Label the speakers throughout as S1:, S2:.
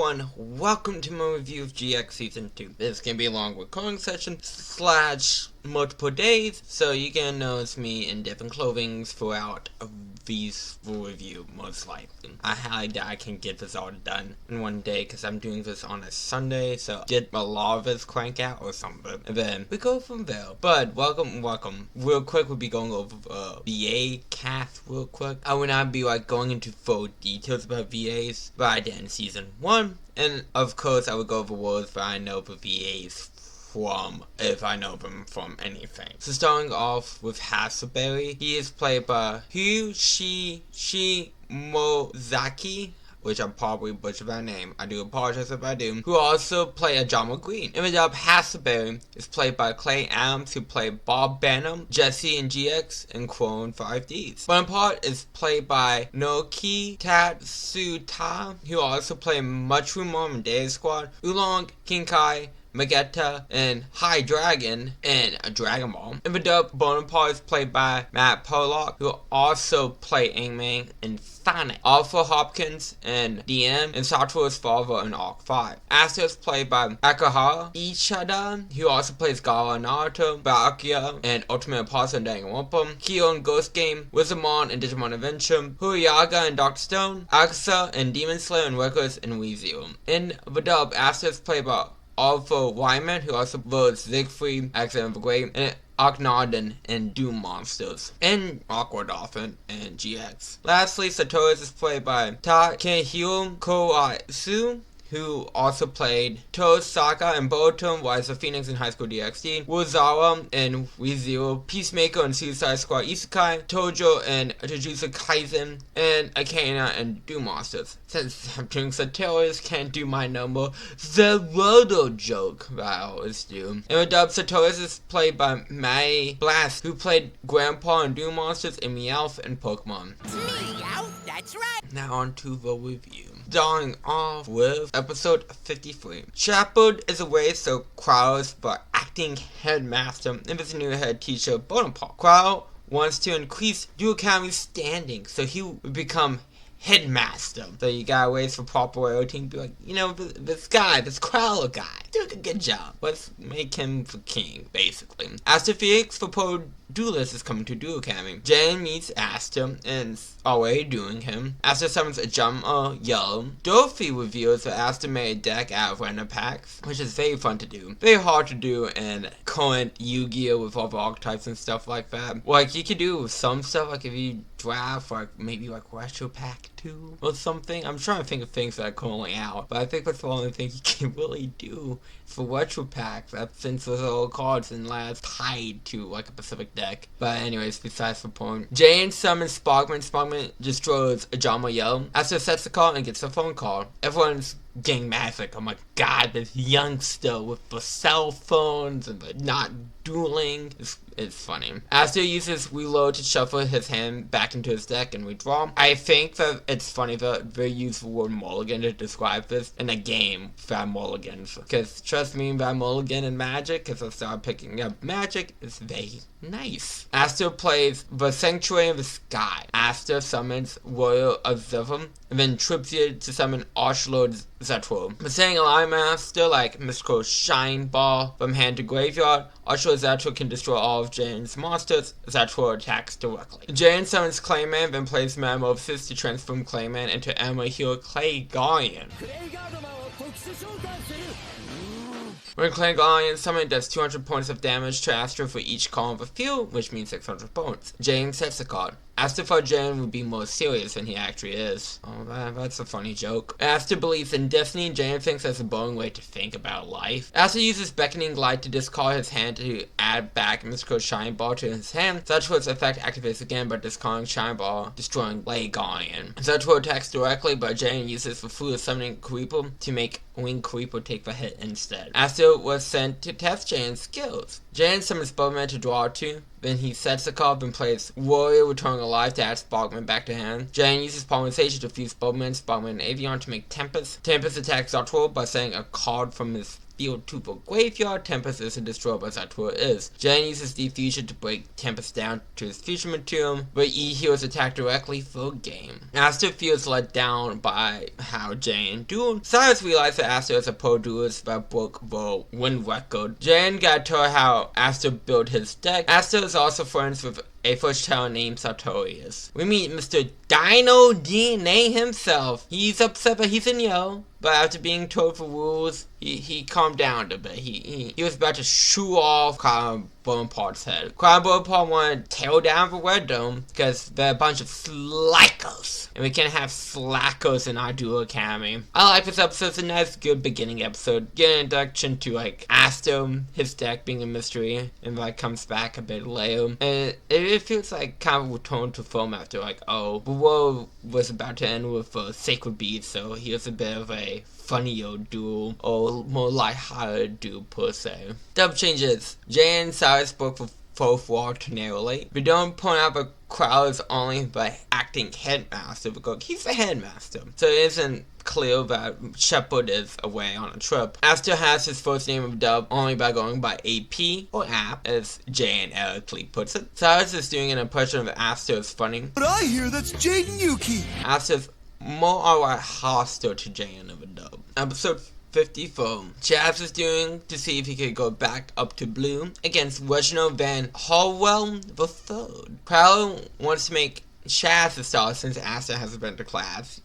S1: everyone, welcome to my review of GX Season 2. This is going to be a long recording session / multiple days, so you can notice me in different clothing throughout these full review, most likely. I highly doubt I can get this all done in one day, because I'm doing this on a Sunday, so get a lot of this crank out or something, and then we go from there. But welcome. Real quick, we'll be going over VA cast real quick. I will not be going into full details about VAs, but I did in Season 1, and of course I would go over worlds that I know the VAs from, if I know them from anything. So starting off with Hasaberry, he is played by Mozaki, which I'm probably butchered that name. I do apologize if I do. Who also play Ajama Green. Image of Hasaberry is played by Clay Adams, who played Bob Benham, Jesse in GX, and Clone 5Ds. Bonaparte is played by Noki Tatsuta, who also played Mushroom Mom in Day Squad, Oolong, Kinkai, Magetta, and High Dragon in Dragon Ball. In the dub, Bonaparte is played by Matt Pollock, who also played Ingman in Sonic. Alpha Hopkins and DM, and Satoru's father in Arc 5. Asta is played by Akahara Ichida, who also plays Gara in Naruto, Byakuya, and Ultimate Imposter in Danganronpa, Kyo in Ghost Game, Wizardmon in Digimon Adventure, Huriyaga in Dr. Stone, Akasa in Demon Slayer, and Reckless in WeZero. In the dub, Asta is played by Alpha Wyman, who also votes Siegfried, Accident of the Great, and Akhenaten in Doom Monsters, and Awkward Dolphin in GX. Lastly, Satoru is played by Takehiro Koatsu, who also played Tosaka and Boruto, Rise of Phoenix in High School DxD, Wozawa in WeZero, Peacemaker in Suicide Squad Isekai, Tojo in Jujutsu Kaisen, and Akena in Doom Monsters. Since I'm doing Satoru's can't do my number, the WORLDO joke that I always do. In the dub, Satoru is played by Mai Blast, who played Grandpa in Doom Monsters and Meowth in Pokemon.
S2: Meowth, that's right!
S1: Now on to the review. Starting off with episode 53. Shepard is away, so Crow is the acting headmaster and his new head teacher, Bonaparte. Crow wants to increase Dual Academy's standing, so he would become headmaster. So you gotta wait for proper royalty to be like, you know, this Crowler guy, doing a good job. Let's make him the king, basically. Asta Felix, the pro duelist, is coming to Dual Academy. Jane meets Asta and is already doing him. Asta summons a Yellow. Dorothy reveals that Asta made a deck out of random packs, which is very fun to do. Very hard to do in current Yu-Gi-Oh! With all the archetypes and stuff like that. Like, you could do with some stuff, like if you draft, like, maybe like Retro Pack 2 or something. I'm trying to think of things that are currently out, but I think that's the only thing you can really do for Retro Pack, that since those are all cards and last tied to like a specific deck. But anyways, besides the point. Jane summons Sparkman. Sparkman destroys Ajama Yellow. Asta sets the call and gets a phone call. Everyone's getting mad, like, oh my god, this youngster with the cell phones and the not dueling. It's funny. Asta uses Reload to shuffle his hand back into his deck and withdraw. I think that it's funny that they use the word mulligan to describe this in a game for mulligans. Because trust me, that mulligan in Magic, because I started picking up Magic, is very nice. Asta plays the Sanctuary of the Sky. Asta summons Royal Azevum, and then trips you to summon Archlord Zetro. But saying a Lion Master like Mystical Shine Ball from hand to graveyard, Archlord Zetro can destroy all of Jane's monsters. Zetro attacks directly. Jane summons Clayman, then plays Metamorphosis to transform Clayman into Emma Healer Clay Guardian. When Clay Guardian summoned, does 200 points of damage to Astra for each column of a field, which means 600 points. Jane sets the card. Asta thought Jane would be more serious than he actually is. Oh, that's a funny joke. Asta believes in destiny. Jane thinks that's a boring way to think about life. Asta uses Beckoning Light to discard his hand to add back Mystical Shine Ball to his hand. Zetro's effect activates again by discarding Shine Ball, destroying Clay Guardian. Zetro attacks directly, but Jane uses the Foolish Summoning Creeper to make Wing Creeper take the hit instead. Asta was sent to test Jane's skills. Jane summons Bowman to draw 2. Then he sets the card and plays Warrior Returning Alive to add Sparkman back to hand. Jane uses Polymerization to fuse Bowman, Sparkman, and Avion to make Tempest. Tempest attacks Zotro by setting a card from his field to the graveyard. Tempest isn't destroyed, but that's where it is. Jane uses Defusion to break Tempest down to his fusion material, but E-Heroes attack directly for game. Aster feels let down by how Jane dueled. Cyrus realized that Aster is a pro duelist that broke the win record. Jane got to how Aster built his deck. Aster is also friends with a first child named Sartorius. We meet Mr. Dino DNA himself. He's upset that he's in Yo, but after being told the rules, he calmed down a bit. He was about to shoo off Crown Bonepart's head. Crown Bonepart wanted to tear down the Red Dome because they're a bunch of slackers. And we can't have slackers in our Duel Academy. I like this episode. It's a nice, good beginning episode. Get an introduction to, like, Aster, his deck being a mystery, and, like, comes back a bit later. And it feels like kind of a return to film after, like, oh, the world was about to end with a Sacred Beast, so here's a bit of a funnier duel, or more lighthearted duel per se. Dub changes. Jay and Cyrus broke the fourth wall narrowly. We don't point out the crowds only by acting headmaster because he's the headmaster. So it isn't clear that Shepard is away on a trip. Aster has his first name of dub only by going by AP or App, as Jay and Eric Lee puts it. Cyrus is doing an impression of Aster as funny.
S3: But I hear that's Jaden Yuki.
S1: Aster's more or less hostile to Jay and of a dub. Episode 54. Chaz is doing to see if he could go back up to blue against Reginald Van Harwell III. Crowell wants to make Chaz a star since Aster hasn't been to class.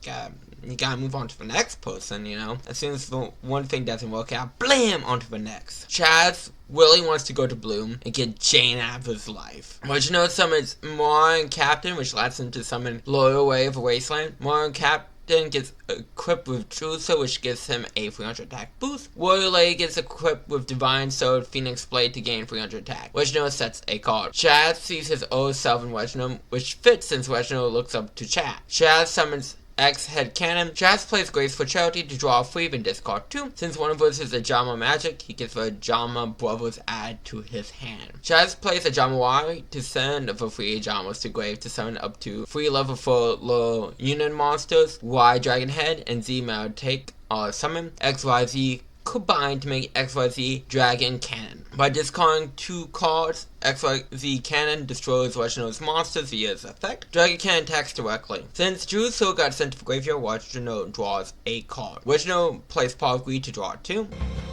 S1: You gotta move on to the next person, you know. As soon as the one thing doesn't work out, blam, onto the next. Chaz really wants to go to Bloom and get Jane out of his life. Reginald summons Moron Captain, which lets him to summon Loyal Way of the Wasteland. Moron Captain gets equipped with Drusa, which gives him a 300 attack boost. Warrior Lady gets equipped with Divine Sword Phoenix Blade to gain 300 attack. Reginald sets a card. Chaz sees his old self in Reginald, which fits since Reginald looks up to Chaz. Chaz summons X Head Cannon. Chaz plays Grace for Charity to draw a free and discard 2. Since one of us is a Jama magic, he gets the Jama brothers added to his hand. Chaz plays a Jama Y to send the free Jamas to grave to summon up to 3 level 4 little unit monsters. Y Dragon Head and Z Take are summoned. XYZ combined to make XYZ Dragon Cannon. By discarding 2 cards, XYZ Cannon destroys Reginald's monsters via its effect. Dragon Cannon attacks directly. Since Drew's soul got sent to the graveyard, Reginald draws a card. Reginald plays Paw of Greed to draw 2.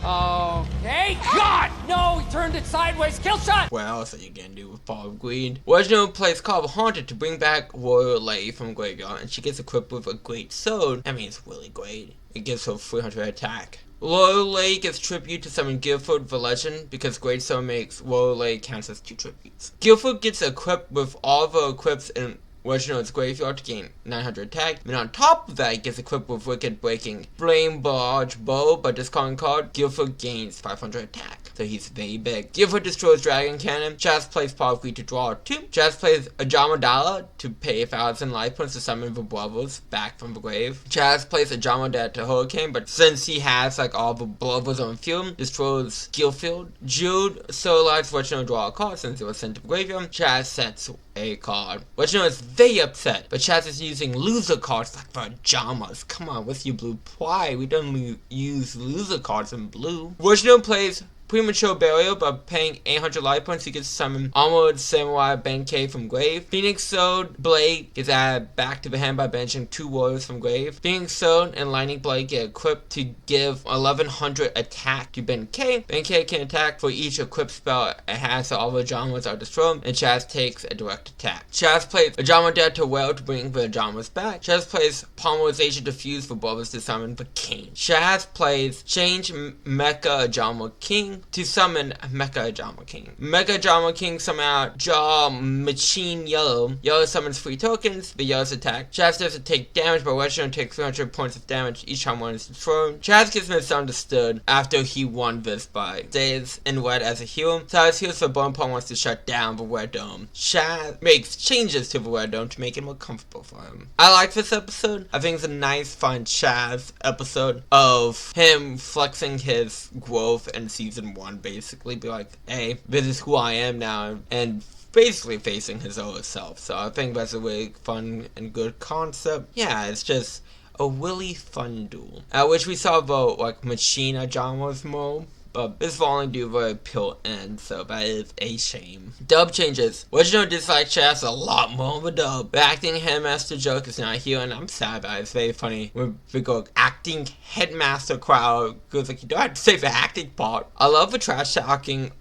S2: Okay. God! No, he turned it sideways. Kill shot!
S1: What else are you gonna do with Paw of Greed? Reginald plays Call of Haunted to bring back Warrior Lady from the graveyard, and she gets equipped with a Great Sword. I mean, it's really great. It gives her 300 attack. Loyal Lady gives tribute to summon Guilford the Legend because Great Sword makes Loyal Lady counts as 2 tributes. Guilford gets equipped with all the equips in Reginald's graveyard to gain 900 attack, and on top of that, he gets equipped with Wicked Breaking Flame Barrage Bow. By discarding card, Guilford gains 500 attack. So he's very big. Guilford destroys Dragon Cannon. Chaz plays Paw of Greed to draw 2. Chaz plays Ajamadala to pay 1,000 life points to summon the brothers back from the grave. Chaz plays Ajamadala to Hurricane, but since he has like all the brothers on field, destroys Guilford. Jude so lets Reginald draw a card since it was sent to the graveyard. Chaz sets a card. Reginald is very upset, but Chaz is using loser cards like the Jamas. Come on, what's your blue pride? We don't use loser cards in blue. Reginald plays Premature Burial by paying 800 life points. He gets summon Armored Samurai Benkei from grave. Phoenix Sword Blade gets added back to the hand by benching 2 warriors from grave. Phoenix Sword and Lightning Blade get equipped to give 1100 attack to Benkei. Benkei can attack for each equipped spell it has, so all the Jamas are destroyed, and Chaz takes a direct attack. Chaz plays Ajama Dead to Well to bring the Jamas back. Chaz plays Polymerization to fuse for brothers to summon the King. Chaz plays Change Mecha Ajama King to summon Mecha Ajama King. Mecha Ajama King summon out Jaw Machine Yellow. Yellow summons 3 tokens. The yellows attack. Chaz doesn't take damage, but Reginald takes 300 points of damage each time one is destroyed. Chaz gets misunderstood after he won this by stays in red as a hero. Cyrus heals for Bonepart wants to shut down the Red Dome. Chaz makes changes to the Red Dome to make it more comfortable for him. I like this episode. I think it's a nice, fun Chaz episode of him flexing his growth in season 1. Basically be like, hey, this is who I am now, and basically facing his old self. So I think that's a really fun and good concept. Yeah, it's just a really fun duel. Which we saw about like Machine Ajamas more but this will only do very pill end, so that is a shame. Dub changes. Original dislike Chaz a lot more of a dub. The acting headmaster joke is not here, and I'm sad about it. It's very funny when we go acting headmaster crowd goes like, you don't have to say the acting part. I love the trash talking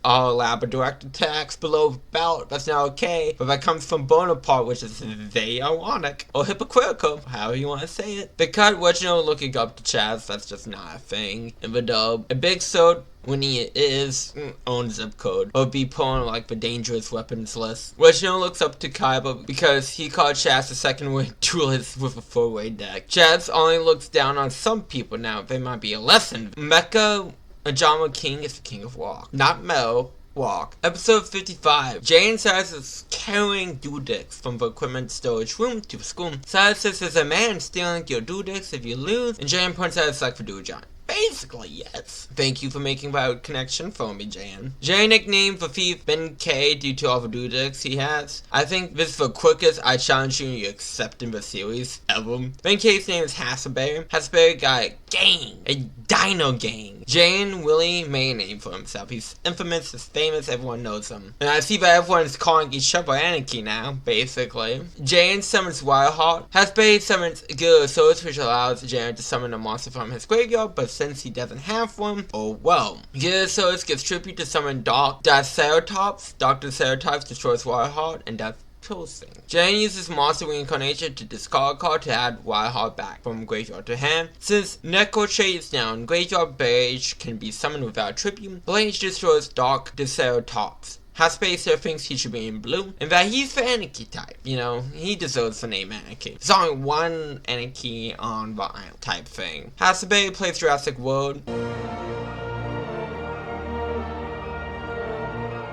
S1: all lab director tax below belt. That's not okay, but that comes from Bonaparte, which is very ironic or hypocritical, however you want to say it. The cut original looking up to Chaz, that's just not a thing in the dub. A big sword when he is own zip code or be put on like the dangerous weapons list. Original looks up to Kaiba because he called Chaz the second way duelist with a 4-way deck. Chaz only looks down on some people. Now they might be a lesson. Mecha Ajama King is the king of walk, not Mel. Walk. Episode 55. Jay and Silas is carrying dudeks from the equipment storage room to the school. Silas says there's a man stealing your dudeks if you lose, and Jay points out it's like for Dujan. Basically, yes. Thank you for making that connection for me, Jan. Jay nicknamed the thief Ben K due to all the dudeks he has. I think this is the quickest I challenge you to accept in the series ever. Ben K's name is Hasselberry. Hasselberry got a gang, a dino gang. Jay and Willie made a name for himself. He's infamous, he's famous, everyone knows him. And I see that everyone's calling each other Anarchy now, basically. Jay summons Wireheart. Hasselberry summons Gyrosaurus, which allows Jay to summon a monster from his graveyard, but since he doesn't have one, oh well. Gyrosaurus gives tribute to summon Ceratops. Dr. Ceratops destroys Wireheart and does Pilsing. Jane uses monster reincarnation to discard a card to add Wireheart back from graveyard to hand. Since Necroshade is down, Graveyard Blage can be summoned without tribute. Blage destroys Dr. Ceratops. Haspacer thinks he should be in blue, and that he's the Anarchy type. You know, he deserves the name Anarchy. There's only one Anarchy on the island type thing. Haspacer plays Jurassic World.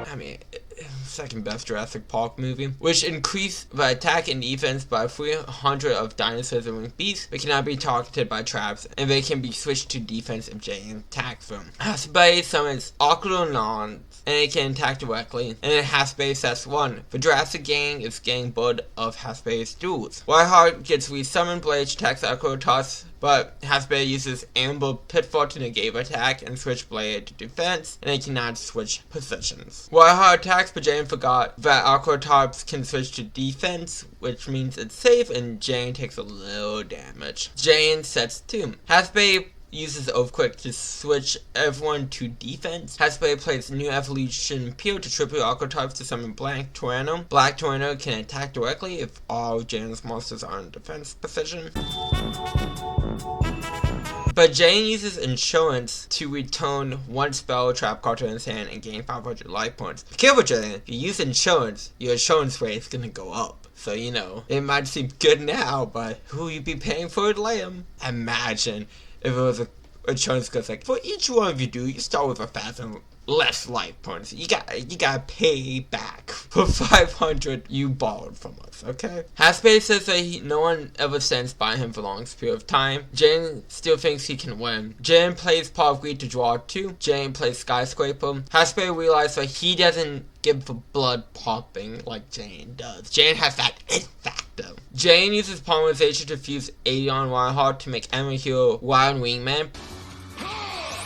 S1: I mean, second best Jurassic Park movie, which increased the attack and defense by 300 of dinosaurs and winged beasts. They cannot be targeted by traps, and they can be switched to defense if Jay attacks them. Haspacer summons Oculonons, and it can attack directly, and it has base S1. The Jurassic gang is gang bud of Haspacer's duels. Wireheart gets resummoned, Blade attacks Acrotos, but Haspacer uses Amber Pitfall to negate attack and switch Blade to defense, and it cannot switch positions. Wireheart attacks, but Jane forgot that Acrotops can switch to defense, which means it's safe, and Jane takes a little damage. Jane sets 2. Haspacer uses Oathquake to switch everyone to defense. Haspacer plays New Evolution Peel to triple Archetypes to summon Black Tyranno. Black Tyranno can attack directly if all of Jane's monsters are in defense position. But Jane uses Insurance to return one spell trap card to his hand and gain 500 life points. Be careful, Jane. If you use Insurance, your insurance rate is gonna go up. So, you know, it might seem good now, but who will you be paying for it later? Imagine if it was a insurance goes like, for each one of you you start with 1,000 less life points. You gotta pay back for 500 you borrowed from us, okay? Haspacer says that no one ever stands by him for a long period of time. Jane still thinks he can win. Jane plays Paw of Greed to draw 2. Jane plays Skyscraper. Haspacer realizes that he doesn't give the blood popping like Jane does. Jane has that it factor. Jane uses polymerization to fuse Aeon Wireheart to make enemy hero Wild Wingman.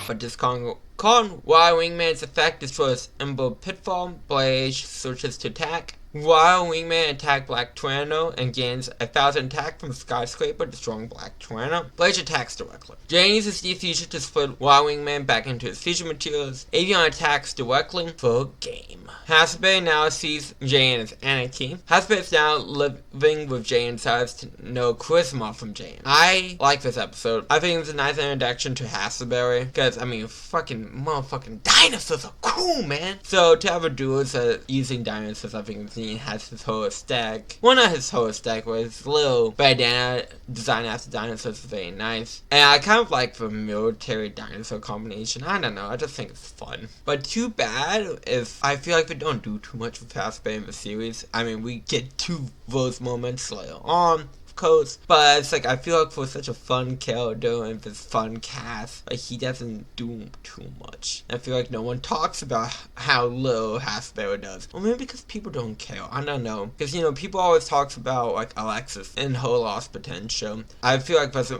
S1: But this Wild Wingman's effect destroys Ember Pitfall. Blage switches to attack. Wild Wingman attack Black Tyranno and gains 1,000 attack from Skyscraper, destroying Black Tyranno. Blage attacks directly. Jane uses Defusion to split Wild Wingman back into his fusion materials. Avion attacks directly for game. Haspacer now sees Jane as Anarchy. Haspacer is now living with Jane Size to know charisma from Jane. I like this episode. I think it's a nice introduction to Haspacer, because, I mean, fucking motherfucking dinosaurs are cool, man. So, to have a duo using dinosaurs, I think it's has his whole stack. Well, not his whole stack, but his little bandana design after dinosaurs is very nice. And I kind of like the military dinosaur combination. I don't know, I just think it's fun. But too bad if I feel like we don't do too much with Haspacer in the series. I mean, we get 2 of those moments later on. Coast, but it's like I feel like for such a fun character and this fun cast, like he doesn't do too much. I feel like no one talks about how little Hasbro does, or maybe because people don't care. I don't know, because people always talk about like Alexis and her lost potential. I feel like that's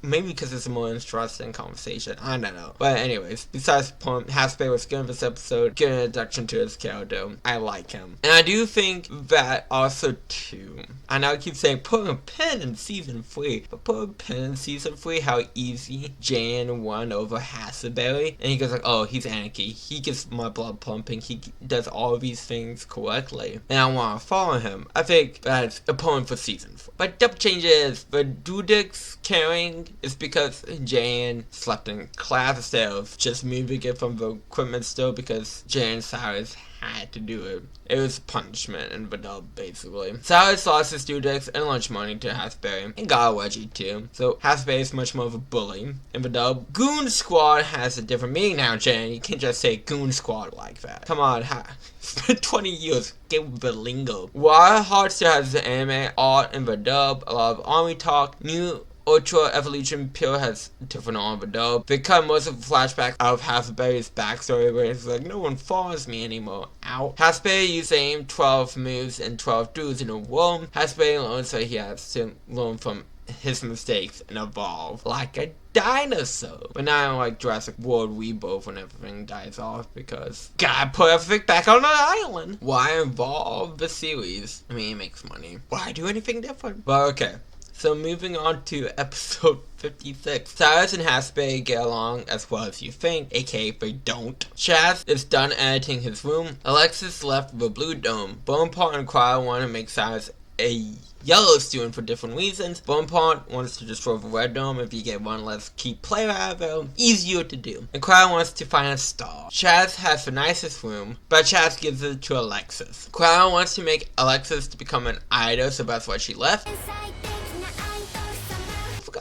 S1: maybe because it's a more interesting conversation. I don't know, but anyways, besides the point, Hasbro was good in this episode, good introduction to his character. I like him, and I do think that also too. I know I keep saying put a pin in season 3, but put a pin in season 3 how easy Jan won over Hasbury, and he goes like, oh, he's Anarchy, he gets my blood pumping, he does all of these things correctly, and I want to follow him. I think that's a point for season 4. But double changes, the Dudek's caring is because Jan slept in class instead of just moving it from the equipment store because Jan Cyrus had to do it. It was punishment in the dub, basically. Cyrus lost his Dudeks and lunch money to Hasbury, and got a wedgie too. So Hasbury is much more of a bully in the dub. Goon Squad has a different meaning now, Jan. You can't just say Goon Squad like that. Come on, it's been 20 years. Get with the lingo. While Heart still has the anime art in the dub, a lot of army talk, new Ultra Evolution Pure has different on the dub. They cut most of the flashbacks out of Hasbury's backstory where it's like, no one follows me anymore. Ow. Hasbury used to aim 12 moves and 12 dudes in a row. Hasbury learns that he has to learn from his mistakes and evolve like a dinosaur. But now like Jurassic World Rebirth when everything dies off because gotta put everything back on an island. Why involve the series? I mean, it makes money. Why do anything different? But okay. So moving on to episode 56. Cyrus and Hasbury get along as well as you think, aka they don't. Chaz is done editing his room. Alexis left the blue dome. Bonaparte and Cryo want to make Cyrus a yellow student for different reasons. Bonaparte wants to destroy the red dome if you get one less key player out of it. Easier to do. And Cryo wants to find a star. Chaz has the nicest room, but Chaz gives it to Alexis. Cryo wants to make Alexis to become an idol, so that's why she left.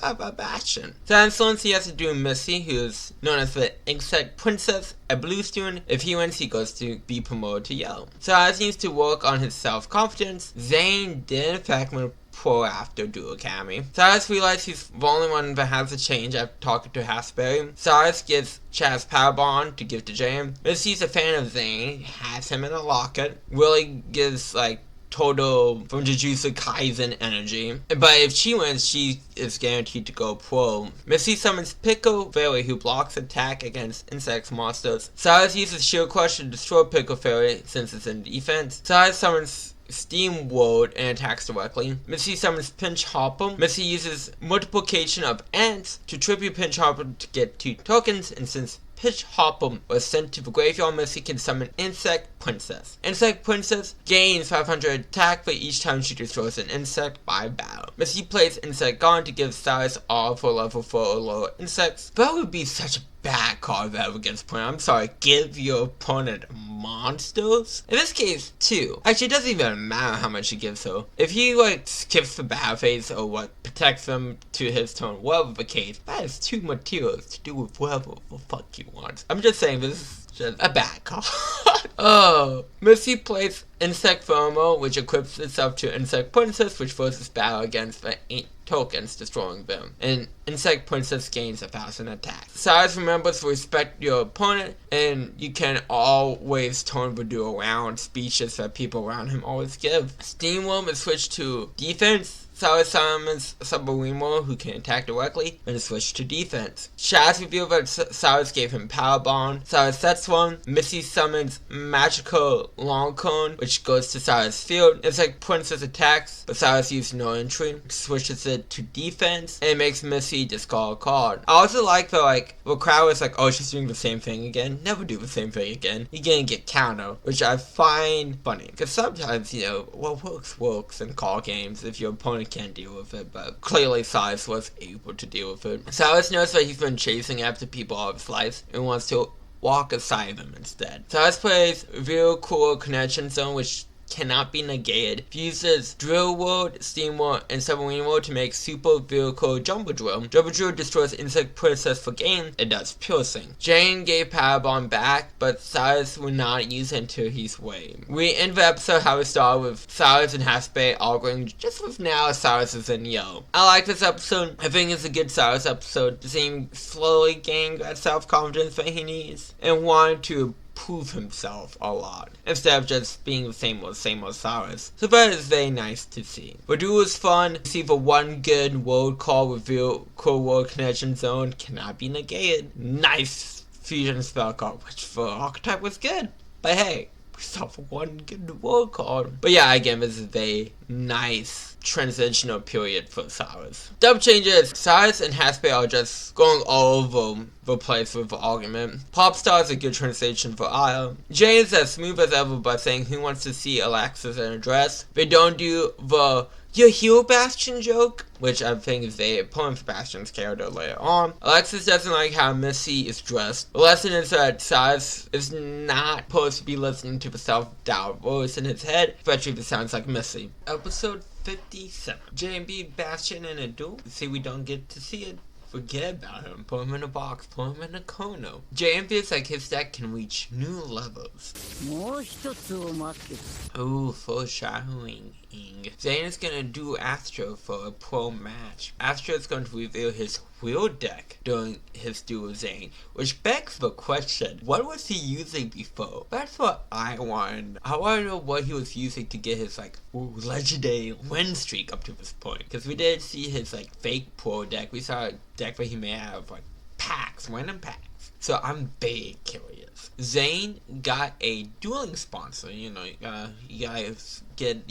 S1: About action. Sansalon he has to do Missy, who's known as the Insect Princess, a blue student. If he wins, he goes to be promoted to yellow. Cyrus needs to work on his self-confidence. Zane did in fact win pro after Dual Academy. Cyrus realizes he's the only one that has a change after talking to Hasbury. Cyrus gives Chaz Power Bond to give to Jane. Missy's a fan of Zane, has him in a locket. Willie gives like total from Jujutsu Kaisen energy. But if she wins, she is guaranteed to go pro. Missy summons Pickle Fairy, who blocks attack against insect monsters. Cyrus uses Shield Crush to destroy Pickle Fairy since it's in defense. Cyrus summons Steam World and attacks directly. Missy summons Pinch Hopper. Missy uses multiplication of ants to tribute Pinch Hopper to get 2 tokens, and since Pinch Hopper was sent to the graveyard, Missy can summon Insect Princess. Insect Princess gains 500 attack for each time she destroys an insect by battle. Missy plays Insect Gone to give Cyrus all for level 4 or lower insects. That would be such a bad card that against opponent. I'm sorry, give your opponent monsters? In this case, 2. Actually, it doesn't even matter how much he gives her. If he like skips the battle phase or what protects them to his turn, whatever the case, that is 2 materials to do with whatever the fuck he wants. I'm just saying this is just a bad card. Oh, Missy plays Insect Pheromone, which equips itself to Insect Princess, which forces battle against the 8 tokens, destroying them. And Insect Princess gains 1,000 attack. Cyrus remembers to respect your opponent, and you can always turn the duel around speeches that people around him always give. Steamworm is switched to defense. Cyrus summons Submariner, who can attack directly, and switch to defense. Chaz revealed that Cyrus gave him Power Bond. Cyrus sets one. Missy summons Magical Long Cone, which goes to Cyrus' field. It's like Princess attacks, but Cyrus uses no entry, switches it to defense, and it makes Missy discard a card. I also like the crowd is like, oh, she's doing the same thing again. Never do the same thing again. You're gonna get counter, which I find funny. Because sometimes, what works in card games if your opponent can't deal with it, but clearly Cyrus was able to deal with it. Cyrus knows that he's been chasing after people all his life and wants to walk aside them instead. Cyrus plays Real Cool Connection Zone, which cannot be negated. It uses Drill World, Steam World, and Submarine World to make Super Vehicle Jumbo Drill. Jumbo Drill destroys insect princess for game. It does piercing. Jane gave Power Bomb back, but Cyrus will not use it until he's way. We end the episode how we started with Cyrus and Haspay arguing, just with now Cyrus is in Yo. I like this episode. I think it's a good Cyrus episode. To see him slowly gain that self-confidence that he needs and wanted to prove himself a lot instead of just being the same old Cyrus. So that is very nice to see. But it was fun to see the one good world call reveal core world connection zone cannot be negated. Nice fusion spell card, which for archetype was good. But hey, we saw the one good world card. But yeah, again, this is a nice transitional period for Cyrus. Dub changes. Cyrus and Haspay are just going all over the place with the argument. Popstar is a good translation for Aya. Jay is as smooth as ever by saying he wants to see Alexis in a dress. They don't do the "your heel Bastion" joke, which I think is a poem for Bastion's character later on. Alexis doesn't like how Missy is dressed. The lesson is that Cyrus is not supposed to be listening to the self-doubt voice in his head, especially if it sounds like Missy. Episode 57. J&B Bastion in a duel. See, we don't get to see it. Forget about him. Put him in a box. Put him in a kono. JM feels like his deck can reach new levels. Ooh, foreshadowing. Zane is gonna do Astro for a pro match. Astro is going to reveal his real deck during his duel with Zane, which begs the question, what was he using before? That's what I want. I want to know what he was using to get his legendary win streak up to this point. Because we did see his fake pro deck. We saw a deck where he may have packs, random packs. So I'm very curious. Zane got a dueling sponsor. You guys get,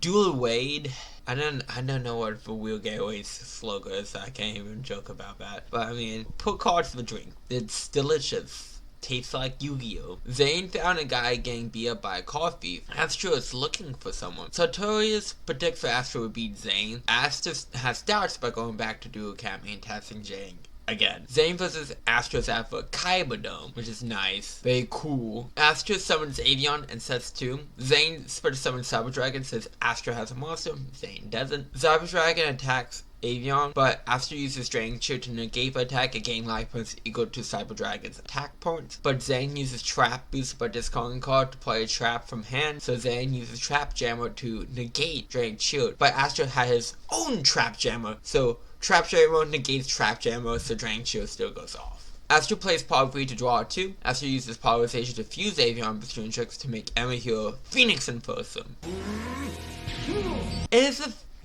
S1: Duel Wade. I don't know what the Wheel Gateway's slogan is, so I can't even joke about that. But I mean, put cards for the drink. It's delicious. Tastes like Yugioh. Zane found a guy getting beat up by a coffee. Astro is looking for someone. Sartorius predicts that Astro would beat Zane. Astro has doubts by going back to Duel Academy and testing Zane again. Zane versus Astro's out for Kaiba Dome, which is nice. Very cool. Astro summons Avion and sets 2. Zane summons Cyber Dragon, says Astro has a monster. Zane doesn't. Cyber Dragon attacks Avion, but Astro uses Dragon Shield to negate the attack and gain life points equal to Cyber Dragon's attack points. But Zane uses Trap Boost by discarding a card to play a trap from hand, so Zane uses Trap Jammer to negate Dragon Shield. But Astro had his own Trap Jammer, so Trap Jammer negates Trap Jammer, so Dragon Shield still goes off. Astro plays Power Breed to draw 2. Astro uses Polarization to fuse Avion with String Tricks to make Emma Hero Phoenix enforce him.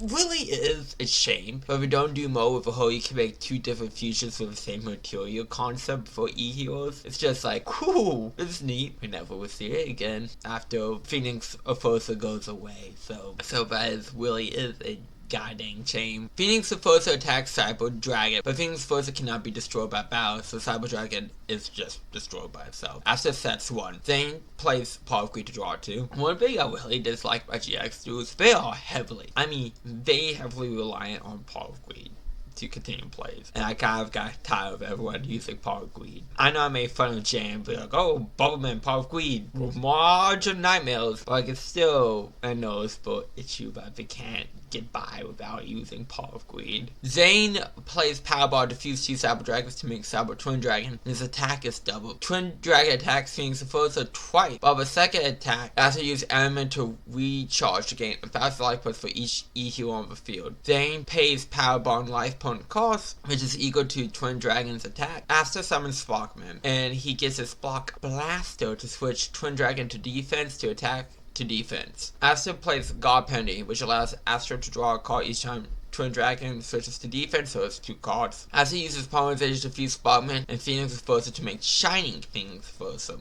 S1: Really is a shame, but we don't do more with a whole you can make 2 different fusions with the same material concept for E-Heroes. It's just cool, it's neat. We never will see it again after Phoenix Enforcer goes away, so that really is a goddamn shame. Phoenix Enforcer attacks Cyber Dragon, but Phoenix Enforcer cannot be destroyed by battle, so Cyber Dragon is just destroyed by itself. After sets 1, Zane plays Power of Greed to draw 2. One thing I really dislike by GX duels, they are heavily reliant on Power of Greed to continue plays. And I kind of got tired of everyone using Power of Greed. I know I made fun of Jam, but oh, Bubbleman, Power of Greed, with Margin Nightmares. It's still a noticeable issue, but they can't get by without using Power of Greed. Zane plays Powerball to fuse 2 Cyber Dragons to make Cyber Twin Dragon. His attack is double. Twin Dragon attacks Phoenix Enforcer twice, while the second attack has to use Element to recharge to gain 5 life points for each E-Hero on the field. Zane pays Powerball life point cost, which is equal to Twin Dragon's attack. Astro summons Sparkman, and he gets his Spark Blaster to switch Twin Dragon to defense to attack to defense. Astro plays God Penny, which allows Astro to draw a card each time Twin Dragon switches to defense, so it's 2 cards. Astro uses Polarization to fuse Sparkman and Phoenix Enforcer to make Shining Phoenix Enforcer,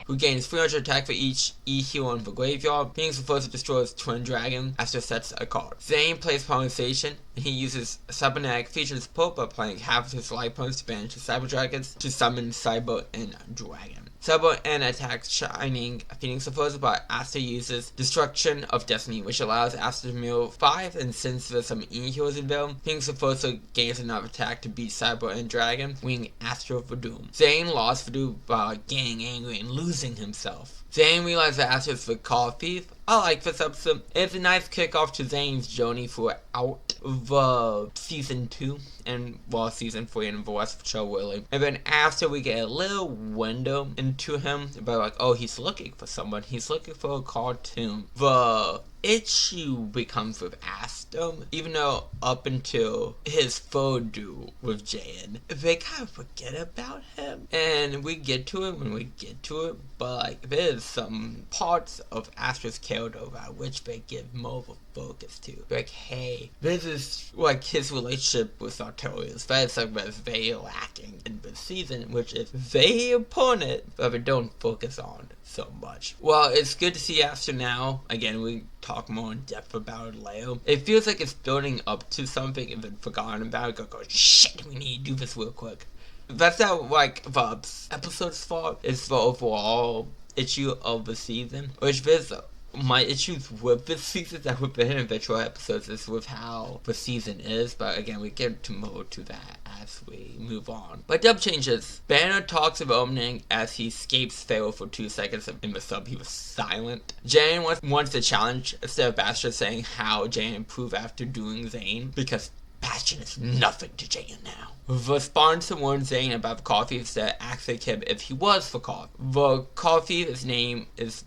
S1: who gains 300 attack for each E-Hero in the graveyard. Phoenix Enforcer destroys Twin Dragon after sets a card. Zane plays Polarization, and he uses Cybernetic feature support by playing half of his life points to banish the Cyber Dragons to summon Cyber and Dragon. Cyber and attacks Shining Phoenix Enforcer, but Astro uses Destruction of Destiny, which allows Astro to mill 5, and since there's some E-Heroes in there, Phoenix Enforcer gains enough attack to beat Cyber and Dragon, winning Astro for Doom. Zane lost for Doom by getting angry and losing himself. Zane realized that Aster's the coffee. I like this episode. It's a nice kickoff to Zane's journey throughout the season 2 and season 3 and the rest of the show really. And then after we get a little window into him about like, oh, he's looking for someone. He's looking for a cartoon. The issue becomes with Aster, even though up until his photo with Jan, they kind of forget about him. And we get to it when we get to it, but like there's some parts of Aster's character that which they give more of a focus to. Like, hey, this is like his relationship with Artorias. That is something that's very lacking in this season, which is very important, but we don't focus on so much. Well, it's good to see Aster now. Again, we talk more in depth about it later. It feels like it's building up to something and then forgotten about it. Go, shit, we need to do this real quick. That's how, like, the episode's fault is the overall issue of the season, which is my issues with this season that with the individual episodes is with how the season is, but again, we get to more to that as we move on. But dub changes. Banner talks of opening as he escapes Pharaoh for 2 seconds. In the sub, he was silent. Jane wants to challenge instead of Bastion saying how Jane improved after doing Zane, because Bastion is nothing to Jane now. The sponsor warned Zane about the coffee that asked him if he was for coffee. The coffee, his name is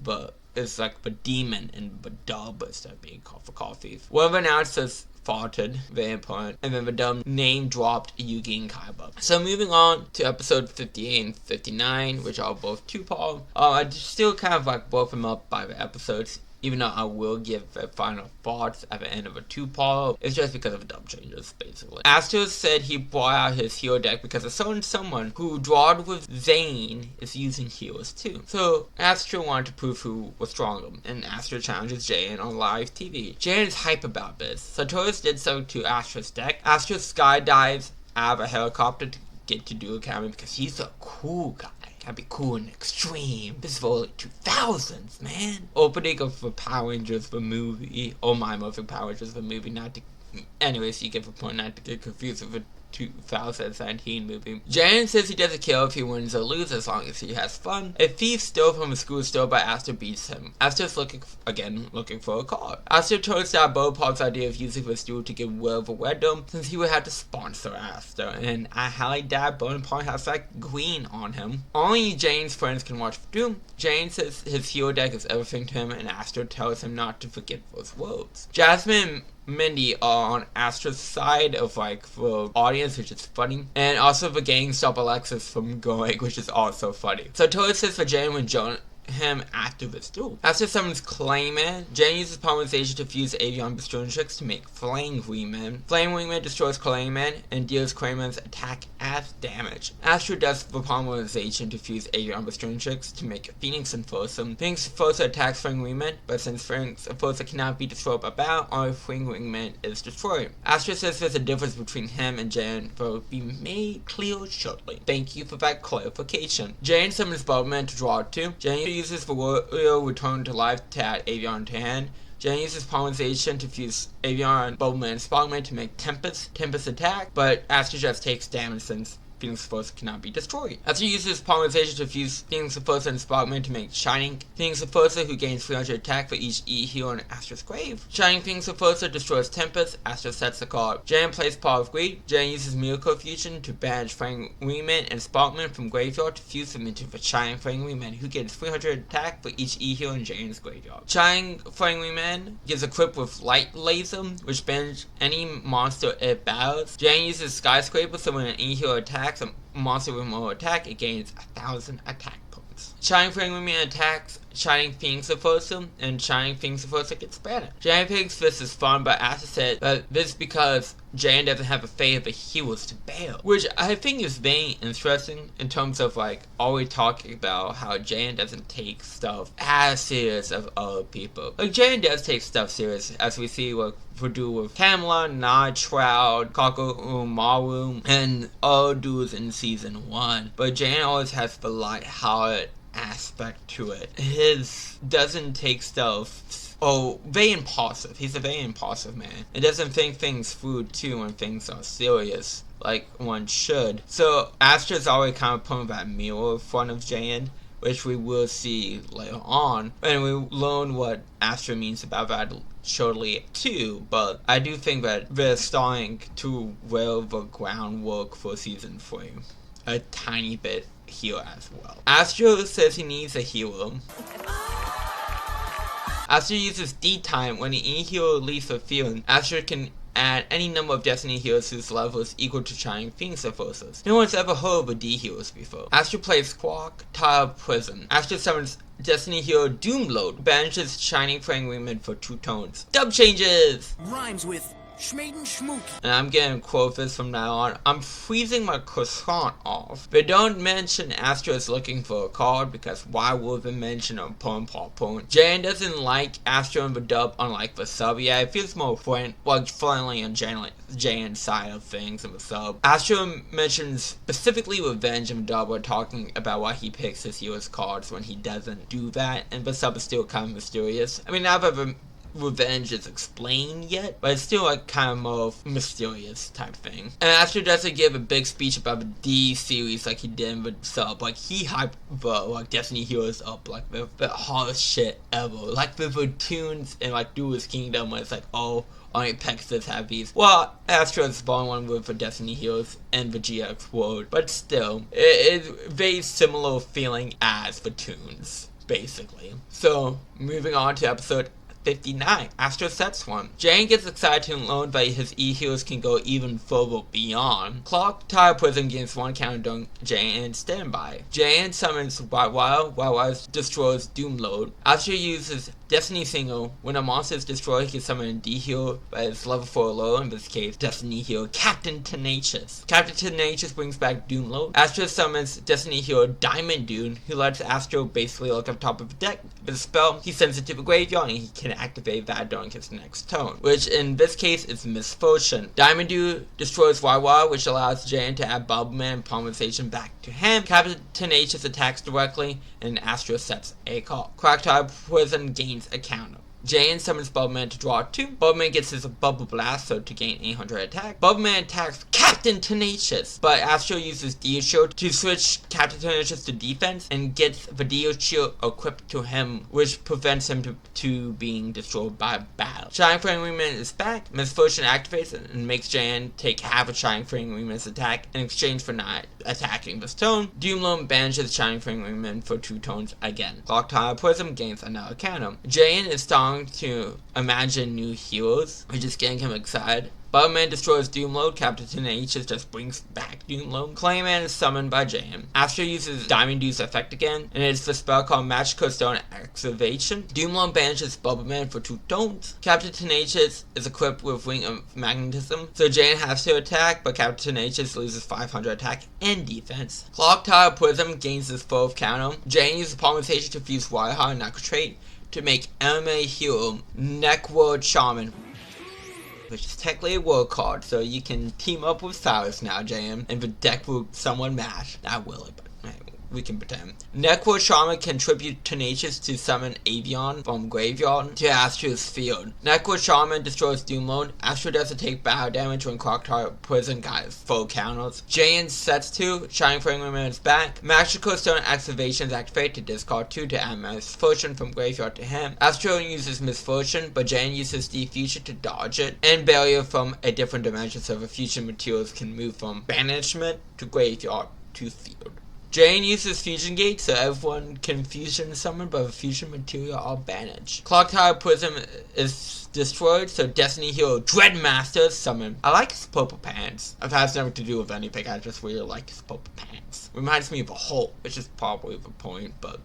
S1: like the demon in the dub instead of being called for coffee. One of the announcers farted, very important, and then the dub name dropped Yugi and Kaiba. So moving on to episode 58 and 59, which are both 2-part. I still kind of like broke them up by the episodes, even though I will give the final thoughts at the end of a 2-part. It's just because of the dub changes, basically. Aster said he brought out his hero deck because a certain someone who drawed with Zane is using heroes too. So Aster wanted to prove who was stronger, and Aster challenges Jane on live TV. Jane is hype about this. Sartorius did so to Aster's deck. Aster skydives out of a helicopter to get to Dual Academy because he's a cool guy. Gotta be cool and extreme. This is for early 2000s, man. Opening of the Power Rangers, the movie. Oh my, moving Power Rangers, the movie. Anyways, you get the point, not to get confused with the 2017 movie. Jane says he doesn't care if he wins or loses as long as he has fun. A thief stole from a school store, but Aster beats him. Aster's looking for a card. Aster turns down Bonaparte's idea of using the stool to get rid of a WORLDO, since he would have to sponsor Aster, and I highly doubt Bonaparte has that green on him. Only Jane's friends can watch Doom. Jane says his hero deck is everything to him, and Aster tells him not to forget those words. Jasmine and Mindy are on Aster's side of like the audience, which is funny, and also the gang stop Alexis from going, which is also funny. So Toad says for Jane when Joan him after this duel. After someone's Clayman, Jane uses polymerization to fuse Avion Bestrontrix to make Flame Wingman. Flame Wingman destroys Clayman and deals Clayman's attack as damage. Aster does the polymerization to fuse Avion Bestrontrix to make Phoenix Enforcer. Phoenix Enforcer attacks Flame Wingman, but since Phoenix Enforcer cannot be destroyed by battle, only Flame Wingman is destroyed. Aster says there's a difference between him and Jane that will be made clear shortly. Thank you for that clarification. Jane summons Bowman to draw 2. Jane uses the Warrior Return to Life to add Avion to hand. Jane uses polymerization to fuse Avion, Bowman, and Sparkman to make Tempest attack, but Aster just takes damage since Phoenix Enforcer cannot be destroyed. Aster uses polymerization to fuse Phoenix Enforcer and Sparkman to make Shining Phoenix Enforcer, who gains 300 attack for each E hero in Aster's grave. Shining Phoenix Enforcer destroys Tempest. Aster sets the card. Jane plays Power of Greed. Jane uses Miracle Fusion to banish Flame Wingman and Sparkman from graveyard to fuse them into the Shining Flame Wingman, who gains 300 attack for each E hero in Jane's graveyard. Shining Flame Wingman gets equipped with Light Laser, which bans any monster it battles. Jane uses Skyscraper, so when an E hero attacks a monster with more attack, it gains 1,000 attack points. Shining Flame Wingman attacks Shining Phoenix Enforcer, and Shining Phoenix Enforcer gets banished. Jane thinks this is fun, but Aster said that this is because Jane doesn't have a fate of the heroes to bail, which I think is very interesting in terms of like always talking about how Jane doesn't take stuff as serious as other people. Like Jane does take stuff serious, as we see what we do with Camelot, Nod, Shroud, Kako, Maru, and all dudes in season 1. But Jane always has the light-hearted aspect to it. His doesn't take stuff very impulsive. He's a very impulsive man. It doesn't think things through too when things are serious, like one should. So Aster's always kind of putting that mirror in front of Jane, which we will see later on, and we learn what Astro means about that shortly too, but I do think that they're starting to lay the groundwork for season 3 a tiny bit here as well. Astro says he needs a healer. Astro uses D-time when any hero leaves a field. Astro can add any number of Destiny heroes whose level is equal to Shining Phoenix forces. No one's ever heard of a D heroes before. Astro plays Quark, Tile Prism. Astro summons Destiny hero Doomload, banishes Shining Flame Women for 2 tones. Dub changes!
S3: Rhymes with Schmaden Schmooky.
S1: And I'm gonna quote this from now on. I'm freezing my croissant off. But don't mention Astro is looking for a card, because why would they mention a Pon Pon? Jan doesn't like Astro in the dub, unlike the sub. Yeah, it feels more friendly on Jan's side of things in the sub. Astro mentions specifically Revenge in the dub, we're talking about why he picks his hero's cards when he doesn't do that, and the sub is still kind of mysterious. I mean, now that Revenge is explained yet, but it's still like kind of more mysterious type thing. And Astro doesn't give a big speech about the D series like he did in the sub. Like he hyped the like Destiny Heroes up like the hardest shit ever. Like the tunes in like Duelist Kingdom when it's like, oh, only Pegasus have these. Well, Astro is the one with the Destiny Heroes and the GX world, but still, it's very similar feeling as the tunes, basically. So, moving on to episode 59. Astro sets one. Jan gets excited to learn that his E-heroes can go even further beyond. Clock Tile Prism gains 1 counter during Jan's standby. Jan summons Wild destroys Doomload. Astro uses Destiny Single. When a monster is destroyed, he can summon a D-hero that is level 4 or lower, in this case, Destiny hero Captain Tenacious. Captain Tenacious brings back Doomload. Astro summons Destiny hero Diamond Dune, who lets Astro basically look up top of the deck. With a spell, he sends it to the graveyard and he can activate that during his next turn, which in this case is Misfortune. Diamond Dune destroys YY, which allows Jan to add Bubbleman and Polymerization back to hand. Captain Tenacious attacks directly, and Astro sets a call. Tile Prism gains a counter. Jan summons Bubbleman to draw 2. Bubbleman gets his Bubble Blaster to gain 800 attack. Bubbleman attacks Captain Tenacious, but Astro uses Dio Shield to switch Captain Tenacious to defense and gets the Dio Shield equipped to him, which prevents him to being destroyed by battle. Shining Flame Wingman is back. Misfortune activates and makes Jan take half of Shining Flame Wingman's attack in exchange for not attacking this turn. Doomload banishes Shining Flame Wingman for 2 turns again. Tile Prism gains another counter. Jan is starting to imagine new heroes, which is getting him excited. Bugman destroys Doomload. Captain Tenacious just brings back Doomload. Clayman is summoned by Jan. Astro uses Diamond Dude's effect again, and it's the spell called Magical Stone Activation. Doomload banishes Bubbleman for 2 tones. Captain Tenacious is equipped with Wing of Magnetism, so Jan has to attack, but Captain Tenacious loses 500 attack and defense. Tile Prism gains his 4th counter. Jan uses Polymerization to fuse Wild and Trait to make MMA hero Neckworld Shaman, which is technically a world card, so you can team up with Cyrus now, JM, and the deck will somewhat match. Not really, but hey, we can pretend. Neckworld Shaman can tribute Tenacious to summon Avion from graveyard to Astro's field. Neckworld Shaman destroys Doomload. Astro doesn't take battle damage when Tile Prism got his full counters. Jan sets 2. Shining Flame Woman is back. Magical Stone activations activate to discard 2 to add Misfortune from graveyard to hand. Astro uses Misfortune, but Jan uses Defusion to dodge it, and Barrier from a different dimension so the fusion materials can move from banishment to graveyard to field. Jan uses Fusion Gate so everyone can fusion summon, but the fusion material are banished. Tile Prism is destroyed, so Destiny hero Dreadmaster is summoned. I like his purple pants. It has nothing to do with anything, I just really like his purple pants. Reminds me of a Hulk, which is probably the point, but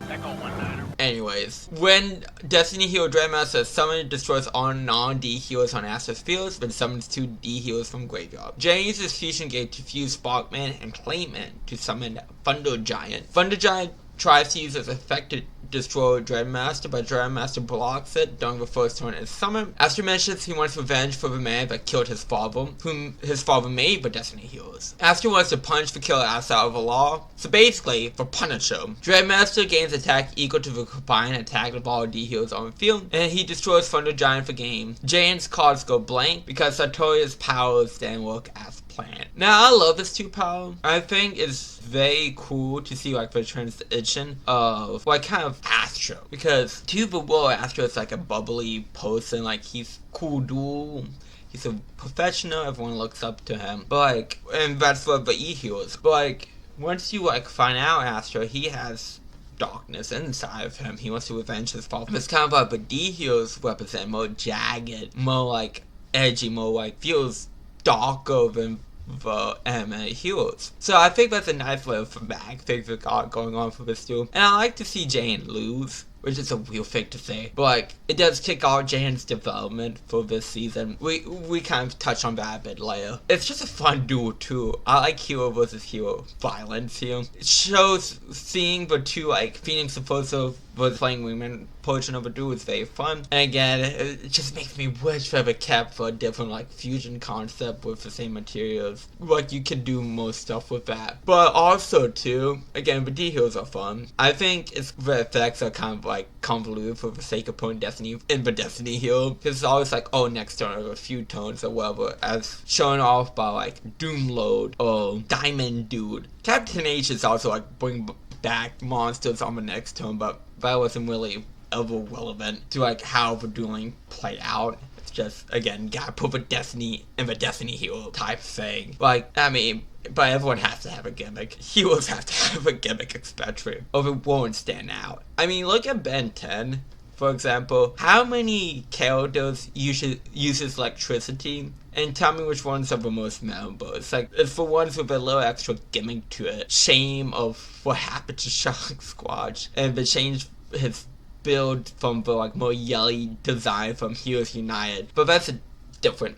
S1: anyways. When Destiny hero Dreadmaster is summoned, it destroys all non-D heroes on Astro's fields, but summons 2 D heroes from graveyard. Jan uses Fusion Gate to fuse Sparkman and Clayman to summon Thunder Giant. Thunder Giant tries to use his effect to destroy Dreadmaster, but Dreadmaster blocks it during the first turn is summoned. Astro mentions he wants revenge for the man that killed his father, whom his father made by Destiny heroes. Astro wants to punish the killer outside of the law, so basically, for Punisher. Dreadmaster gains attack equal to the combined attack of all D heroes on the field, and he destroys Thunder Giant for game. Jan's cards go blank because Sartoria's powers didn't work as planned. plan. Now, I love this 2 power. I think it's very cool to see like the transition of like kind of Astro, because to the world, Astro is like a bubbly person, like he's cool dude. He's a professional, everyone looks up to him. But like, and that's what the E-Hero is. But like, once you like find out Astro, he has darkness inside of him. He wants to avenge his father. It's kind of like the D-Heroes represent more jagged, more like edgy, more like feels darker than the anime heroes. So I think that's a nice little thematic thing we got going on for this dude. And I like to see Jane lose, which is a real thing to say. But like, it does kick off Jane's development for this season. We kind of touch on that a bit later. It's just a fun duel too. I like hero versus hero violence here. It shows seeing the two like Phoenix supposed to was playing women portion of a duel is very fun. And again, it just makes me wish they ever kept for a different like fusion concept with the same materials. Like you can do more stuff with that. But also too, again, the D-Heroes are fun. I think the effects are kind of like convoluted for the sake of putting Destiny in the Destiny hero. Because it's always like, oh, next turn or a few tones or whatever, as shown off by like Doomload or Diamond Dude. Captain H is also like bring back monsters on the next turn, but that wasn't really ever relevant to like how the dueling played out. It's just, again, gotta put the Destiny in the Destiny hero type thing. Like, I mean, but everyone has to have a gimmick. Heroes have to have a gimmick, especially, or it won't stand out. I mean, look at Ben 10, for example. How many characters uses electricity? And tell me which ones are the most memorable. It's like, it's the ones with a little extra gimmick to it. Shame of what happened to Shark Squatch. And they changed his build from the like more yelly design from Heroes United. But that's a different.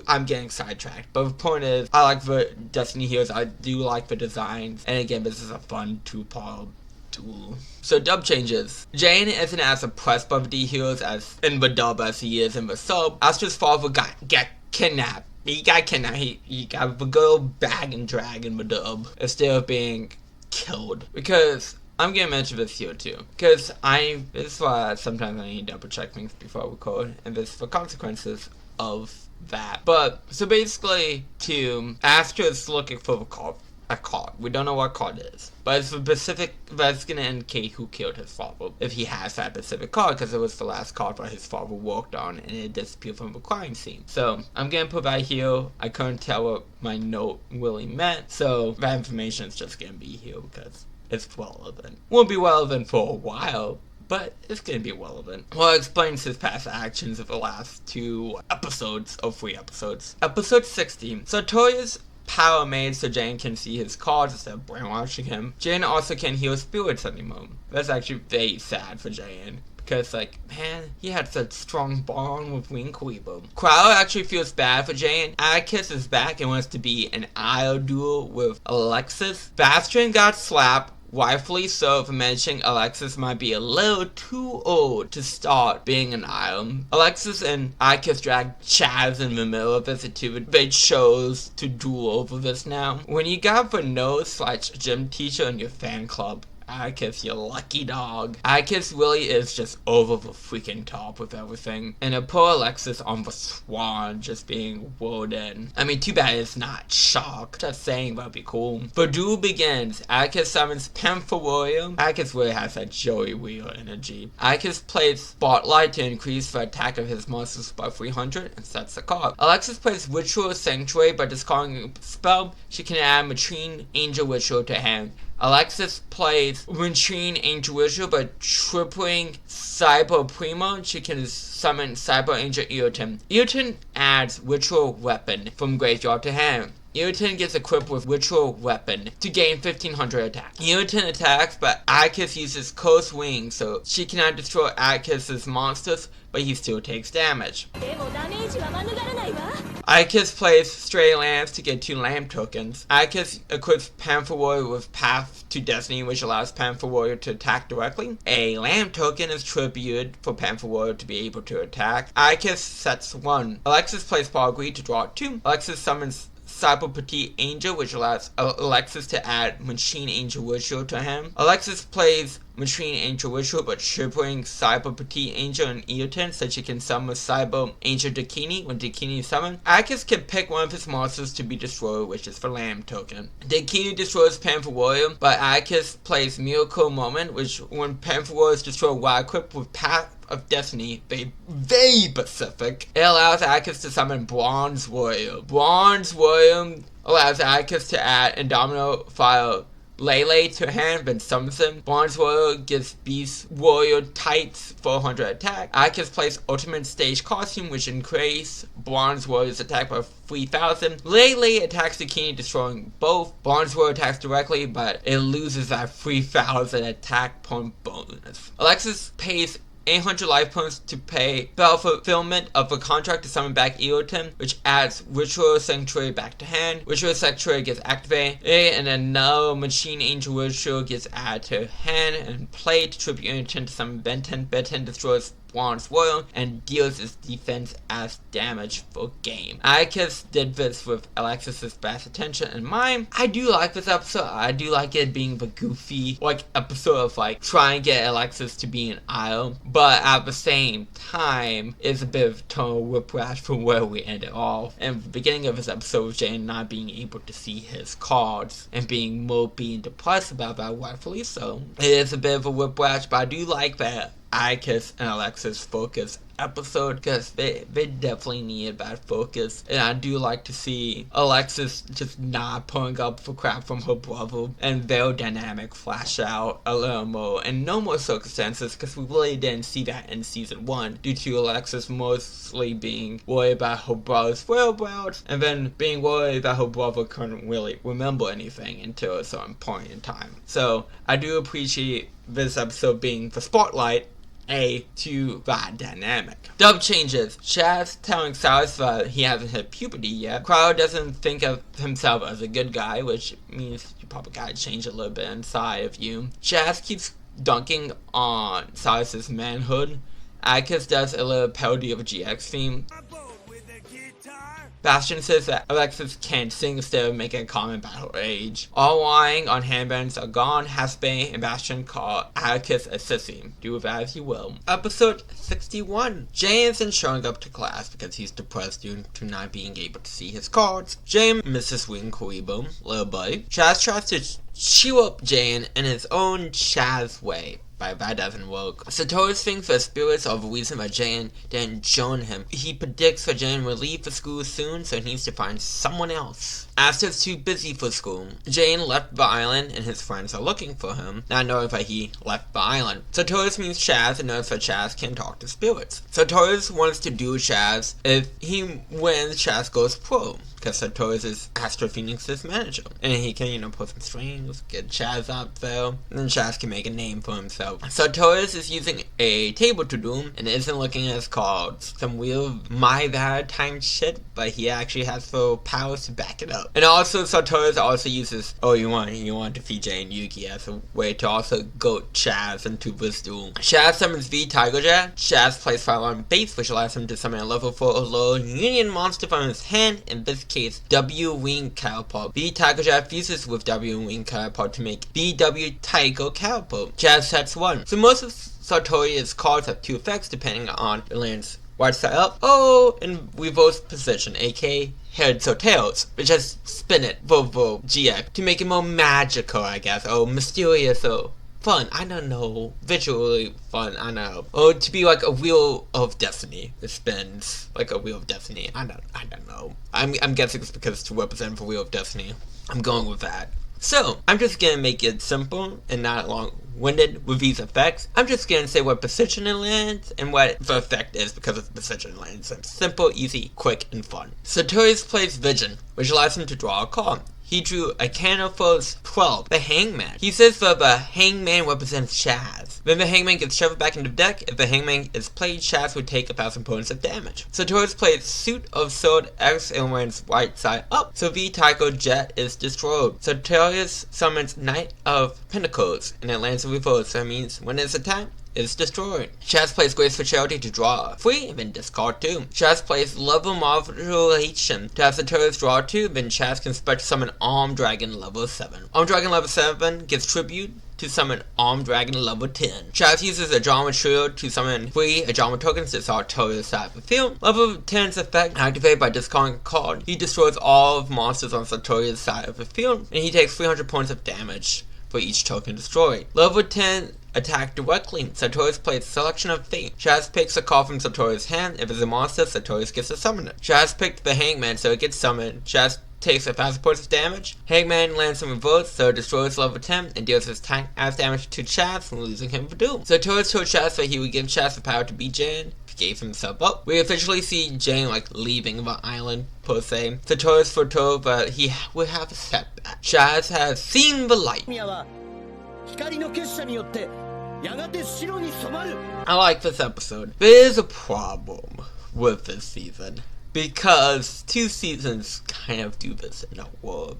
S1: I'm getting sidetracked. But the point is, I like the Destiny Heroes. I do like the designs. And again, this is a fun 2-part duel. So dub changes. Jane isn't as oppressed by the D-Heroes as in the dub as he is in the sub. Astro's father got kidnapped. He got kidnapped. He got the girl bag and drag in the dub instead of being killed. Because I'm gonna mention this here too. Because this is why sometimes I need to double check things before I record. And this is the consequences of that. But so basically, Astro's looking for a card. We don't know what card it is, but it's specific. That's gonna indicate who killed his father if he has that specific card, because it was the last card that his father worked on, and it disappeared from the crime scene. So I'm gonna put that here. I couldn't tell what my note really meant, so that information is just gonna be here because it's relevant. Won't be relevant for a while, but it's gonna be relevant. Well, it explains his past actions of the last 2 episodes, or 3 episodes. Episode 16. So Toya's power made so Jane can see his cards instead of brainwashing him. Jane also can't heal spirits anymore. That's actually very sad for Jane, because like, man, he had such a strong bond with Winkweeble. Crowd actually feels bad for Jane. Atticus is back and wants to be an IO duel with Alexis. Bastion got slapped, rightfully so, for mentioning Alexis might be a little too old to start being an item. Alexis and Atticus dragged Chaz in the middle of this too. They chose to duel over this now. When you got the nose/gym teacher in your fan club, Atticus, you lucky dog. Atticus really is just over the freaking top with everything. And a poor Alexis on the swan just being whirled in. I mean, too bad it's not Shock. Just saying, that'd be cool. The duel begins. Atticus summons Panther Warrior. Atticus really has that Joey Wheel energy. Atticus plays Spotlight to increase the attack of his monsters by 300 and sets the card. Alexis plays Ritual Sanctuary. By discarding a spell, she can add Matrine Angel Ritual to hand. Alexis plays Matrine Angel Ritual by tripling Cyber Prima. She can summon Cyber Angel Eoten. Eoten adds Ritual Weapon from graveyard to hand. Eoten gets equipped with Ritual Weapon to gain 1500 attack. Eoten attacks, but Atticus uses Coast Wings, so she cannot destroy Atticus's monsters, but he still takes damage. Atticus plays Stray Lambs to get 2 lamb tokens. Atticus equips Panther Warrior with Path to Destiny, which allows Panther Warrior to attack directly. A lamb token is tributed for Panther Warrior to be able to attack. Atticus sets 1. Alexis plays Paul Greed to draw 2. Alexis summons Cyber Petite Angel, which allows Alexis to add Machine Angel Yugioh to him. Alexis plays Machine Angel Yugioh, but tripling Cyber Petite Angel and Eoten, so she can summon Cyber Angel Dakini when Dakini is summoned. Akis can pick one of his monsters to be destroyed, which is for Lamb token. Dakini destroys Panther Warrior, but Akis plays Miracle Moment, which when Panther Warrior is destroyed while equipped with Path of Destiny, very specific. It allows Akis to summon Bronze Warrior. Bronze Warrior allows Akis to add Indomitable Fire Lele to hand, then summons him. Bronze Warrior gives Beast Warrior types 400 attack. Akis plays Ultimate Stage Costume, which increases Bronze Warrior's attack by 3,000. Lele attacks the king, destroying both. Bronze Warrior attacks directly, but it loses that 3,000 attack point bonus. Alexis pays 800 life points to pay for fulfillment of a contract to summon back Eoten, which adds Ritual Sanctuary back to hand. Ritual Sanctuary gets activated, and then no Machine Angel Ritual gets added to hand and play to tribute Eoten to summon Benten. Benten destroys Bronze Warrior and deals its defense as damage for game. Akis did this with Alexis's best attention in mind. I do like this episode. I do like it being the goofy episode of trying to get Alexis to be an idol, but at the same time it's a bit of tonal whiplash from where we ended off. And the beginning of this episode with Jane not being able to see his cards and being mopey and depressed about that, rightfully so. It is a bit of a whiplash, but I do like that Akis and Alexis focus episode, because they definitely needed that focus, and I do like to see Alexis just not pulling up for crap from her brother, and their dynamic flash out a little more in normal circumstances, because we really didn't see that in season 1 due to Alexis mostly being worried about her brother's whereabouts, and then being worried that her brother couldn't really remember anything until a certain point in time. So I do appreciate this episode being the spotlight to that dynamic. Dub changes. Chaz telling Cyrus that he hasn't hit puberty yet. Crowd doesn't think of himself as a good guy, which means you probably gotta change a little bit inside of you. Chaz keeps dunking on Cyrus's manhood. Akis does a little parody of a GX theme. Bastion says that Alexis can't sing instead of making a comment about her age. All lying on handbands are gone. Hasbane and Bastion call Atticus a sissy. Do with that as you will. Episode 61. Jay isn't showing up to class because he's depressed due to not being able to see his cards. Jay misses Wing Karibo, little buddy. Chaz tries to chew up Jane in his own Chaz way, but that doesn't work. Satoru thinks that spirits are the reason that Jane didn't join him. He predicts that Jane will leave the school soon, so he needs to find someone else. Asta's too busy for school. Jane left the island and his friends are looking for him, not knowing that he left the island. Satoru meets Chaz and knows that Chaz can talk to spirits. Satoru wants to do Chaz. If he wins, Chaz goes pro, because Satoru is Astro Phoenix's manager. And he can, pull some strings, get Chaz up there, and then Chaz can make a name for himself. Satoru is using a table to do, and isn't looking at his cards. Some weird My Bad time shit, but he actually has the powers to back it up. And also, Satoru also uses, you want to defeat Jay and Yugi as a way to also goat Chaz into this duel. Chaz summons V Tiger Jet. Chaz plays Fire on base, which allows him to summon a level 4 or lower Union monster from his hand, in this case, W Wing Catapult. V Tiger Jet fuses with W Wing Catapult to make BW Tiger Catapult. Chaz sets 1. So most of Satoru's cards have 2 effects depending on the land's right side up, in reverse position, aka heads or tails, which has spin it, Volvo GX, to make it more magical, I guess, or mysterious, or fun, I don't know, visually fun, I know, or to be like a Wheel of Destiny. It spins like a Wheel of Destiny. I don't know. I'm guessing it's because it's to represent the Wheel of Destiny. I'm going with that. So, I'm just gonna make it simple and not long-winded with these effects. I'm just gonna say what position it lands and what the effect is because of the position it lands. So simple, easy, quick, and fun. Satoru plays Vision, which allows him to draw a card. He drew a Canophos 12, the Hangman. He says that the Hangman represents Chaz. When the Hangman gets shoved back into the deck, if the Hangman is played, Chaz would take 1,000 points of damage. Satoru plays Suit of Sword X and lands right side up, so V Tycho Jet is destroyed. Satoru summons Knight of Pentacles, and it lands in reverse, so that means when it's attacked, is destroyed. Chaz plays Grace for Charity to draw 3, and then discard 2. Chaz plays Level Modulation to have Satoru's draw 2, then Chaz can special summon Arm Dragon level 7. Arm Dragon level 7 gives tribute to summon Arm Dragon level 10. Chaz uses a Drama Trio to summon 3 Ajama tokens to Satoru's side of the field. Level 10's effect, activated by discarding a card, he destroys all of monsters on Satoru's side of the field, and he takes 300 points of damage for each token destroyed. Level 10 attack directly. Satoru's plays Selection of Fate. Chaz picks a card from Satoru's hand. If it's a monster, Satoru's gets to summon it. Chaz picked the Hangman, so it gets summoned. Chaz takes 1,000 points of damage. Hangman lands in reverse, so it destroys level 10 and deals his tank as damage to Chaz, losing him for doom. Satoru told Chaz that he would give Chaz the power to beat Jane. He gave himself up. We officially see Jane leaving the island per se. Satoru's foretold that he would have a setback. Chaz has seen the light. I like this episode. There is a problem with this season, because 2 seasons kind of do this in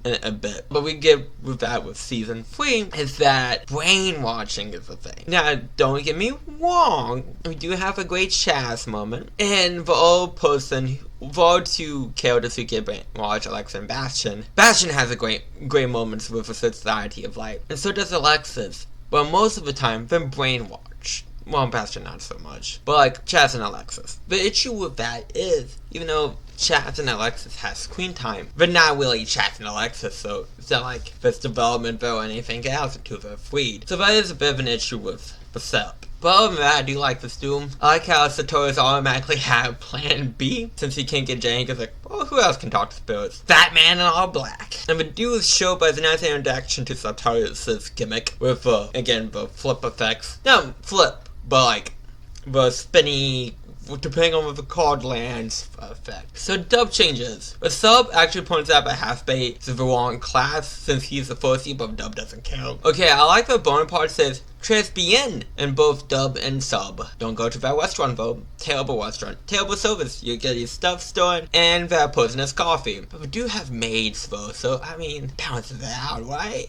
S1: a bit. But we get with that with season 3, is that brainwashing is a thing. Now, don't get me wrong, we do have a great Chaz moment, and the old person, the 2 characters who get brainwashed, Alexa and Bastion. Bastion has a great moments with the Society of Light, and so does Alexis. But most of the time, they're brainwashed. Well, Bastion not so much. But Chaz and Alexis. The issue with that is, even though Chaz and Alexis has screen time, they're not really Chaz and Alexis, so it's not like there's development or anything else until they're freed. So that is a bit of an issue with the setup. But other than that, I do like this Doom. I like how Satoru's automatically have plan B, since he can't get Jane, because well, who else can talk to spirits? That man in all black. And the Doom is shown by the nice introduction to Satoru's gimmick, with, again, the flip effects. Not flip, but the spinny, depending on what the card lands effect. So dub changes. The sub actually points out that Half-Bait is the wrong class, since he's the first but dub doesn't count. Okay, I like that Bonaparte says Tres bien in both dub and sub. Don't go to that restaurant though. Terrible restaurant. Terrible service. You get your stuff stolen and that poisonous coffee. But we do have maids though, so I mean, balance that out, right?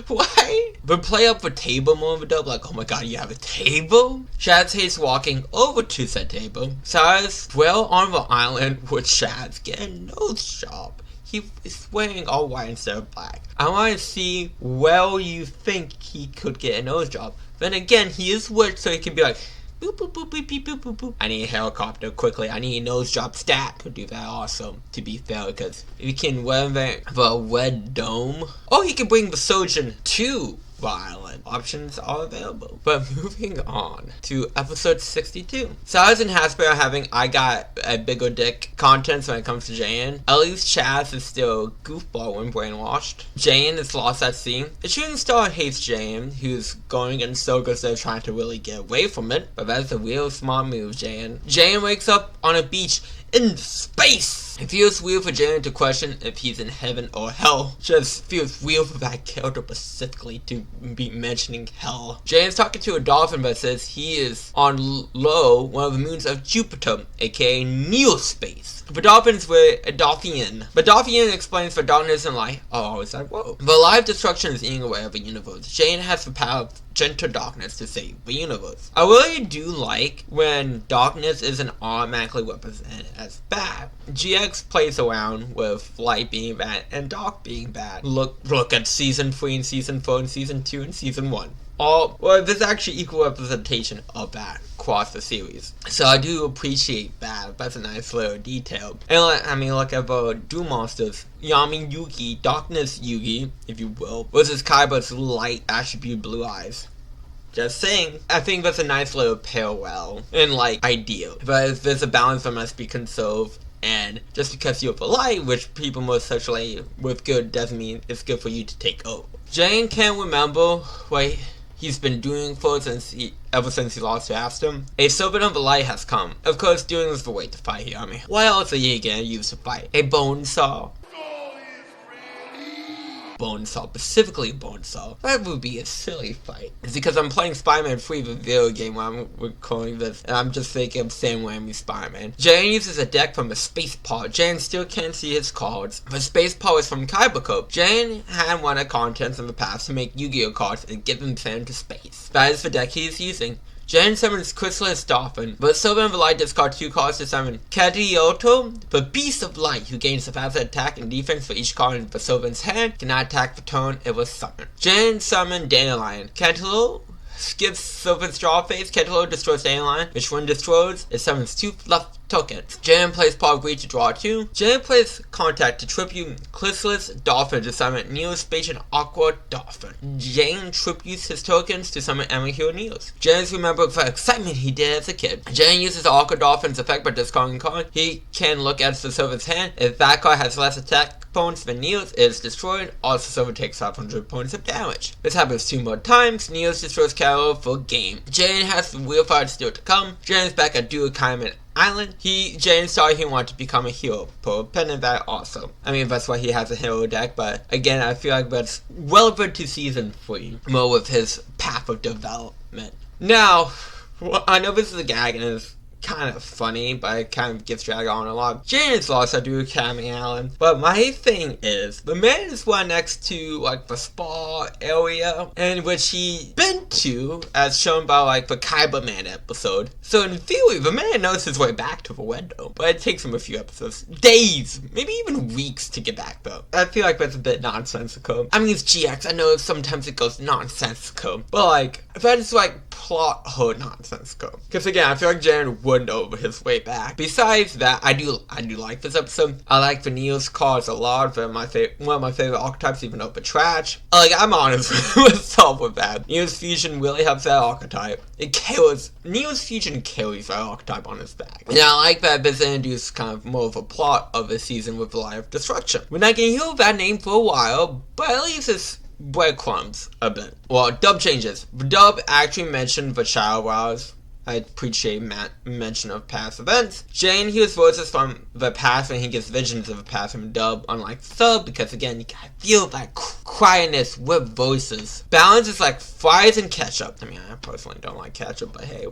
S1: Why? But play up for table more of a dub, like, oh my god, you have a table? Chaz hates walking over to said table. Cyrus dwell on the island with Chaz getting nose job. He is wearing all white instead of black. I want to see where you think he could get a nose job. Then again, he is wet, so he can be like, boop, boop, boop, boop, boop, boop, boop. I need a helicopter quickly. I need a nose job stat. Could do that also, to be fair, because if you can wear the red dome. Oh, he can bring the surgeon to the island. Options are available. But moving on to episode 62. Cyrus and Hasper are having I got a bigger dick contents when it comes to Jayan. At least Chaz is still goofball when brainwashed. Jayan is lost at sea. The shooting star hates Jayan, who's going in circles they're trying to really get away from it. But that's a real smart move, Jayan. Jayan wakes up on a beach in space. It feels weird for Jayan to question if he's in heaven or hell. Just feels weird for that character specifically to be mentioning hell. Jayan's talking to a dolphin that says he is on Lo, one of the moons of Jupiter, aka Neospace. The dolphins were a Dolphin. The Dolphin explains that darkness and light are always at war. The live destruction is eating away at the universe. Jayan has the power of gentle darkness to save the universe. I really do like when darkness isn't automatically represented as bad. GX plays around with light being bad and dark being bad. Look at season 3 and season 4 and season 2 and season 1. There's actually equal representation of that across the series. So I do appreciate that. That's a nice little detail. And I mean, look at the Doom monsters. Yami Yugi, Darkness Yugi, if you will, versus Kaiba's light attribute blue eyes. Just saying. I think that's a nice little parallel and idea. But if there's a balance that must be conserved. And just because you have a light, which people most associate with good, doesn't mean it's good for you to take over. Jayan can't remember what he's been doing ever since he lost to Aston. A servant of the light has come. Of course, doing is the way to fight here. I mean, what else are you gonna use to fight? A bone saw? Bonesaw, specifically Bonesaw. That would be a silly fight. It's because I'm playing Spider-Man 3, the video game, while I'm recording this, and I'm just thinking of Sam Raimi's Spider-Man. Jane uses a deck from a space pod. Jane still can't see his cards. The space pod is from Kyberco. Jane had one of contents in the past to make Yu-Gi-Oh cards and give them sent to space. That is the deck he is using. Jane summons Chrysalis Dolphin, but Silver and the Light discard 2 cards to summon Kadioto, the Beast of Light, who gains the fast attack and defense for each card in the Silver's hand, cannot attack the turn it was summoned. Jane summoned Dandelion. Cantalo skips Silver's Jawface. Cantalo destroys Dandelion, which when destroyed, it summons 2 fluff tokens. Jane plays Paul Green to draw 2. Jane plays Contact to tribute Chrysalis Dolphin to summon Neospace and Aqua Dolphin. Jane tributes his tokens to summon Emma Hero Neos. Jane's remembered for excitement he did as a kid. Jane uses Aqua Dolphin's effect by discarding a card. He can look at the Silver's hand. If that card has less attack points than Neos, it is destroyed. Also, Silver takes 500 points of damage. This happens 2 more times. Neos destroys Carol for game. Jane has the Wheelfire still to come. Jane's back at Duokaiman Island. Jane thought he wanted to become a hero, pendant that also. I mean, that's why he has a hero deck, but again, I feel like that's relevant to season 3, more with his path of development. Now, well, I know this is a gag and it's kind of funny, but it kind of gets dragged on a lot. Jane is lost at Duokaiman Island, but my thing is, the man is one next to, like, the spa area, in which he been to, as shown by, like, the Kaiba Man episode. So in theory, the man knows his way back to the window, but it takes him a few episodes, days, maybe even weeks to get back, though. I feel like that's a bit nonsensical. I mean, it's GX, I know sometimes it goes nonsensical, but, like, that is, like, plot hole nonsensical. Because again, I feel like Jane wouldn't over his way back. Besides that, I do like this episode. I like the Neos cards a lot. They're one of my favorite archetypes, even though they're trash. Like, I'm honest with myself with that. Neos Fusion really helps that archetype. Neos Fusion carries that archetype on his back. And I like that this introduced kind of more of a plot of the season with the Light of Destruction. We're not getting to hear that name for a while, but at least it's breadcrumbs a bit. Well, dub changes. The dub actually mentioned the Child Wars. I appreciate mention of past events. Jane hears voices from the past when he gets visions of the past from dub, unlike sub, because again, you gotta feel that quietness with voices. Balance is like fries and ketchup. I mean, I personally don't like ketchup, but hey,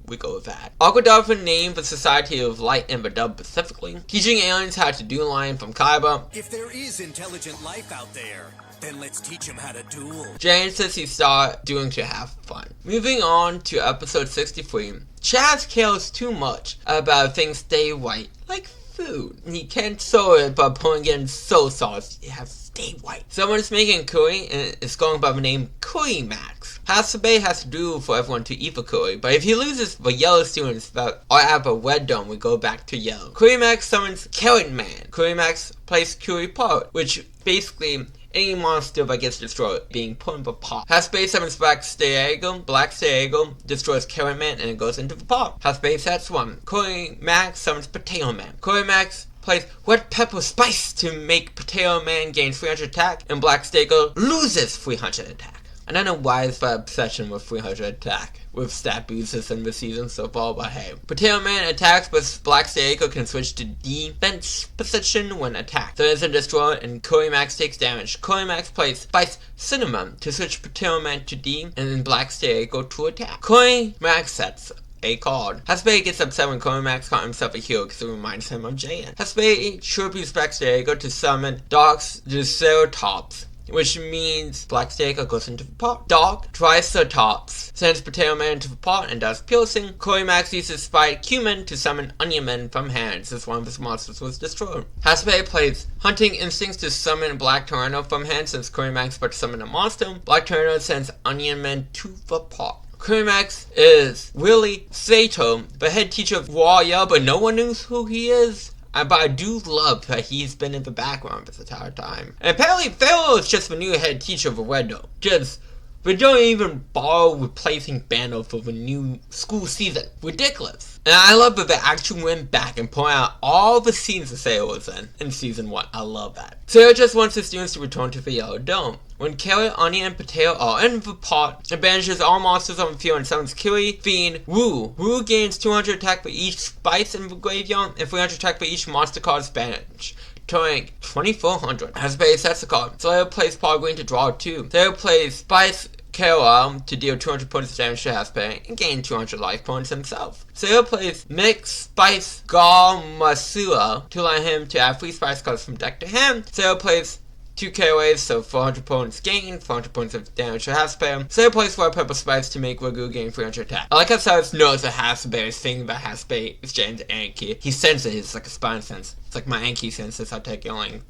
S1: we go with that. Aqua Dolphin named the Society of Light in the dub specifically, teaching aliens how to do line from Kaiba.
S3: If there is intelligent life out there, then let's teach him how to duel.
S1: Jane says he started doing to have fun. Moving on to episode 63. Chaz cares too much about things stay white, like food. He can't sew it by pulling in soy sauce. You have to stay white. Someone's making curry and it's going by the name Curry Max. Hasabe has to do for everyone to eat the curry, but if he loses the yellow students that are at the red dome, we go back to yellow. Curry Max summons Carrot Man. Curry Max plays Curry Pot, which basically any monster that gets destroyed being put in the pot. Hasbase summons Black Steago destroys Carrot Man and it goes into the pot. Hasbase sets 1. Curry Max summons Potato Man. Curry Max plays Red Pepper Spice to make Potato Man gain 300 attack and Black Steago loses 300 attack. I don't know why it's that obsession with 300 attack with stat boosters in the season so far, but hey. Potato Man attacks, but Black Steago can switch to defense position when attacked. So it isn't destroyed, and Curry Max takes damage. Curry Max plays Spice Cinnamon to switch Potato Man to D, and then Black Steago to attack. Curry Max sets a card. Hasbei gets upset when Curry Max caught himself a hero because it reminds him of Jayan. Hasbei tributes Black Steago to summon Dark's Triceratops, which means Black Steago goes into the pot. Dark Triceratops sends Potato Man into the pot and does piercing. Curry Max uses Spike Cumin to summon Onion Man from hand since one of his monsters was destroyed. Hasbei plays Hunting Instincts to summon Black Tornado from hand since Curry Max but to summon a monster. Black Tornado sends Onion Man to the pot. Curry Max is really Sato, the head teacher of Warrior, but no one knows who he is. But I do love that he's been in the background this entire time. And apparently Pharaoh is just the new head teacher of WORLDO. We don't even bother replacing Banner for the new school season. Ridiculous. And I love that they actually went back and pointed out all the scenes that Sarah was in season 1. I love that. Sarah just wants the students to return to the Yellow Dome. When Carrot, Onion, and Potato are in the pot, it banishes all monsters on the field and summons Kiri, Fiend, Wu. Wu gains 200 attack for each spice in the graveyard and 300 attack for each monster card's banished. turning 2400. Hasbay sets the card. Slayer plays Paul Green to draw 2. Slayer plays Spice KOL to deal 200 points of damage to Hasbay and gain 200 life points himself. Slayer plays Mix Spice Gamasua to allow him to add free Spice cards from deck to hand. Slayer plays 2 KOAs, so 400 points gain, 400 points of damage to Hasbay. Slayer plays 4 Purple Spice to make Ragu gain 300 attack. I like how Cyrus knows that Hasbay is thinking about Hasbay is Jane's Anki. He senses it, it's like a spine sense. It's like my Anki senses, I take yelling.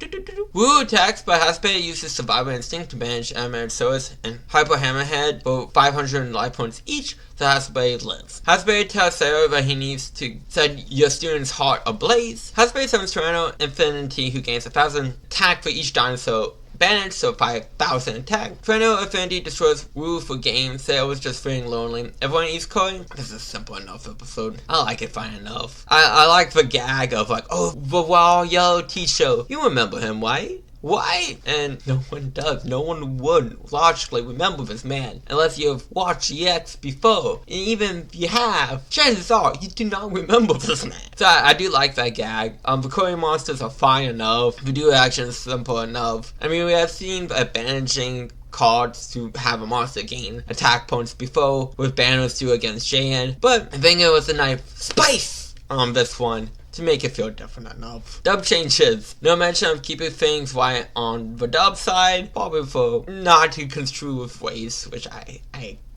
S1: Woo attacks, but Hasbay uses Survival Instinct to manage Animated Soas and Hyper Hammerhead for 500 life points each, so Hasbay lives. Hasbay tells Slayer that he needs to set your student's heart ablaze. Hasbay summons Tyranno Infinity, who gains 1000 attack for each dinosaur bandage, so 5,000 attack. Tyranno Infinity destroys Woo for game. Slayer was just feeling lonely. Everyone eats Koi. This is a simple enough episode. I like it fine enough. I like the gag of like, oh, the wild yellow T-show. You remember him, right? Why? And no one does. No one would logically remember this man unless you've watched EX before. And even if you have, chances are you do not remember this man. So I do like that gag. The Korean monsters are fine enough. The do action is simple enough. I mean, we have seen bandaging cards to have a monster gain attack points before with banners 2 against JN. But I think it was a nice spice on this one to make it feel different enough. Dub changes. No mention of keeping things right on the dub side, probably for not to construe with ways, which I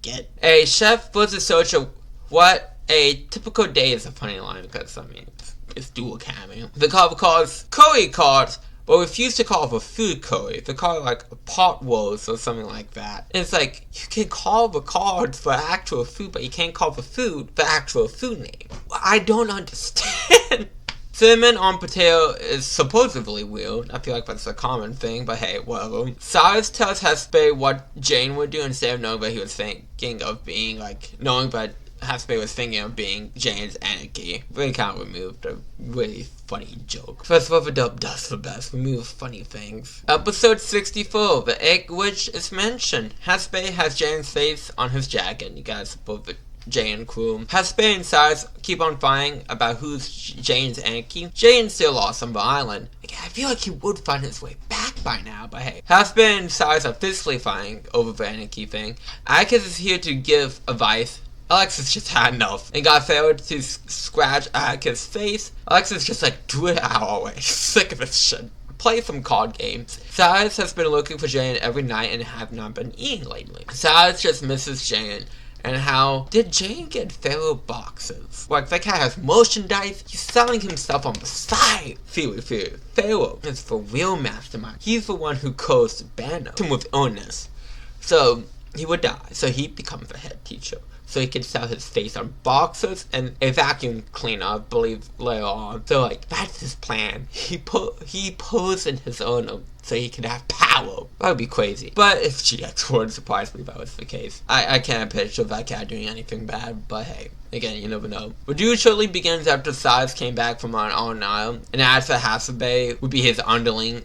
S1: get. A chef versus social. What a typical day is a funny line because I mean it's dual cameo. The cover calls curry cards, but refuse to call for food curry. They call it like pot woes or something like that. And it's like, you can call the cards for actual food, but you can't call the food the actual food name. I don't understand. Cinnamon on potato is supposedly weird. I feel like that's a common thing, but hey, whatever. Cyrus tells Hasbay what Jane would do instead of knowing that he was thinking of being, like, knowing that Hasbay was thinking of being Jane's Anarchy. Really kind of removed a really funny joke. First of all, the dub does the best. Remove funny things. Episode 64, the Egg Witch is mentioned. Hasbay has Jane's face on his jacket. You guys both the Jane crew. Hasbay and Cyrus keep on fighting about who's Jane's Anarchy. Jane's still lost on the island. I feel like he would find his way back by now, but hey. Hasbay and Cyrus are physically fighting over the Anarchy thing. Atticus is here to give advice. Alexis just had enough and got failed to scratch Atticus' face. Alexis just like, do it our way. Sick of this shit. Play some card games. Cyrus has been looking for Jane every night and have not been eating lately. Cyrus just misses Jane. And how did Jane get Pharaoh boxes? Like, that guy has motion dice. He's selling himself on the side. Pharaoh is the real mastermind. He's the one who caused Banner with illness. So, he would die. So, he becomes the head teacher. So, he could sell his face on boxes and a vacuum cleaner, I believe, later on. So, like, that's his plan. He posed in his own so he could have power. That would be crazy. But if GX wouldn't surprise me if that was the case. I can't picture that cat doing anything bad, but hey. Again, you never know. Review shortly begins after Cyrus came back from on island and asks that Hasbay would be his underling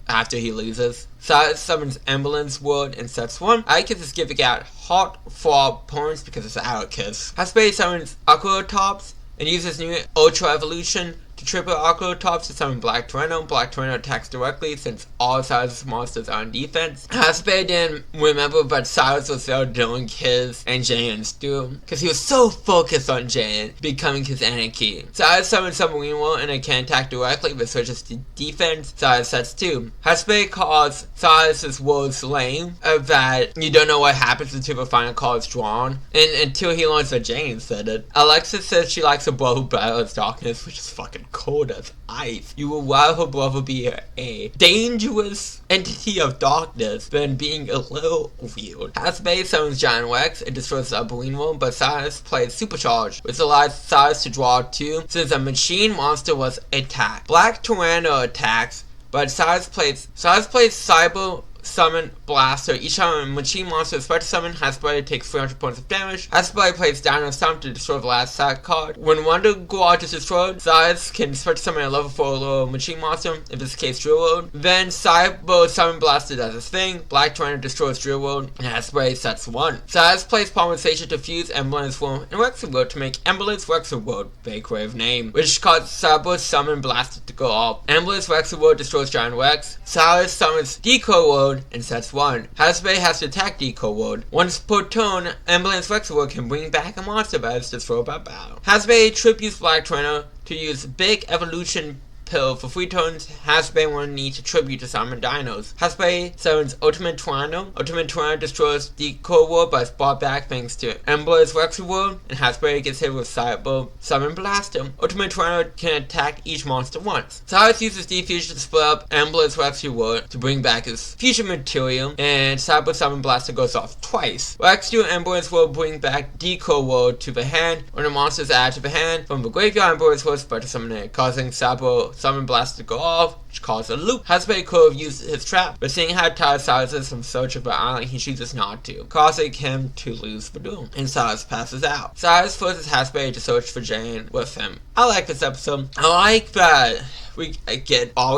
S1: after he loses. Cyrus summons Ambulance Ward and sets 1. Atticus is giving out hot for points because it's Atticus. Hasbay summons Aquatops and uses new Ultra Evolution to triple Aquatops to summon Black Tyranno. Black Tyranno attacks directly since all Cyrus' monsters are on defense. Hasbay didn't remember that Cyrus was there doing his and Jane's too, because he was so focused on Jane becoming his Anarchy. Cyrus summons Submarine World and it can attack directly but switches to defense. Cyrus sets 2. Hasbay calls Cyrus' words lame, that you don't know what happens until the final card is drawn, and until he learns that Jane said it. Alexis says she likes her brother better as Darkness, which is fucking cold as ice. You would rather her brother be a dangerous entity of darkness than being a little weird. Hasbay summons Giant Rex and destroys the Submarine World, but Cyrus plays Supercharge, which allows Cyrus to draw 2 since a machine monster was attacked. Black Tyranno attacks, but Cyrus plays Cyber Summon Blaster. Each time a machine monster is special summoned, Hasbray takes 300 points of damage. Hasbray plays Dino Stomp to destroy the last sack card. When Wonder Garage is destroyed, Size can special summon a level 4 low machine monster, in this case Drill World. Then Cyber Summon Blaster does his thing. Black Tornado destroys Drill World, and Hasbray sets 1. Size plays Palmer Station to fuse Emblem's World and Rexy World to make Emblem's Rexy World, big grave name, which causes Cyber Summon Blaster to go off. Emblem's Rexy World destroys Giant Rex. Size summons Deco World and sets 1. Hasbray has to attack Deco World. Once per turn, Emblem's Rexy World can bring back a monster that is destroyed by battle. Hasbray tributes Black Tornado to use Big Evolution Pill for 3 turns. Hasbray will need to tribute to summon dinos. Hasbray summons Ultimate Tornado. Ultimate Tornado destroys the core world but is brought back thanks to Embler's Rexy World, and Hasbray gets hit with Cyber Summon Blaster. Ultimate Tornado can attack each monster once. Cyrus uses Defusion to split up Embler's Rexy World to bring back his fusion material, and Cyber Summon Blaster goes off twice. Rexy and Embler's World bring back Deco World to the hand. When the monster is added to the hand from the graveyard, Embler's World is special summon it, causing Cyber Summon Blaster to go off, which caused a loop. Hasbray could have used his trap, but seeing how tired Cyrus is from searching for the island, he chooses not to, causing him to lose the duel, and Cyrus passes out. Cyrus forces Hasbray to search for Jane with him. I like this episode. I like that we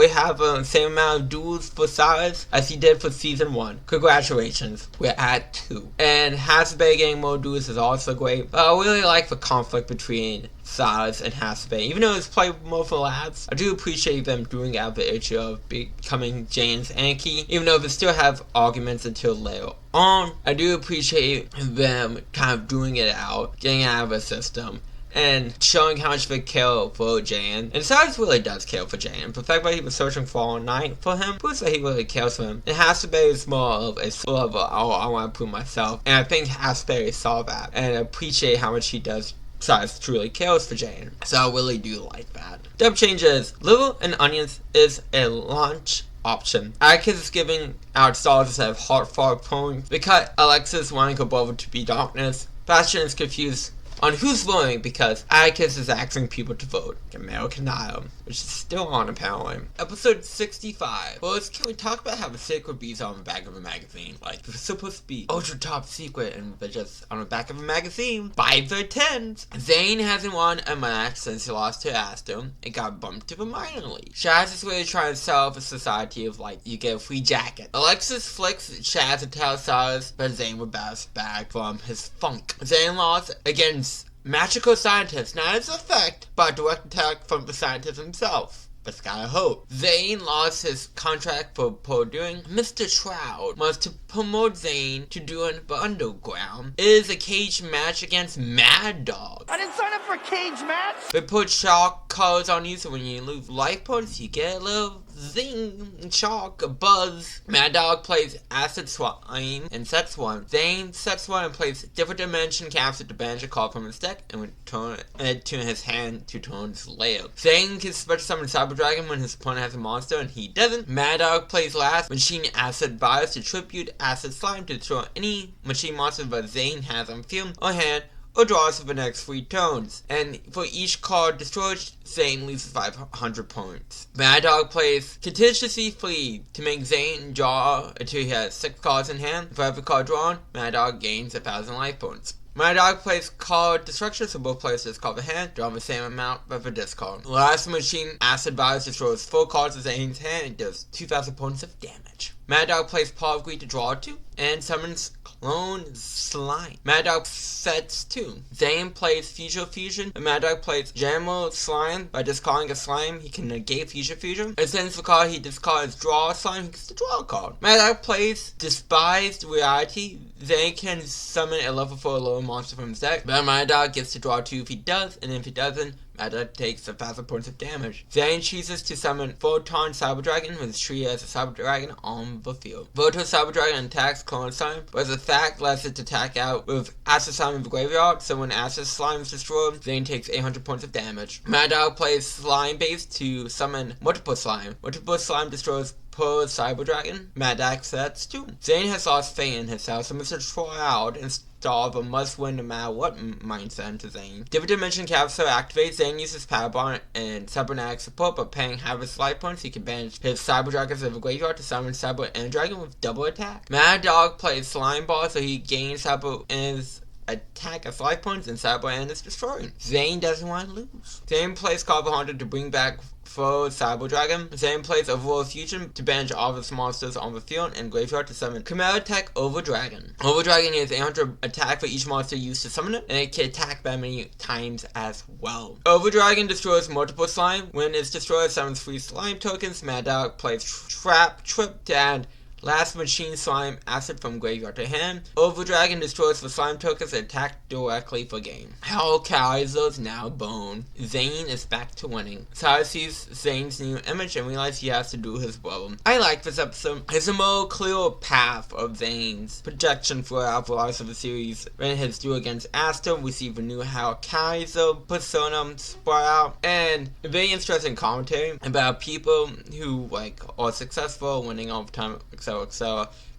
S1: have the same amount of duels for Cyrus as he did for season 1. Congratulations, we're at 2. And Hasbray getting more duels is also great, but I really like the conflict between Cyrus and Hasbray. Even though it's played more for lads, I do appreciate them doing out the issue of becoming Jane's Anki, even though they still have arguments until later on. I do appreciate them kind of doing it out, getting out of the system, and showing how much they care for Jan. And Cyrus really does care for Jan. The fact that he was searching for all night for him proves that he really cares for him. And Hasbray is more of a sort of I want to prove myself. And I think Hasbray saw that and appreciate how much he does. Cyrus truly cares for Jane, so I really do like that. Dub changes. Little and Onions is a launch option. Atticus is giving out stars instead of heart points. They cut Alexis wanting her brother to be Darkness. Bastion is confused on who's voting because Atticus is asking people to vote. American Idol, which is still on apparently. Episode 65. First, can we talk about how the secret bees are on the back of a magazine? Like, they're supposed to be ultra top secret and they're just on the back of a magazine by their 10s. Zane hasn't won a match since he lost to Aston and got bumped to the minor league. Shaz is really trying to sell a society of like, you get a free jacket. Alexis flicks Shaz and tells Cyrus, but Zane would bounce back from his funk. Zane lost against magical scientist, not as effect, but a direct attack from the scientist himself. But it's gotta hope. Zane lost his contract for doing. Mr. Shroud wants to promote Zane to doing the underground. It is a cage match against Mad Dog.
S2: I didn't sign up for a cage match!
S1: They put shock colors on you, so when you lose life points, you get a little zing, shock, buzz. Mad Dog plays Acid Slime and sets 1. Zane sets 1 and plays different dimension caps to banish a card from his deck and return it to his hand to turn his layer. Zane can special summon Cyber Dragon when his opponent has a monster and he doesn't. Mad Dog plays last Machine Acid Virus to tribute Acid Slime to destroy any machine monster that Zane has on field or hand, or draws for the next 3 turns. And for each card destroyed, Zane loses 500 points. Mad Dog plays Contingency Free to make Zane draw until he has 6 cards in hand. For every card drawn, Mad Dog gains 1,000 life points. Mad Dog plays Card Destruction, so both players discard the hand, draw the same amount but for discard. Last Machine Acid Virus destroys 4 cards of Zane's hand and does 2,000 points of damage. Mad Dog plays Paw of Greed to draw 2 and summons Clone Slime. Mad Dog sets 2. Zane plays Fusion and Mad Dog plays Jammer Slime. By discarding a slime, he can negate Fusion. And since the card he discards draw a slime, he gets to draw a card. Mad Dog plays Despised Reality. Zane can summon a level 4 lower monster from his deck, but Mad Dog gets to draw 2 if he does, and if he doesn't, Mad Dog takes 1,000 points of damage. Zane chooses to summon Photon Cyber Dragon with his tree as a Cyber Dragon on the field. Photon Cyber Dragon attacks Clone Slime, but as a fact lets it attack out with Acid Slime in the graveyard, so when Acid Slime is destroyed, Zane takes 800 points of damage. Mad Dog plays Slime Base to summon Multiple Slime. Multiple Slime destroys Pose Cyber Dragon. Mad Dog sets 2. Zane has lost faith in himself, so Mr. Trout installed a must-win no matter what mindset into Zane. Different Dimension Capsule activates. Zane uses Power Bond and Cybernetic support, but paying half his life points, he can banish his Cyber Dragons of a graveyard to summon Cyber and Dragon with double attack. Mad Dog plays Slime Ball, so he gains Cyber and his attack as life points, and Cyber End is destroyed. Zane doesn't want to lose. Zane plays Carver Hunter to bring back for Cyber Dragon. Zane plays Overworld Fusion to banish all of his monsters on the field and graveyard to summon Chimera Attack Over Dragon. Over Dragon is 800 attack for each monster used to summon it, and it can attack by many times as well. Over Dragon destroys multiple slime. When it's destroyed, it summons 3 slime tokens. Mad Dog plays Trap Trip to add Last Machine Slime Acid from graveyard to hand. Over Dragon destroys the slime tokens and attack directly for game. Hell Kaiser's now bone. Zane is back to winning. Sai sees Zane's new image and realizes he has to do his will. I like this episode. It's a more clear path of Zane's projection throughout the rest of the series. When his duel against Aster, we see the new Hell Kaiser persona spread out, and a very interesting commentary about people who are successful, winning all the time, etc.,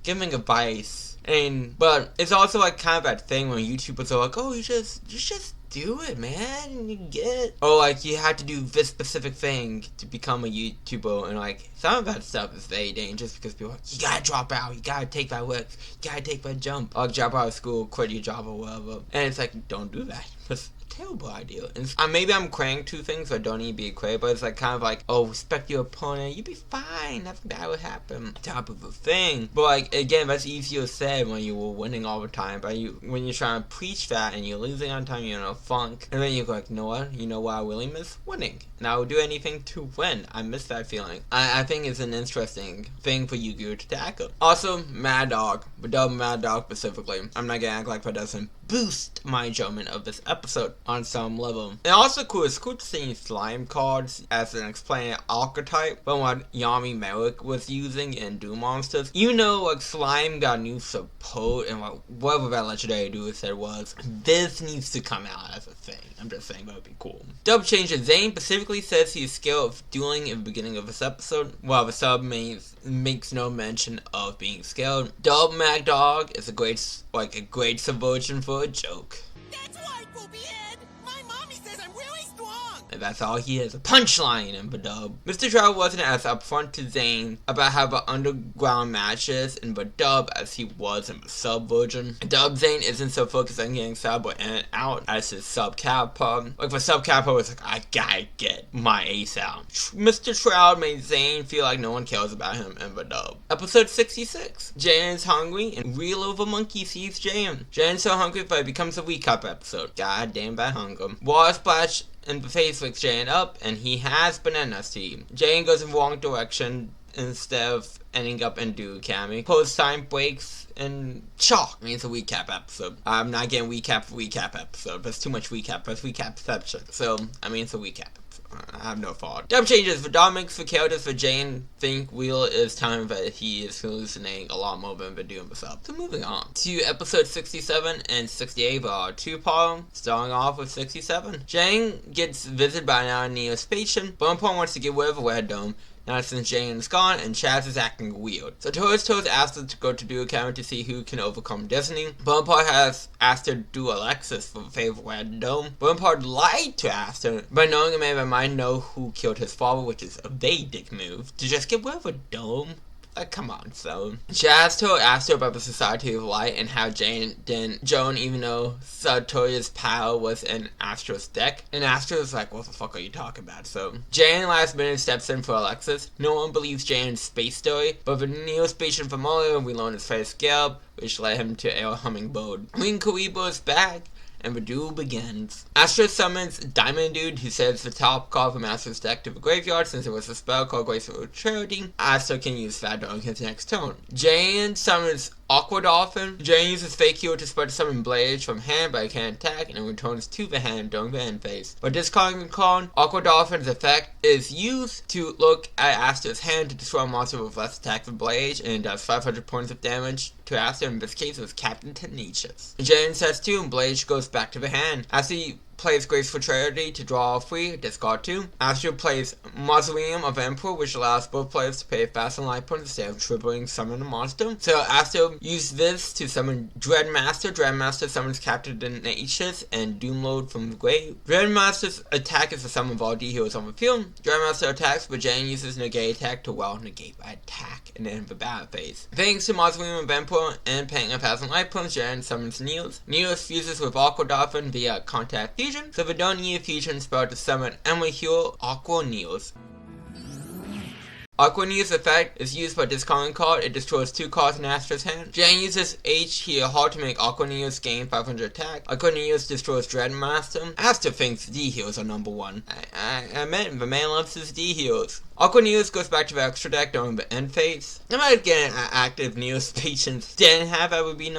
S1: giving advice. But it's also kind of that thing when YouTubers are like, oh, you just do it, man, and you get, or you have to do this specific thing to become a YouTuber, and some of that stuff is very dangerous because people are like, you gotta drop out, you gotta take that work, you gotta take that jump, or drop out of school, quit your job or whatever. And it's don't do that. That's a terrible idea. And maybe I'm craying two things that don't need to be cray, but it's oh, respect your opponent, you'll be fine, nothing bad would happen, type of a thing. But again, that's easier said when you were winning all the time, but when you're trying to preach that and you're losing on time, you're in a funk, and then you go you know what I really miss? Winning. And I would do anything to win. I miss that feeling. I think it's an interesting thing for Yugioh to tackle. Also, Mad Dog, but double Mad Dog specifically. I'm not gonna act like that doesn't boost my enjoyment of this episode on some level. And also it's cool to see slime cards as an explained archetype from what Yami Merrick was using in Doom Monsters. Slime got new support and whatever that legendary dude said was, this needs to come out as a thing. I'm just saying that would be cool. Dub changes. Zane specifically says he's scared of dueling in the beginning of this episode, while the sub makes no mention of being scared. Dub Mad Dog is a great subversion for a joke.
S3: That's right, Poopyhead! My mommy says I'm really strong!
S1: And that's all he has, a punchline in the dub. Mr. Trout wasn't as upfront to Zane about how the underground match is in the dub as he was in the sub version. Dub Zane isn't so focused on getting sub in and out as his sub Kappa. The sub Kappa was I gotta get my ace out. Mr. Trout made Zane feel like no one cares about him in the dub. Episode 66. Jan is hungry and Reel Over Monkey sees Jan. Jan's so hungry that it becomes a recap episode. God damn that hunger. Water splash in the face wakes Jane up, and he has banana seed. Jane goes in the wrong direction instead of ending up in Dude Cammy. Post time breaks and chalk. It's a recap episode. I'm not getting recap episode. That's too much recap. That's recapception. So, it's a recap. I have no fault. Dub changes. The dog makes the characters for Jane think Wheel is telling that he is hallucinating a lot more than doing himself. So moving on to episode 67 and 68 are two-part, starting off with 67. Jane gets visited by an neo-spatian. Bonaparte wants to get rid of the Red Dome. Now since Jane is gone and Chaz is acting weird. So Torres tells Aster to go to Duo Academy to see who can overcome Destiny. Bonaparte has Aster do Alexis for the favor of Red Dome. Bonaparte lied to Aster by knowing a man that might know who killed his father, which is a very dick move, to just get rid of a dome. Come on, so. Chaz told Aster about the Society of Light and how Joan even know Sartoria's power was in Astra's deck. And Aster was like, what the fuck are you talking about? So, Jane last minute steps in for Alexis. No one believes Jane's space story, but the neo-spatian from earlier, we learn his face Gab, which led him to a hummingbird. Queen Karibo is back, and the duel begins. Astra summons Diamond Dude, who sets the top card from Astra's deck to the graveyard since it was a spell called Graceful Charity. Astra can use that during his next turn. Jane summons Aqua Dolphin. Jane uses Fake Heal to spread summon Blade from hand but it can't attack and it returns to the hand during the end phase. But discarding the card, Aqua Dolphin's effect is used to look at Astra's hand to destroy a monster with less attack than Blade and does 500 points of damage to Astra. In this case, it was Captain Tenacious. Jane sets 2 and Blade goes back to the hand. As he plays Graceful Charity to draw 3, discard 2. Astro plays Mausoleum of Emperor, which allows both players to pay fast and life points instead of tripling summon a monster. So Astro used this to summon Dreadmaster. Dreadmaster summons Captured in Natures and Doomload from the grave. Dreadmaster's attack is the sum of all D heroes on the field. Dreadmaster attacks, but Jane uses negate attack to negate by attack and end the battle phase. Thanks to Mausoleum of Emperor and paying a thousand life points, Jane summons Niels. Niels fuses with Aqua Dolphin via Contact Fusion, so they don't need a fusion spell to summon and will heal Aqua Niels. Aqua Niels' effect is used by discarding a card. It destroys 2 cards in Astro's hand. Jane uses H heal hard to make Aqua Niels gain 500 attack. Aqua Niels destroys Dreadmaster. Astro thinks D heals are number 1. I meant the man loves his D heals. Aqua Niels goes back to the extra deck during the end phase. I might get an active Niels patience didn't have, that would be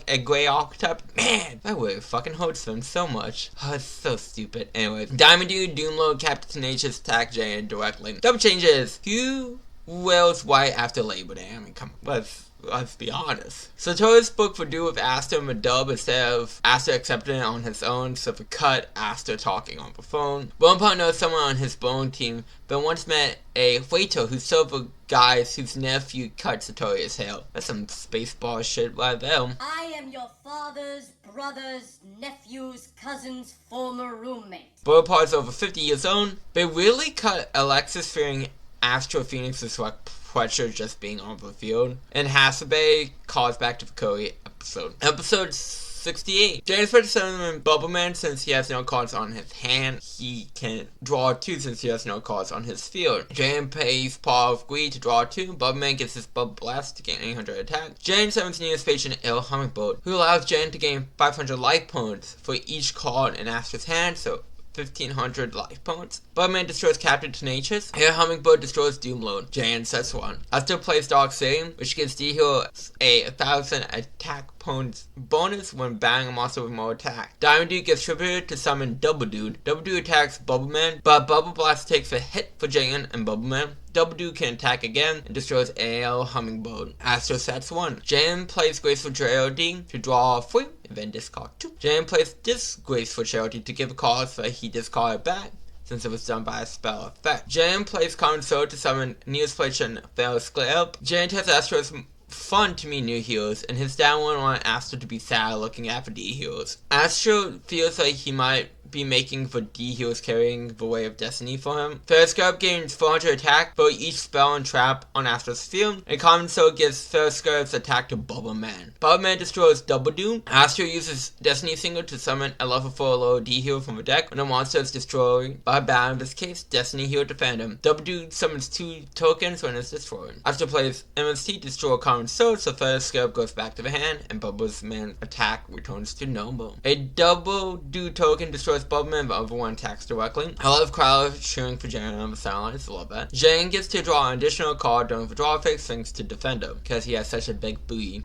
S1: a gray archetype. Man, that would fucking hurts them so much. Oh, it's so stupid. Anyways, Diamond Dude, Doomload, Captain Tenacious attack Jane directly. Double changes. Who wears white after Labor Day? I mean, come on, let's be honest. Satoru's book for do with Asta and the dub instead of Asta accepting it on his own, so for cut, Asta talking on the phone. Bonepot knows someone on his bone team, but once met a waiter who sold the guys whose nephew cut Satoru's hair. That's some spaceball shit right there.
S4: I am your father's brother's nephew's cousin's former roommate.
S1: Bonepot is over 50 years old. They really cut Alexis fearing Astro Phoenix's pressure just being on the field. And Hasabe calls back to the Cody episode. Episode 68. James put summon Bubbleman since he has no cards on his hand. He can draw 2 since he has no cards on his field. Jane pays Paw of Greed to draw 2. Bubbleman gets his Bubble Blast to gain 800 attack. Jane summons Neo's patient Il Hummingbird, who allows Jane to gain 500 life points for each card in Astro's hand, so 1500 life points. Bugman destroys Captain Tenacious. Here Hummingbird destroys Doomload. Jane sets 1. Astro plays Dark Sailing, which gives D-Hero a 1000 attack points bonus when battling a monster with more attack. Diamond Dude gets tributed to summon Double Dude. Double Dude attacks Bubbleman, but Bubble Blast takes a hit for Jane and Bubbleman. Double Dude can attack again and destroys AL Hummingbird. Astro sets 1. Jane plays Graceful Charity to draw 3 and then discard 2. Jane plays Disgraceful Charity to give a card so he discarded back, since it was done by a spell effect. Jane plays Common Soul to summon Neo's Plation Fail Split Up. Jane tells Astro it's fun to meet new heroes, and his dad wouldn't want Astro to be sad looking at the D heroes. Astro feels like he might be making the D heroes carrying the way of destiny for him. Ferroscope gains 400 attack for each spell and trap on Astro's field, and Common Soul gives Ferroscope's attack to Bubbleman. Bubbleman destroys Double Doom. Astro uses Destiny Single to summon a level 4 low D hero from the deck when a monster is destroyed by a battle. In this case, Destiny Hero defend him. Double Doom summons 2 tokens when it's destroyed. Astro plays MST to destroy Common Soul, so Ferroscope goes back to the hand, and Bubbleman's attack returns to normal. A Double Doom token destroys Bubbleman, but other one attacks directly. I love crowd cheering for Jane on the sidelines. I love that. Jane gets to draw an additional card during the draw phase thanks to defend him, because he has such a big booty.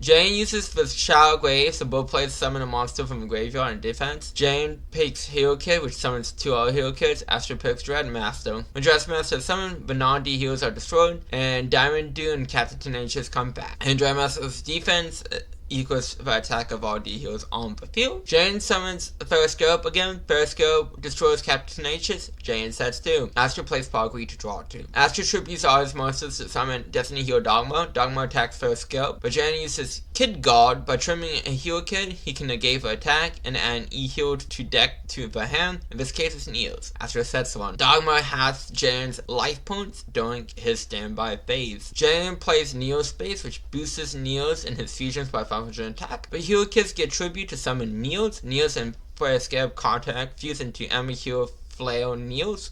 S1: Jane uses the Shadow Grave, so both players summon a monster from the graveyard in defense. Jane picks Hero Kid, which summons 2 other Hero Kids. Astro picks Dreadmaster. When Dreadmaster is summoned, the non-D heroes are destroyed, and Diamond Dude and Captain Tenacious come back. And Dreadmaster's defense equals the attack of all D heroes on the field. Jane summons Ferroscope again. Ferroscope destroys Captain Tenacious. Jane sets 2. Astro plays Pogri to draw 2. Astro tributes all his monsters to summon Destiny Hero Dogma. Dogma attacks Ferroscope, but Jane uses Kid Guard. By trimming a Hero Kid, he can negate the attack and add an E-Hero to deck to the hand. In this case, it's Neos. Astro sets 1. Dogma has Jane's life points during his standby phase. Jane plays Neo Space, which boosts Neos and his fusions by 500 attack. But Hero Kids get tribute to summon Neos. Neos and Ferroscope contact fuse into enemy hero Flail Neos.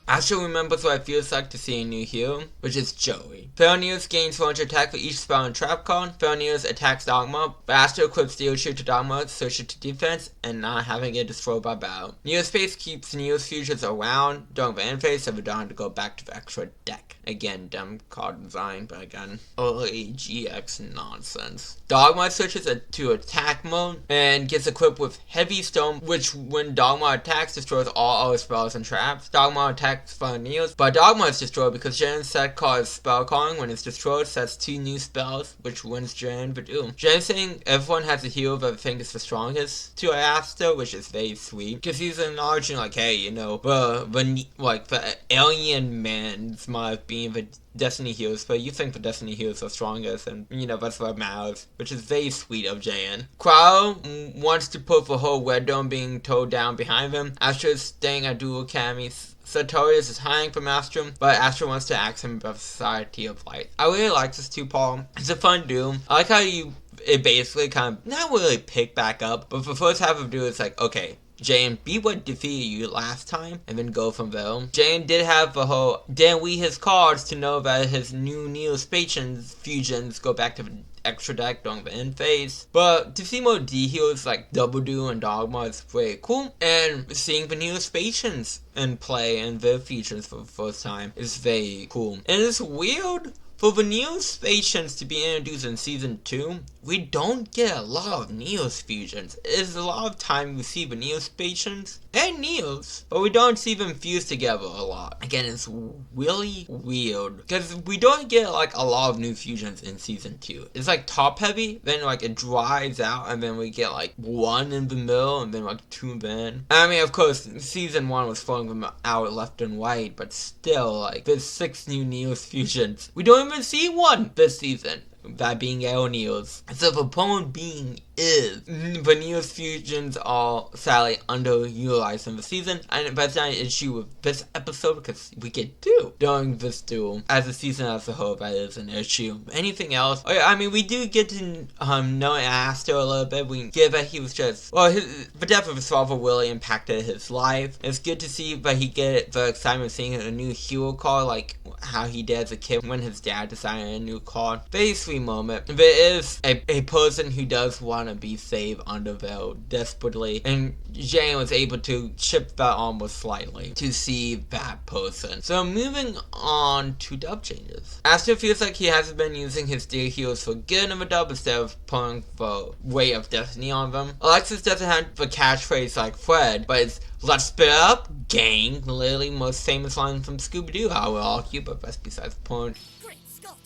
S1: Astro remembers what it feels like to see a new hero, which is Joey. Ferronius gains 400 attack for each spell and trap card. Ferronius attacks Dogma, but Astro equips Steel Shield to Dogma, switch it to defense, and not having it destroyed by battle. Neospace keeps Neos fusions around during the end phase, so we don't have to go back to the extra deck. Again, dumb card design, but again, early GX nonsense. Dogma switches to attack mode and gets equipped with Heavy Stone, which when Dogma attacks destroys all other spells and traps. Dogma attacks attacks from Neos, but Dogma is destroyed because Jan's set causes spell calling. When it's destroyed, sets 2 new spells, which wins Jan Vadu. Jan saying everyone has a hero that they think is the strongest to Asta, which is very sweet, because he's acknowledging like, hey, you know, the alien man's might being the Destiny heroes, but you think the Destiny heroes are strongest, and you know, that's what matters, which is very sweet of Jan. Crow wants to put the whole Red Dome being towed down behind him. Astra is staying at Dual Academy. Sartorius is hiding from Astra, but Astra wants to ask him about the Society of Light. I really like this too, Paul. It's a fun Doom. I like how it basically kind of, not really pick back up, but the first half of Doom is like, okay, Jane beat what defeated you last time, and then go from there. Jane did have the whole, didn't read his cards to know that his new Neo-Spacian fusions go back to the extra deck during the end phase. But to see more D heroes like Double Do and Dogma is very cool, and seeing the Neo-Spacians in play and their features for the first time is very cool. And it's weird for the Neo-Spacians to be introduced in Season 2, we don't get a lot of Neos fusions. It's a lot of time we see the Neo-Spacians and Neos, but we don't see them fused together a lot. Again, it's really weird, because we don't get like a lot of new fusions in Season 2. It's like top heavy, then like it dries out, and then we get like 1 in the middle, and then like 2 then. I mean, of course, Season 1 was throwing them out left and right, but still, like, there's 6 new Neos fusions. We don't even see 1 this season, that being El Neos. So the point being is, the Neos fusions are sadly underutilized in the season, and that's not an issue with this episode, because we get 2 during this duel. As a season as a whole, that is an issue. Anything else? I mean, we do get to know Asta a little bit. We get that he was just, well, the death of his father really impacted his life. It's good to see that he get the excitement of seeing a new hero card, like how he did as a kid when his dad decided a new card. Very sweet moment. There is a person who does want to be saved underveiled desperately, and Jane was able to chip that almost slightly to see that person. So moving on to dub changes. Asta feels like he hasn't been using his dear heroes for good in the dub instead of putting the weight of destiny on them. Alexis doesn't have the catchphrase like Fred, but it's "Let's spit up, gang." Literally most famous line from Scooby-Doo, I will argue, but that's besides the point.
S5: Great Scott!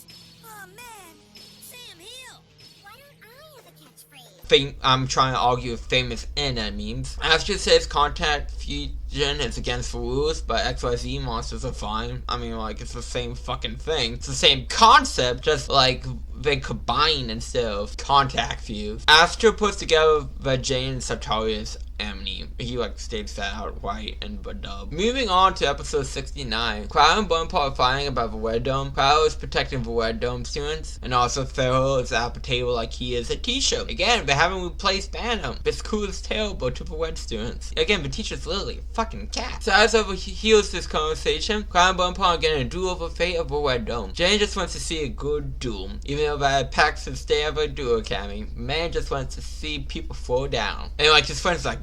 S5: Oh man, Sam Hill! Why don't I have a catchphrase?
S1: I'm trying to argue with famous internet memes. Astra says contact fusion is against the rules, but XYZ monsters are fine. I mean, like, it's the same fucking thing. It's the same concept, just like they combine instead of contact fuse. Astra puts together the Jane and Sartorius Amity. He like states that out right in the dub. Moving on to episode 69. Crowd and Bonaparte are fighting about the Red Dome. Crowd is protecting the Red Dome students, and also Pharaoh is at the table like he is a teacher. Again, they haven't replaced Bantam. This crew is terrible to the Red students. Again, the teacher's literally a fucking cat. So as overheals this conversation, Crowd and Bonaparte are getting a duel over the fate of the Red Dome. Jane just wants to see a good duel, even though that packs his day of a duel academy. Man just wants to see people fall down. And like his friends like,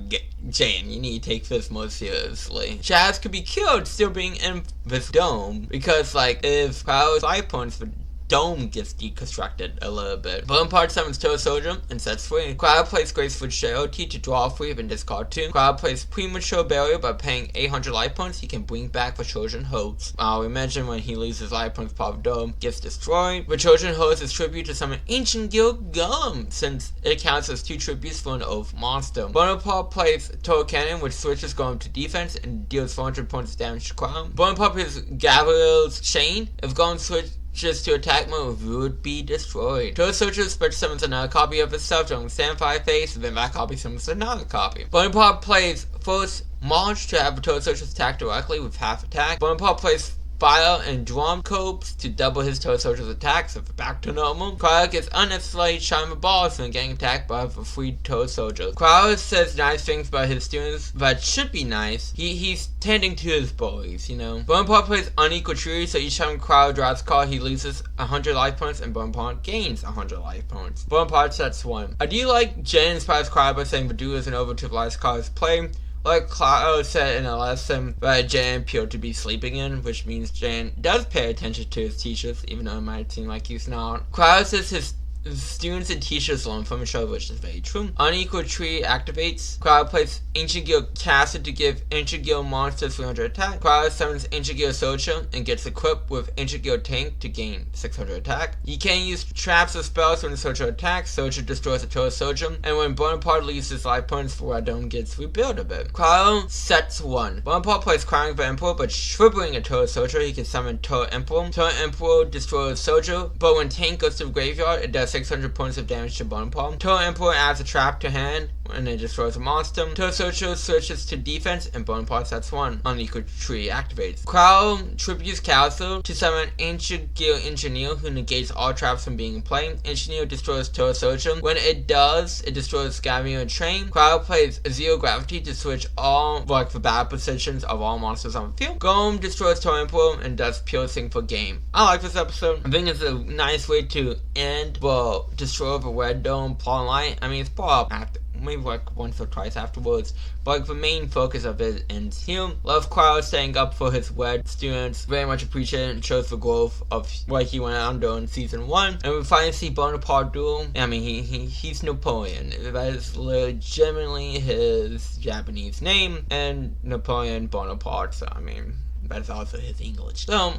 S1: Jane, you need to take this more seriously. Chaz could be killed still being in this dome, because like if Crowd's life points, the dome gets deconstructed a little bit. Bonaparte summons Toe Soldier and sets free. Crowd plays Graceful Charity to draw free and discard 2. Crowd plays Premature Burial by paying 800 life points. He can bring back the Trojan Host. We mentioned when he loses life points, part of the dome gets destroyed. The Trojan Host is tribute to summon Ancient Guild Gum, since it counts as 2 tributes for an oath monster. Bonaparte plays Total Cannon, which switches Gum to defense and deals 400 points of damage to Crowd. Bonaparte plays Gabriel's Chain. If Gum switches just to attack mode would be destroyed. Toe Soldier special summons another copy of itself during the standby phase, and then that copy summons another copy. Bonaparte plays Force March to have the Toe Soldier attack directly with half attack. Bonaparte plays Fire and Drum Copes to double his Toe Soldier's attacks, so back to normal. Crowd gets unnecessarily shot in the balls when getting attacked by the free Toe Soldiers. Crowd says nice things about his students, but should be nice. He's tending to his boys, you know. Bonaparte plays Unequal Tree, so each time Crowd draws a card, he loses 100 life points, and Bonaparte gains 100 life points. Bonaparte sets 1. I do like Jen inspires Crowd by saying the duel is an over-utilized card's play. Like Cloud said in a lesson that Jan appeared to be sleeping in, which means Jan does pay attention to his teachers, even though it might seem like he's not. Cloud says his students and teachers learn from each other, which is very true. Unequal tree activates. Crowd plays Ancient Guild Castle to give Ancient Guild monsters 300 attack. Crowd summons Ancient Guild Soldier and gets equipped with Ancient Guild Tank to gain 600 attack. You can use traps or spells when the Soldier attacks. Soldier destroys a total Soldier, and when Bonaparte loses his life points, WORLDO gets rebuilt a bit. Crowd sets 1. Bonaparte plays Crying for Emperor, but tripling a total Soldier, he can summon Total Emperor. Total Emperor destroys Soldier, but when Tank goes to the graveyard, it does 600 points of damage to Bonaparte. Total Emperor adds a trap to hand when it destroys a monster. Total Soldier switches to defense, and Bonaparte sets 1. Unequal tree activates. Crowd tributes Castle to summon Ancient Guild Engineer, who negates all traps from being in play. Engineer destroys Total Soldier. When it does, it destroys Gavio and Train. Crowd plays Zero Gravity to switch all the battle positions of all monsters on the field. Golem destroys Total Emperor and does piercing for game. I like this episode. I think it's a nice way to end the Destroy the Red Dome plot line. I mean, it's brought up maybe once or twice afterwards, but the main focus of it ends here. Love Crowd staying up for his WED students, very much appreciated, and shows the growth of what he went under in season 1. And we finally see Bonaparte duel. I mean, he's Napoleon. That is legitimately his Japanese name, and Napoleon Bonaparte, so I mean, that's also his English. So,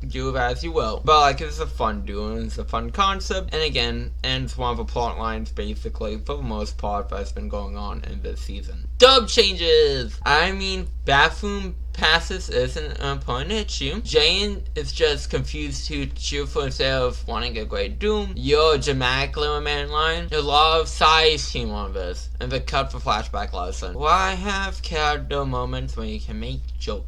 S1: do it as you will. But it's a fun duel, it's a fun concept, and again, ends one of the plot lines basically, for the most part, that's been going on in this season. Dub changes! I mean, bathroom passes isn't an important issue. Jane is just confused too cheerful instead of wanting a great doom. Your dramatic little man line. A lot of size team on this, and the cut for flashback lesson. Why have character moments when you can make jokes?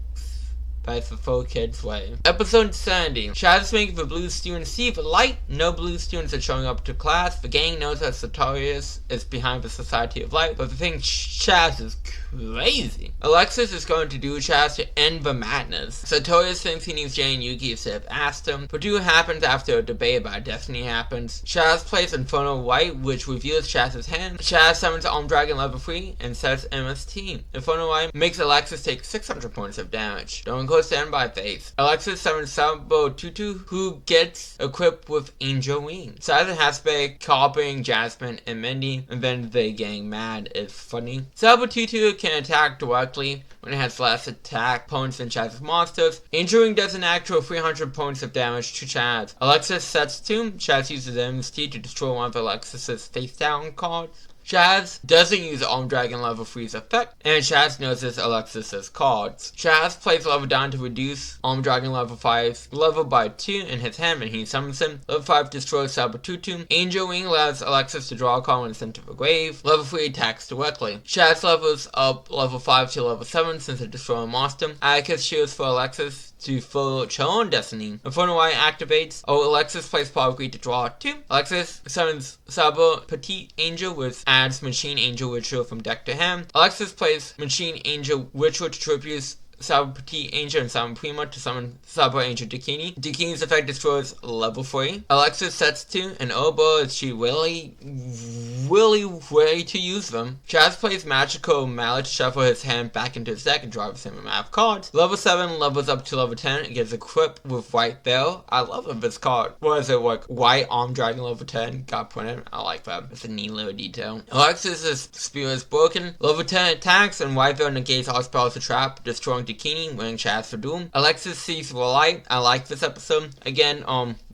S1: That's the full kids way. Episode 70. Chaz is making the blue students see the light. No blue students are showing up to class. The gang knows that Sartorius is behind the Society of Light, but the thing Chaz is crazy. Alexis is going to do Chaz to end the madness. Sartorius thinks he needs Jay and Yugi to have asked him. But what happens after a debate about destiny happens. Chaz plays Inferno White, which reveals Chaz's hand. Chaz summons Armed Dragon level 3 and sets MST. Inferno White makes Alexis take 600 points of damage. Don't go stand by face. Alexis summons Sabo Tutu, who gets equipped with Angel Wings. Silas and Hasbay copying Jasmine and Mindy, and then they getting mad. It's funny. Sabo Tutu can attack directly when it has less attack points than Chaz's monsters. Angel Wing does an actual 300 points of damage to Chaz. Alexis sets 2. Chaz uses MST to destroy one of Alexis's face down cards. Chaz doesn't use Armed Dragon level 3's effect, and Chaz knows this Alexis's cards. Chaz plays level down to reduce Armed Dragon level 5's level by 2 in his hand when he summons him. Level 5 destroys Sabotutu. Angel Wing allows Alexis to draw a card when sent to the grave. Level 3 attacks directly. Chaz levels up level 5 to level 7 since it destroys a monster. Atticus shields for Alexis to follow her own destiny. Inferno White activates. Alexis plays Power to draw 2. Alexis summons Sabo Petit Angel, which adds Machine Angel Ritual from deck to hand. Alexis plays Machine Angel Ritual to tribute Sabo Petit Angel and Sabo Prima to summon Sabo Angel Dakini. Dakini's effect destroys level 3. Alexis sets 2, and oh boy, is she really ready to use them. Chaz plays Magical Mallet to shuffle his hand back into his deck and draw the same amount of cards. Level 7 levels up to level 10 and gets equipped with White Veil. I love this card. What is it, White Armed Dragon level 10? Got printed. I like that. It's a neat little detail. Alexis' spear is broken. Level 10 attacks, and White Veil negates all spells to trap, destroying Dakini, winning Chaz for doom. Alexis sees the light. I like this episode. Again,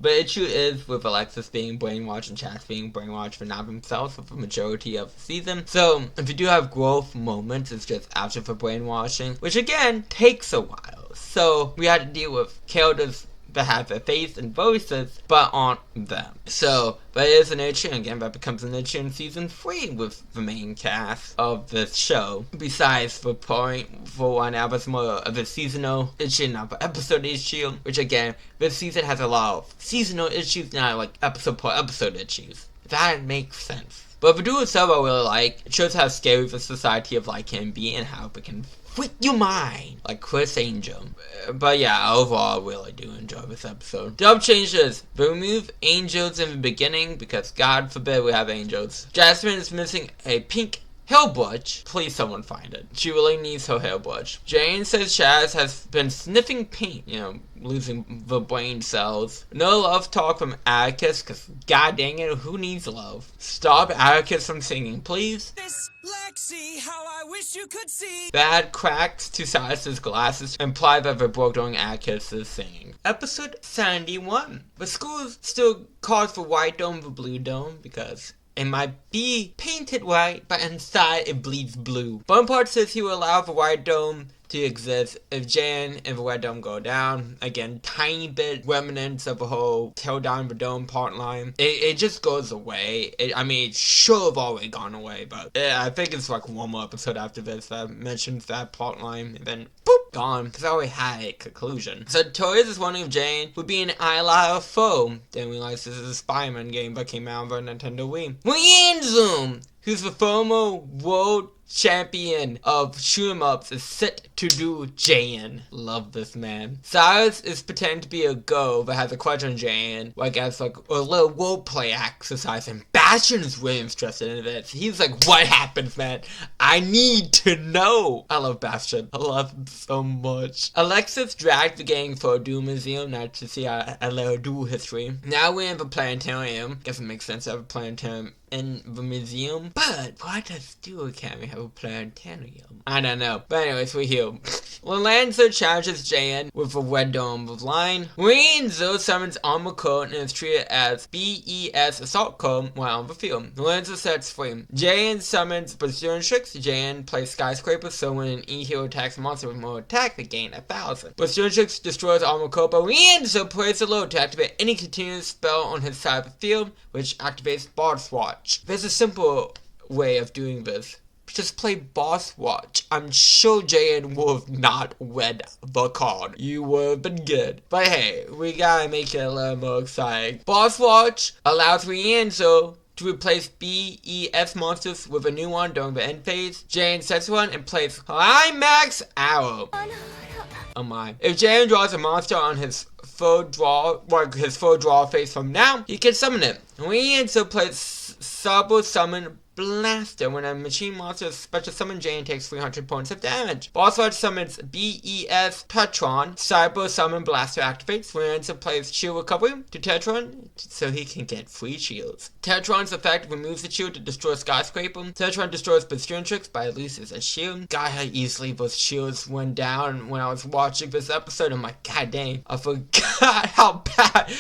S1: the issue is with Alexis being brainwashed and Chaz being brainwashed for not himself for the majority of the season. So, if you do have growth moments, it's just after the brainwashing, which again, takes a while. So, we had to deal with characters that have their face and voices, but aren't them. So, that is an issue, and again, that becomes an issue in season 3 with the main cast of this show. Besides the point for one episode more of the seasonal issue, not the episode issue, which again, this season has a lot of seasonal issues, not episode per episode issues. That makes sense. But the duo itself I really like. It shows how scary the Society of Light can be and how it can freak your mind, like Chris Angel. But yeah, overall, I really do enjoy this episode. Dub changes. They remove angels in the beginning because God forbid we have angels. Jasmine is missing a pink hair brush. Please someone find it. She really needs her hair brush. Jane says Chaz has been sniffing paint, losing the brain cells. No love talk from Atticus, because god dang it, who needs love? Stop Atticus from singing, please.
S3: Miss Lexi, how I wish you could see.
S1: Bad cracks to Silas's glasses imply that they broke during Atticus' singing. Episode 71. The school still calls for white dome for blue dome because it might be painted white, but inside it bleeds blue. Bonaparte says he will allow the white dome to exist if Jan and the red dome go down. Again, tiny bit remnants of the whole tear down the dome part line. It just goes away. It should have already gone away, but I think it's like one more episode after this that mentions that part line, and then boop, gone, because I already had a conclusion. So Torres is wondering if Jane would be an ally or foe. Then we realize this is a Spider-Man game that came out on Nintendo Wii. Zoom, who's the former world champion of shoot 'em ups, is set to do Jan. Love this man. Cyrus is pretending to be a girl that has a crush on Jan. I guess like a little roleplay exercise, and Bastion is really interested in this. He's like, what happens, man? I need to know. I love Bastion. I love him so much. Alexis dragged the gang for a duel museum, not to see a little duel history. Now we're in the planetarium. Guess it makes sense to have a planetarium in the museum, but why does Dual Academy have a planetarium? I don't know. But anyways, we're here. Lorenzo challenges Jan with a red dome of line. Lorenzo summons Armor Code and is treated as BES Assault Code while on the field. Lorenzo sets free. Jan summons Brazilian Tricks. Jan plays Skyscraper, so when an E-hero attacks a monster with more attack, they gain 1,000. Brazilian Tricks destroys Armor Code, but Lorenzo plays a load to activate any continuous spell on his side of the field, which activates Boss Watch. There's a simple way of doing this. Just play Boss Watch. I'm sure Jan would have not read the card. You would have been good. But hey, we gotta make it a little more exciting. Boss Watch allows Rienzo to replace BES monsters with a new one during the end phase. Jan sets one and plays Climax Arrow. Oh my. If Jan draws a monster on his full draw phase from now, he can summon it. Rienzo plays Sabo Summon Blaster. When a machine monster is special summon, Jane takes 300 points of damage. Boss Watch summons BES Tetron. Cyber Summon Blaster activates. Lorenzo plays Shield Recovery to Tetron so he can get free shields. Tetron's effect removes the shield to destroy Skyscraper. Tetron destroys Brazilian Tricks but loses a shield. God, how easily those shields went down when I was watching this episode. I'm like, god dang, I forgot how bad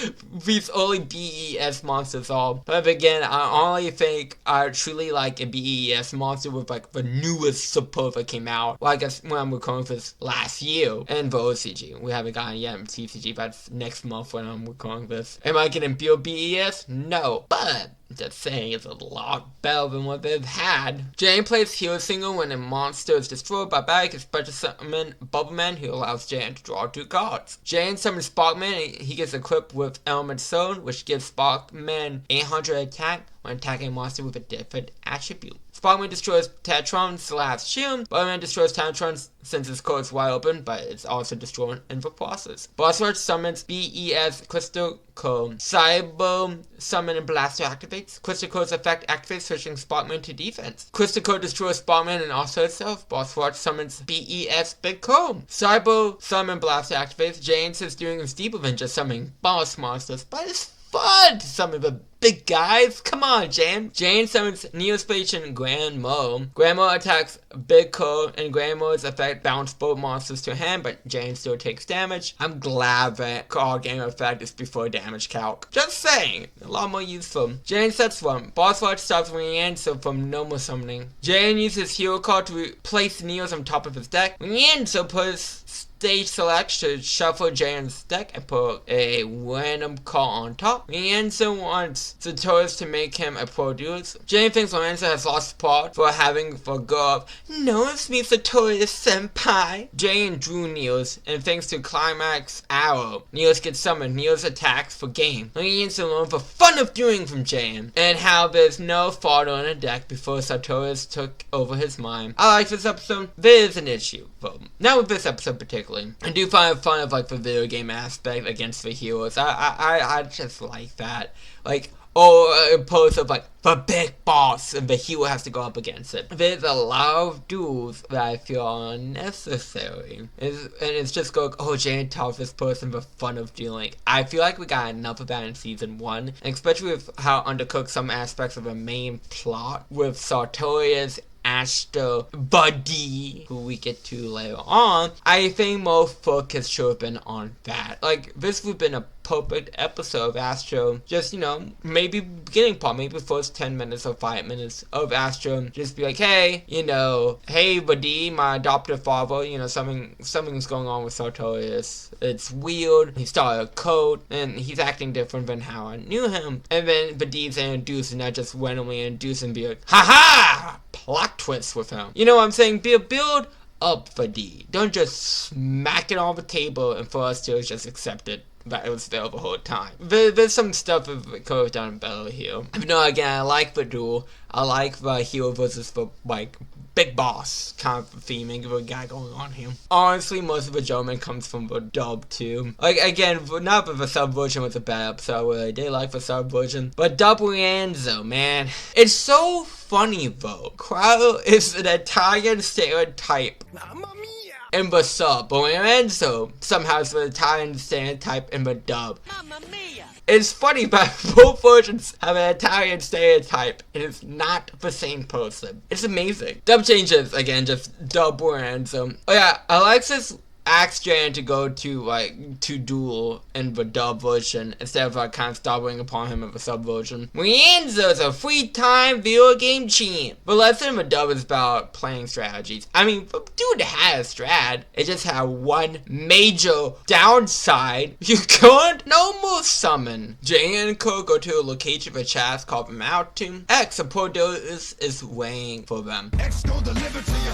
S1: these early BES monsters are. But again, I only think I truly like a BES monster with like the newest support that came out. Well, I guess when I'm recording this last year, and the OCG. We haven't gotten it yet in TCG, but it's next month when I'm recording this. Am I getting pure BES? No, but just saying, it's a lot better than what they've had. Jane plays Hero Single when a monster is destroyed by Barry can special summon Bubbleman, who allows Jane to draw 2 cards. Jane summons Sparkman and he gets equipped with Element Zone, which gives Sparkman 800 attack when attacking a monster with a different attribute. Sparkman destroys Tetron's last shield. Bubbleman destroys Tetron since his code is wide open, but it's also destroyed in the process. Boss Rush summons BES Crystal Code. Cyber Summon and Blaster activates. Crystal Code's effect activates, switching Sparkman to defense. Crystal Code destroys Sparkman and also itself. Boss Rush summons BES Big Code. Cyber Summon Blaster activates. Jane says doing is deeper than just summoning boss monsters, but it's fun to summon the big guys. Come on, Jane. Jane summons Neospatial and Grand Mo. Grand Mo attacks Big Code, and Grand Mo's effect bounce both monsters to hand, but Jane still takes damage. I'm glad that card game effect is before damage calc. Just saying, a lot more useful. Jane sets one. Boss Watch stops Rienzo from normal summoning. Jane uses Hero Card to replace Neos on top of his deck. Rienzo puts Stage Select to shuffle Jane's deck and put a random card on top. Rienzo wants Sartorius to make him a pro duelist. Jane thinks Lorenzo has lost support for having the girl of, no, it's me, Sartorius Senpai. Jane drew Neos, and thanks to Climax Arrow, Neos gets summoned. Neos attacks for game. Lorenzo learned the fun of doing from Jane, and how there's no fodder on a deck before Sartorius took over his mind. I like this episode. There is an issue, though. Not with this episode particularly. I do find fun of like the video game aspect against the heroes. I just like that. Like, or a pose of like the big boss and the hero has to go up against it. There's a lot of duels that I feel are unnecessary. And it's just going, oh, Jane tells this person the fun of dealing. I feel like we got enough of that in season 1, and especially with how undercooked some aspects of the main plot with Sartorius, Astro, Buddy, who we get to later on. I think more focus should have been on that. Like, this would have been a perfect episode of Astro, just, you know, maybe beginning part, maybe first 10 minutes or 5 minutes of Astro, just be like, hey, you know, hey Buddy, my adoptive father, you know, something's going on with Sartorius. It's weird. He started a cult, and he's acting different than how I knew him. And then Buddy's introduced, and I just randomly introduce and be like, haha! Plot twist with him. You know what I'm saying? Build up Buddy. Don't just smack it on the table and for us to just accept it. That it was there the whole time. There's some stuff that could have done better here. But no, again, I like the duel. I like the hero versus the, like, big boss kind of theming of a guy going on here. Honestly, most of the enjoyment comes from the dub too. Like, again, not that the sub version was a bad episode, I did like the sub version. But dub Rienzo, man. It's so funny though. Crowd is an Italian stereotype.
S3: Mamma mia!
S1: In the sub, but Lorenzo somehow is the Italian stereotype in the dub.
S3: Mamma mia!
S1: It's funny, but both versions have an Italian stereotype, and it's not the same person. It's amazing. Dub changes, again, just dub Lorenzo. Oh yeah, Alexis asks Jan to go to duel in the dub version instead of kind of stumbling upon him in the sub version. Rienzo's a free time video game champ, but less than the dub is about playing strategies. I mean, dude has strat. It just had one major downside. You can't normal summon. Jan and Co go to a location the Chaz called them out to. X, a Proteus, is waiting for them.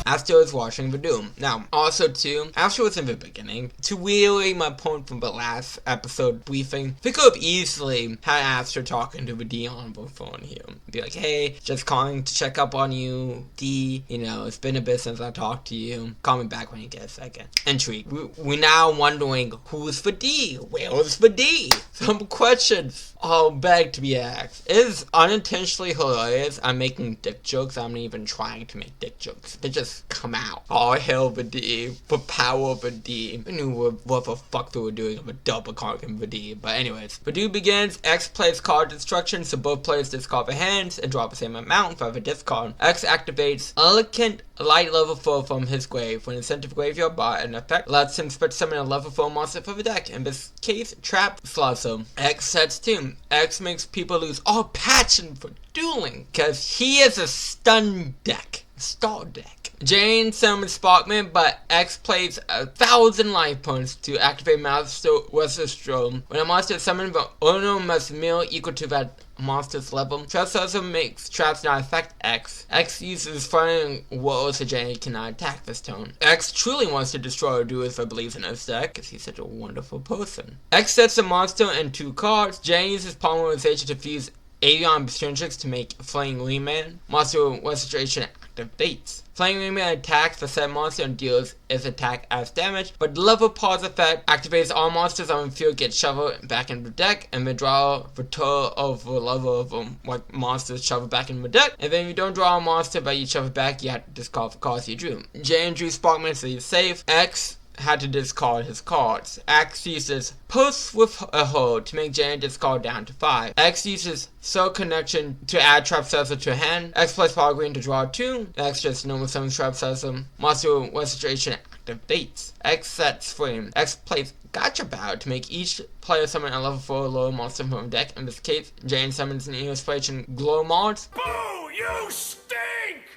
S1: Astro is watching the doom. Now, also too, Astro was in the beginning. To relay my point from the last episode briefing, we could have easily had Astro talking to the D on the phone here. Be like, hey, just calling to check up on you, D. You know, it's been a bit since I talked to you. Call me back when you get a second. Intrigue. We're now wondering, who's the D? Where's the D? Some questions all beg to be asked. It is unintentionally hilarious. I'm making dick jokes. I'm not even trying to make dick jokes. They just come out. All hell the D. The power of the D. I knew what the fuck they were doing of a double card in the D. But anyways, the dude begins. X plays card destruction, so both players discard their hands and drop the same amount for the discard. X activates Elegant Light level 4 from his grave. When it's sent to the graveyard by an effect, lets him special summon a level 4 monster for the deck. In this case, Trap Slasso. X sets Tomb. X makes people lose all passion for dueling, because he is a stun deck. Star deck. Jane summons Sparkman, but X plays 1,000 life points to activate Master Westerstrom. When a monster is summoned, the owner must mill equal to that monster's level. Traps also makes traps not affect X. X uses Flying World so Jane cannot attack this turn. X truly wants to destroy a duelist that believes in his deck, because he's such a wonderful person. X sets a monster and 2 cards. Jane uses Polymerization to fuse Avion Bestringix to make Flaming Wingman. Monster Westration activates. Flaming Wingman attacks the said monster and deals its attack as damage, but the level pause effect activates all monsters on the field get shoveled back into the deck, and withdraw the total of the level of what monsters shovel back into the deck. And then if you don't draw a monster but you shovel back, you have to discard the cards you drew. Jane drew Sparkman, so he's safe. X had to discard his cards. X uses Post with a Hold to make Jane discard down to 5. X uses Soul Connection to add Trap Cecil to hand. X plays Power Green to draw 2. X just normal summons Trap Cecil. Monster Westration activates. X sets Flame. X plays Gotcha Bow to make each player summon a level 4 lower monster from the deck. In this case, Jane summons Neospration Glow Mods.
S3: Boo! You stink!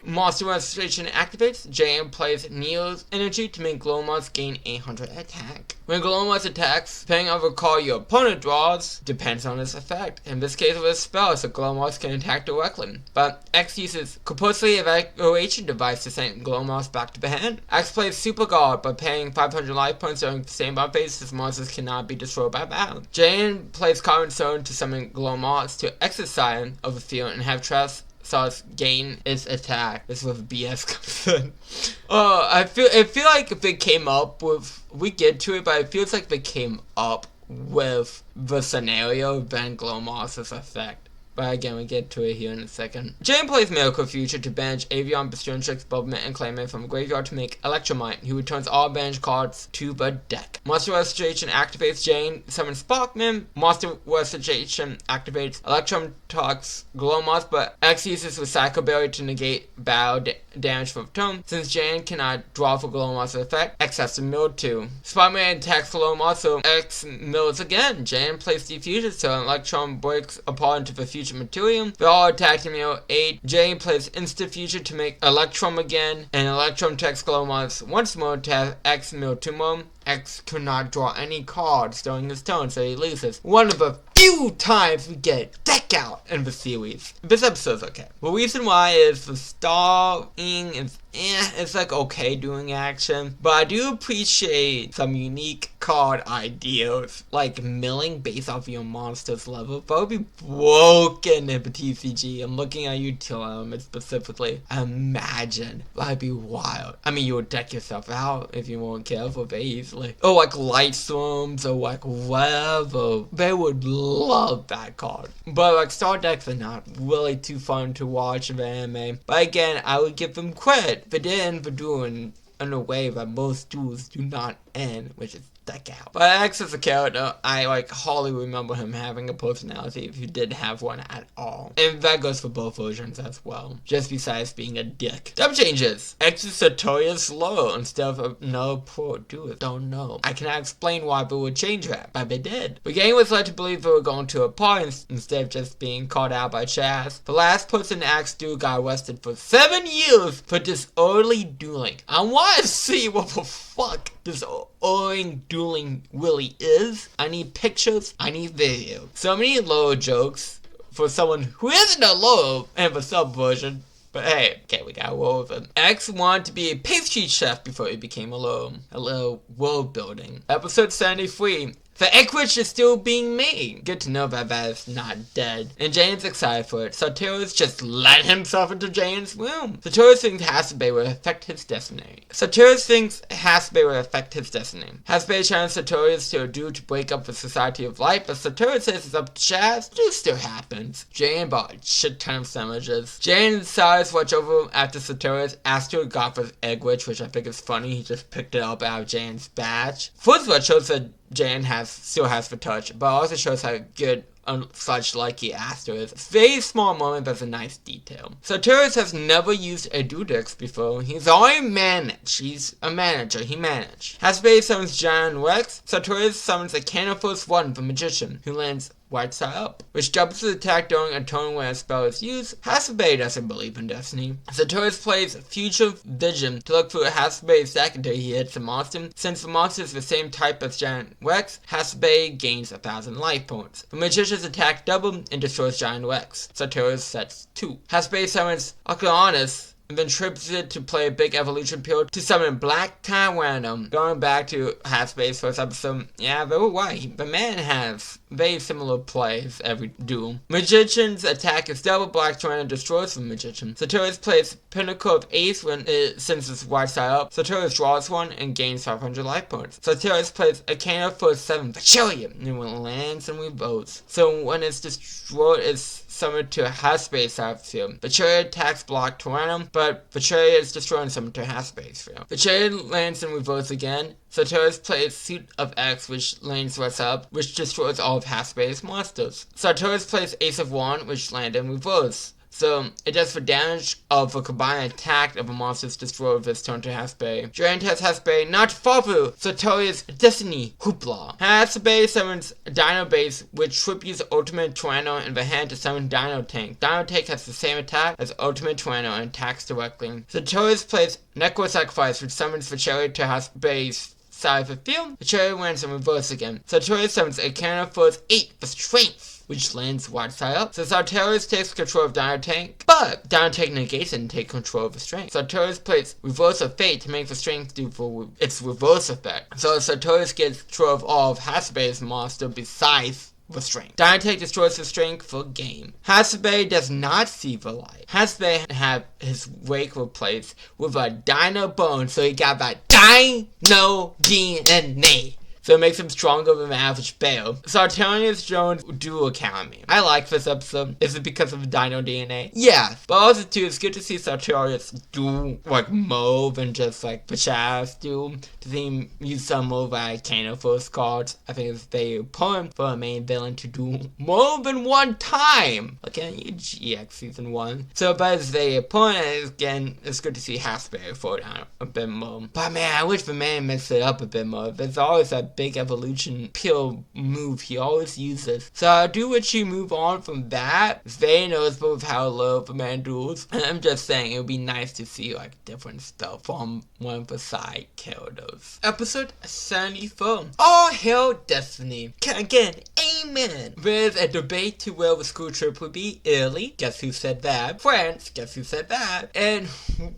S1: Monster Registration activates. Jane plays Neo's energy to make Glow Mods gain 800 attack. When Glow Mods attacks, depending on the card your opponent draws, depends on its effect. In this case, with a spell, so Glow Mods can attack directly. But X uses Compulsory Evacuation Device to send Glow Mods back to the hand. X plays Super Guard by paying 500 life points during the same bout phase, as monsters cannot be destroyed by battle. Jane plays Common Zone to summon Glow Mods to exit side of the field and have Trust Sauce gain its attack. This is where BS comes in. I feel like if it came up with, we get to it, but it feels like if it came up with the scenario, then Glow Moss's effect But again, we get to it here in a second. Jane plays Miracle Future to banish Avion, Bastiontrix, Bulbman, and Clayman from a graveyard to make Electromite, who returns all banished cards to the deck. Monster Restoration activates Jane, summons Sparkman. Monster Restoration activates Electrum Talks Glowmoth, but X uses Recycle Berry to negate battle damage from turn. Since Jane cannot draw for Glowmoth's effect, X has to mill too. Sparkman attacks Glowmoth, so X mills again. Jane plays Diffusion, so Electron breaks apart into the future material. They all attack to mill 8. Jane plays Instant Future to make Electrum again, and Electrum attacks Glowmoth once more to have X mill 2 more. X could not draw any cards during his turn, so he loses. One of the few times we get deck out in the series. This episode's okay. The reason why is the starring is it's like okay doing action, but I do appreciate some unique card ideas, like milling based off your monster's level. That would be broken in the TCG. I'm looking at utility elements specifically. Imagine. That'd be wild. I mean, you would deck yourself out if you weren't careful very easily. Or like Light Storms, or like whatever. They would love that card. But like star decks are not really too fun to watch in the anime. But again, I would give them credit. They did end for doing in a way that most duels do not end, which is deck out. But X as a character, I like hardly remember him having a personality if he did have one at all. And that goes for both versions as well, just besides being a dick. Dub changes. X's Sartorius low instead of no poor dude. Don't know. I cannot explain why they would change that, but they did. The game was led to believe they were going to a party instead of just being caught out by Chaz. The last person to ask dude got arrested for 7 years for disorderly dueling. I want to see what the fuck disorderly dueling really is. I need pictures. I need video. So many low jokes for someone who isn't a low and the sub version. But hey, okay, we got roll with it. X wanted to be a pastry chef before he became a little world building. Episode 73. The egg witch is still being made. Good to know that is not dead. And Jane's excited for it. Sartorius just let himself into Jane's room. Sartorius thinks Hasebe will affect his destiny. Hasebe challenges Sartorius to a duel to break up the Society of Light, but Sartorius says it's up to Chaz. This still happens. Jane bought a shit ton of sandwiches. Jane and Cyrus watch over after Sartorius asks to a god for his egg witch, which I think is funny. He just picked it up out of Jane's badge. First of all, it shows that Jane still has the touch, but also shows how good such like he asked her is. Very small moment, but it's a nice detail. Sartorius has never used a Dudex before. He's already managed. He's a manager. He managed. Hasebe summons Giant Rex. Sartorius summons a Cannon Force 1, the Magician, who lands right side up, which doubles the attack during a turn when a spell is used. Hasebe doesn't believe in destiny. Sartorius plays Future Vision to look through Hasebe's deck until he hits a monster. Since the monster is the same type as Giant Rex, Hasebe gains 1,000 life points. The Magician's attack doubles and destroys Giant Rex. Sartorius sets 2. Hasebe summons Okeanos, and then trips it to play a big evolution pill to summon Black Tyrannum. Going back to Hasebe's first episode, yeah, they were right. The man has very similar plays every duel. Magician's attack is double. Black Tyrannum destroys the Magician. Sartorius plays Pinnacle of Ace when it sends its right side up. Sartorius draws one and gains 500 life points. Sartorius plays a Cannon for 7 Bachillion, and when it lands and revolts. So when it's destroyed, it's summoned to Hasebe's side of the field. Betrayer attacks Black Tyrannum, but Betrayer is destroyed and summoned to Hasebe's field. Betrayer lands and revolts again. Sartorius plays Suit of X, which lands right up, which destroys all of Hasebe's monsters. Sartorius plays Ace of Wand, which lands and revolts. So, it does the damage of a combined attack of a monster's destroyed with this turn to Hasebe. Drain tells Hasebe not to fall through Sartorius' Destiny Hoopla. Hasebe summons Dino Base, which tributes Ultimate Tyranno in the hand to summon Dino Tank. Dino Tank has the same attack as Ultimate Tyranno and attacks directly. Sartorius plays Necro Sacrifice, which summons the chariot to Hasebe's side of the field. The chariot lands and reverse again. Sartorius summons a Cannon Force 8 for Strength, which lands wide side up. So Sartorius takes control of Dino Tank, but Dino Tank negates it and takes control of the strength. Sartorius plays Reverse of Fate to make the strength do for its reverse effect. So Sartorius gets control of all of Hasebe's monster besides the strength. Dino Tank destroys the strength for game. Hasebe does not see the light. Hasebe had his wake replaced with a Dino Bone, so he got that Dino DNA. so it makes him stronger than the average bear. Sartorius Jones Dual Academy. I like this episode. Is it because of the dino DNA? Yeah, but also too, it's good to see Sartorius do like more than just like the Chaz do. To see him use some more volcano force cards. I think it's very important for a main villain to do more than one time. Like in GX season 1. So but it's very important, and again, it's good to see Hasbury fall down a bit more. But man, I wish the man mixed it up a bit more. There's always that big evolution peel move he always uses. So I do wish you move on from that. It's very noticeable with how low the man duels. And I'm just saying, it would be nice to see like different stuff from one of the side characters. Episode 74. All hail Destiny. Again, amen. There's a debate to where the school trip would be. Italy, guess who said that? France, guess who said that? And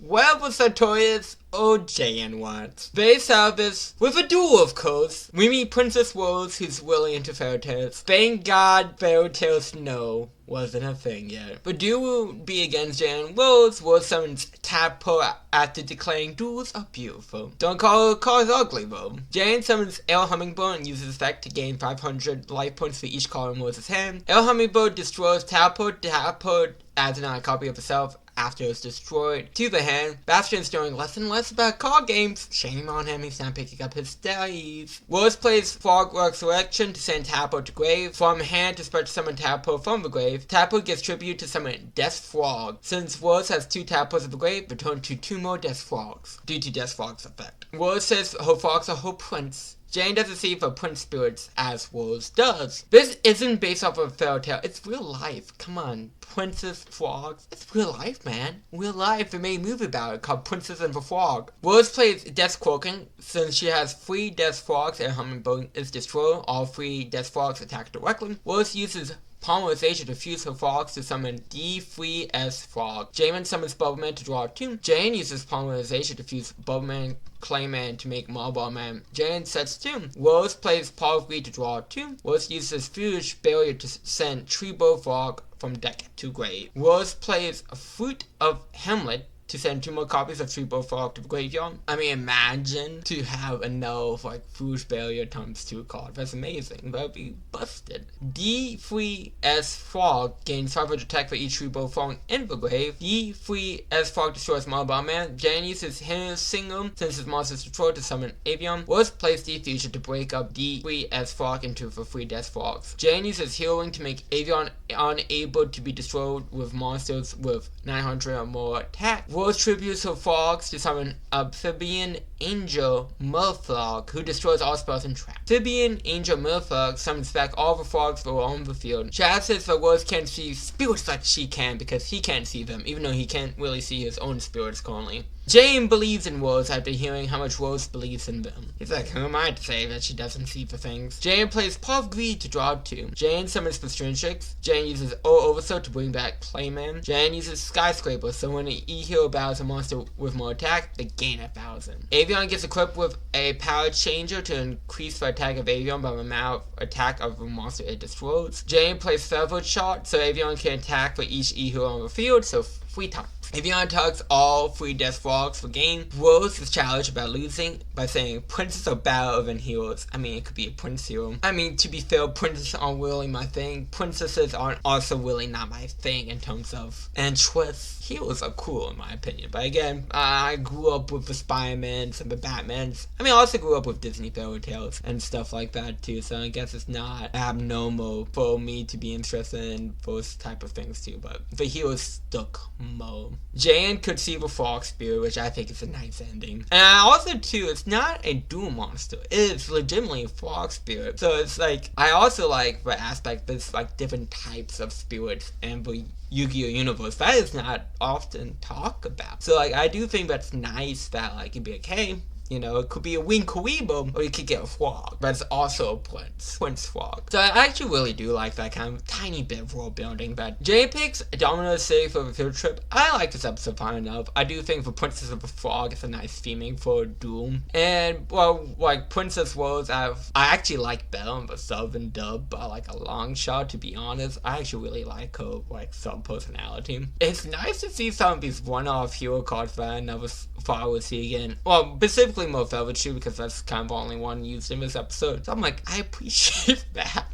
S1: where was Sartorius? Oh, Jan wants. They solve this with a duel, of course. We meet Princess Rose, who's really into fairy tales. Thank God fairy tales no wasn't a thing yet. The duel will be against Jan Rose. Rose summons Tadpole after declaring duels are beautiful. Don't call her cars ugly though. Jan summons El Hummingbird and uses effect to gain 500 life points for each card in Rose's hand. El Hummingbird destroys Tadpole. Tadpole adds another copy of itself after it's destroyed to the hand. Bastion's knowing less and less about card games. Shame on him, he's not picking up his studies. Rose plays Frog Resurrection to send Tadpole to grave. From hand to spread to summon Tadpole from the grave. Tadpole gets tribute to summon Death Frog. Since Rose has 2 Tadpoles of the grave, return to 2 more Death Frogs due to Death Frog's effect. Rose says her frogs are her prince. Jane doesn't see for prince spirits as Rose does. This isn't based off of a fairy tale, it's real life. Come on, Princess Frogs. It's real life, man. Real life. They made a movie about it called Princess and the Frog. Rose plays Death Croaking. Since she has 3 Death Frogs and Hummingbird is destroyed, all 3 Death Frogs attack directly. Rose uses Polymerization to fuse her frogs to summon D3S Frog. Jamin summons Bubbleman to draw 2. Jane uses Polymerization to fuse Bubbleman, Clayman to make Marble Man. Jane sets 2. Rose plays Polygree to draw 2. Rose uses Fuse Barrier to send Treebo Frog from deck to grave. Rose plays Fruit of Hamlet to send 2 more copies of Treebo Frog to the graveyard. I mean, imagine to have enough like Fuse Barrier times 2 card. That's amazing. That would be busted. D3S Frog gains 500 attack for each Treebo Frog in the grave. D3S Frog destroys Marble Man. Jane uses his single since his monster is destroyed to summon Avion. Rose plays D-Fusion to break up D3S Frog into the 3 Death Frogs. Jane uses Healing to make Avion unable to be destroyed with monsters with 900 or more attack. Rose tributes her frogs to summon Amphibian Angel Murfrog, who destroys all spells and traps. Amphibian Angel Murfrog summons back all the frogs that were on the field. Chad says that Rose can't see spirits like she can because he can't see them, even though he can't really see his own spirits currently. Jane believes in Rose after hearing how much Rose believes in them. He's like, who am I to say that she doesn't see the things? Jane plays Paw of Greed to draw 2. Jane summons the Strintrix. Jane uses O Oversoul to bring back Clayman. Jane uses Skyscraper, so when an E-Hero battles a monster with more attack, they gain 1,000. Avion gets equipped with a Power Changer to increase the attack of Avion by the amount of attack of the monster it destroys. Jane plays Feathered Shot, so Avion can attack for each E-Hero on the field, so 3 times. Avion tugs all 3 Death Frogs for game. Rose is challenged about losing by saying princes are better than heroes. I mean, it could be a prince hero. I mean, to be fair, princesses aren't really my thing. Princesses aren't also really not my thing in terms of interests. Heroes are cool in my opinion, but again, I grew up with the Spider-Mans and the Batmans. I mean, I also grew up with Disney fairy tales and stuff like that too, so I guess it's not abnormal for me to be interested in those type of things too, but the heroes stuck more. Jane could see the Frog Spirit, which I think is a nice ending. And I also too, it's not a dual monster, it's legitimately a Frog Spirit. So it's like, I also like the aspect that it's like different types of spirits and the Yu-Gi-Oh universe that is not often talked about. So like, I do think that's nice that like, it'd be like, hey, you know, it could be a Winkweebo, or you could get a frog, but it's also a Prince Frog. So I actually really do like that kind of tiny bit of world building. But Jay picks Domino City for the field trip. I like this episode fine enough. I do think the Princess of the Frog is a nice theming for Doom. And, well, like, Princess Rose, I actually like better on the sub and dub, but like a long shot, to be honest. I actually really like her, like, sub personality. It's nice to see some of these one-off hero cards that I never thought we'd see again. Well, specifically Mofelvichu, because that's kind of the only one used in this episode. So I'm like, I appreciate that.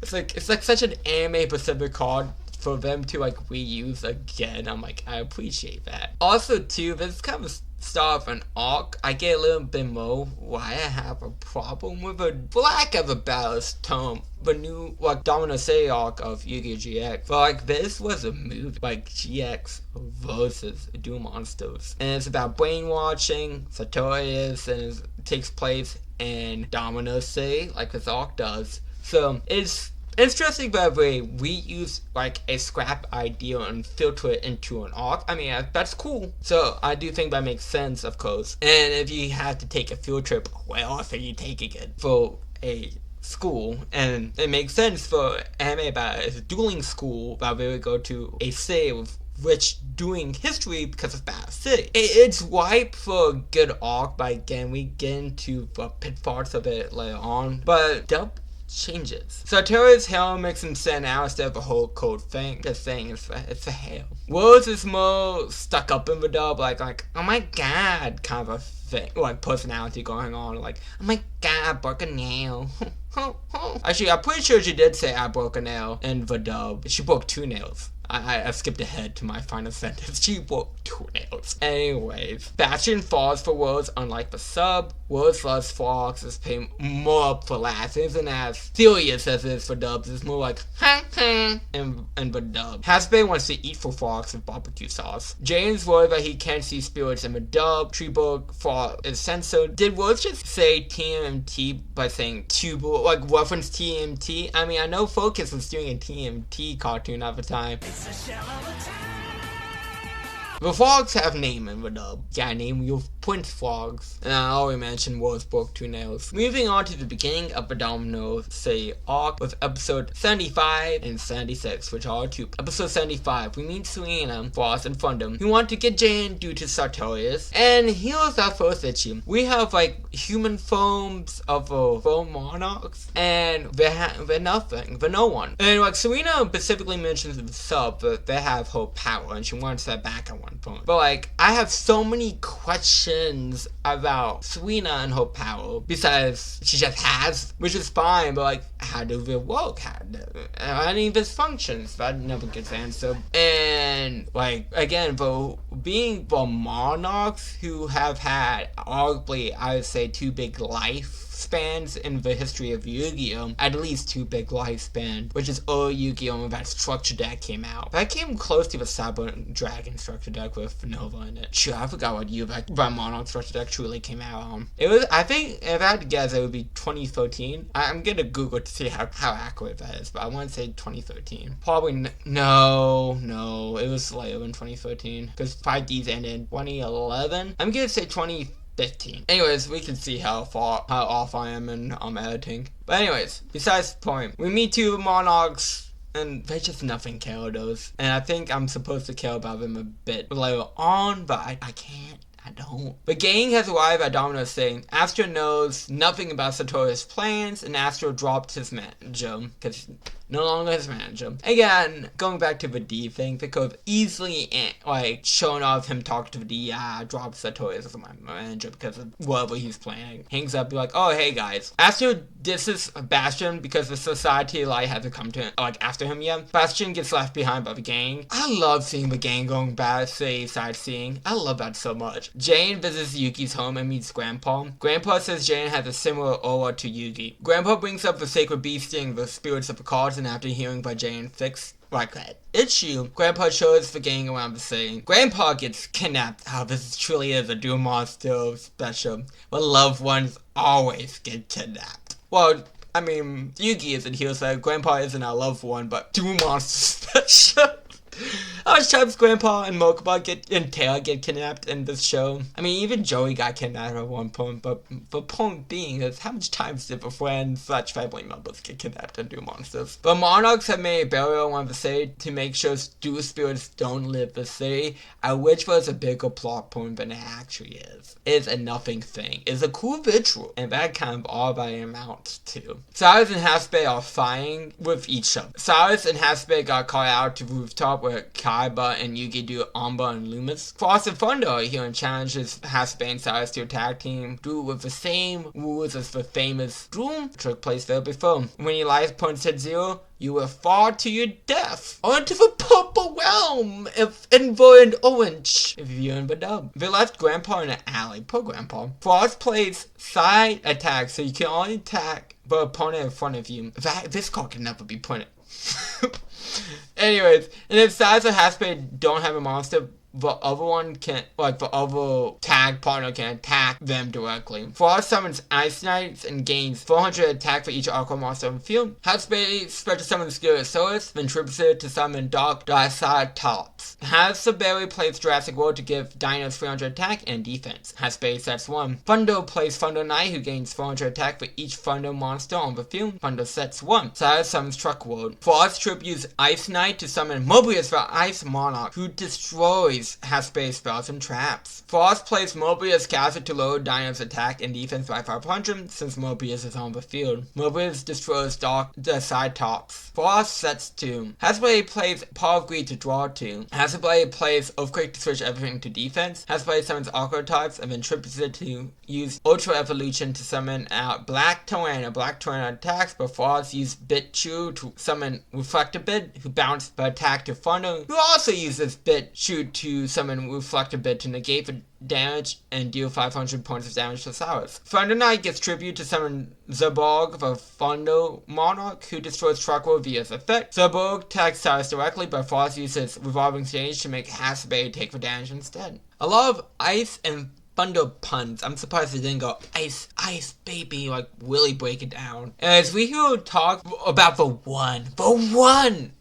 S1: It's like such an anime specific card for them to like reuse again. I'm like, I appreciate that. Also too, this kind of start of an arc, I get a little bit more why I have a problem with a lack of a balanced tone. The new like Domino City arc of Yu-Gi-Oh! GX. But like this was a movie like GX versus Duel Monsters. And it's about brainwashing, Sartorius, and it takes place in Domino City, like this arc does. So it's interesting that we reuse like a scrap idea and filter it into an arc. I mean, that's cool. So I do think that makes sense, of course. And if you have to take a field trip, where else are you taking it? For a school, and it makes sense for anime about a dueling school that we would go to a city with rich doing history because of Bad City. It's ripe for a good arc, but again, we get into the pitfalls of it later on. But dub changes. Sartorius' hair makes him stand out instead of a whole cold thing. Just saying, it's a hair. Worlds is more stuck up in the dub, like oh my god, kind of a thing, like personality going on, like oh my god, I broke a nail. Actually, I'm pretty sure she did say I broke a nail in the dub. She broke 2 nails. I skipped ahead to my final sentence. She broke 2 nails. Anyways, Bastion falls for Worlds, unlike the sub. Worlds loves Fox is paying more up for last. It isn't as serious as it is for dubs. It's more like ha ha in the dub. Hasbay wants to eat for Fox with barbecue sauce. James worried that he can't see spirits in the dub. Treeborg Fox is censored. Did Worlds just say TMT by saying tubular, like reference TMT? I mean, I know Focus was doing a TMT cartoon at the time. The frogs have name in the dub. Yeah, name your Prince Frogs. And I already mentioned Worlds broke 2 nails. Moving on to the beginning of the Domino City arc with episode 75 and 76, which are 2. Episode 75, we meet Serena, Frost, and Fundum, who want to get Jane due to Sartorius. And here's our first issue. We have like human forms of foam monarchs, and they're nothing. They're no one. And like Serena specifically mentions in the sub that they have her power, and she wants that back at one point. But like, I have so many questions about Serena and her power, besides she just has, which is fine, but like, how do they work? How do any of this functions? That never gets answered. And like, again, for being the monarchs who have had arguably, I would say, 2 big life spans in the history of Yu-Gi-Oh! At least 2 big lifespans, which is early Yu-Gi-Oh! When that structure deck came out. That came close to the Cyber Dragon structure deck with Nova in it. Sure, I forgot what year that Monarch structure deck truly came out on. It was, I think, if I had to guess, it would be 2013. I'm gonna Google to see how accurate that is, but I want to say 2013. Probably, no, it was later than 2013, because 5Ds ended in 2011. I'm gonna say 2015. Anyways, we can see how off I am in editing. But anyways, besides the point, we meet 2 monarchs, and they're just nothing characters. And I think I'm supposed to care about them a bit later on, but I can't. I don't. The gang has arrived at Domino saying Astro knows nothing about Sartorius' plans, and Astro dropped his manager, because no longer his manager. Again, going back to the D thing, they could have easily, like, shown off him talking to the D, yeah, I dropped Sartorius as my manager because of whatever he's planning. Hangs up, be like, oh, hey, guys. Astro disses Bastion because the Society of Light hasn't come to him, like, after him yet. Bastion gets left behind by the gang. I love seeing the gang going bad, say, sightseeing. I love that so much. Jane visits Yuki's home and meets Grandpa. Grandpa says Jane has a similar aura to Yugi. Grandpa brings up the sacred beasting, the spirits of the cards, and after hearing by Jane fix like that issue, Grandpa shows the gang around the city. Grandpa gets kidnapped. Oh, this truly is a Duel Monster special. But loved ones always get kidnapped. Well, I mean, Yugi isn't here, so Grandpa isn't our loved one, but Duel Monster special. How much times Grandpa and Mokuba and Taylor get kidnapped in this show? I mean, even Joey got kidnapped at one point, but the point being is how much times did the friends / family members get kidnapped and do monsters? The Monarchs have made a burial on the city to make sure dual spirits don't live the city, which was a bigger plot point than it actually is. It's a nothing thing. It's a cool visual, and that kind of all that it amounts to. Cyrus and Hasbay are fighting with each other. Cyrus and Hasbay got caught out to the rooftop where Kaiba and Yugi do Amba and Loomis. Frost and Thunder are here and challenges Hasbei and Cyrus to a tag team, do with the same rules as the famous Doom took place there before. When your life points at 0, you will fall to your death onto the purple realm of Envoy and Orange if you're in the dub. They left Grandpa in an alley. Poor Grandpa. Frost plays side attack, so you can only attack the opponent in front of you. This card can never be printed. Anyways, and if Cyrus or Hasbei don't have a monster, the other one can, like the other tag partner can attack them directly. Frost summons Ice Knights and gains 400 attack for each Aqua monster on the field. Hasbei special summons Gyarasaurus, then trips it to summon Dark Triceratops. Hasbei plays Jurassic World to give Dinos 300 attack and defense. Hasbei sets 1. Thunder plays Thunder Knight, who gains 400 attack for each Thunder monster on the field. Thunder sets 1. Cyrus summons Truck World. Frost tributes Ice Knight to summon Mobius for Ice Monarch, who destroys Hasbei spells and traps. Frost plays Mobius Caster to lower Dino's attack and defense by 500 since Mobius is on the field. Mobius destroys the side tops. Frost sets 2. Hasbei plays Paw of Greed to draw 2. Hasbei plays Earthquake to switch everything to defense. Hasbei summons Aqua types and then triples it to use Ultra Evolution to summon out Black Tyranno. Black Tyranno attacks, but Frost used Bit Chew to summon Reflector Bit, who bounced the attack to Thunder, who also uses Bit Chew to summon Reflector Bit to negate the damage and deal 500 points of damage to Cyrus. Thunder Knight gets tribute to summon Zerborg, the Thunder Monarch, who destroys Truck World via his effect. Zerborg attacks Cyrus directly, but Frost uses Revolving Stage to make Hasbei take the damage instead. A lot of ice and thunder puns. I'm surprised they didn't go ice, ice, baby, like really break it down. As we hear talk about the one,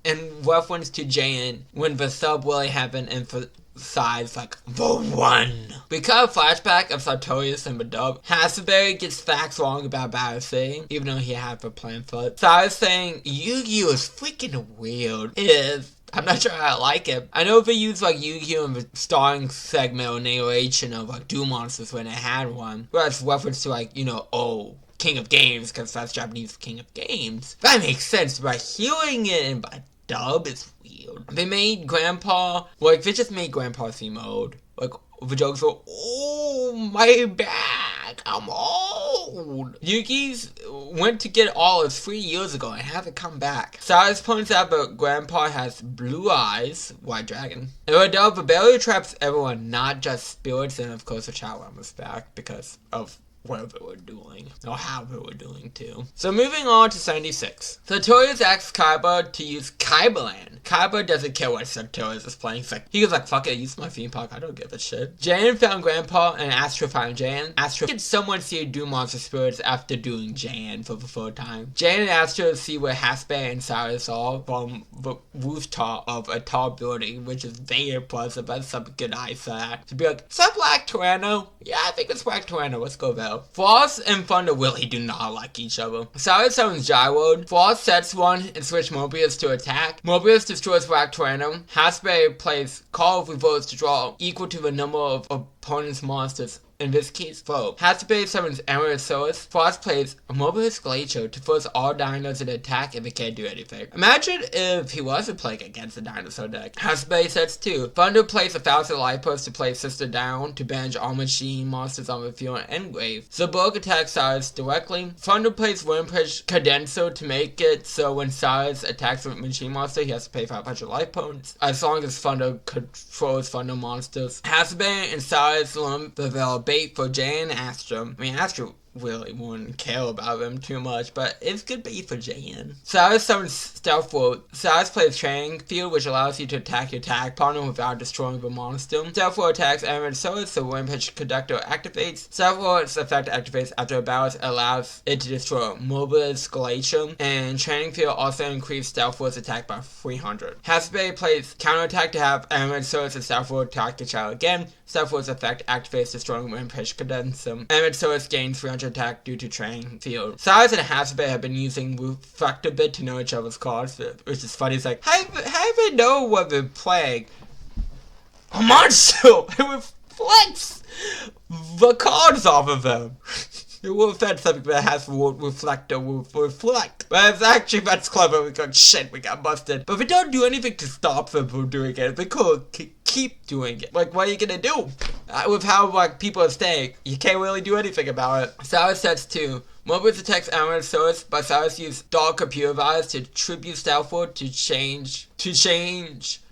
S1: in reference to JN, when the sub really happened and for size like the one. We cut a flashback of Sartorius and the dub. Hasbei gets facts wrong about Battlesea, even though he had the plan for it. Cyrus saying Yugioh is freaking weird. It is. I'm not sure I like it. I know if they use like Yugioh in the starring segment or narration of like Doom Monsters when it had one, where it's reference to like, you know, oh, King of Games, because that's Japanese King of Games. That makes sense, but hearing it in by dub is weird. They made Grandpa, like they just made Grandpa C mode. Like the jokes were, oh, my back, I'm old. Yugi's went to get olives 3 years ago and hasn't come back. Cyrus points out that Grandpa has blue eyes, White Dragon. And Rodell, the barrier traps everyone, not just spirits, and of course the Child is back because of what they were doing, or how they were doing too. So moving on to 76. Sartorius asks Kaiba to use Kaibaland. Kaiba doesn't care what Sartorius is playing. He goes like, fuck it, use my theme park, I don't give a shit. Jan found Grandpa and Astro found Jan. Astro can someone see Doom Monster Spirits after doing Jan for the third time. Jan and Astro see where Hasbei and Cyrus are from the rooftop of a tall building, which is very impressive. That's some good eyesight. To be like, is that Black Tyranno? Yeah, I think it's Black Tyranno, let's go there. Frost and Thunder really do not like each other. Cyrus summons Gyroad. Frost sets 1 and switch Mobius to attack. Mobius destroys Black Tyranno. Hasbei plays Call of Reverse to draw equal to the number of opponent's monsters. In this case, foe. Hasbei summons Amorosaurus. Frost plays Mobius Glacier to force all dinos to attack if they can't do anything. Imagine if he wasn't playing against the dinosaur deck. Hasbei sets 2. Thunder plays 1,000 Life Posts to play Sister Down to banish all machine monsters on the field and Engrave. Zerborg attacks Cyrus directly. Thunder plays Windpush Cadenzo to make it so when Cyrus attacks a machine monster, he has to pay 500 life points, as long as Thunder controls Thunder monsters. Hasbei and Cyrus learn that they'll bait for Jay and Astro. I mean, Astro really wouldn't care about them too much, but it's good bait for Jan. Cyrus summons Stealth World. Cyrus plays Training Field, which allows you to attack your tag partner without destroying the monster. Stealth World attacks Amorosaurus, so when Pitch Conductor activates. Stealth World's effect activates after a battle, allows it to destroy Mobius Glacier, and Training Field also increases Stealth World's attack by 300. Hasbei plays Counterattack to have Amorosaurus and Stealth World attack the child again. Stealth World's effect activates destroying when Pitch Condenser. Amorosaurus gains 300 attack due to Training Field. Cyrus and Hasbei have been using Reflector Bit to know each other's cards, which is funny. It's like, how they know what they're playing? A monster! It reflects the cards off of them. It will affect something that has word reflector will reflect. But it's actually that's clever. We got shit, we got busted. But we don't do anything to stop them from doing it. They could keep doing it. Like, what are you gonna do? With how like people are staying, you can't really do anything about it. Cyrus says too. Mobius attacks Amaranth Source, but Cyrus used dog computer virus to tribute Stealthwood to change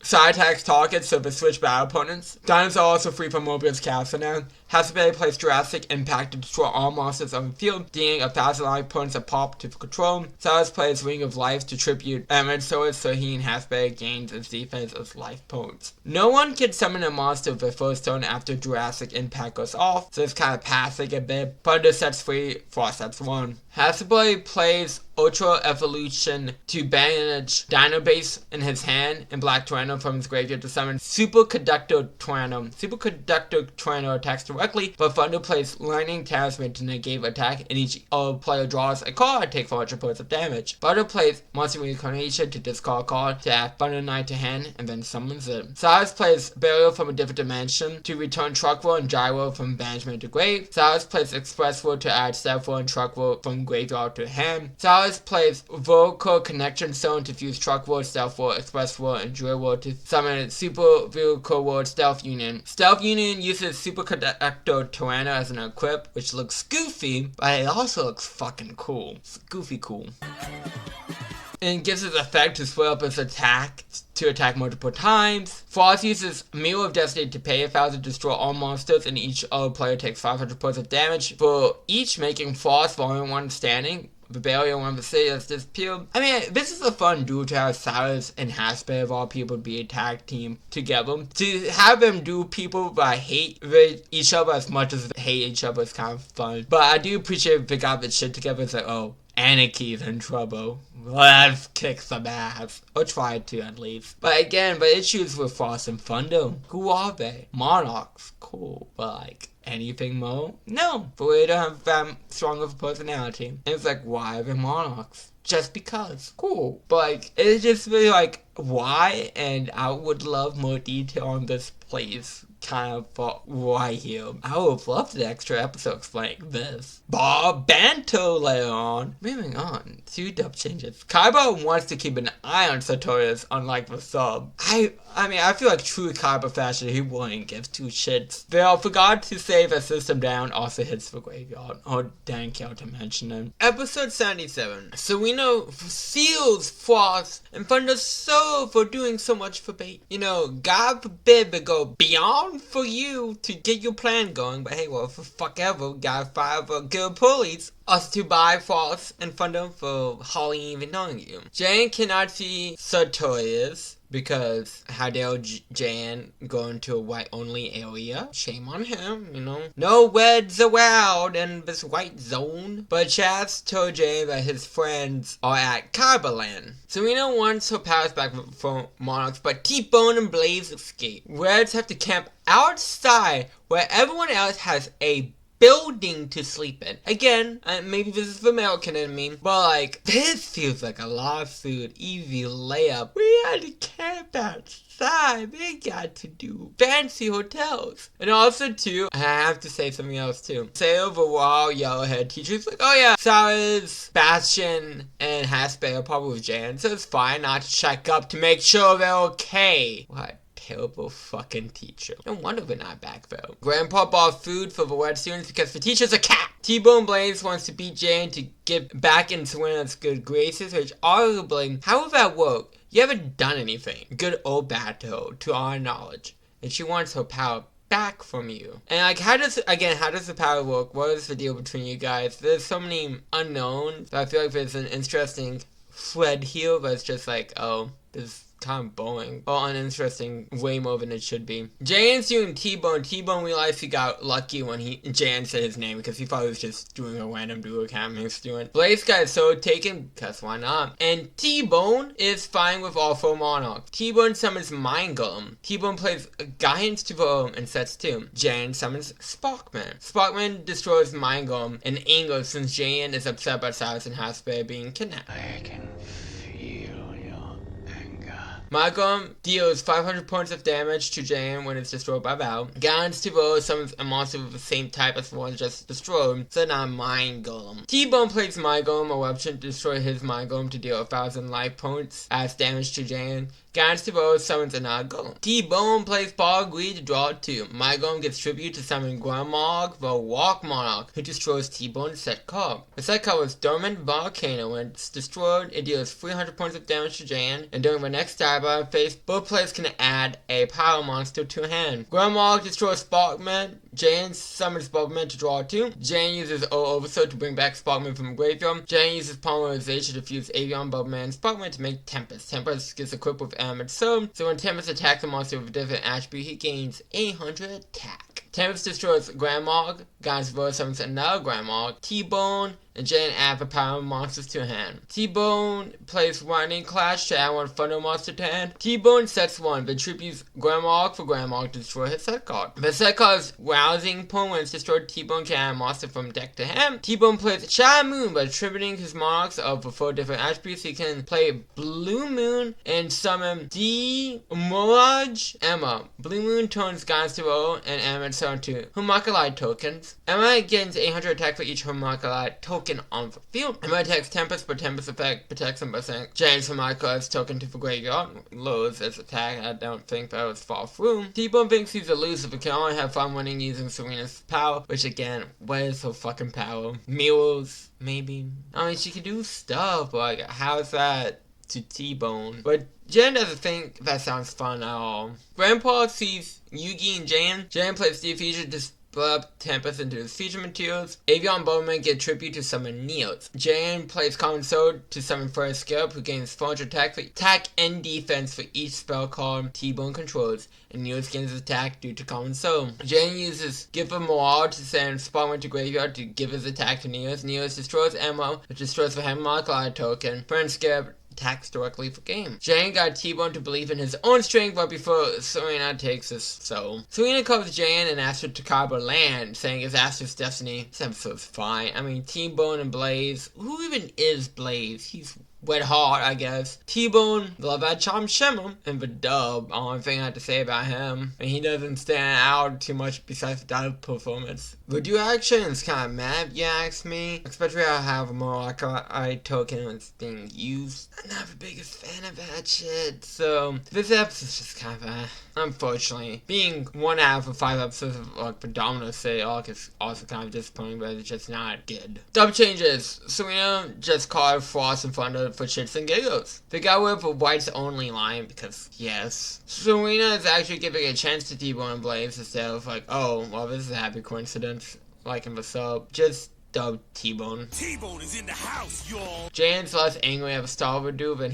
S1: side attacks targets so they switch battle opponents. Dinos are also free from Mobius castle now. Hasbay plays Jurassic Impact to destroy all monsters on the field, dealing 1,000 life points a pop to control. Cyrus plays Ring of Life to tribute Amaranth Source so he and Hasbay gains its defense as life points. No one can summon a monster with a first turn after Jurassic Impact goes off, so it's kind of passing a bit. Thunder sets free, Frost sets 1. Hasbay plays Ultra Evolution to banish Dino Base in his hand and Black Tyranno from his graveyard to summon Superconductor Tyranno. Superconductor Tyranno attacks directly, but Thunder plays Lightning Talisman to negate attack, and each player draws a card, take 400 points of damage. Thunder plays Monster Reincarnation to discard a card to add Thunder Knight to hand, and then summons it. Cyrus plays Burial from a different dimension to return Truckroll and Gyro from banishment to grave. Cyrus plays Express Roll to add Stealthroll and Truckroll from graveyard to hand. Cyrus plays Vocal Connection Stone to fuse Truckroll, Stealthroll, Express Roll, and Drill Roll to summon Super Vehicle Roll Stealth Union. Stealth Union uses Superconductor Tyranno as an equip, which looks goofy, but it also looks fucking cool. It's goofy cool. And gives its effect to split up its attack to attack multiple times. Frost uses Mirror of Destiny to pay 1,000 to destroy all monsters, and each other player takes 500 points of damage for each, making Frost the only one standing. The barrier one of the city that's disappeared. I mean, this is a fun duo to have Cyrus and Hasbay of all people be a tag team together. To have them do people that hate each other as much as they hate each other is kind of fun. But I do appreciate if they got this shit together. It's like, oh, Anarchy's in trouble. Let's kick some ass. Or try to, at least. But again, the issues with Frost and Thunder. Who are they? Monarchs. Cool. But like, anything more? No. But we don't have that strong of a personality. And it's like, why are they Monarchs? Just because. Cool. But like, it's just really like, why? And I would love more detail on this, please. Kind of thought right here. I would have loved the extra episode explaining this. Bob Banto later on. Moving on. 2 dub changes. Kaiba wants to keep an eye on Sartorius, unlike the sub. I mean, I feel like true Kaiba fashion, he wouldn't give 2 shits. They all forgot to save a system down, also hits the graveyard. Oh, dang, care to mention it. Episode 77. Sereno seals Frost and Thunder so for doing so much for bait. You know, God forbid they go beyond for you to get your plan going, but hey, well, for fuck ever, gotta fire the good pulleys. Us to buy Frost and Thunder for hardly even knowing you. Jane cannot see Sartorius because how dare Jan go into a white-only area? Shame on him, you know. No reds allowed in this white zone. But Chaz told Jan that his friends are at Kaibaland. Serena wants her powers back from Monarchs, but T-Bone and Blaze escape. Reds have to camp outside where everyone else has a building to sleep in. Again, maybe this is the American in me, but like, this feels like a lawsuit, easy layup. We had to camp outside. We got to do fancy hotels. And also too, I have to say something else too. Say overall, Yellowhead teacher's like, oh yeah, Cyrus, Bastion, and Hasbay are probably with Jan, so it's fine not to check up to make sure they're okay. What? Terrible fucking teacher. No wonder we're not back though. Grandpa bought food for the red students because the teacher's a cat. T-Bone Blaze wants to beat Jane to get back in Serena's good graces, which arguably, how would that work? You haven't done anything, good or bad to our knowledge. And she wants her power back from you. And like, how does the power work? What is the deal between you guys? There's so many unknowns, but I feel like there's an interesting thread here, but it's just like, oh, this kind of boring or uninteresting, way more than it should be. Jan's doing T-Bone. T-Bone realized he got lucky when Jan said his name because he thought he was just doing a random duo camping student. Blaze got so taken because why not? And T-Bone is fine with all 4 Monarchs. T-Bone summons Mind Golem. T-Bone plays Guidance to Vote and sets 2. Jan summons Sparkman. Sparkman destroys Mind Golem and anger since Jan is upset by Cyrus and Hasbay being kidnapped. I can feel your anger. Magum deals 500 points of damage to Jane when it's destroyed by Val. Gallons to Bo summons a monster with the same type as the one just destroyed, so not Mind Golem. T-Bone plays Mind Golem, a weapon to destroy his Mind Golem to deal 1,000 life points as damage to Jane. Gallons to Bo summons another Golem. T-Bone plays Paul Greed to draw 2. My Golem gets tribute to summon Grandmog, the Walk Monarch, who destroys T-Bone's set card. The set card was Dormant Volcano. When it's destroyed, it deals 300 points of damage to Jan, and during the next dive phase, both players can add a power monster to hand. Grandmog destroys Sparkman. Jan summons Sparkman to draw 2. Jan uses O Oversoul to bring back Sparkman from the graveyard. Jan uses Polymerization to fuse Avion, Bubman, and Sparkman to make Tempest. Tempest gets equipped with so when Tempest attacks a monster with a different attribute, he gains 800 attack. Tempest destroys Grandmog, Gainsborough summons another Grandmog, T-Bone, and Jane add the power monsters to hand. T-Bone plays Lightning Clash to add one Thunder monster to hand. T-Bone sets 1, but tributes Grandmog for Grandmog to destroy his set card. The set card's Rousing Point. When it's destroyed, T-Bone can add a monster from deck to hand. T-Bone plays Shy Moon by tributing his monarchs of the 4 different attributes. He can play Blue Moon and summon D-Mirage Emma. Blue Moon turns guys to O and Emma summon to Homunculus tokens. Emma gains 800 attack for each Homunculus token on the field. Emma attacks Tempest, but Tempest effect protects him by saying James Homunculus token to the graveyard. Lose its attack. I don't think that was far through. T-Bone thinks he's elusive but can only have fun winning using Serena's power, which again, what is her fucking power? Mirrors, maybe? I mean, she can do stuff, but like, how is that to T-Bone? But Jen doesn't think that sounds fun at all. Grandpa sees Yugi and Jan. Jan plays the Ephesian to split up Tempest into his future materials. Avion and Bowman get tribute to summon Neos. Jan plays Common Sword to summon Forest Scarab, who gains 400 attack and defense for each spell card T-Bone controls, and Neos gains attack due to Common Sword. Jan uses Gift of Morale to send Sparkman to graveyard to give his attack to Neos. Neos destroys Emma, which destroys the Hemlock Light token. Forest Scarab attacks directly for game. Jane got T-Bone to believe in his own strength, but before Serena takes his soul. Serena calls Jane and asks her to carve land, saying it's Astra's destiny. This episode's fine. I mean, T-Bone and Blaze. Who even is Blaze? He's wet hot, I guess. T-Bone, love that charm shimmer. And the dub, only thing I have to say about him. And he doesn't stand out too much besides the dub performance. The do action is kind of mad, if you ask me. Especially how I have a more like I token when it's being used. I'm not the biggest fan of that shit. So, this episode's just kind of unfortunately. Being 1 out of 5 episodes of like the Domino City arc is also kind of disappointing, but it's just not good. Dub changes. Serena just called Frost and Thunder for shits and giggles. They got rid of a whites only line because, yes. Serena is actually giving a chance to T-Bone and Blaze instead of like, oh, well, this is a happy coincidence. Like in the sub. Just dub T-Bone.
S3: T-Bone is in the house, y'all.
S1: Jane's less angry at the Star would do, but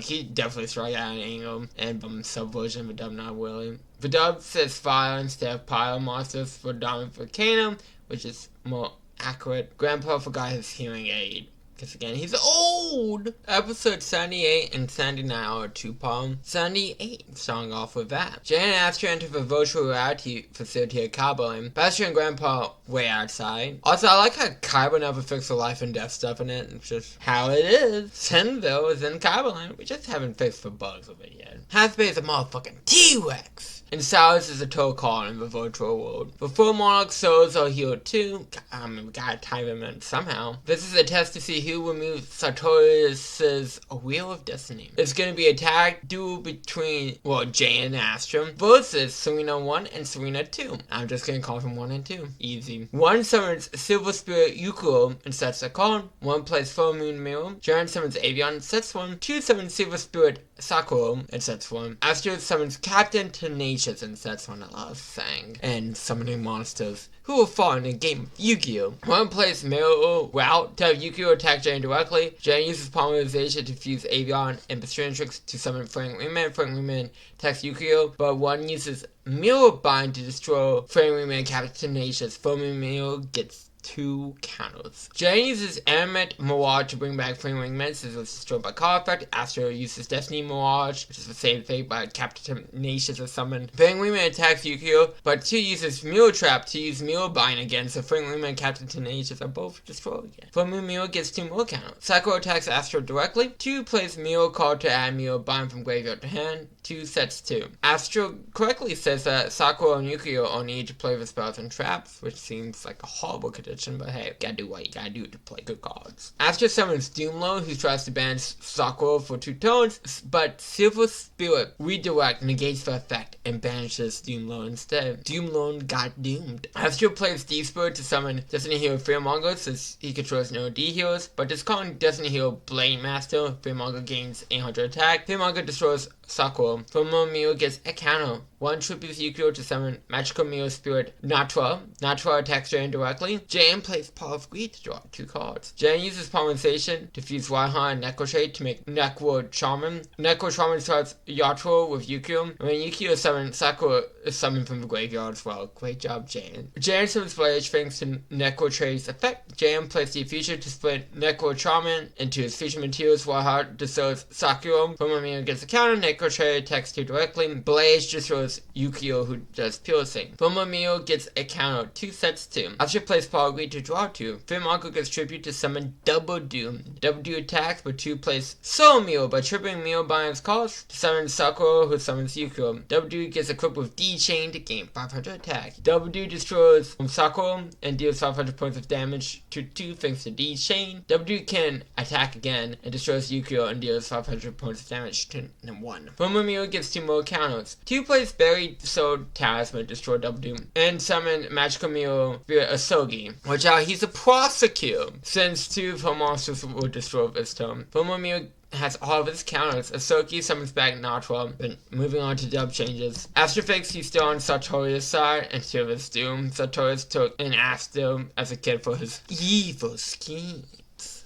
S1: he definitely struck out an angle and subversion, but dub not willing. The dub says fire instead of pyro monsters for Dominant Volcano, which is more accurate. Grandpa forgot his hearing aid. Because again, he's old! Episode 78 and 79 are 2 78, starting off with that. Jan and Astra enter the virtual reality facility at Carboline. Astra and Grandpa way outside. Also, I like how Carbo never fixed the life and death stuff in it. It's just how it is. Sinville is in Carboline. We just haven't fixed the bugs of it yet. Hasbay is a motherfucking T-Rex! And Salas is a total call in the virtual world. Before Monarch souls are healed too, we gotta time them in somehow. This is a test to see who removes Sartorius' Wheel of Destiny. It's gonna be a tag duel between, Jane and Astra versus Serena 1 and Serena 2. I'm just gonna call them 1 and 2. Easy. 1 summons Silver Spirit Yugioh and sets a card. 1 plays Full Moon Mirror. Jaren summons Avion and sets 1. 2 summons Silver Spirit Sakura and sets 1. Astra summons Captain Tenacious and sets 1. I love Sang. And summoning monsters who will fall in a game of Yu-Gi-Oh! 1 plays Mirror Route to have Yu-Gi-Oh! Attack Jane directly. Jane uses Polymerization to fuse Avion and Bestratrix to summon Frank Wingman. Frank Wingman attacks Yu-Gi-Oh! But 1 uses Mirror Bind to destroy Frank Wingman and Captain Tenacious. Foaming Mirror gets 2 counters. Jane uses Animate Mirage to bring back Flame Wingman since it was destroyed by call effect. Astro uses Destiny Mirage, which is the same thing, but Captain Tenacious is summoned. Flame Wingman attacks Yugioh, but 2 uses Mule Trap to use Mule Bind again, so Flame Wingman and Captain Tenacious are both destroyed again. Full Moon Mule gets 2 more counters. Sakura attacks Astro directly. 2 plays Mule card to add Mule Bind from graveyard to hand. 2 sets 2. Astro correctly says that Sakura and Yugioh only need to play with spells and traps, which seems like a horrible condition, but hey, gotta do what you gotta do to play good cards. Astro summons Doomlone, who tries to banish Sakura for 2 turns, but Silver Spirit Redirect negates the effect and banishes Doomlone instead. Doomlone got doomed. Astro plays D-Spirit to summon Destiny Hero Fearmonger since he controls no D heroes, but discarding Destiny Hero Blade Master, Fearmonger gains 800 attack. Fearmonger destroys Sakura. Full Moon Mule gets a counter. 1 tributes Yugioh to summon Magical Mule Spirit Natra. Natra attacks Jane directly. Jane plays Paw of Greed to draw 2 cards. Jane uses Polymerization to fuse Waihan and Necro Shade to make Necro Shaman. Necro Shaman starts Yatro with Yugioh, and when Yugioh summons, Sakura is summoned from the graveyard as well. Great job, Jane. Jane summons Blade thanks to Necro Trade's effect. Jane plays the future to split Necro Shaman into his future materials. Waihan destroys Sakura. Full Moon Mule gets a counter. Necro Trade attacks 2 directly. Blaze destroys Yugioh, who does piercing. Full Moon Mule gets a counter. 2 sets 2. After plays Paw of Greed to draw 2. Fearmonger gets tribute to summon Double Doom. Double Doom attacks, but 2 plays Soul Mule by tripping Mule by its cost to summon Sakura, who summons Yugioh. Double Doom gets equipped with D-Chain to gain 500 attack. Double Doom destroys Sakura and deals 500 points of damage to 2 thanks to D-Chain. Double Doom can attack again and destroys Yugioh and deals 500 points of damage to 1. Full Moon Mule gets 2 more counters. 2 plays Buried Soul Talisman, destroy Double Doom, and summon Magical Mule via Asogi. Watch out, he's a prosecute, since 2 of her monsters will destroy this turn. Full Moon Mule has all of its counters. Asogi summons back Natra, but moving on to dub changes. Astro thinks he's still on Sartorius' side and to his doom. Sartorius took an Astro as a kid for his evil scheme.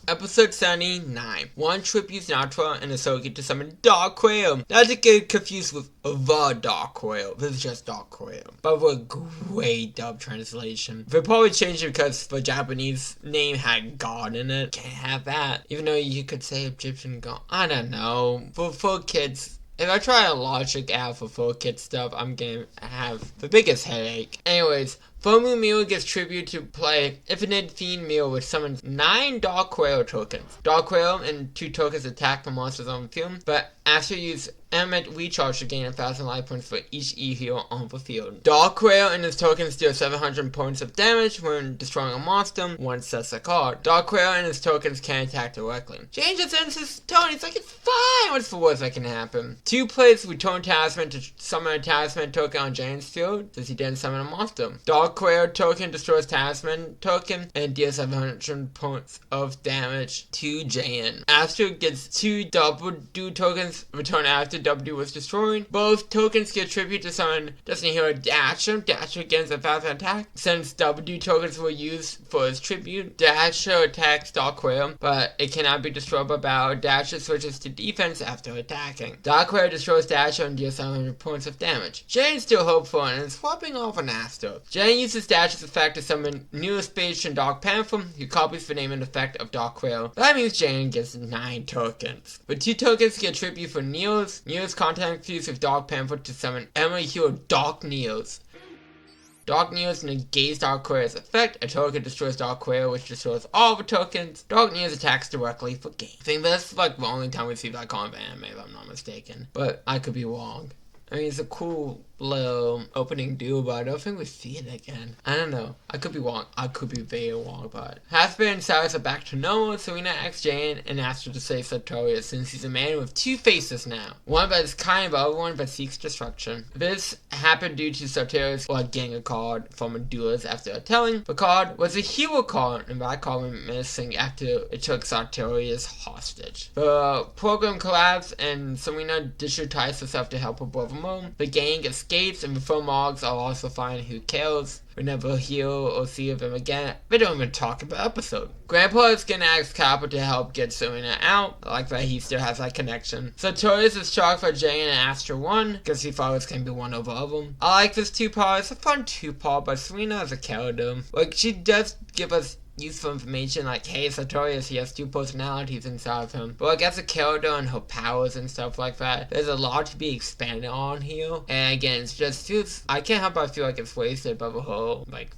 S1: Episode 79. 1 tributes Natra and Asogi to summon Dark Quail. Not to get confused with the Dark Quail. This is just Dark Quail. But with a great dub translation. They probably changed it because the Japanese name had God in it. Can't have that. Even though you could say Egyptian God. I don't know. For kids, if I try a logic out for 4 kids stuff, I'm gonna have the biggest headache. Anyways, Full Moon Mule gets tribute to play Infinite Fiend Mule, which summons 9 Dark Quail tokens. Dark Quail and 2 tokens attack the monsters on the field, but after you use Animate Recharge to gain 1,000 life points for each E-Heal on the field. Dark Quail and his tokens deal 700 points of damage when destroying a monster, 1 sets a card. Dark Quail and his tokens can attack directly. Jane just ends his tone, he's like, it's fine, what's the worst that can happen? 2 plays Return Talisman to summon a Talisman token on Jane's field, since he didn't summon a monster. Dark Quail token destroys Talisman token and deals 700 points of damage to Jane. Astro gets 2 Double Do tokens return after W was destroyed. Both tokens get tribute to summon Destiny Hero Dasher. Dasher gains 1,000 attack. Since W tokens were used for his tribute, Dasher attacks Dark Quail, but it cannot be destroyed by battle. Dasher switches to defense after attacking. Dark Quail destroys Dasher and deals 700 points of damage. Jane is still hopeful and is swapping off an Astro. Jane uses Dasher's effect to summon Newest Page and Dark Panther, who copies the name and effect of Dark Quail. That means Jane gets 9 tokens. But 2 tokens get tribute for Neos. Neos contact fuse with Dark Panther to summon Emily Hero Dark Neos. Dark Neos negates Dark Quail's effect. A token destroys Dark Quail, which destroys all the tokens. Dark Neos attacks directly for gain. I think that's like the only time we see that kind of anime, if I'm not mistaken. But I could be wrong. I mean, it's a cool little opening duo, but I don't think we see it again. I don't know. I could be wrong. I could be very wrong, but Hasbin and Cyrus are back to normal. Serena asks Jane and asks her to save Sartorius since he's a man with 2 faces now. One that is kind of other one that seeks destruction. This happened due to Sartorius getting a card from a duelist after a telling. The card was a hero card, and that card went missing after it took Sartorius hostage. The program collapsed and Serena digitized herself to help her brother Mo. The gang gets escapes, and before Moggs, I'll also find who kills. We never hear or see of him again. We don't even talk about the episode. Grandpa is gonna ask Kappa to help get Serena out. I like that he still has that connection. Sartorius is shocked by Jay and Astra 1 because he thought it was gonna be one over of them. I like this 2-part. It's a fun 2-part, but Serena is a character. Like, she does give us useful information, like, hey, Sartorius, he has 2 personalities inside of him. But like, as a character and her powers and stuff like that, there's a lot to be expanded on here. And again, it's just feels, I can't help but feel like it's wasted by the whole, like,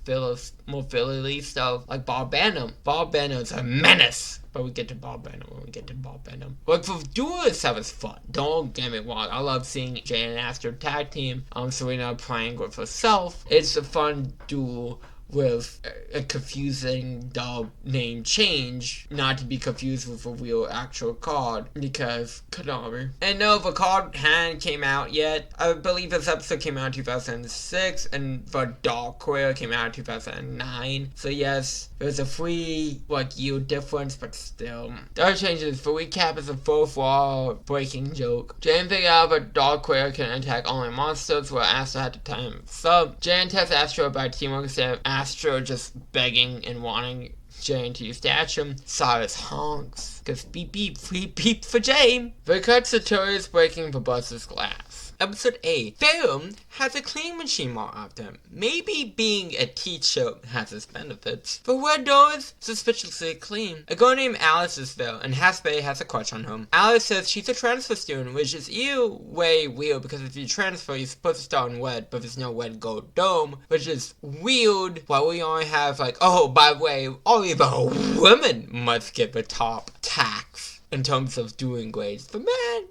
S1: more filler-y stuff, like Bob Bannum. Bob Bannum's a menace. But we get to Bob Bannum when we get to Bob Bannum. Like, the duel itself is fun. Don't get me wrong. I love seeing Jay and Astra tag team. Serena playing with herself. It's a fun duel with a confusing dog name change, not to be confused with a real actual card, because Konami. And no, the card hadn't came out yet. I believe this episode came out in 2006, and the Dark Queer came out in 2009. So yes, there's a 3-year difference, but still. The other changes, the recap is a 4th wall breaking joke. Jane figured out that Dark Queer can attack only monsters, where Astra had to time sub. Jane tests Astra by teamwork instead of Astra just begging and wanting Jane to use Statue. Cyrus honks, cause beep beep, beep beep for Jane. They cut Sartorius breaking the bus's glass. Episode 8. Farum has a clean machine mark after him. Maybe being a teacher has its benefits. The red door is suspiciously clean. A girl named Alice is there, and Hasbay has a crush on her. Alice says she's a transfer student, which is way weird, because if you transfer, you're supposed to start in red, but there's no red gold dome, which is weird. While we only have, like, oh, by the way, only the women must get the top tax in terms of doing grades. But man,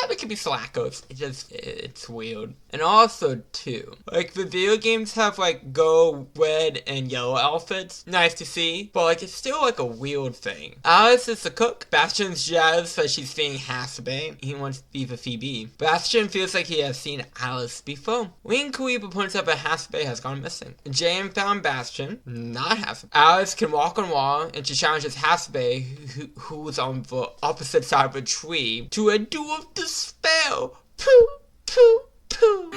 S1: they can be slackers. It's weird. And also, too, like, the video games have, like, go red and yellow outfits. Nice to see. But, like, it's still, like, a weird thing. Alice is the cook. Bastion's jealous that she's seeing Hasbay. He wants to be the Phoebe. Bastion feels like he has seen Alice before. Wing Kariba points out that Hasbay has gone missing. Jane found Bastion, not Hasbay. Alice can walk on water, and she challenges Hasbay, who's on the opposite side of a tree, to a duel of despair. Pooh, pooh, pooh.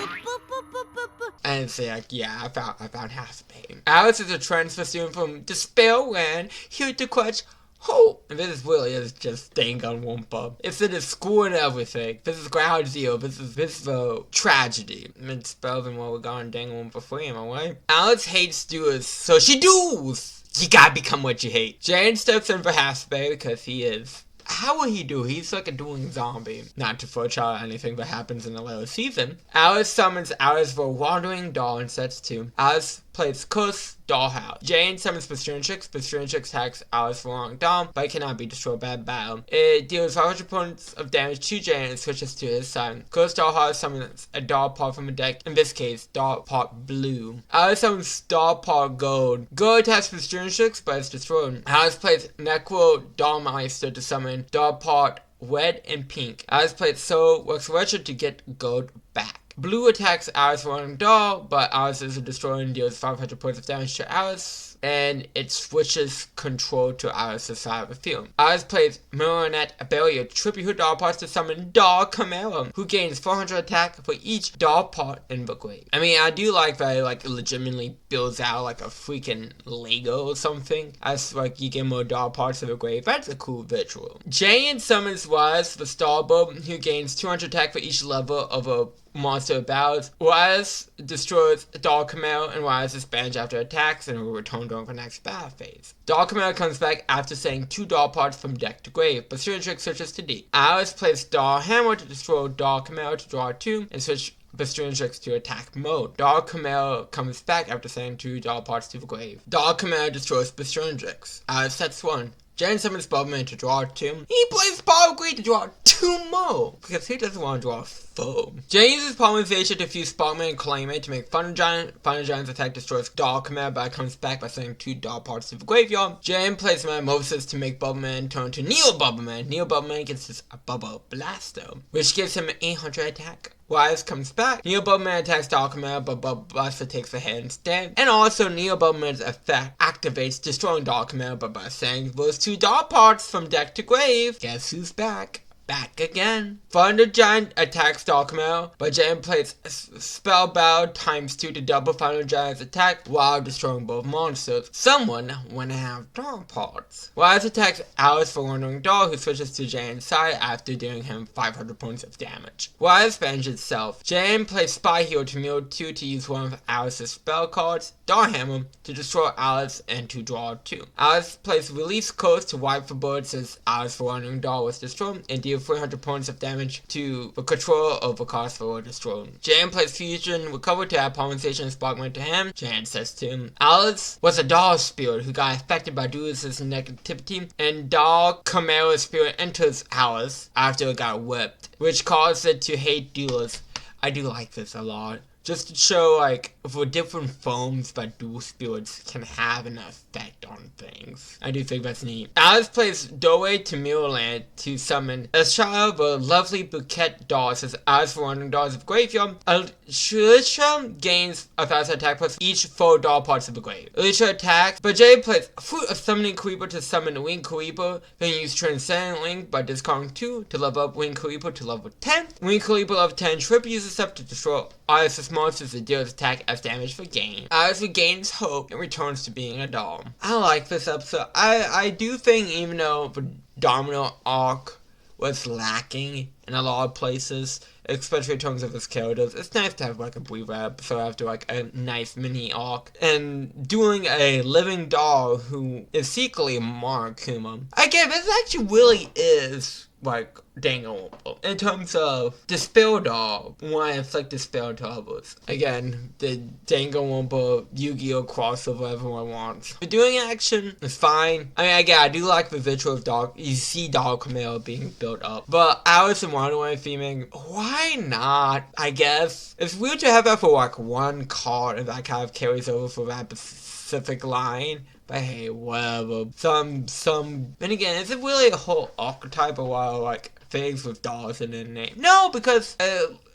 S1: And it's like, yeah, I found Hasbay. Alice is a transfer student from Despairland, here to clutch hope. And this really is just Danganronpa. It's in the school and everything. This is ground zero. This is the tragedy. It's better than what we got in Danganronpa 3, am I right? Alice hates duels, so she duels. You gotta become what you hate. Jane steps in for Hasbay because he is. How will he do? He's like a dueling zombie. Not to foretell anything that happens in the later season. Alice summons Alice for a wandering doll in sets 2. Alice plays Kuss, Dollhouse. Jane summons Pastrinatrix. Pastrinatrix attacks Alice for long doll, but it cannot be destroyed by a battle. It deals 500 points of damage to Jane and switches to his side. Kuss Dollhouse summons a doll part from a deck, in this case, doll part blue. Alice summons doll part gold. Gold attacks Pastrinatrix, but it's destroyed. Alice plays Necro Dollmeister to summon doll part red and pink. Alice plays Soul works Richard to get gold back. Blue attacks Alice for one doll, but Alice is a destroyer and deals 500 points of damage to Alice, and it switches control to Alice's side of the field. Alice plays Marionette Barrier to tribute her doll parts to summon Doll Camaro, who gains 400 attack for each doll part in the grave. I mean, I do like that it, like, legitimately builds out, like, a freaking Lego or something, as, like, you get more doll parts in the grave. That's a cool visual. Jane summons Waz, the Starbulb, who gains 200 attack for each level of a monster battles. Waz destroys Doll Camaro, and Waz is banished after attacks and will return during the next battle phase. Doll Camaro comes back after sending 2 doll parts from deck to grave, but Pastrinatrix switches to D. Alice plays Doll Hammer to destroy Doll Camaro to draw 2, and switch Pastrinatrix to attack mode. Doll Camaro comes back after sending 2 doll parts to the grave. Doll Camaro destroys Pastrinatrix. Alice sets 1. Jane summons Bubman to draw 2. He plays Sparkly to draw 2 more, because he doesn't want to draw 4. Jane uses Polymerization to fuse Sparkman and Claymate to make Thunder Giant. Thunder Giant's attack destroys Doll Command, but it comes back by sending 2 doll parts to the graveyard. Jane plays Metamorphosis to make Bubbleman turn to Neo Bubbleman. Neo Bubbleman gets his Bubble Blaster, which gives him 800 attack. Wise comes back. Neo Bubbleman attacks Doll Command, but Bubble Blaster takes the hit instead. And also, Neo Bubbleman's effect activates, destroying Doll Command, but by sending those 2 doll parts from deck to grave, guess who's back? back again. Thunder Giant attacks Doll Camaro, but Jan plays Spellbound ×2 to double Thunder Giant's attack while destroying both monsters. Someone wanna have doll parts. Wise attacks Alice for Wandering Doll, who switches to Jan's side after dealing him 500 points of damage. Wise bangs itself. Jan plays Spy Hero to Mill 2 to use one of Alice's spell cards, Doll Hammer to destroy Alice and to draw 2. Alice plays Release Curse to wipe the bullets as Alice for Wandering Doll was destroyed and deal 300 points of damage to the controller of the cards that were destroyed. Jan plays Fusion Recover to add Polymerization Sparkman to him. Jan says to him, Alice was a doll spirit who got affected by Duelist's negativity, and Doll Camaro spirit enters Alice after it got whipped, which caused it to hate Duelist. I do like this a lot. Just to show, like, the different forms that dual spirits can have an effect on things. I do think that's neat. Alice plays Doorway to Mirrorland to summon a child of a lovely bouquet dolls as Alice for Wandering Dolls of Graveyard. Alicia gains 1,000 attack plus each 4 doll parts of the grave. Alicia attacks, but Jay plays Fruit of Summoning Creeper to summon a Winged Creeper, then use Transcendent Link by discarding 2 to level up Winged Creeper to level 10. Winged Creeper level 10 Trip uses stuff to destroy Alice's monsters that deals attack as damage for gain. Alice regains hope and returns to being a doll. I like this episode. I do think even though the Domino arc was lacking in a lot of places, especially in terms of his characters, it's nice to have like a breather episode after like a nice mini arc. And doing a living doll who is secretly Monokuma. Again, this actually really is like Danganronpa in terms of Dispel Doll, why it's like Dispel Doubles. Again, the Danganronpa Yu-Gi-Oh crossover everyone wants. The doing action is fine. I mean, again, I do like the visual of Doll. You see Doll Camaro being built up, but Alice in Wonderland theming, why not? I guess it's weird to have that for like one card and that kind of carries over for that specific line. But hey, whatever. And again, is it really a whole archetype of while like things with dolls in their name? No, because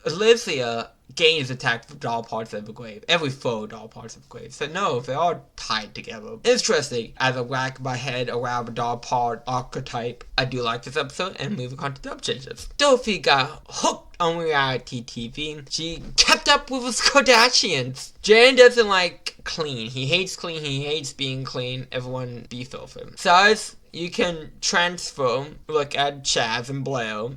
S1: Alicia gains attack for doll parts of the grave. Every 4 doll parts of the grave. So no, they're all tied together. Interesting. As I whack my head around the doll part archetype, I do like this episode, and moving on to dub changes. Sophie got hooked on reality TV. She kept up with the Kardashians. Jan doesn't like clean. He hates clean. He hates being clean. Everyone be filthy. Besides, you can transfer, look at Chaz and Blair.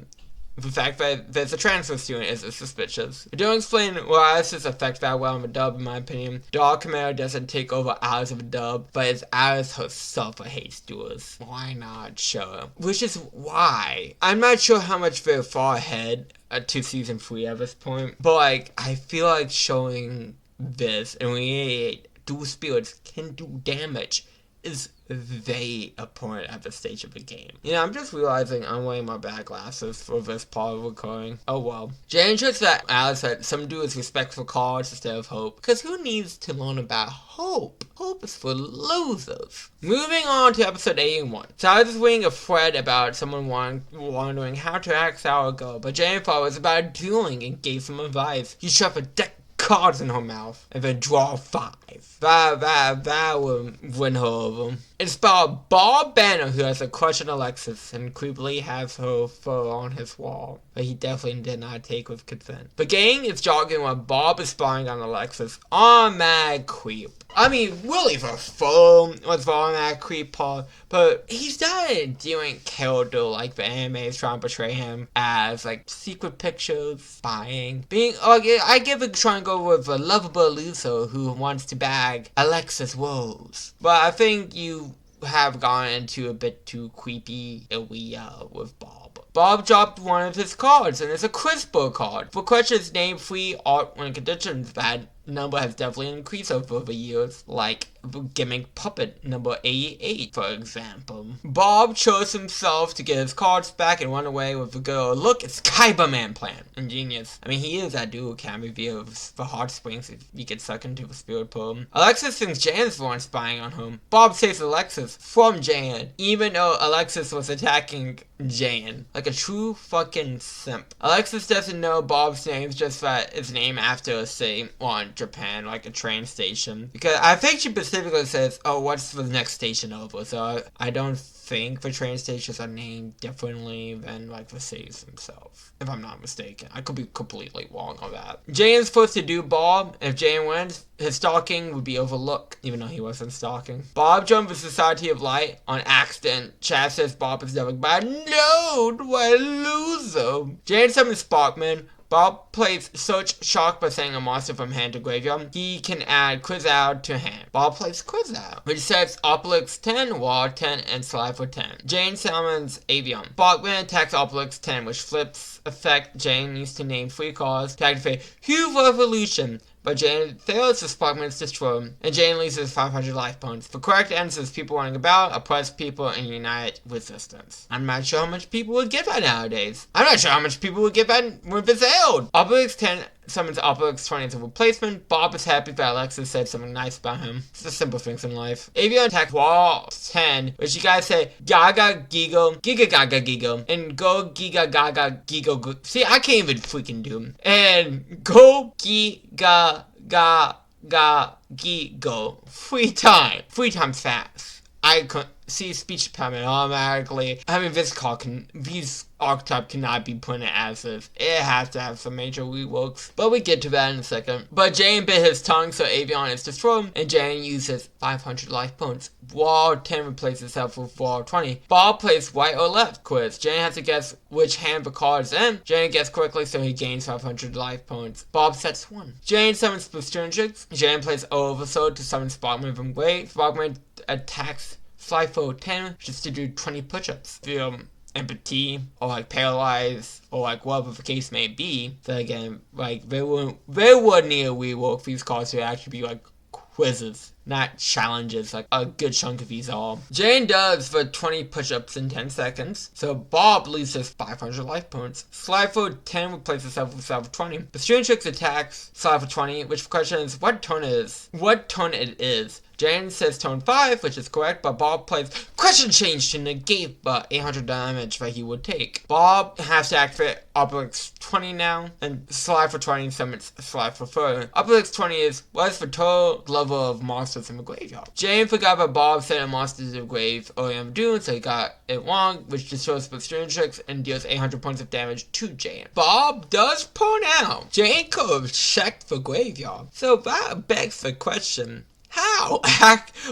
S1: The fact that there's a transfer student is suspicious. I don't explain why Alice's affect that well in the dub, in my opinion. Doll Camaro doesn't take over Alice of the dub, but it's Alice herself that hates duels. Why not show her? Which is why. I'm not sure how much they're far ahead to season 3 at this point, but like, I feel like showing this and we dual spirits can do damage is very important at this stage of the game. You know, I'm just realizing I'm wearing my bad glasses for this part of recording. Oh well. Jane shows that Alice had some do with respect for cards instead of hope. Because who needs to learn about hope? Hope is for losers. Moving on to episode 81. Silas is reading a thread about someone wondering how to ask our girl, but Jane thought it was about dueling and gave some advice. He shoved a deck cards in her mouth and then draw 5. That would win her over. It's about Bob Banner, who has a crush on Alexis and creepily has her photo on his wall, but he definitely did not take with consent. The gang is jogging while Bob is spying on Alexis. Mad creep. I mean, really, the photo was the mad creep part, but he's not doing character like the anime is trying to portray him as, like, secret pictures, spying, being, I give it trying to go with a lovable loser who wants to bag Alexis woes. But I think you have gone into a bit too creepy area with Bob. Bob dropped one of his cards, and it's a CRISPR card. For questions named free art when conditions that number has definitely increased over the years, like gimmick puppet number 88, for example. Bob chose himself to get his cards back and run away with the girl. Look, it's Cyberman plan. Ingenious. I mean, he is that dude who can reveal the heart springs if you get sucked into the spirit pool. Alexis thinks Jan's the one spying on him. Bob saves Alexis from Jan, even though Alexis was attacking Jan. Like a true fucking simp. Alexis doesn't know Bob's name, just that it's named after a city, well, in Japan, like a train station. Because I think she mistaken specifically says, oh, what's the next station over? So I don't think the train stations are named differently than like the cities themselves, if I'm not mistaken. I could be completely wrong on that. Jane is supposed to do Bob. If Jane wins, his stalking would be overlooked, even though he wasn't stalking. Bob joined the Society of Light on accident. Chad says Bob is never bad. No, do I lose him? Jane summons Sparkman. Bob plays Search Shock by saying a monster from hand to graveyard. He can add Quiz Out to hand. Bob plays Quiz Out, which sets Obelix 10, Wall 10, and Slide for 10. Jane summons Avion. Sparkman attacks Obelix 10, which flips effect. Jane needs to name 3 cards to activate Huge Revolution. But Jane fails to Sparkman's destroy, and Jane loses 500 life points. The correct answer is people running about, oppressed people, and unite resistance. I'm not sure how much people would get that nowadays. I'm not sure how much people would get that with this old. Obelix 10 summons Obelix 20 as a replacement. Bob is happy that Alexis said something nice about him. It's the simple things in life. Avion attacks Wall 10, which you guys say Gaga Giggle, Giga Gaga Giggle, and Go Giga Gaga Giggle. See, I can't even freaking do. And Go Giga Ga Giggle 3 times. 3 times fast. I could see speech impairment automatically. I mean, these archetype cannot be put in as if. It has to have some major reworks. But we get to that in a second. But Jane bit his tongue, so Avion is destroyed, and Jane uses 500 life points. Wall 10 replaces itself with Wall 20. Bob plays right or left quiz. Jane has to guess which hand the card is in. Jane guessed correctly, so he gains 500 life points. Bob sets 1. Jane summons Boosterings. Jane plays Oversoul to summon Sparkman from Grave. Sparkman attacks Flyfo 10 just to do 20 push-ups. Feel empathy or like paralyzed or like whatever the case may be. So again, like they would need a rework for these cards to actually be like quizzes, not challenges like a good chunk of these are. Jane does the 20 push-ups in 10 seconds, so Bob loses 500 life points. Slide for 10 replaces itself with Slide for 20. The Student Tricks attacks Slide for 20, which the question is what turn it is. Jane says turn 5, which is correct, but Bob plays Question Change to negate the 800 damage that he would take. Bob has to activate Obelix 20 now, and Slide for 20 summons Slide for 30. Obelix 20 is, what is the total level of monsters in the graveyard? Jane forgot that Bob sent a monster to the grave earlier in Dune, so he got it wrong, which destroys the Student Tricks and deals 800 points of damage to Jane. Bob does point out Jane could have checked for graveyard, so that begs the question, how?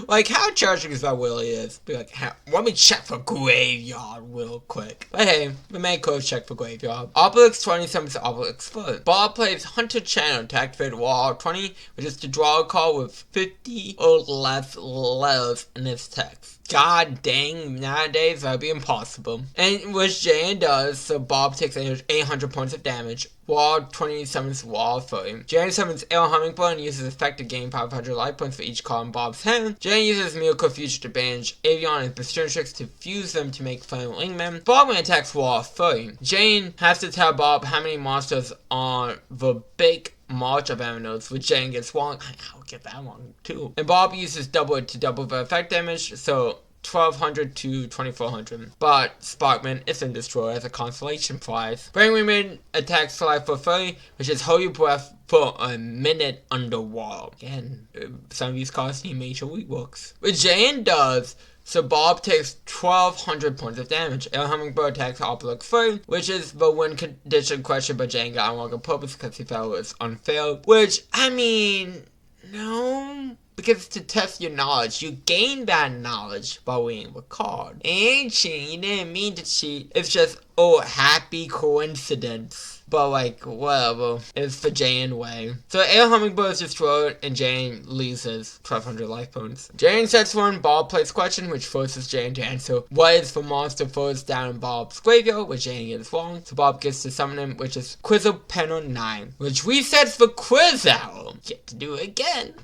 S1: Like, how charging is that really is? Be like, let me check for graveyard real quick. But hey, the main coach check for graveyard. Obelix 20 summons Obelix 30. Bob plays Hunter Channel to activate Wall 20, which is to draw a card with 50 or less letters in its text. God dang, nowadays that'd be impossible. And which Jane does, so Bob takes 800 points of damage. Wall 20 summons Wall 30. Jane summons Air Hummingbird and uses effect to gain 500 life points for each card in Bob's hand. Jane uses Miracle Future to banish Avion and Booster Tricks to fuse them to make Flame Wingman. Bob attacks Wall 30. Jane has to tell Bob how many monsters are the big March of Emeralds, which Jane gets wrong. I'll get that one too. And Bob uses double to double the effect damage, so 1200 to 2400. But Sparkman isn't destroyed as a consolation prize. Brainwingman attacks Slide for 30, which is hold your breath for a minute underwater. Again, some of these cards need major reworks. Which Jane does. So Bob takes 1200 points of damage. Air Hummingbird attacks Obelix 30, which is the win condition question, but Jane got wrong on purpose because he felt it was unfair. Which, I mean, no. Because to test your knowledge, you gain that knowledge by winning the card. It ain't cheating, you didn't mean to cheat. It's just, oh, happy coincidence. But like, whatever. It's the Jane way. So Air Hummingbird is destroyed and Jane loses 1200 life points. Jane sets 1, Bob plays question, which forces Jane to answer what is the monster first down in Bob's graveyard, which Jane gets wrong. So Bob gets to summon him, which is Quizzle Panel 9, which resets the Quiz Owl. Get to do it again.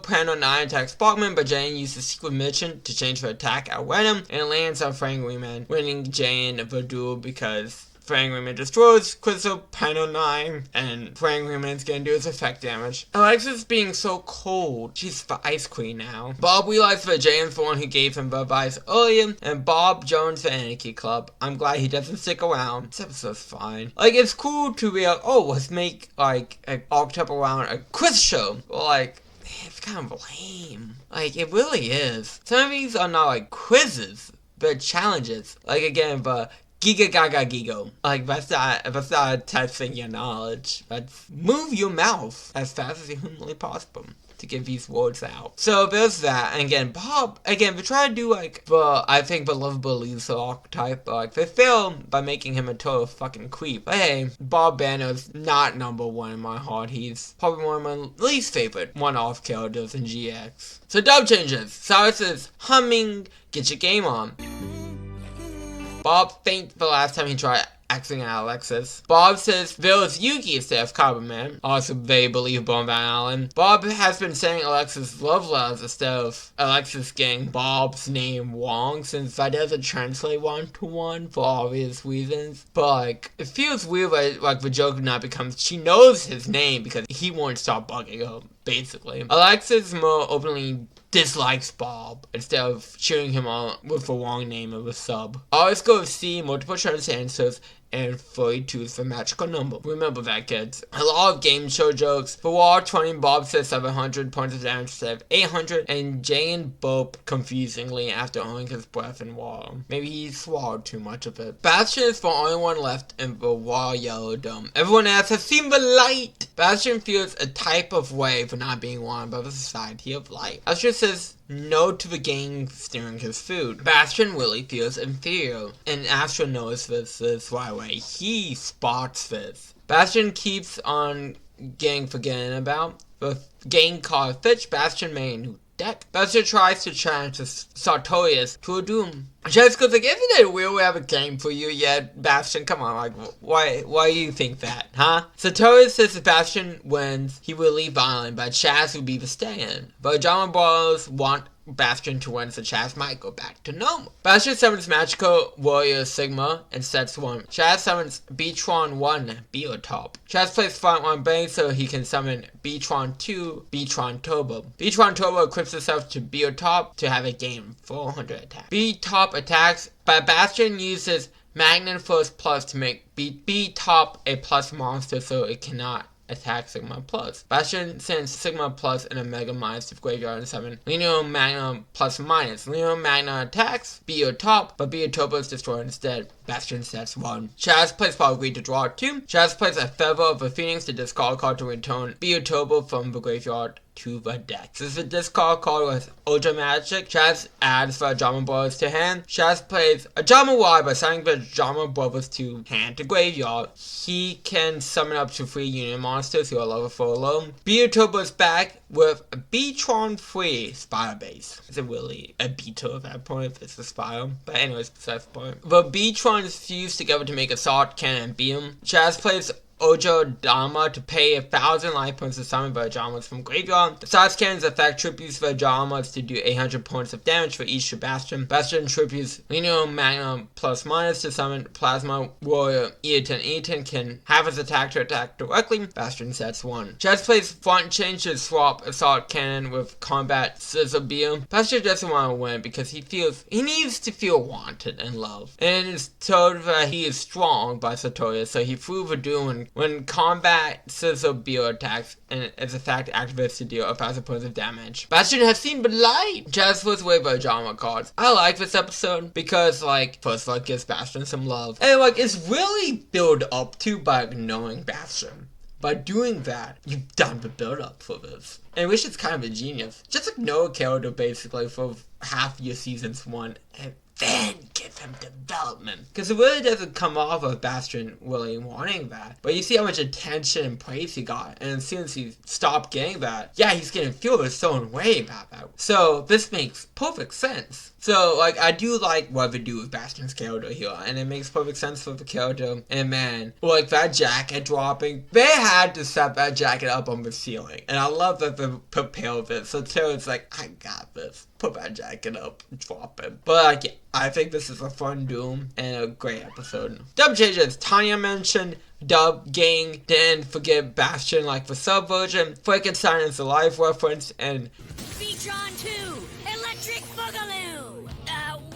S1: Panel 9 attacks Sparkman, but Jane uses Secret Mission to change her attack at random, and it lands on Frank Wingman, winning Jane the duel because Frank Wingman destroys Quizzle Panel 9, and Frank Wingman's gonna do his effect damage. Alexis being so cold, she's the Ice Queen now. Bob realized that Jane's the one who gave him the advice earlier, and Bob joins the Anarchy Club. I'm glad he doesn't stick around. This episode's fine. Like, it's cool to be like, oh, let's make, like, an archetype around a quiz show. Or, like, it's kind of lame. Like, it really is. Some of these are not like quizzes, but challenges. Like, again, but Giga Gaga Gigo. Like, that's not testing your knowledge. That's move your mouth as fast as humanly possible to get these words out. So there's that. And again, Bob, we try to do like I think believable Lisa archetype, but like they fail by making him a total fucking creep. But hey, Bob Banner's not number one in my heart. He's probably one of my least favorite one-off characters in GX. So dub changes. Cyrus is humming Get Your Game On. Bob thanked the last time he tried acting out Alexis. Bob says there was Yugi instead of Carbon Man. Also very believable on Van Allen. Bob has been saying Alexis love letters instead of Alexis getting Bob's name wrong, since that doesn't translate one-to-one for obvious reasons. But like, it feels weird like the joke now becomes she knows his name because he won't stop bugging her, basically. Alexis more openly dislikes Bob instead of cheering him on with the wrong name of a sub. Always go with C, multiple choice answers, and 42 is the magical number. Remember that, kids. A lot of game show jokes. For War 20, Bob says 700 points of damage instead of 800, and Jane burped confusingly after holding his breath in water. Maybe he swallowed too much of it. Bastion is the only one left in the War Yellow Dome. Everyone else has seen the light! Bastion feels a type of way for not being wanted by the Society of Light. Bastion says no to the gang stealing his food. Bastion really feels inferior, and Astro knows this right away. He spots this. Bastion keeps on getting forgotten about. The gang called Fitch Bastion made a new deck. Bastion tries to challenge Sartorius to a doom. Jessica's like, isn't it weird we have a game for you yet, Bastion? Come on, like, why do you think that, huh? Sartorius says if Bastion wins, he will leave the island, but Chaz will be the stand. But Drama Bros want Bastion to win, so Chaz might go back to normal. Bastion summons Magical Warrior Sigma and sets 1. Chaz summons Beatron 1, Beotop. Chaz plays front 1 Bang so he can summon Beatron 2, Beatron Turbo. Beatron Turbo equips himself to Beotop to have a game 400 attack. Beatop attacks, but Bastion uses Magnet Force Plus to make B-Top a plus monster so it cannot attack Sigma Plus. Bastion sends Sigma Plus in a Mega Minus to Graveyard and summon Leno Magna Plus Minus. Leno Magna attacks Beotop, but Beotop is destroyed instead. Bastion sets 1. Chaz plays Power Greed to draw 2. Chaz plays a Feather of the Phoenix to discard a card to return Beotop from the graveyard to the deck. Since the discard card was Ultra Magic, Chaz adds the Drama Brothers to hand. Chaz plays a Drama Y by sending the Drama Brothers to hand to graveyard. He can summon up to 3 Union monsters who are level 4 alone. Beotop is back with a Beatron 3 Spire Base. Is it really a Beetle at that point if it's a Spire? But anyways, besides the point. The Beatrons fuse together to make a Sword Cannon and beat him. Chaz plays Ojo Dama to pay 1,000 life points to summon Vajamas from graveyard. The Sword Cannon's effect tributes Vajamas to do 800 points of damage for each to Bastion. Bastion tributes Leno Magna plus minus to summon Plasma Warrior Eaton. Eaton can have his attack to attack directly. Bastion sets 1. Chaz plays front change to swap Assault Cannon with Combat Scissor Beam. Bastion doesn't want to win because he needs to feel wanted and loved. And is told that he is strong by Sartorius, so he threw the doom when Combat Scissor Beam attacks and its effect activates to deal 1,000 points of damage. Bastion has seen the light! Chaz was way by drama cards. I like this episode because, like, first like gives Bastion some love. And like, it's really built up to by knowing Bastion. By doing that, you've done the build up for this. And I wish it's kind of a genius. Just ignore a character basically for half your seasons 1 and then give him development. Because it really doesn't come off of Bastion really wanting that. But you see how much attention and praise he got. And as soon as he stopped getting that, yeah, he's gonna feel his own way about that. So this makes perfect sense. So, like, I do like what they do with Bastion's character here, and it makes perfect sense for the character. And man, like that jacket dropping, they had to set that jacket up on the ceiling. And I love that they prepared this. So Terry's like, I got this. Put that jacket up, drop it. But like, yeah, I think this is a fun Doom and a great episode. Dub changes. Tanya mentioned Dub Gang didn't forget Bastion like the sub version. Frankenstein is a live reference, and
S5: Beatron 2, Electric Boogaloo!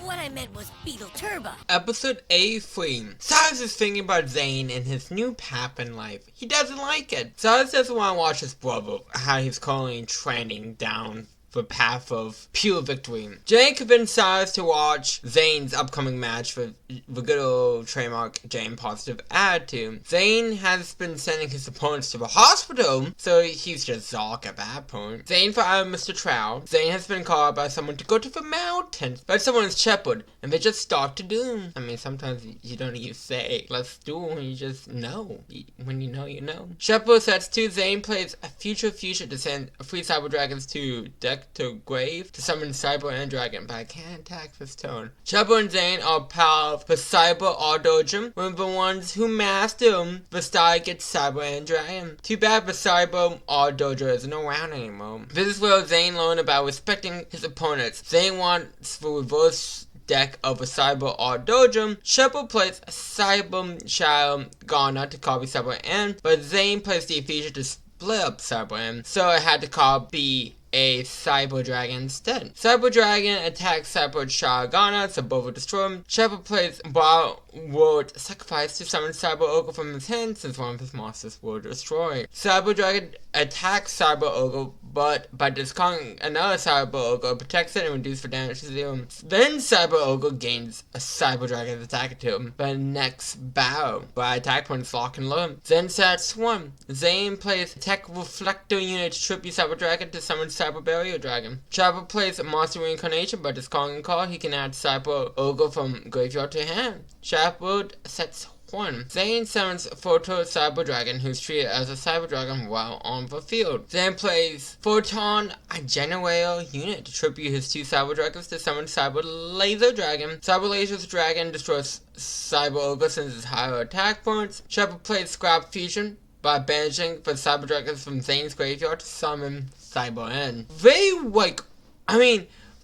S5: What I meant was Beetle Turbo.
S1: Episode 83. Cyrus is thinking about Zane and his new path in life. He doesn't like it. Cyrus doesn't want to watch his brother, how he's currently trending down the path of pure victory. Jane convinced Cyrus to watch Zane's upcoming match with the good old trademark Jane positive attitude. Zane has been sending his opponents to the hospital, so he's just Zoc at that point. Zane fired Mr. Trout. Zane has been called by someone to go to the mountains, but someone is shepherd, and they just start to do. I mean, sometimes you don't even say, let's do it, you just know. When you know, you know. Shepherd sets 2. Zane plays a future to send 3 Cyber Dragons to deck to grave to summon Cyber and Dragon, but I can't attack this turn. Shepherd and Zane are part of the Cyber Dojo, one of the ones who master the style gets Cyber and Dragon. Too bad the Cyber Dojo isn't around anymore. This is where Zane learned about respecting his opponents. Zane wants the reverse deck of a Cyber Dojo. Shepherd plays a Cyber Shadow Garner to copy Cyber N, but Zane plays the feature to split up Cyber N, so I had to copy a Cyber Dragon instead. Cyber Dragon attacks Cyber Shagana, so both will destroy him. Shepherd plays World Sacrifice to summon Cyber Ogre from his hand, since one of his monsters were destroyed. Cyber Dragon attacks Cyber Ogre, but by discarding another Cyber Ogre, protects it and reduces the damage to 0. Then Cyber Ogre gains a Cyber Dragon's attack to him, but next battle, by attack points lock and low. Then sets 1. Zane plays Tech Reflector unit to tribute Cyber Dragon to summon Cyber Barrier Dragon. Shepherd plays Monster Reincarnation, by discarding a card, he can add Cyber Ogre from graveyard to hand. Shepherd sets 1. Zane summons Photo Cyber Dragon, who's treated as a Cyber Dragon while on the field. Zane plays Photon, a generator unit, to tribute his 2 Cyber Dragons to summon Cyber Laser Dragon. Cyber Laser Dragon destroys Cyber Ogre since it's higher attack points. Shepherd plays Scrap Fusion, by banishing the Cyber Dragons from Zane's graveyard to summon Cyber N.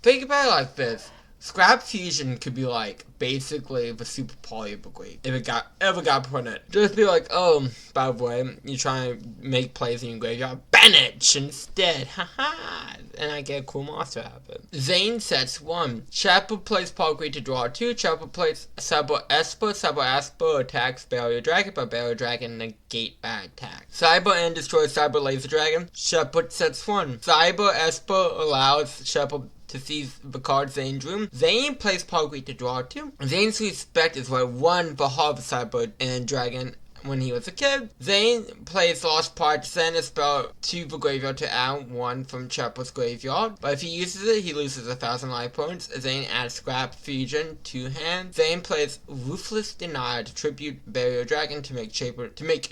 S1: Think about it like this. Scrap Fusion could be like basically the super poly of the grave if it ever got put in it. Just be like, oh, by the way, you try to make plays in your graveyard, banish instead, haha, and I get a cool monster out of it. Zane sets 1. Shepherd plays Palgrave to draw 2. Shepherd plays Cyber Esper. Cyber Esper attacks Barrier Dragon, but Barrier Dragon negate that attack. Cyber N destroys Cyber Laser Dragon. Shepherd sets 1. Cyber Esper allows Shepherd to seize the card Zane drew. Zane plays Palgrave to draw 2. Zane's respect is what won the Harvest Cyber and Dragon when he was a kid. Zane plays Lost Part to send a spell to the graveyard to add 1 from Shepherd's graveyard, but if he uses it, he loses 1,000 life points. Zane adds Scrap Fusion to hand. Zane plays Ruthless Denial to tribute Barrier Dragon to make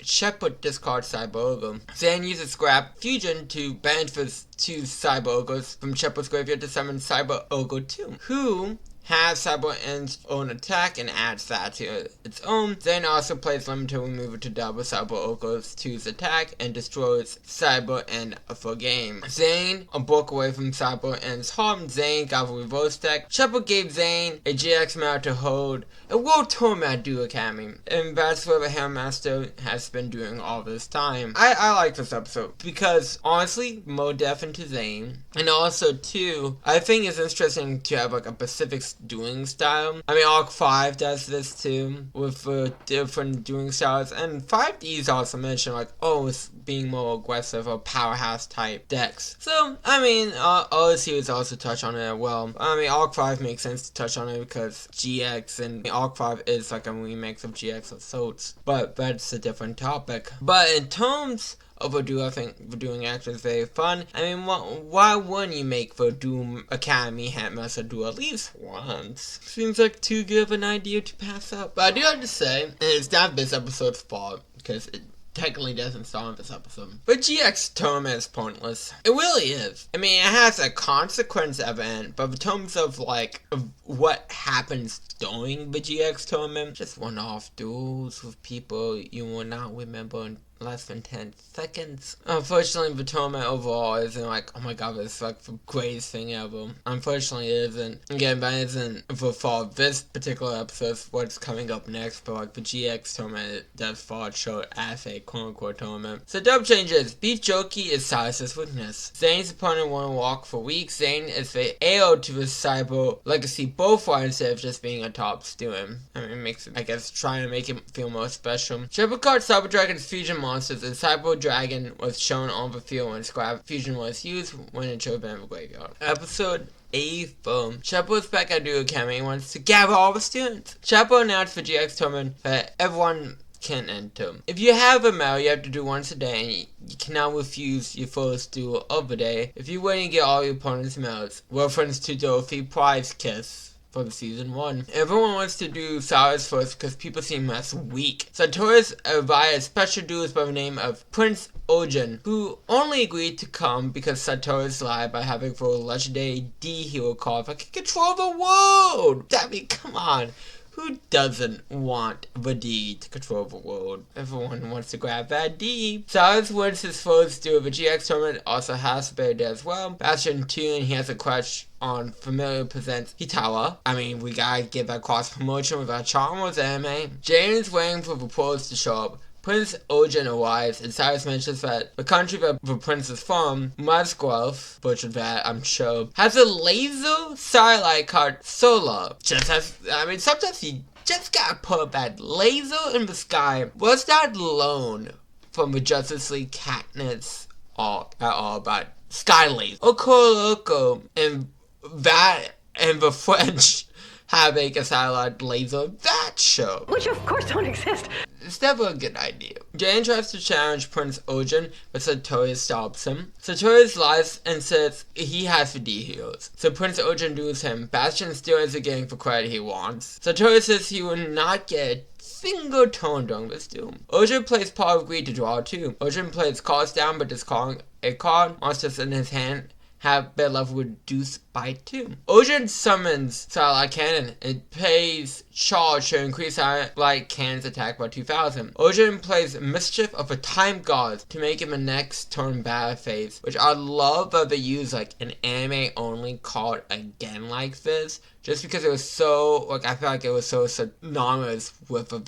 S1: Shepherd discard Cyber Ogre. Zane uses Scrap Fusion to banish his 2 Cyber Ogres from Shepherd's graveyard to summon Cyber Ogre 2, who has Cyber N's own attack and adds that to its own. Zane also plays Limited Remover to double Cyber Ogre's 2's attack and destroys Cyber N for game. Zane broke away from Cyber N's harm. Zane got a reverse deck. Shepherd gave Zane a GX mount to hold a World Tournament Duo Academy, and that's what the Handmaster has been doing all this time. I like this episode because honestly, more depth into Zane, and also too, I think it's interesting to have like a Pacific dueling style. I mean, Arc 5 does this too, with different dueling styles, and 5D's also mentioned like, oh, it's being more aggressive or powerhouse type decks. So, I mean, other series also touch on it as well. I mean, Arc 5 makes sense to touch on it because GX and Arc 5 is like a remix of GX of sorts, but that's a different topic. But in terms of a duo, I think the dueling action is very fun. I mean, why wouldn't you make the Doom Academy Handmaster duo at least once? Seems like too good of an idea to pass up. But I do have to say, and it's not this episode's fault, because it technically doesn't start in this episode, but GX tournament is pointless. It really is. I mean, it has a consequence event, but in terms of like what happens during the GX tournament, just one-off duels with people you will not remember less than 10 seconds. Unfortunately, the tournament overall isn't like, oh my god, this is like the greatest thing ever. Unfortunately, it isn't. Again, that isn't for this particular episode, what's coming up next, but like the GX tournament does fall short as a quote-unquote tournament. So dub changes. Beef Jerky is Silas's weakness. Zane's opponent won't walk for weeks. Zane is the AO to the Cyber Legacy Bullfrog instead of just being a top student. I mean, it makes it, I guess, trying to make him feel more special. Triple card Cyber Dragon's fusion monsters. The Cyber Dragon was shown on the field when Scrap Fusion was used when it showed in the graveyard. Episode 84. Chapo is back at Duo Academy and wants to gather all the students. Chapo announced the GX tournament that everyone can enter. If you have a medal, you have to do once a day, and you cannot refuse your first duel of the day. If you win, you get all your opponent's medals. Reference to Dorothy Prize Kiss for the season 1. Everyone wants to do Cyrus first because people seem less weak. Satoru's via special duels by the name of Prince Ojin, who only agreed to come because Satoru's lied by having for a legendary D hero card that can control the world. I mean, come on. Who doesn't want the D to control the world? Everyone wants to grab that D. Cyrus wins his first duel of the GX tournament, also has Bear as well. Bastion 2, and he has a crush on Familiar presents Hitawa. I mean, we gotta get that cross promotion with our Charm Wars anime. Jane's waiting for the pros to show up. Prince Ojin arrives, and Cyrus mentions that the country that the prince is from, Musgrove, butchered that, I'm sure, has a laser satellite called Solar. Just as, I mean, sometimes you just gotta put that laser in the sky. Was that loan from the Justice League Katniss arc at all about sky laser? Okoloko, and that, and the French having a satellite laser, that show.
S6: Which of course don't exist.
S1: It's never a good idea. Jane tries to challenge Prince Ojin, but Satoru stops him. Satoru lies and says he has the D heroes, so Prince Ojin duels him. Bastion still isn't getting the credit he wants. Satoru says he will not get a single turn during this duel. Ojin plays Paul of Greed to draw 2. Ojin plays cards down but discarding a card, monsters in his hand have their level reduced by 2. Ojin summons Satellite Cannon. It pays charge to increase Satellite Cannon's attack by 2,000. Ojin plays Mischief of a Time God to make him a next turn battle phase, which I love that they use like an anime only card again like this, just because it was so, like, I feel like it was so synonymous with the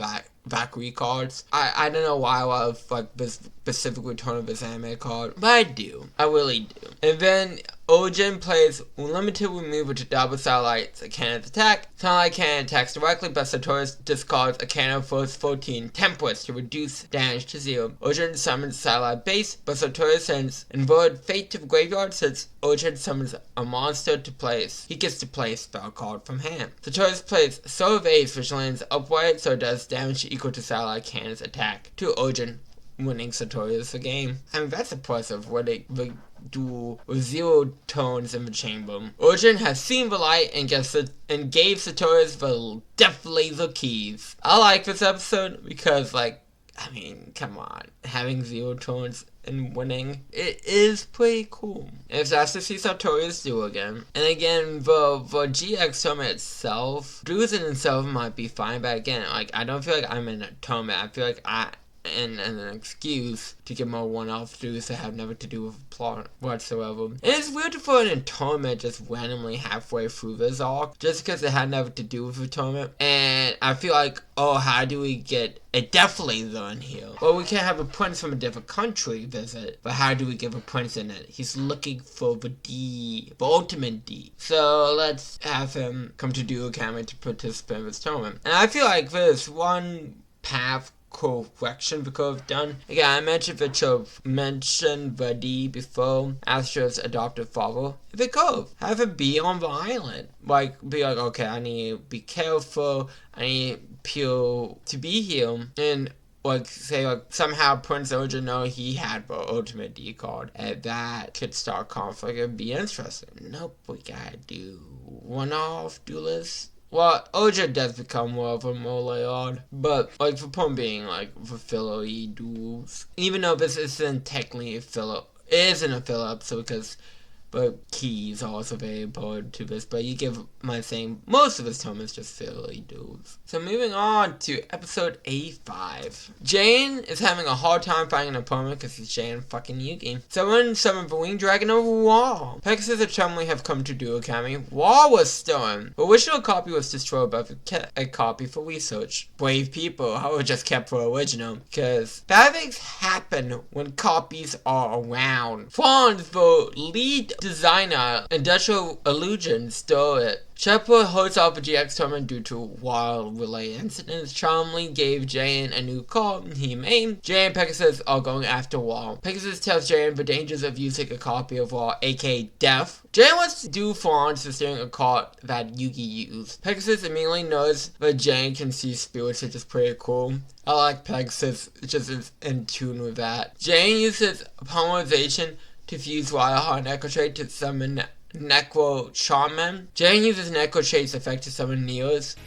S1: Valkyrie cards. I don't know why I love like this specific return of this anime card, but I do. I really do. And then Ojin plays Unlimited Removal to double Satellite Cannon's attack. Satellite Cannon attacks directly, but Satoru discards a cannon for 14 templates to reduce damage to 0. Ojin summons Satellite Base, but Satoru sends Inverted Fate to the graveyard since Ojin summons a monster to place. He gets to play a spell card from hand. Satoru plays Soul of Ace, which lands upright, so it does damage equal to Satellite Cannon's attack to Ojin, winning Satoru's the game. I mean, that's impressive. What they duel with 0 tones in the chamber. Ojin has seen the light and gave Satoru's the Death Laser keys. I like this episode because, like, I mean, come on, having 0 tones and winning, it is pretty cool. It's nice to see Satoru's duel again. And again, the GX tournament itself, duels in itself might be fine, but again, like, I don't feel like I'm in a tournament. I feel like and an excuse to get more one-off duels that have nothing to do with plot whatsoever. And it's weird for an tournament just randomly halfway through this arc, just because it had nothing to do with the tournament. And I feel like, oh, how do we get a Death Laser in here? Well, we can't have a prince from a different country visit, but how do we give a prince in it? He's looking for the D, the ultimate D. So let's have him come to Duo Academy to participate in this tournament. And I feel like there's one path correction we could have done. Again, I mentioned the D before Astro's adopted father. If it could have him be on the island, like be like, okay, I need to be careful, I need Peel to be here, and like say like somehow Prince Ojin know he had the ultimate D card, and that could start conflict. It'd be interesting. Nope, we gotta do one-off duelist. Well, Ojin does become more of a mole, but, like, the point being, like, the filler-y duels. Even though this isn't technically a filler, it isn't a filler episode because but keys are also very important to this. But you give my saying most of his time is just silly dudes. So moving on to episode 85. Jane is having a hard time finding an opponent because he's Jane fucking Yugi. Someone summoned the winged dragon over Wall. Pegasus and Chumley have come to Duo Academy. Wall was stolen. The original copy was destroyed, but we kept a copy for research. Brave people, I would just kept the original. Because bad things happen when copies are around. Franz, the lead designer, Industrial Illusion, stole it. Shepard holds off a GX tournament due to wild-related incidents. Chumley gave Jane a new car he made. Jane and Pegasus are going after Wall. Pegasus tells Jane the dangers of using a copy of Wall, aka Death. Jane wants to do Franz for stealing a card that Yugi used. Pegasus immediately knows that Jane can see spirits, which is pretty cool. I like Pegasus, just is in tune with that. Jane uses polymerization to fuse Wireheart Necro Trait to summon Necro Shaman. Jane uses Necro Trait's effect to summon Neos.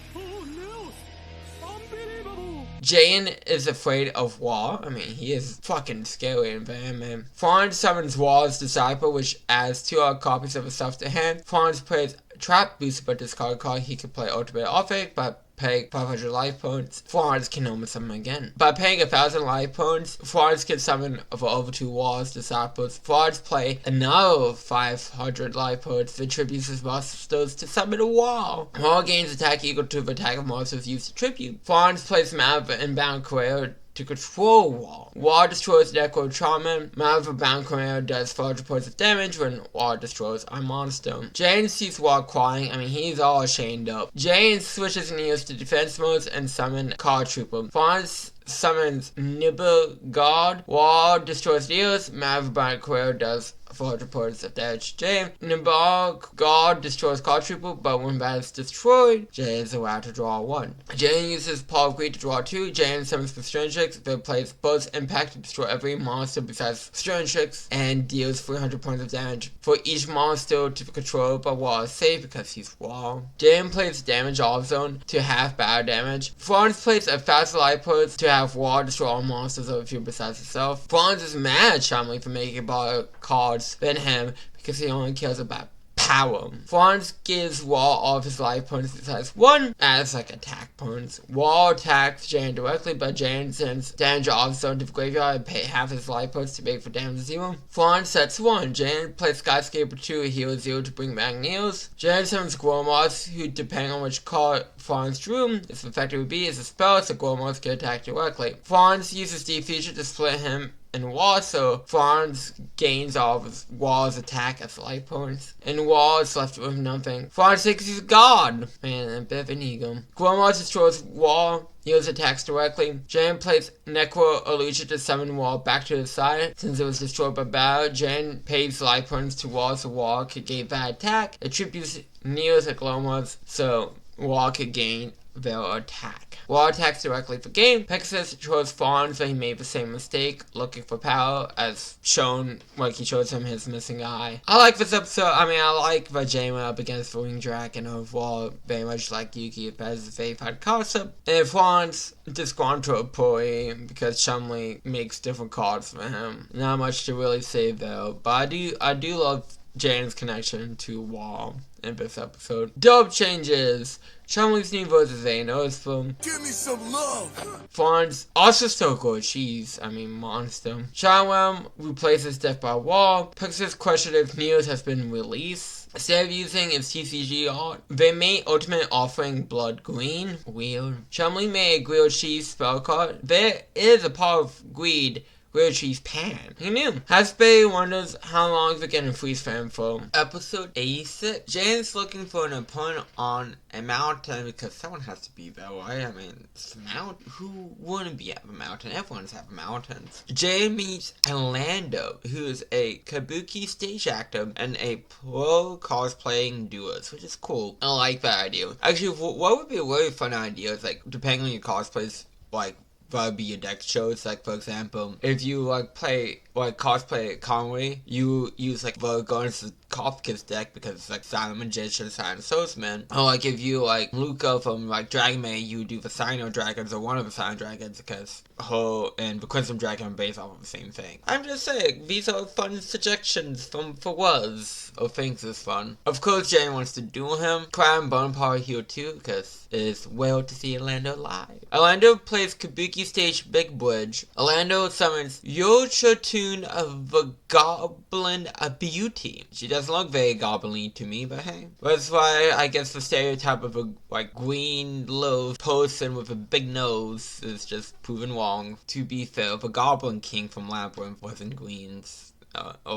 S1: Jane is afraid of Wall. I mean, he is fucking scary and very man. Franz summons Wall's disciple, which adds 2 other copies of his stuff to hand. Franz plays Trap Boost, but discard card. He can play Ultimate Offense, but paying 500 life points, Franz can almost summon again. By paying 1,000 life points, Franz can summon for over 2 Wall's disciples. Franz play another 500 life points, then tributes his monsters to summon a Wall. Wall gains attack equal to the attack of monsters used to tribute. Franz plays Map Inbound Career to control Wall. Wall destroys Necro Shaman. Mouth of Bound Career does 400 points of damage when Wall destroys a monster. Jane sees Wall crying. I mean, he's all ashamed up. Jane switches Neos to defense modes and summon Card Trooper. Franz summons Nibble God. Wall destroys Neos. Mouth of Bound Career does 400 points of damage. Jane. Nibble God destroys Card Trooper, but when that is destroyed, Jane is allowed to draw 1. Jane uses Paul of Greed to draw 2. Jane summons the Strange Tricks, then plays Burst Impact to destroy every monster besides Strange Tricks, and deals 300 points of damage for each monster to control, but Wall is safe because he's Wall. Jane plays Damage Off Zone to half battle damage. Franz plays a Fast Life Pulse to have Wall destroy all monsters of a few besides himself. Franz is mad at Chumley for making better cards than him because he only cares about power. Franz gives Wall all of his life points besides 1 as like attack points. Wall attacks Jane directly, but Jane sends Damage Off Zone to the graveyard and pay half his life points to make for damage 0. Franz sets 1. Jane plays Skyscraper 2, heal 0 to bring back Neos. Jane summons Gormoth, who depending on which card Franz drew, its effective would be is a spell, so Gormoth can attack directly. Franz uses D-Feature to split him and Wall, so Franz gains all of his Wall's attack as life points, and Wall is left with nothing. Franz thinks he's God, and a bit of an ego. Gormoth destroys Wall, heals attacks directly. Jane plays Necro Illusion to summon Wall back to his side. Since it was destroyed by battle, Jane pays life points to Wall so Wall could gain that attack. Attributes Neos and Gormoth so Wall could gain their attack. Wall attacks directly for game. Pegasus shows Franz that he made the same mistake, looking for power, as shown like he shows him his missing eye. I like this episode. I mean, I like that Jane went up against the Winged Dragon of Wall, very much like Yugi, that is a very fun concept. And Franz just gone to a poorly because Chumley makes different cards for him. Not much to really say though, but I do love Jane's connection to Wall in this episode. Dub changes. Chumley's new voice is a noticeable.
S3: Give me some love.
S1: Franz also so good. Jeez, I mean monster. Shotwell replaces Death by Wall. Pegasus questioned if Neos has been released. Instead of using its TCG art, they made Ultimate Offering Blood Green. Weird. Chumley made a grilled cheese spell card. There is a part of greed grilled cheese pan. Who knew? Hasbay wonders how long they're getting freeze frame for. Episode 86. Jane's looking for an opponent on a mountain because someone has to be there, right? I mean, it's the mountain. Who wouldn't be at the mountain? Everyone's at the mountains. Jane meets Orlando, who is a kabuki stage actor and a pro cosplaying duelist, which is cool. I like that idea. Actually, what would be a really fun idea is like, depending on your cosplays, like, that would be your deck shows. Like, for example, if you like play like cosplay Conway, you use like the guns Kafka's deck because it's like Silent Magician, Silent Swordsman. Or like if you like Luca from like Dragon Maid, you do the Sino Dragons or one of the Sino Dragons because Ho and the Crimson Dragon are based off of the same thing. I'm just saying, these are fun suggestions for was or things is fun. Of course, Jane wants to duel him. Crown Bonaparte here too because it's well to see Orlando live. Orlando plays Kabuki Stage Big Bridge. Orlando summons Yugioh of the Goblin Beauty. She doesn't look very goblin-y to me, but hey. That's why I guess the stereotype of a like green little person with a big nose is just proven wrong. To be fair, the Goblin King from Labyrinth wasn't greens.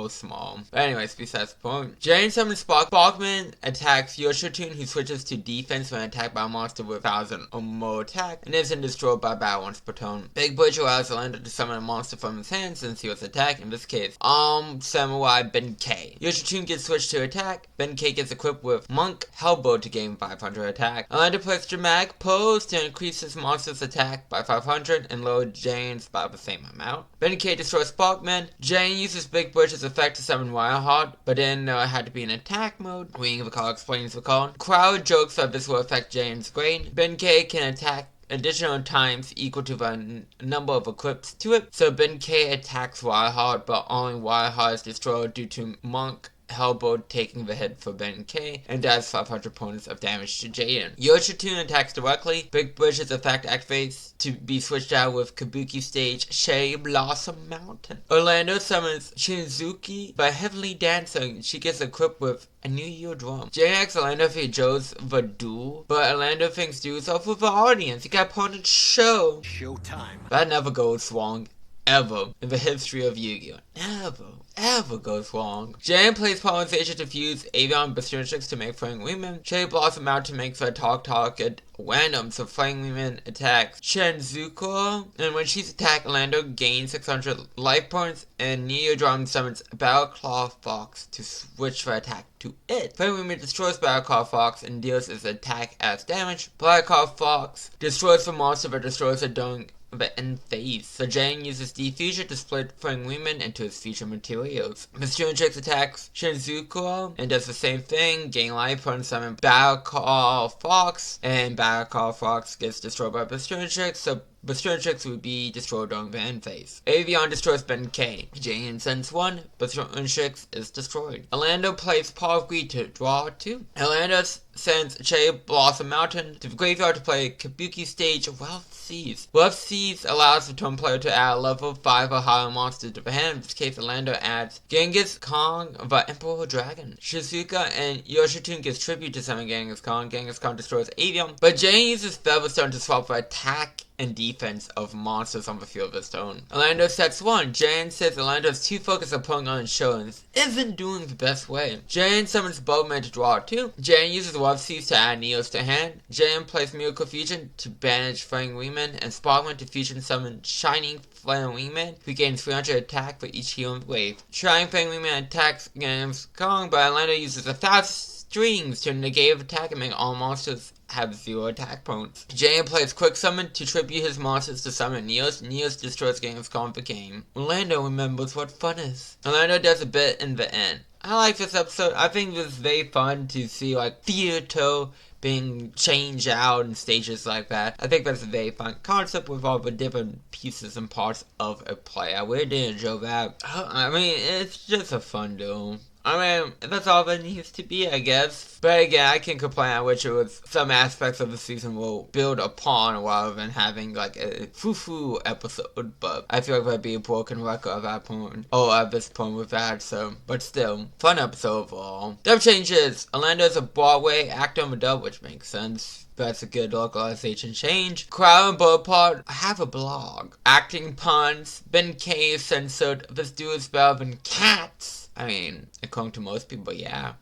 S1: Small. But anyways, besides the point. Jane summons Spark. Sparkman attacks Yugioh, who switches to defense when attacked by a monster with 1,000 or more attack, and isn't destroyed by battle once per turn. Big Butch allows Orlando to summon a monster from his hand since he was attacked, in this case, Samurai Benkei. Yugioh gets switched to attack. Benkei gets equipped with Monk Hellbow to gain 500 attack. Orlando plays Dramatic Pose to increase his monster's attack by 500 and lower Jane's by the same amount. Benkei destroys Sparkman. Jane uses Big Butch's effect to summon Wireheart, but didn't know it had to be in attack mode. Reading the card explains the card. Crowd jokes that this will affect Jane's grade. Benkei can attack additional times equal to the number of equips to it. So Benkei attacks Wireheart, but only Wireheart is destroyed due to Monk Hellbow taking the hit for Benkei and does 500 points of damage to Jaden. Yugioh attacks directly. Big Bridge's effect activates to be switched out with Kabuki Stage Cherry Blossom Mountain. Orlando summons Shinzuki by heavily dancing. She gets equipped with a New Year drum. Jane asks Orlando if he joins the duel, but Orlando thinks duels are for the audience. He got part of the show.
S3: Showtime.
S1: That never goes wrong. Ever in the history of Yu-Gi-Oh! Ever goes wrong. Jane plays Polynesian to fuse Avion Bastronics to make Flying Women. Cherry Blossom out to make the target random, so Flying Women attacks Shinzuko, and when she's attacked, Orlando gains 600 life points, and Neodrum summons Battleclaw Fox to switch the attack to it. Flying Women destroys Battleclaw Fox and deals its attack as damage. Battleclaw Fox destroys the monster but destroys it during the end phase. So Jane uses Diffusion to split Flying Women into its future materials. Bastronics attacks Shinzuko and does the same thing, gain life points, summon Battleclaw Fox, and Battleclaw Fox gets destroyed by Bastronics, so Bastronics would be destroyed during the end phase. Avion destroys Benkei. Jane sends 1, Bastronics is destroyed. Orlando plays Paul of Greed to draw 2. Orlando sends Cherry Blossom Mountain to the graveyard to play Kabuki Stage Wealth Seas. Wealth Seas allows the turn player to add a level 5 or higher monster to the hand. In this case, Orlando adds Genghis Khan, the Emperor Dragon. Shizuka and Yugioh gives tribute to summon Genghis Khan. Genghis Khan destroys Avion, but Jane uses Featherstone to swap for attack and defense of monsters on the field of his own. Orlando sets 1. Jane says Orlando is too focused on putting on a show and isn't doing the best way. Jane summons Bowman to draw 2. Jane uses Love Seas to add Neos to hand. Jane plays Miracle Fusion to banish Flying Wingman, and Sparkman to fusion summon Shining Flying Wingman, who gains 300 attack for each healing wave. Shining Flying Wingman attacks Genghis Khan, but Orlando uses 1,000 strings to negate attack and make all monsters have 0 attack points. Jane plays Quick Summon to tribute his monsters to summon Neos. Neos destroys Genghis Khan for game. Orlando remembers what fun is. Orlando does a bit in the end. I like this episode. I think it was very fun to see like theater being changed out in stages like that. I think that's a very fun concept with all the different pieces and parts of a play. I really did enjoy that. I mean, it's just a fun duel. I mean, that's all that needs to be, I guess. But again, I can complain. I wish it was some aspects of the season will build upon rather than having like a foo-foo episode. But I feel like that'd be a broken record at that point. Oh, at this point with that, so. But still, fun episode overall. Dub changes. Orlando's a Broadway actor on the dub, which makes sense. That's a good localization change. Crow and Bonaparte have a blog. Acting puns. Benkei is censored. This dude is better than cats. I mean, according to most people, yeah.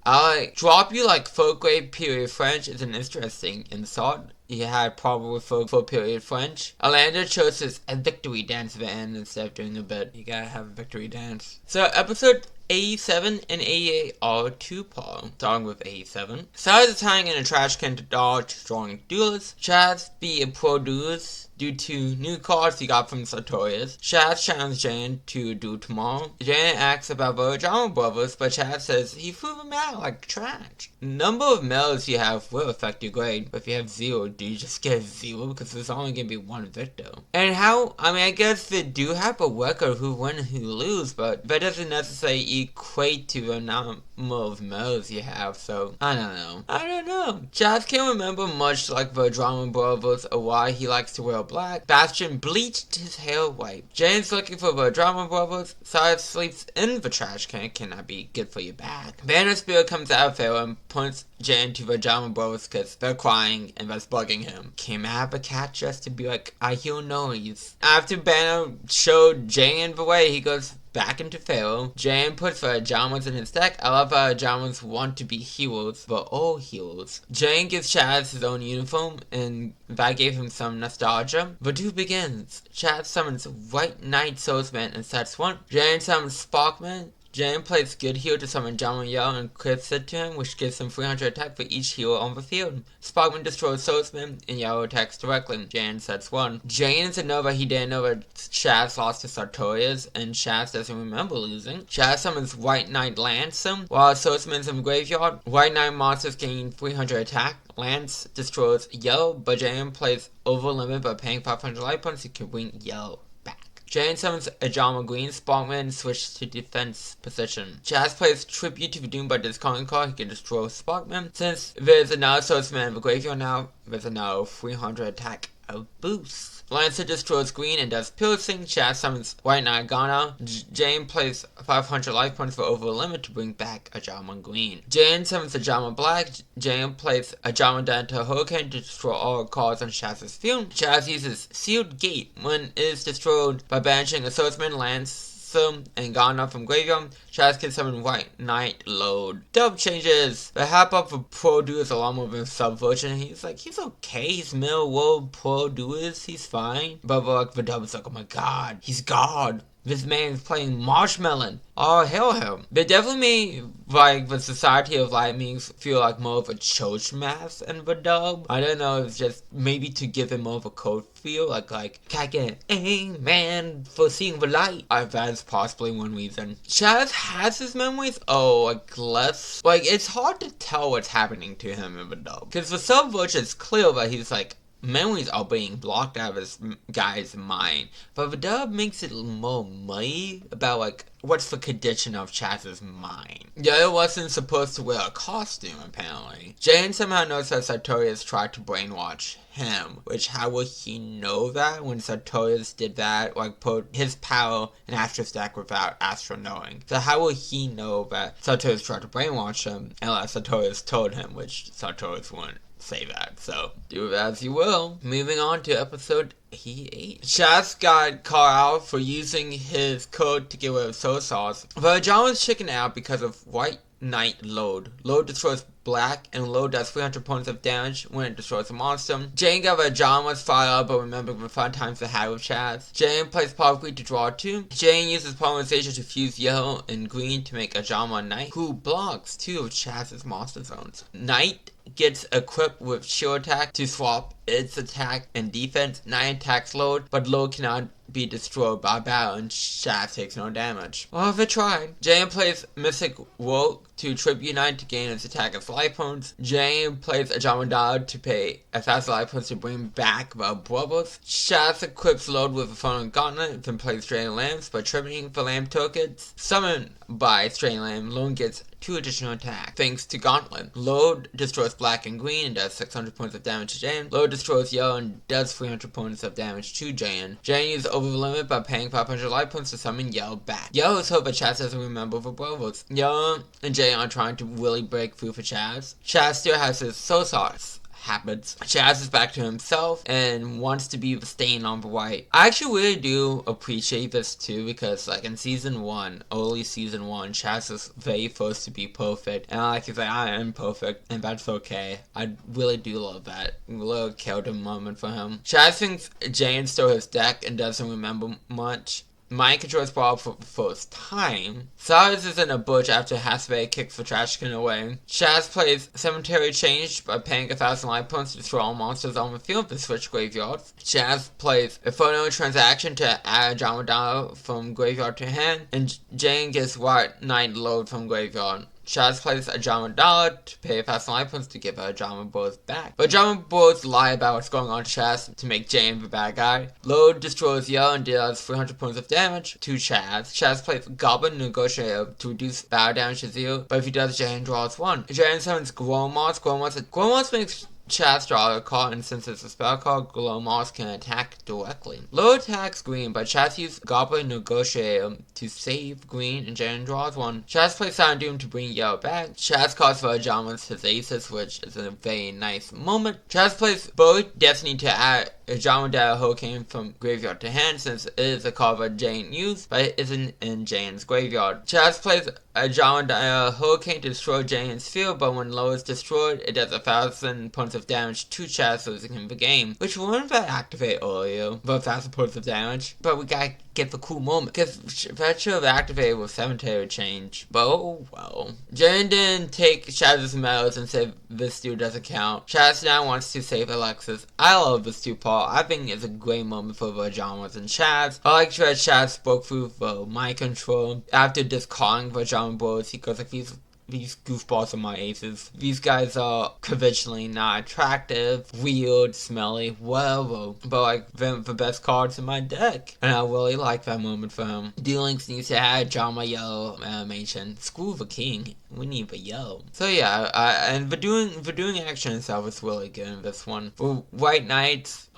S1: Drop You Like Folk Grade Period French is an interesting insult. He had problem with folk period French. Orlando chose a victory dance at the end instead of doing a bit. You gotta have a victory dance. So, episode 87 and 88 are 2-part. Starting with 87. Size is hanging in a trash can to dodge strong duelists. Chaz be a pro duelist. due to new cards he got from Sartorius. Chaz challenged Jan to a duel tomorrow. Jan asks about the Drama Brothers, but Chaz says he threw them out like trash. Number of medals you have will affect your grade, but if you have 0, do you just get 0 because there's only going to be 1 victor? And I guess they do have a record who win and who lose, but that doesn't necessarily equate to the number of medals you have, so I don't know. Chaz can't remember much like the Drama Brothers or why he likes to wear black. Bastion bleached his hair white. Jane's looking for the Drama Brothers. Side sleeps in the trash can. Cannot be good for your back. Banner Spirit comes out of there and points Jane to the Drama Brothers because they're crying and that's bugging him. Came out of a cat just to be like, I hear noise. After Banner showed Jane the way, he goes back into Pharaoh. Jane puts the Jamas in his deck. I love how Jamas want to be heroes, but all heroes. Jane gives Chaz his own uniform, and that gave him some nostalgia. The duel begins. Chaz summons White Knight Swordsman and sets 1. Jane summons Sparkman. Jane plays good hero to summon Jama Yell and crits it to him, which gives him 300 attack for each hero on the field. Sparkman destroys Swordsman and Yellow attacks directly. Jane sets 1. Jane is to know that he didn't know that Chaz lost to Sartorius, and Chaz doesn't remember losing. Chaz summons White Knight Lance while Swordsman's in the graveyard. White Knight monsters gain 300 attack. Lance destroys Yellow, but Jane plays over limit by paying 500 life points to can bring Yellow. Jane summons Ajama Green. Sparkman switches to defense position. Chaz plays Tribute to the Doom by discarding card. He can destroy Sparkman. Since there's another Swordsman in the graveyard now, there's another 300 attack of boost. Lancer destroys Green and does piercing. Chaz summons White Knight Ghana. Jane plays 500 life points for over a limit to bring back Ajama Green. Jane summons Ajama Black. Jane plays Ajama Danta Hurricane to destroy all cards on Chaz's field. Chaz uses Sealed Gate when it is destroyed by banishing a Swordsman, Lance, and Ghana from graveyard. Chaz can summon White Knight Load. Dub changes. The half up for Pro Duels along with his sub version. He's okay. He's middle world Pro Duels. He's fine. But the dub is like, oh my god, he's God. This man is playing Marshmallow. Oh, hell him. They definitely made, the Society of Lightnings feel like more of a church mass in the dub. I don't know, it's just maybe to give him more of a code feel. Like, can I get an amen for seeing the light? That's possibly one reason. Chaz has his memories, less. It's hard to tell what's happening to him in the dub. Because the sub version is clear that he's memories are being blocked out of this guy's mind. But the dub makes it more muddy about, what's the condition of Chaz's mind. Yeah, it wasn't supposed to wear a costume, apparently. Jane somehow knows that Sartorius tried to brainwash him, which how would he know that when Sartorius did that, put his power in Astra's deck without Astra knowing? So how would he know that Sartorius tried to brainwash him unless Sartorius told him, which Sartorius wouldn't say that, so do it as you will. Moving on to episode 88. Chaz got caught out for using his code to get rid of Soul Sauce. But John was chicken out because of White Knight Load. Load destroys black, and Load does 300 points of damage when it destroys a monster. Jane got a John was fire up, but remembered the fun times they had with Chaz. Jane plays Power to draw 2. Jane uses Polymerization to fuse yellow and green to make a Jama Knight, who blocks 2 of Chaz's monster zones. Knight gets equipped with shield attack to swap its attack and defense. Knight attacks Load, but Load cannot be destroyed by battle and Chaz takes no damage. Well, they tried. Jane plays Mystic Woke to tribute Knight to gain its attack as life points. Jane plays a Jamadad to pay a fast life points to bring back the brothers. Chaz equips Load with a Phone Gauntlet, then plays Strain Lamps by tributing the lamp tokens. Summoned by Strain Lamp, Load gets 2 additional attacks thanks to Gauntlet. Load destroys black and green and does 600 points of damage to Jane. Load destroys yellow and does 300 points of damage to Jane. Jane uses over the limit by paying 500 life points to summon Yellow back. Yellow is hope that Chaz doesn't remember the brothers. Yellow and Jane are trying to really break through for Chaz. Chaz still has his Soul Sauce habits. Chaz is back to himself and wants to be the stain on the white. I actually really do appreciate this too, because in season 1, early season 1, Chaz is very first to be perfect, and he's like, I am perfect, and that's okay. I really do love that. A little killed moment for him. Chaz thinks Jane stole his deck and doesn't remember much. mind control is brought up for the first time. Cyrus is in a bush after Hathaway kicks the trash can away. Chaz plays Cemetery Change by paying 1,000 life points to destroy all monsters on the field and switch graveyards. Chaz plays a photo transaction to add a Jamadana from graveyard to hand, and Jane gets White Knight load from graveyard. Chaz plays a Jamadana to pay 1,000 life points to give her Jama Bros back. But Jama Bros lie about what's going on to Chaz to make Jane the bad guy. Load destroys Yugioh and deals 300 points of damage to Chaz. Chaz plays Goblin Negotiator to reduce battle damage to 0, but if he does, Jane draws 1. Jane summons Gromos. Gromos makes Chaz draw a card, and since it's a spell card, Glomos can attack directly. Low attacks green, but Chaz uses Goblin Negotiator to save green, and Jane draws 1. Chaz plays Silent Doom to bring Yugioh back. Chaz calls for Jamas his aces, which is a very nice moment. Chaz plays Buried Destiny to add a Jamadana Hurricane from graveyard to hand, since it is a card that Jane used, but it isn't in Jane's graveyard. Chaz plays a Jamadana Hurricane to destroy Jane's field, but when low is destroyed, it does 1,000 points of damage to Chaz, losing him the game, which wouldn't have activate earlier, but 1,000 points of damage. But we gotta get the cool moment, because that should have activated with Cemetery Change. But oh well. Jane didn't take Chaz's medals and say this dude doesn't count. Chaz now wants to save Alexis. I love this two part. I think it's a great moment for the Jamas and Chaz. I like that Chaz broke through the mind control. After discarding the Jama Bros, he goes like, these goofballs are my aces. These guys are conventionally not attractive, weird, smelly, whatever. But like, they're the best cards in my deck. And I really like that moment for him. D-Links needs to add Jama Yugioh animation. Screw the king. We need the Yugioh. So yeah, and the doing action itself is really good in this one. For White Knights,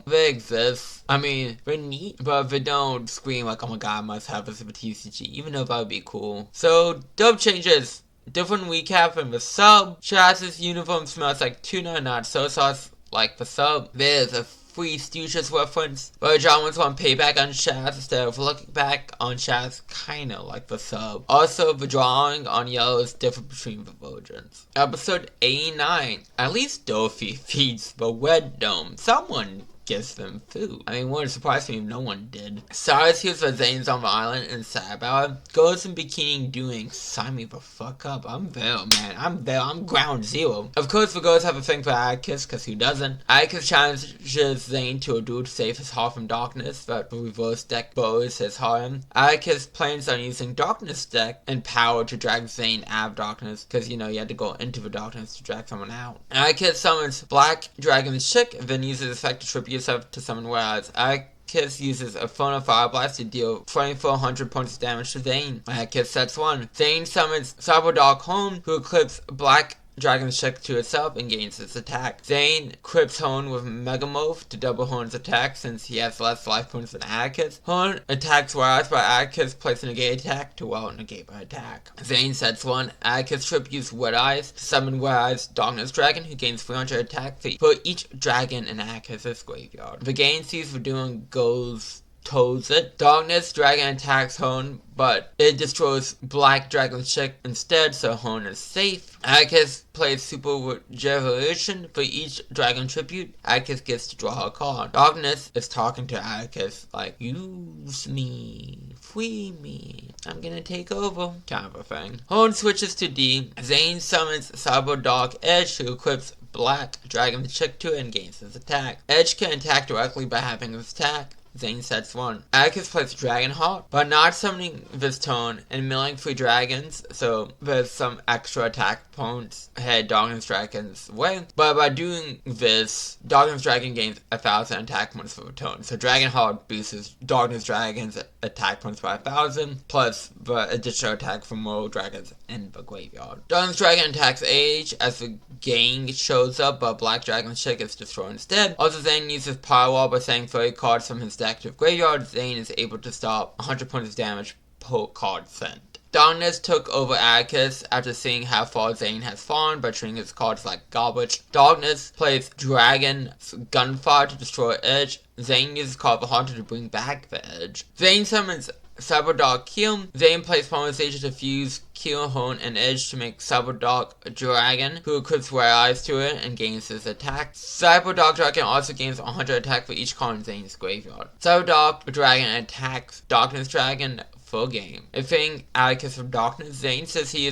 S1: they exist. I mean, they're neat, but they don't scream like, oh my god, I must have this with TCG, even though that would be cool. So, dub changes. Different recap from the sub. Chaz's uniform smells like tuna, not soy sauce like the sub. There's a free Stooges reference, but Jamas want payback on Chaz instead of looking back on Chaz, kinda like the sub. Also, the drawing on Yugioh is different between the versions. Episode 89. At least Dorothy feeds the Red Dome. Someone gives them food. I mean, it wouldn't surprise me if no one did. Cyrus hears the Zane's on the island and sad about it. Goes in bikini doing, sign me the fuck up. I'm there, man. I'm there. I'm ground zero. Of course, the girls have a thing for Atticus, because who doesn't? Atticus challenges Zane to a duel to save his heart from darkness, but the reverse deck borrows his harem. Atticus plans on using darkness deck and power to drag Zane out of darkness, because, you know, you had to go into the darkness to drag someone out. Atticus summons Black Dragon's Chick, then uses effect to tribute to summon Whereas Atticus uses a Phone Fire Blast to deal 2,400 points of damage to Zane. Atticus sets 1. Zane summons Cyber Hone, who equips Black Dragon's Chick to itself and gains its attack. Zane equips Hone with Megamorph to double Hone's attack since he has less life points than Atticus. Hone attacks Whereas, but Atticus places a negate attack to negate the attack. Zane sets 1. Atticus tributes Wet Eyes to summon Whereas Darkness Dragon, who gains 300 attack for each dragon in Atticus' graveyard. The game sees the doing goes toes it. Darkness Dragon attacks Hone, but it destroys Black Dragon's Chick instead, so Hone is safe. Atticus plays Super Regeneration for each Dragon Tribute. Atticus gets to draw a card. Darkness is talking to Atticus like, use me, free me, I'm gonna take over, kind of a thing. Hone switches to D. Zane summons Cyber Dark Edge, who equips Black Dragon's Chick to it and gains his attack. Edge can attack directly by having his attack. Zane sets 1. Atticus plays Dragonheart, but not summoning this turn and milling 3 dragons, so there's some extra attack points head Darkness Dragon's way. But by doing this, Darkness Dragon gains 1,000 attack points for the turn. So Dragonheart boosts Darkness Dragon's attack points by 1,000, plus the additional attack from more dragons in the graveyard. Darkness Dragon attacks Age as the gang shows up, but Black Dragon's Chick is destroyed instead. Also, Zane uses Power Wall by saying 30 cards from his active graveyard. Zane is able to stop 100 points of damage per card sent. Darkness took over Atticus after seeing how far Zane has fallen by treating his cards like garbage. Darkness plays Dragon's Gunfire to destroy Edge. Zane uses Call the Haunter to bring back the Edge. Zane summons Cyber Dark Kiln. Zane plays Polymerization to fuse Keel hone an edge to make Cyberdog a dragon, who equips rare eyes to it and gains his attack. Cyberdog Dragon also gains 100 attack for each card in Zane's graveyard. Cyberdog Dragon attacks Darkness Dragon full game. Ifing Atticus from Darkness, Zane says he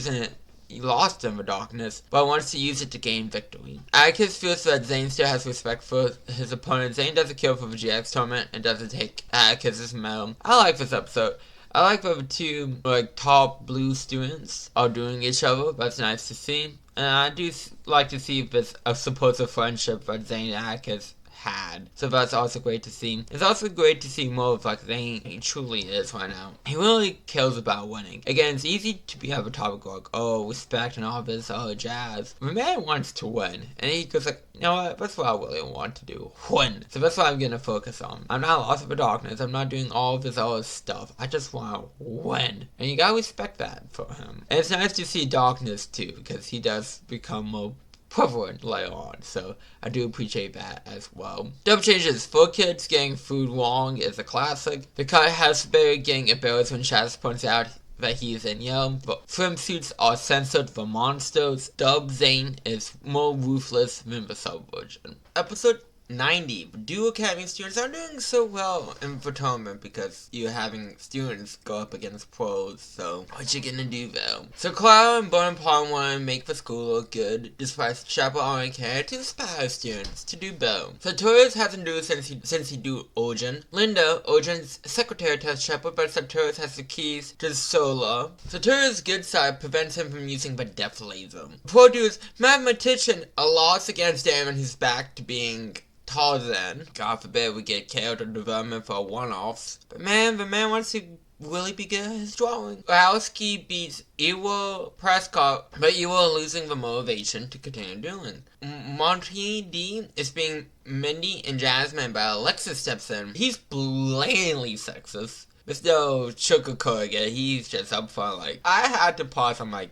S1: lost in the darkness, but wants to use it to gain victory. Atticus feels that Zane still has respect for his opponent. Zane does a kill for the GX tournament and doesn't take Atticus' medal. I like this episode. I like that the two top blue students are doing each other. That's nice to see. And I do like to see this a supposed friendship that Zane and Atticus had. So that's also great to see. It's also great to see more of Zane he truly is right now. He really cares about winning. Again, it's easy to be have a topic like, oh, respect and all this other jazz. The man wants to win. And he goes like, you know what, that's what I really want to do. Win. So that's what I'm gonna focus on. I'm not lost in the darkness. I'm not doing all this other stuff. I just want to win. And you gotta respect that for him. And it's nice to see darkness too, because he does become more prevalent later on, so I do appreciate that as well. Double changes. 4 kids getting food wrong is a classic. The cut has been getting embarrassed when Shaz points out that he is in yellow. But swimsuits are censored for monsters. Dub Zane is more ruthless than the sub version. Episode 90. Dual Academy students are doing so well in the tournament because you're having students go up against pros, so what you gonna do though? So Clara and Bonaparte want to make the school look good, despite Chapo only care to inspire students to do better. Sartorius hasn't do since he do Origin. Linda, Origin's secretary, tells Chapo, but Sartorius has the keys to Solar. Sartorius' good side prevents him from using the Death Laser. Pro dude's mathematician, a loss against Damon, who's back to being Tarzan. God forbid we get character development for one-offs. But man, the man wants to really be good at his drawing. Wowski beats Ewa Prescott, but Ewa losing the motivation to continue doing. Monty D is being Mindy and Jasmine, but Alexis steps in. He's blatantly sexist. There's no sugarcoating it. He's just up front like, I had to pause, I'm like,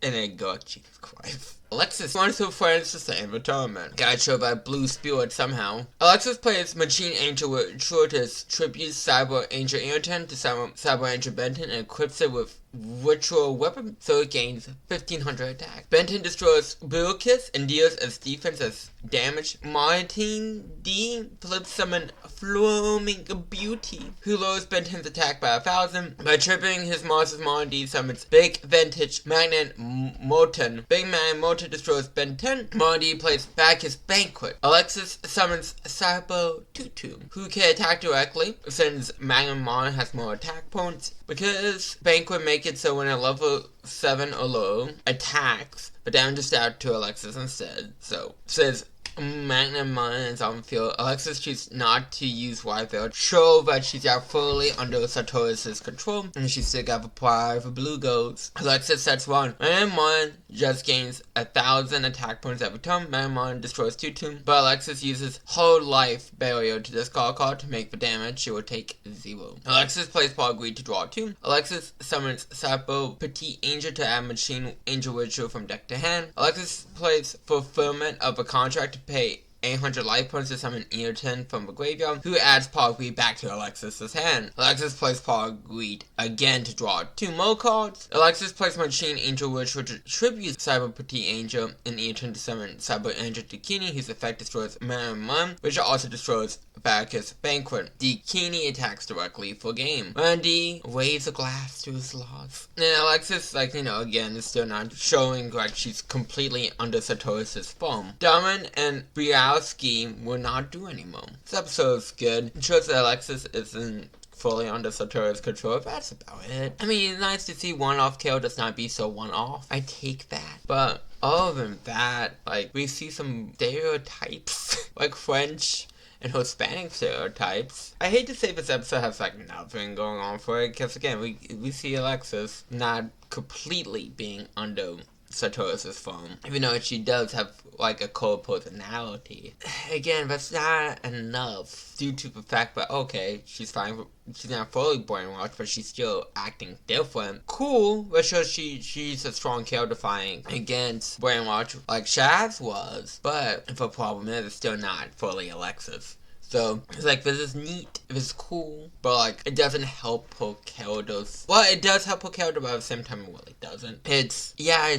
S1: and then go, Jesus Christ. Alexis wants her friends to stay in the tournament. Got show by Blue Spirit somehow. Alexis plays Machine Angel with Shortest tributes Cyber Angel Ayrton to Cyber Angel Benton and equips it with Ritual Weapon, so it gains 1500 attack. Benton destroys Bill Kiss and deals as defense as damage. Martin D flips summon Flowing Beauty, who lowers Benton's attack by 1000. By tripping his monsters, Martin D summons Big Vintage Magnet Moten. Big Magnet Moten destroys Benton. Martin D plays back his Banquet. Alexis summons Sabo Tutu, who can attack directly, since Magnet Mon has more attack points. Because Banquet makes it so when a level 7 or low attacks, the damage is out to Alexis instead. So, says Magnum Mon is on the field. Alexis chooses not to use Wyville, show that she's out fully under Sartorius' control, and she still got the power for Blue Goats. Alexis sets 1. Magnum Mon just gains 1000 attack points every turn. Magnum Mon destroys 2 tombs, but Alexis uses Whole Life Barrier to discard a card to make the damage. She will take 0. Alexis plays Paul Greed to draw 2. Alexis summons Sapo Petit Angel to add Machine Angel Ritual from deck to hand. Alexis plays Fulfillment of a Contract to pay 800 life points to summon Earton from the graveyard, who adds Paul Greed back to Alexis' hand. Alexis plays Paul Greed again to draw 2 more cards. Alexis plays Machine Angel, which tributes Cyber Petit Angel and Earton to summon Cyber Angel Dakini, whose effect destroys Marimum, which also destroys Bacchus Banquet. Dakini attacks directly for game. Randy waves a glass to his loss. And Alexis, again, is still not showing like she's completely under Sartorius' thumb. Darman and Briowski will not do anymore. This episode's good. It shows that Alexis isn't fully under Sartorius' control. That's about it. I mean, it's nice to see one-off characters not be so one-off. I take that. But other than that, we see some stereotypes, like French and Hispanic stereotypes. I hate to say this episode has nothing going on for it, because again, we see Alexis not completely being under Sartorius' phone, even though she does have a cold personality. Again, that's not enough due to the fact that, okay, she's not fully brainwashed, but she's still acting different. Cool, that shows she's a strong character fighting against brainwash like Shaz was, but the problem is it's still not fully Alexis. So it's like, this is neat, this is cool, but like it doesn't help Hokkaido's. Well, it does help Hokkaido, but at the same time it really doesn't. It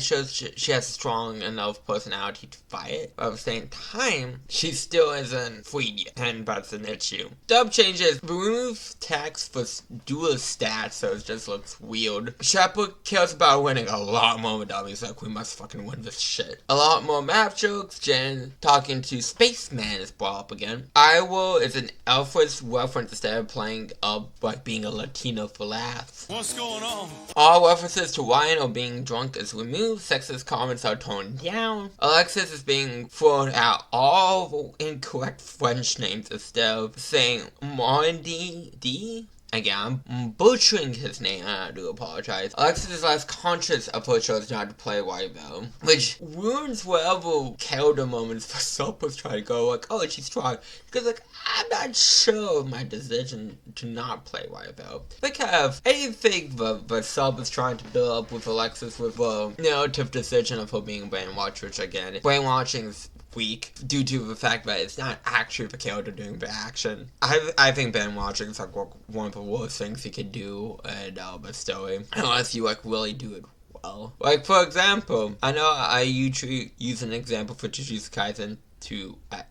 S1: shows she has a strong enough personality to fight, but at the same time she still isn't freed yet, and that's an issue. Dub changes remove text for dual stats, so it just looks weird. Shepard cares about winning a lot more with W. He's like, we must fucking win this shit. A lot more map jokes. Jen talking to Spaceman is brought up again. Iowa is an Alfred's reference instead of playing up like being a Latino for laughs.
S3: What's going on?
S1: All references to wine or being drunk is removed. Sexist comments are toned down. Alexis is being thrown out all incorrect French names instead of saying Mondi D. Again, I'm butchering his name, and I do apologize. Alexis is less conscious of her choice not to play white though, which ruins whatever character moments for Soap was trying to go, like, oh, she's trying. Because, like, I'm not sure of my decision to not play white though. Because anything the Soap is trying to build up with Alexis with the narrative decision of her being brainwashed, which again, brainwashing is weak due to the fact that it's not actually the character doing the action. I think Ben watching is like one of the worst things he could do in a story, unless you like really do it well. Like, for example, I know I usually use an example for Jujutsu Kaisen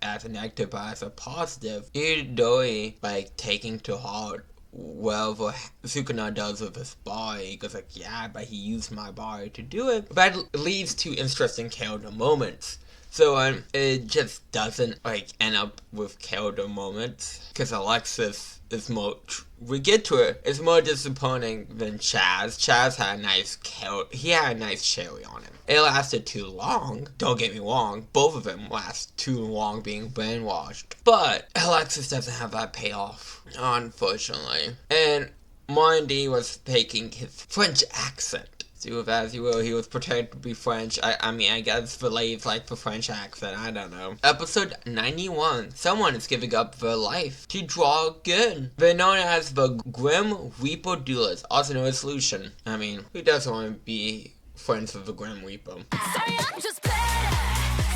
S1: as a negative, but as a positive, Idoi like taking to heart whatever Sukuna does with his body. He goes like, yeah, but he used my body to do it. That leads to interesting character moments. So it just doesn't like end up with character moments, because Alexis is more, we get to it, it's more disappointing than Chaz. Chaz had a nice he had a nice cherry on him. It lasted too long, don't get me wrong, both of them last too long being brainwashed. But Alexis doesn't have that payoff, unfortunately. And Mondi was taking his French accent. Do with as you will, he was pretending to be French. I mean, I guess the ladies like the French accent, I don't know. Episode 91. Someone is giving up their life to draw good. They're known as the Grim Reaper Duelist, also known as Lucian. I mean, who doesn't want to be friends with the Grim Reaper?
S5: Sorry, I'm just better.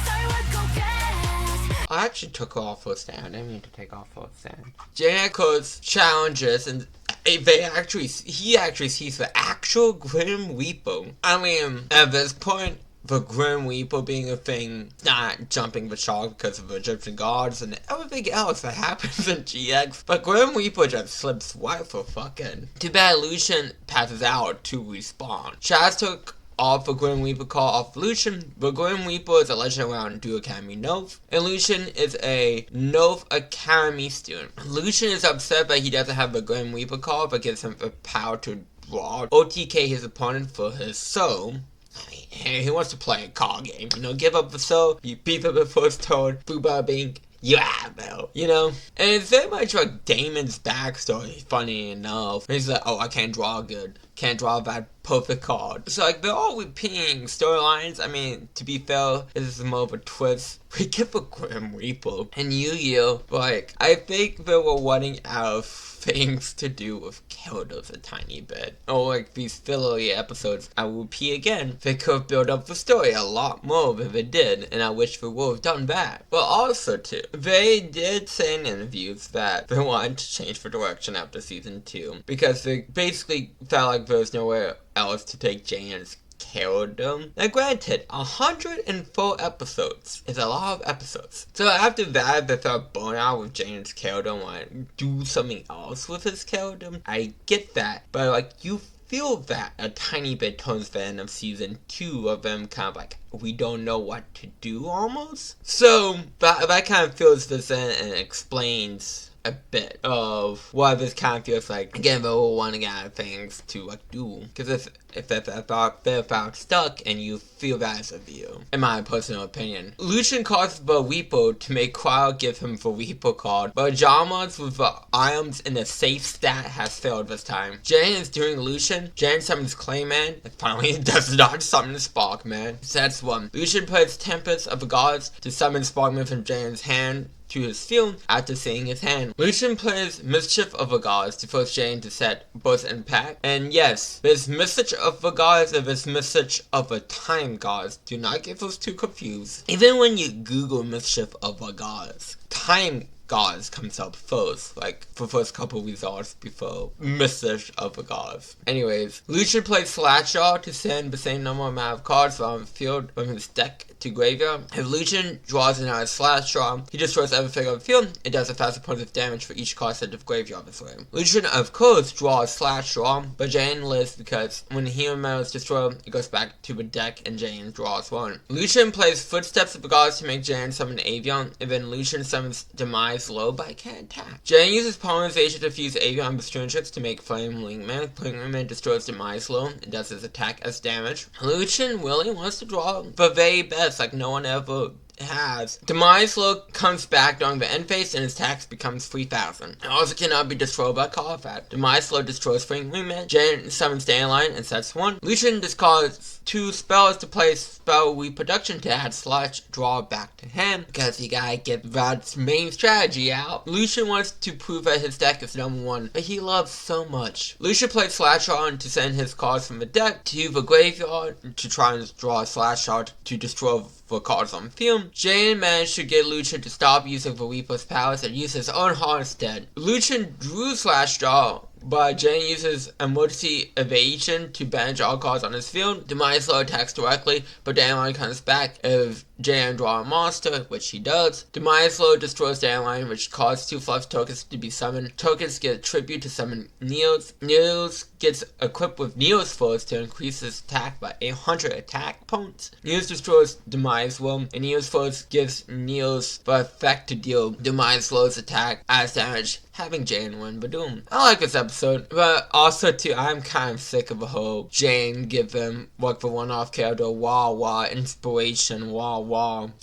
S5: Sorry, what go get?
S1: I actually took off for a stand. I didn't mean to take off for a stand. Janeko's challenges and he actually sees the actual Grim Reaper. I mean, at this point, the Grim Reaper being a thing, not jumping the shark because of the Egyptian gods and everything else that happens in GX, but Grim Reaper just slips right for fucking. Too bad Lucian passes out to respawn. Chaz took off the Grim Reaper call off Lucian. The Grim Reaper is a legend around Do Academy Noth, and Lucian is a Noth Academy student. Lucian is upset that he doesn't have the Grim Reaper call, but gives him the power to draw OTK his opponent for his soul. I mean, he wants to play a card game, give up the soul, you beat up the first turn, booba bing, yeah, bro, And it's very much like Damon's backstory, funny enough. He's like, oh, I can't draw good. Can't draw that perfect card. So, like, they're all repeating storylines. I mean, to be fair, this is more of a twist. We get the Grim Reaper and Yugioh. Like, I think they were running out of things to do with characters a tiny bit. Or, like, these fillery episodes, I will repeat again, they could have built up the story a lot more than they did, and I wish they would have done that. But also, too, they did say in interviews that they wanted to change the direction after season 2, because they basically felt like there was nowhere else to take Jan's character. Now granted, 104 episodes is a lot of episodes. So after that, they felt burnt out with Jan's character and wanted to do something else with his character. I get that, but like, you feel that a tiny bit towards the end of season 2 of them kind of like, we don't know what to do almost. So that kind of fills this in and explains a bit of what this kind of feels like. Again, they were running out of things to like do, because if they're found stuck, and you feel that as a viewer, in my personal opinion. Lucian calls the Reaper to make Crowd give him the Reaper card, but Jamas with the items in the safe stat has failed this time. Jan is doing Lucian. Jan summons Clayman, and finally does not summon Sparkman. So that's one. Lucian puts Tempest of the Gods to summon Sparkman from Jan's hand to his field after seeing his hand. Lucian plays Mischief of the Gods to force Jane to set both impact. And yes, there's Message of the Gods and there's Message of the Time Gods. Do not get those two confused. Even when you Google Mischief of the Gods, Time gods comes up first, like for first couple results before message of the gods. Anyways, Lucian plays slash draw to send the same number amount of cards on the field from his deck to graveyard. If Lucian draws another slash draw, he destroys everything on the field. It does 1,000 points of damage for each card sent to the graveyard this way. Lucian, of course, draws slash draw, but Jane lives because when the hero metal is destroyed, it goes back to the deck and Jane draws one. Lucian plays Footsteps of the Gods to make Jane summon Avion, and then Lucian summons Demise Low, but I can't attack. Jane uses Polymerization to fuse Avion with Stringtrix to make Flame Linkman. Flame Linkman destroys Demise Low and does his attack as damage. Lucian really wants to draw the very best, like no one ever has. Demise Low comes back during the end phase and his tax becomes 3,000. It also cannot be destroyed by call effect. Demise Low destroys Flame Linkman. Jane summons Dandelion and sets 1. Lucian discards 2 spells to play spell reproduction to add slash draw back to hand because he gotta get that main strategy out. Lucian wants to prove that his deck is number 1, but he loves so much. Lucian plays slash draw to send his cards from the deck to the graveyard to try and draw a slash draw to destroy the cards on the field. Jane managed to get Lucian to stop using the Reaper's powers and use his own heart instead. Lucian drew slash draw, but Jane uses emergency evasion to banish all cards on his field. Demise Low attacks directly, but Dandelion comes back if Jane draw a monster, which he does. Demise Low destroys Dandelion, which causes 2 fluff tokens to be summoned. Tokens get tribute to summon Neos. Neos gets equipped with Neos Force to increase his attack by 800 attack points. Neos destroys Demise Low, and Neos Force gives Neos the effect to deal Demise Low's attack as damage, having Jane win Badoom. I like this episode, but also too, I'm kind of sick of the whole Jane give him like the one-off character wah wah inspiration wah wah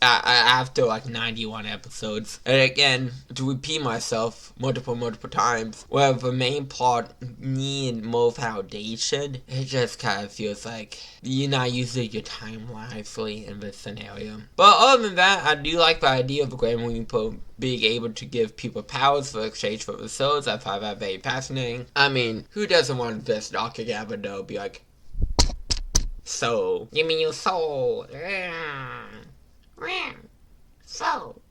S1: after like 91 episodes. And again, to repeat myself multiple times, where the main plot need more foundation, it just kind of feels like you're not using your time wisely in this scenario. But other than that, I do like the idea of a Grand Reaper being able to give people powers for exchange for the souls. I find that very fascinating. I mean, who doesn't want this Dr. Gavino be like, soul, give me your soul, soul.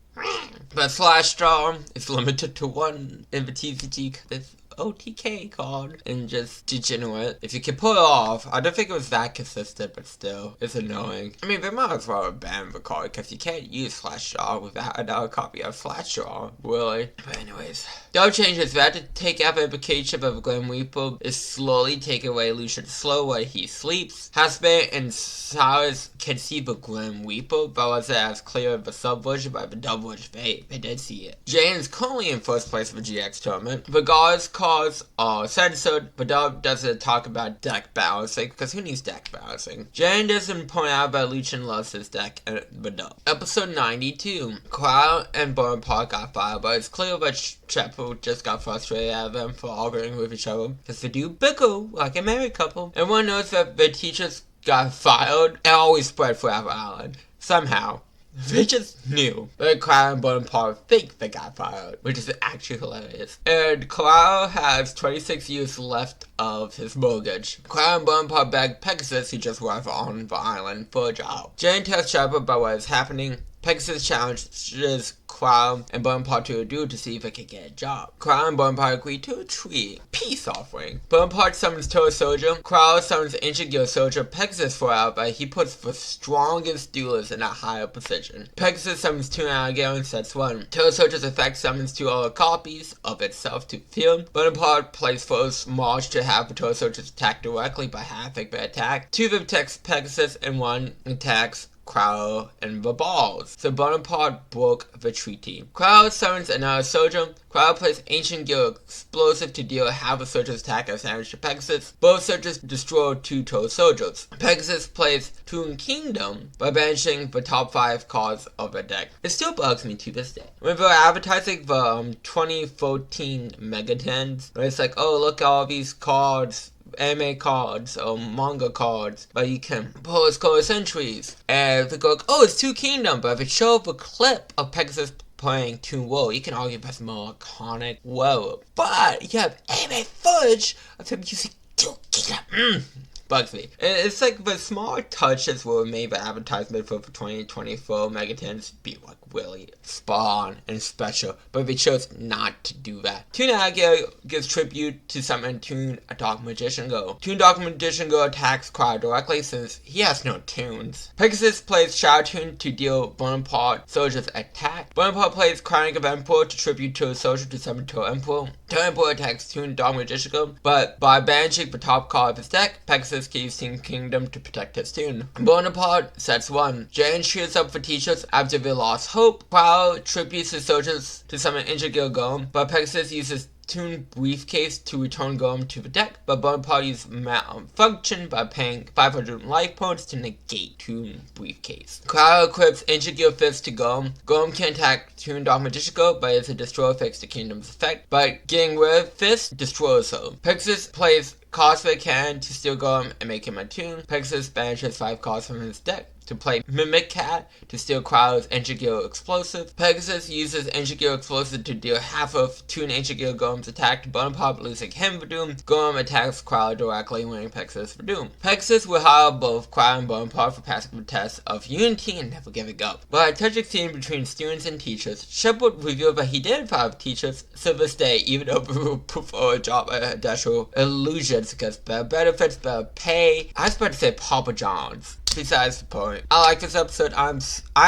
S1: But slash draw is limited to 1 in the TCG this OTK card and just degenerate. If you can pull it off, I don't think it was that consistent, but still, it's annoying. I mean, they might as well ban the card because you can't use slash draw without another copy of slash draw, really. But anyways, the other changes that to take out the implication of a Grim Reaper is slowly taking away Lucian's slow while he sleeps. Hasbin and Cyrus can see the Grim Reaper, but wasn't as clear of the subversion by the double version. They did see it. Jane is currently in first place for GX tournament. The guards cards are censored, but Dub doesn't talk about deck balancing, because who needs deck balancing? Jane doesn't point out that Lucian loves his deck, but Dub. Episode 92. Cloud and Bonaparte got fired, but it's clear that Chapo just got frustrated at them for arguing with each other, because they do bicker like a married couple. Everyone knows that the teachers got fired and always spread throughout the island. Somehow. They just knew. But Cloud and Bonaparte think they got fired, which is actually hilarious. And Cloud has 26 years left of his mortgage. Cloud and Bonaparte beg Pegasus, who just arrived on the island, for a job. Jane tells Chopper about what is happening. Pegasus challenges Cloud and Bonaparte to a duel to see if they can get a job. Cloud and Bonaparte agree to a treat. Peace offering. Bonaparte summons Toa Soldier. Cloud summons Ancient Guild Soldier. Pegasus for out, but he puts the strongest duelist in a higher position. Pegasus summons 2 Alligator and sets 1. Toa Soldier's effect summons 2 other copies of itself to field. Bonaparte plays first March to have the Toa Soldiers attack directly by halving the attack. 2 of them attacks Pegasus and 1 attacks Crowd and the balls. So Bonaparte broke the treaty. Crowd summons another soldier. Crowd plays Ancient Guild Explosive to deal half a soldier's attack as damage to Pegasus. Both soldiers destroy 2 Toa Soldiers. Pegasus plays Toon Kingdom by banishing the top 5 cards of the deck. It still bugs me to this day. When they're advertising the 2014 Megatens, where it's like, oh, look at all these cards, anime cards or manga cards, but you can pull as color centuries. And they go, oh, it's 2 Kingdom, but if it shows a clip of Pegasus playing Toon World, you can argue that's more iconic. Whoa. But you have anime footage of him using 2 Kingdom. bugs me. It's like the small touches were made by advertisement for the 2024 Megatons be like really spawn and special, but they chose not to do that. Toon Yugioh gives tribute to summon Toon Dark Magician Go. Toon Dark Magician Go attacks Crowd directly since he has no tunes. Pegasus plays Shadow Toon to deal Bonaparte Soldier's attack. Bonaparte plays Chronic of Emperor to tribute to a soldier to summon Toe Emperor. Toe Emperor attacks Toon Dark Magician Go, but by banishing the top card of his deck, Pegasus keeps Toon Kingdom to protect his Toon. Bonaparte sets 1. Jane shields up for teachers after they lost hope. Crowd tributes his soldiers to summon Yugioh Go, but Pegasus uses Toon Briefcase to return Golem to the deck, but Bonaparte uses malfunction by paying 500 life points to negate Toon Briefcase. Crowd equips Yugioh Fist to Golem. Golem can attack Toon Dark Magician Go, but it's a destroy fix to Kingdom's effect, but getting rid of Fist destroys her. Pegasus plays Cosplay Cannon to steal Golem and make him a Toon. Pegasus banishes 5 cards from his deck to play Mimic Cat to steal Crowd's Yugioh Explosive. Pegasus uses Yugioh Explosive to deal half of Toon Yugioh Golem's attack to Bonaparte, losing him for Doom. Golem attacks Crowd directly, winning Pegasus for Doom. Pegasus will hire both Crowd and Bonaparte for passing the test of unity and never giving up. But a touching scene between students and teachers, Shepard revealed that he did fire teachers to this day, even though we will prefer a job at additional illusions because better benefits, better pay. I was about to say Papa John's. Besides the point, I like this episode. I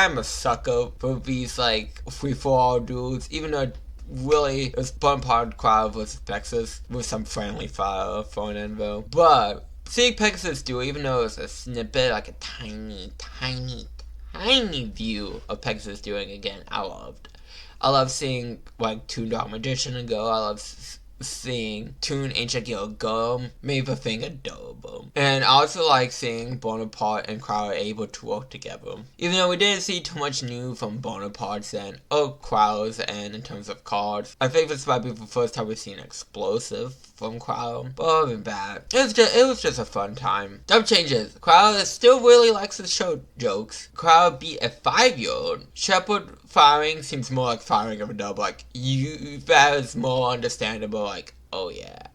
S1: am a sucker for these like free-for-all duels, even though really it's Bonaparte Crowd versus Pegasus with some friendly fire thrown in though. But seeing Pegasus duel, even though it's a snippet, like a tiny view of Pegasus doing again, I loved. I love seeing like Toon Dark Magician go. I love seeing Toon Yugioh Go made the thing adorable. And I also like seeing Bonaparte and Crowd able to work together. Even though we didn't see too much new from Bonaparte's end or Crowd's end in terms of cards. I think this might be the first time we've seen Explosive from Crowd. But other than that, it was just a fun time. Dumb changes. Crowd still really likes to show jokes. Crowd beat a 5-year-old. Shepard firing seems more like firing of a dub. Like, that is more understandable. Like, oh yeah,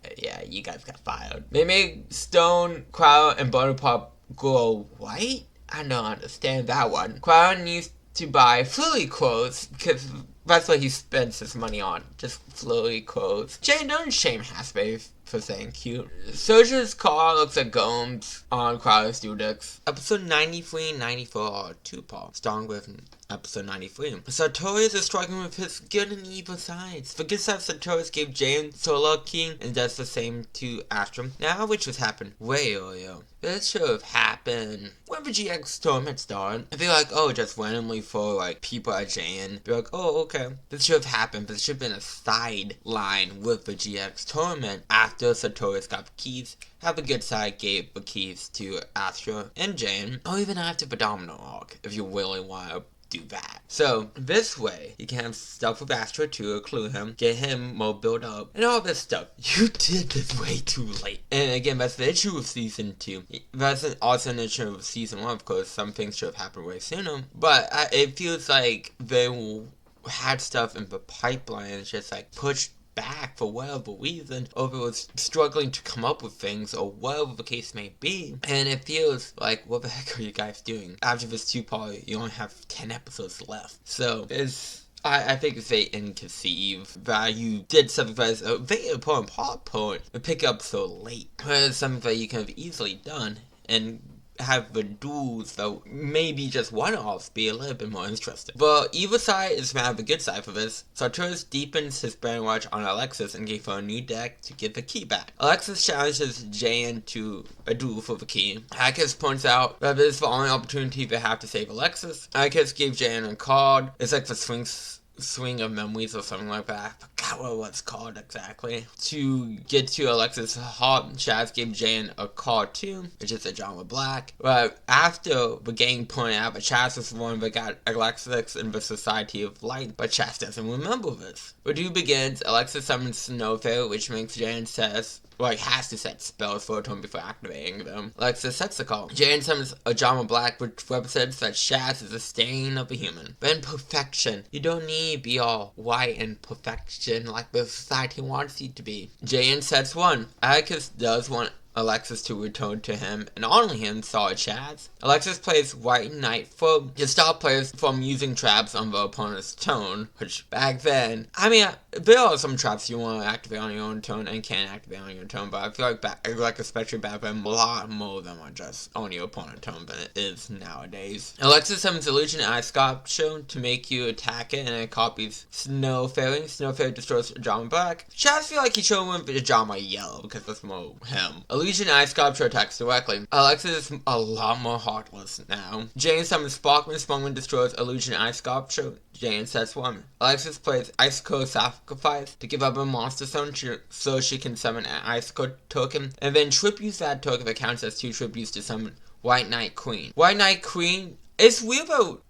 S1: you guys got fired. They made Stone, Crowd, and Bonaparte glow white? I don't understand that one. Crowd needs to buy frilly clothes because that's what he spends his money on. Just frilly clothes. Jane, don't shame Hasbay for saying cute. Soldier's car looks like Gomes on Crowd's Dudix. Episode 93-94 are 2-part, starting with episode 93. Sartorius is struggling with his good and evil sides. The good side of Sartorius gave Jane Solar King and does the same to Astrum. Now, which was happened way earlier. This should have happened when the GX tournament started. I feel like, oh, just randomly for like people at Jane. Be like, oh, okay. This should have happened, but it should have been a sideline with the GX tournament after Sartorius got the keys. Have a good side gave the keys to Astra and Jane, or even after the Domino arc, if you really want to do that. So, this way, you can have stuff with Astra to clue him, get him more build up, and all this stuff. You did this way too late. And again, that's the issue with Season 2. That's also an issue with Season 1, of course. Some things should have happened way sooner. But it feels like they had stuff in the pipeline, and it's just like pushed back for whatever reason, or if it was struggling to come up with things, or whatever the case may be. And it feels like, what the heck are you guys doing? After this 2-part, you only have 10 episodes left. So, I think it's very inconceived that you did something that is a very important part to pick up so late. It's something that you could have easily done, and have the duels, though maybe just one-offs, be a little bit more interesting. The evil side is mad the good side for this. Sartorius deepens his brainwash on Alexis and gave her a new deck to get the key back. Alexis challenges Jane to a duel for the key. Akis points out that this is the only opportunity they have to save Alexis. Akis gave Jane a card. It's like the swing of memories or something like that. I forgot what it was called exactly. To get to Alexis' heart, Chaz gave Jane a card too, which is a John with Black. But after the gang pointed out that Chaz was the one that got Alexis in the Society of Light, but Chaz doesn't remember this. The duel begins. Alexis summons Snowfair, which makes Jane has to set spells for a turn before activating them. Alexis sets the call. Jane summons a Jama Black, which represents that Shaz is a stain of a human. But in perfection, you don't need to be all white and perfection like the society wants you to be. Jane sets 1. Atticus does want Alexis to return to him, and only him, solid Chaz. Alexis plays White Knight Foe to stop players from using traps on the opponent's turn, which back then, I mean, there are some traps you want to activate on your own turn and can activate on your turn, but I feel like especially back then, a lot more of them are just on your opponent's turn than it is nowadays. Alexis summons Illusion Eye Sculpture to make you attack it, and it copies Snow Fairy. Snow Fairy destroys Ajama Black. Chaz feel like he should have went with Ajama Yellow, because that's more him. Illusion Eye Sculpture attacks directly. Alexis is a lot more heartless now. Jane summons Sparkman. Sparkman destroys Illusion Eye Sculpture. Jane sets 1. Alexis plays Icicle Sacrifice to give up a monster stone so she can summon an Icicle token, and then tributes that token that counts as 2 tributes to summon White Knight Queen. White Knight Queen, it's weird though,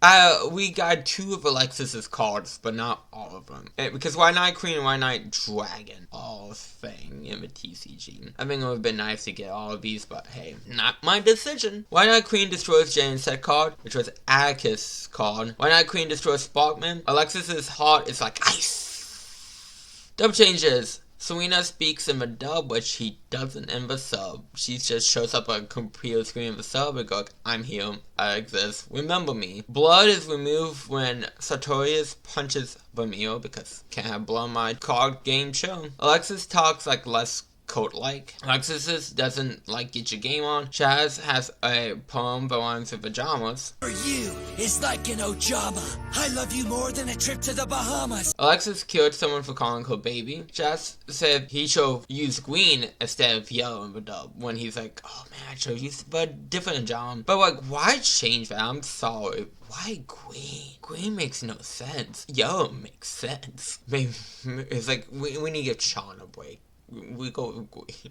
S1: we got 2 of Alexis's cards, but not all of them. Because White Knight Queen and White Knight Dragon, all thing in the TCG. I think it would have been nice to get all of these, but hey, not my decision. White Knight Queen destroys Jane's set card, which was Atticus' card. White Knight Queen destroys Sparkman. Alexis's heart is like ice. Dub changes. Serena speaks in the dub, which he doesn't in the sub. She just shows up on a computer screen in the sub and goes, I'm here, I exist, remember me. Blood is removed when Sartorius punches Vermeil, because can't have blood on my card game show. Alexis talks like less cult-like. Alexis doesn't like get your game on. Chaz has a poem that rhymes with pajamas.
S3: For you, it's like an Ojama. I love you more than a trip to the Bahamas.
S1: Alexis killed someone for calling her baby. Chaz said he should use green instead of yellow in the dub, when he's like, oh man, I should use a different Ajama. But like, why change that? I'm sorry. Why green? Green makes no sense. Yellow makes sense. Maybe it's like, we need to give Sean a break. We go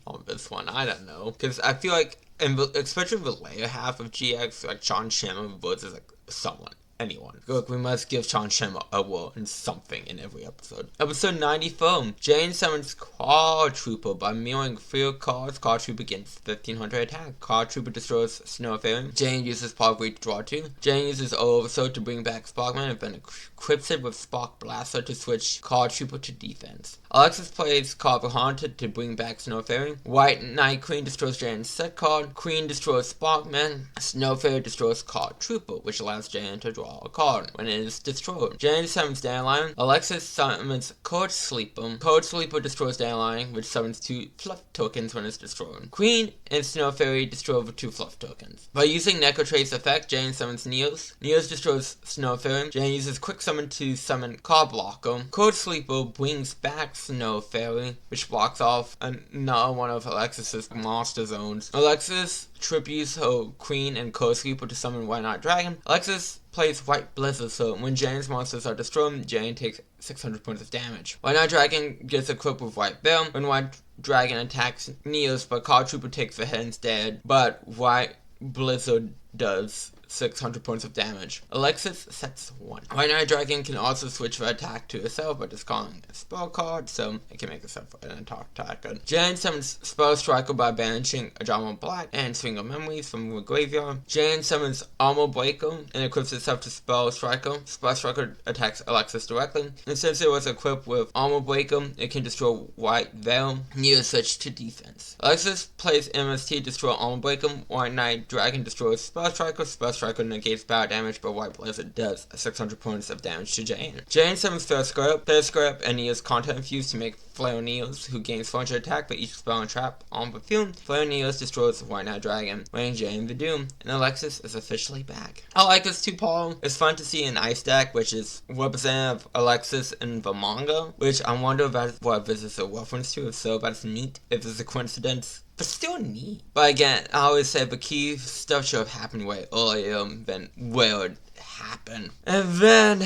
S1: on this one. I don't know, because I feel like, especially the later half of GX, like Sean Shamma versus like someone, anyone. Look, we must give Sean Shamma a role in something in every episode. Episode 94. Jane summons Card Trooper by milling 3 cards. Card Trooper gains 1500 attack. Card Trooper destroys Snow Fairy. Jane uses Power to draw 2. Jane uses Oversoul to bring back Sparkman and then equips it with Spark Blaster to switch Card Trooper to defense. Alexis plays Carver Haunted to bring back Snow Fairy. White Knight Queen destroys Jane's set card. Queen destroys Sparkman. Snow Fairy destroys Card Trooper, which allows Jane to draw a card when it is destroyed. Jane summons Dandelion. Alexis summons Code Sleeper. Code Sleeper destroys Dandelion, which summons 2 fluff tokens when it's destroyed. Queen and Snow Fairy destroy the 2 fluff tokens. By using Necrotrace effect, Jane summons Neos. Neos destroys Snow Fairy. Jane uses Quick Summon to summon Card Blocker. Code Sleeper brings back Snow Fairy, which blocks off another one of Alexis's monster zones. Alexis tributes her Queen and Code Sleeper to summon White Knight Dragon. Alexis plays White Blizzard, so when Jane's monsters are destroyed, Jane takes 600 points of damage. White Knight Dragon gets equipped with White Veil. When White Dragon attacks Neos, but Card Trooper takes the hit instead, but White Blizzard does 600 points of damage. Alexis sets 1. White Knight Dragon can also switch the attack to itself by discarding a spell card, so it can make itself an attacker. Jane summons Spell Striker by banishing Ajama Black and Swing Memories from the graveyard. Jane summons Armor Breaker and equips itself to Spell Striker. Spell Striker attacks Alexis directly, and since it was equipped with Armor Breaker, it can destroy White Veil. Neo switch to defense. Alexis plays MST, destroy Armor Breaker. White Knight Dragon destroys Spell Striker. Spell Striker negates power damage, but White Blizzard does 600 points of damage to Jane. Jane summons Third Scarab. Third Scarab and Neo's content infused to make Flare Neos, who gains 400 attack for each spell and trap on the field. Flare Neos destroys White Knight Dragon, weighing Jane the Doom, and Alexis is officially back. I like this 2-pole. It's fun to see an ice deck, which is representative of Alexis in the manga, which I wonder about what this is a reference to. If so, that's neat. If it's a coincidence, but still neat. But again, I always say the key stuff should have happened way earlier than where it happened. And then,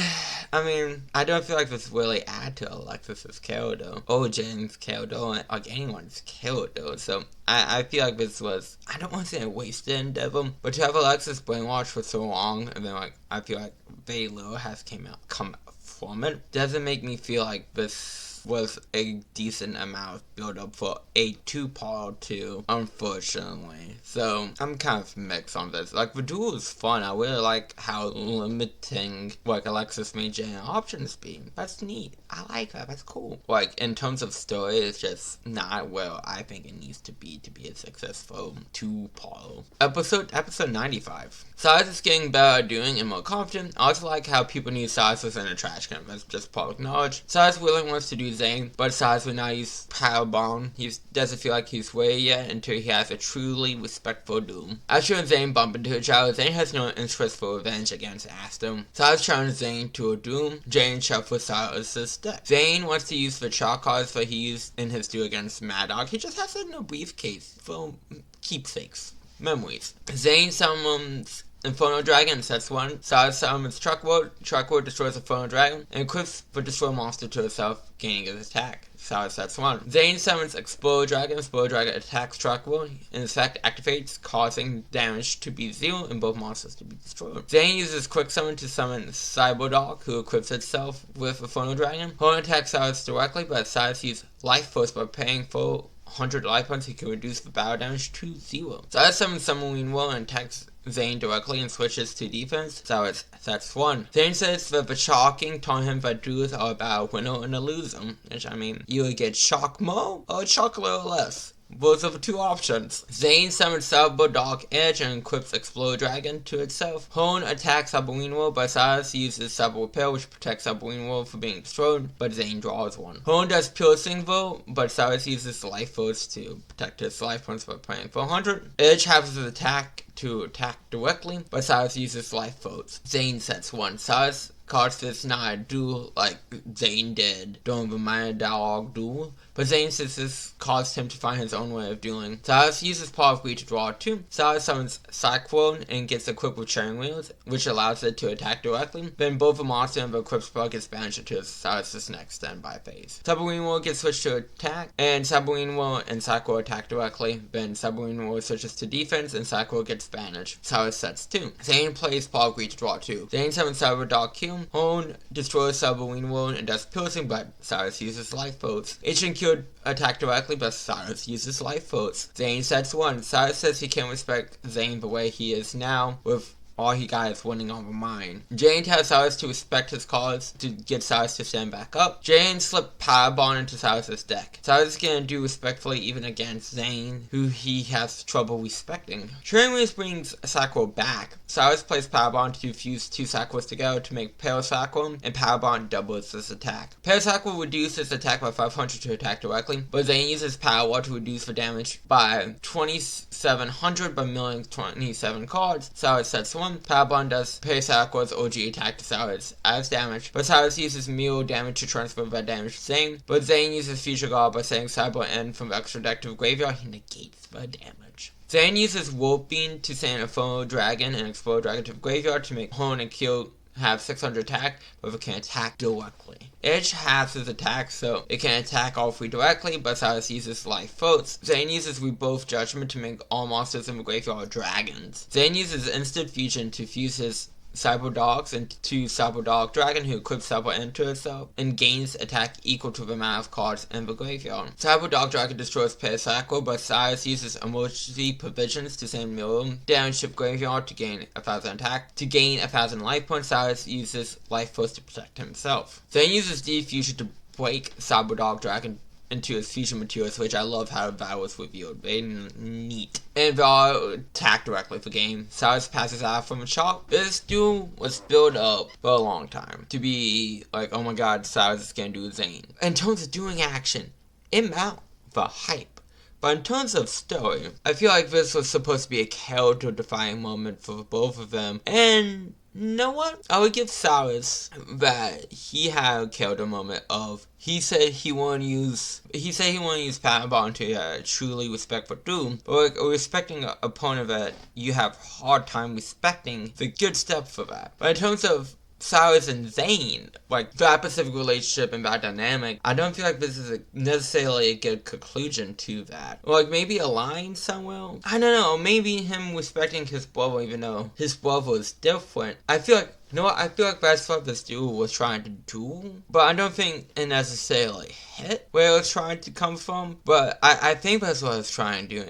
S1: I mean, I don't feel like this really add to Alexis's character or Jane's character or like anyone's character. So I feel like this was, I don't want to say a wasted endeavor, but to have Alexis brainwashed for so long, and then like I feel like very little has come from it, doesn't make me feel like this was a decent amount of build up for a 2-part 2, unfortunately. So I'm kind of mixed on this. Like, the duel is fun. I really like how limiting like Alexis made Jane options be. That's neat. I like that. That's cool. Like, in terms of story, it's just not where I think it needs to be a successful 2-part. Episode 95. Size is getting better at doing and more confident. I also like how people need Size within a trash can. That's just public knowledge. Size really wants to do Zane, but Size will not use Power Bomb. He doesn't feel like he's ready yet until he has a truly respectful duel. After Zane bump into each other, Zane has no interest for revenge against Aston. Size challenges Zane to a duel. Jane shuffles Silas's deck. Zane wants to use the chalk cards that he used in his duel against Mad Dog. He just has it in a briefcase for keepsakes. Memories. Zane summons Inferno Dragon, sets 1. Silas summons Truckwood. Truckwood destroys Inferno Dragon and equips the Destroy monster to itself, gaining his attack. Silas sets 1. Zane summons Explode Dragon. Explode Dragon attacks Truckwood. And this effect activates, causing damage to be 0 and both monsters to be destroyed. Zane uses Quick Summon to summon Cyberdog, who equips itself with Inferno Dragon. Horn attacks Silas directly, but Silas uses Life Force by paying full 100 life points. He can reduce the battle damage to 0. Silas summons Submarine Will and attacks Zane directly and switches to defense. Silas sets 1. Zane says that the shocking taught him that duels are about a winner and a loser. Which, I mean, you would get shock more or shock a little less. Those are the 2 options. Zane summons Cyberdog Edge and equips Explode Dragon to itself. Hone attacks Submarine World, but Silas uses Cyber Repair, which protects Submarine World from being destroyed, but Zane draws 1. Hone does Piercing Vote, but Silas uses Life Force to protect his life points by playing 400. Edge has his attack to attack directly, but Silas uses Life Force. Zane sets 1. Silas cards this not a duel like Zane did during the Mad Dog duel, but Zane says this caused him to find his own way of dueling. Silas uses Paw of Greed to draw 2. Silas summons Cyclone and gets equipped with Churning Wheels, which allows it to attack directly. Then both the monster and the equipped spell gets banished into Silas' next standby phase. Submarine War gets switched to attack, and Submarine War and Cyclone attack directly. Then Submarine War switches to defense, and Cyclone gets banished. Silas sets 2. Zane plays Paw of Greed to draw 2. Zane summons Cyberdog Q. Hone destroys Submarine War and does piercing, but Silas uses Life Force. Ancient Q attack directly, but Silas uses Life Force. Zane sets 1. Silas says he can't respect Zane the way he is now, with all he got is winning on the mind. Jane tells Silas to respect his cause to get Silas to stand back up. Jane slipped Power Bond into Silas' deck. Silas is gonna do respectfully even against Zane, who he has trouble respecting. Churning Wheels brings Sakura back. Silas plays Power Bond to fuse 2 Sakuras together to make Parasakura, and Power Bond doubles this attack. Parasakura reduces attack by 500 to attack directly, but Zane uses Power to reduce the damage by 2700 by milling 27 cards. Silas sets 1. Power Bond does Parasakura's OG attack to Silas as damage, but Silas uses mirror damage to transfer that damage to Zane, but Zane uses Future Guard by setting Cyber End from the extra deck to the graveyard. He negates the damage. Zane uses Wolf Beam to send Inferno Dragon and Explode Dragon to the graveyard to make Hone and Kill have 600 attack, but it can attack directly. Edge has his attack, so it can attack all 3 directly, but Silas uses Life Force. Zane uses Rebirth Judgment to make all monsters in the graveyard dragons. Zane uses Instant Fusion to fuse his Cyber Dogs into Cyber Dog Dragon, who equips Cyber into itself and gains attack equal to the amount of cards in the graveyard. Cyber Dog Dragon destroys Parasakura, but Silas uses Emergency Provisions to send mirror damage to the graveyard to gain 1000 attack. To gain 1000 life points, Silas uses Life Force to protect himself. Then uses Defusion to break Cyber Dog Dragon into his fusion materials, which I love how that was revealed. Very neat. And they'll attack directly for game. Silas passes out from a shock. This duel was built up for a long time to be like, oh my god, Silas is gonna do Zane. In terms of doing action, it met the hype. But in terms of story, I feel like this was supposed to be a character-defining moment for both of them, and you know what? I would give Silas that he had a character moment of he said he wanted to use Power Bond to truly respect for Doom, but like, respecting an opponent that you have hard time respecting, it's a good step for that. But in terms of Silas and Zane, like that specific relationship and that dynamic, I don't feel like this is necessarily a good conclusion to that. Or like maybe a line somewhere. I don't know, maybe him respecting his brother even though his brother is different. I feel like You know what? I feel like that's what this dude was trying to do, but I don't think it necessarily hit where it was trying to come from. But I think that's what it's trying to do.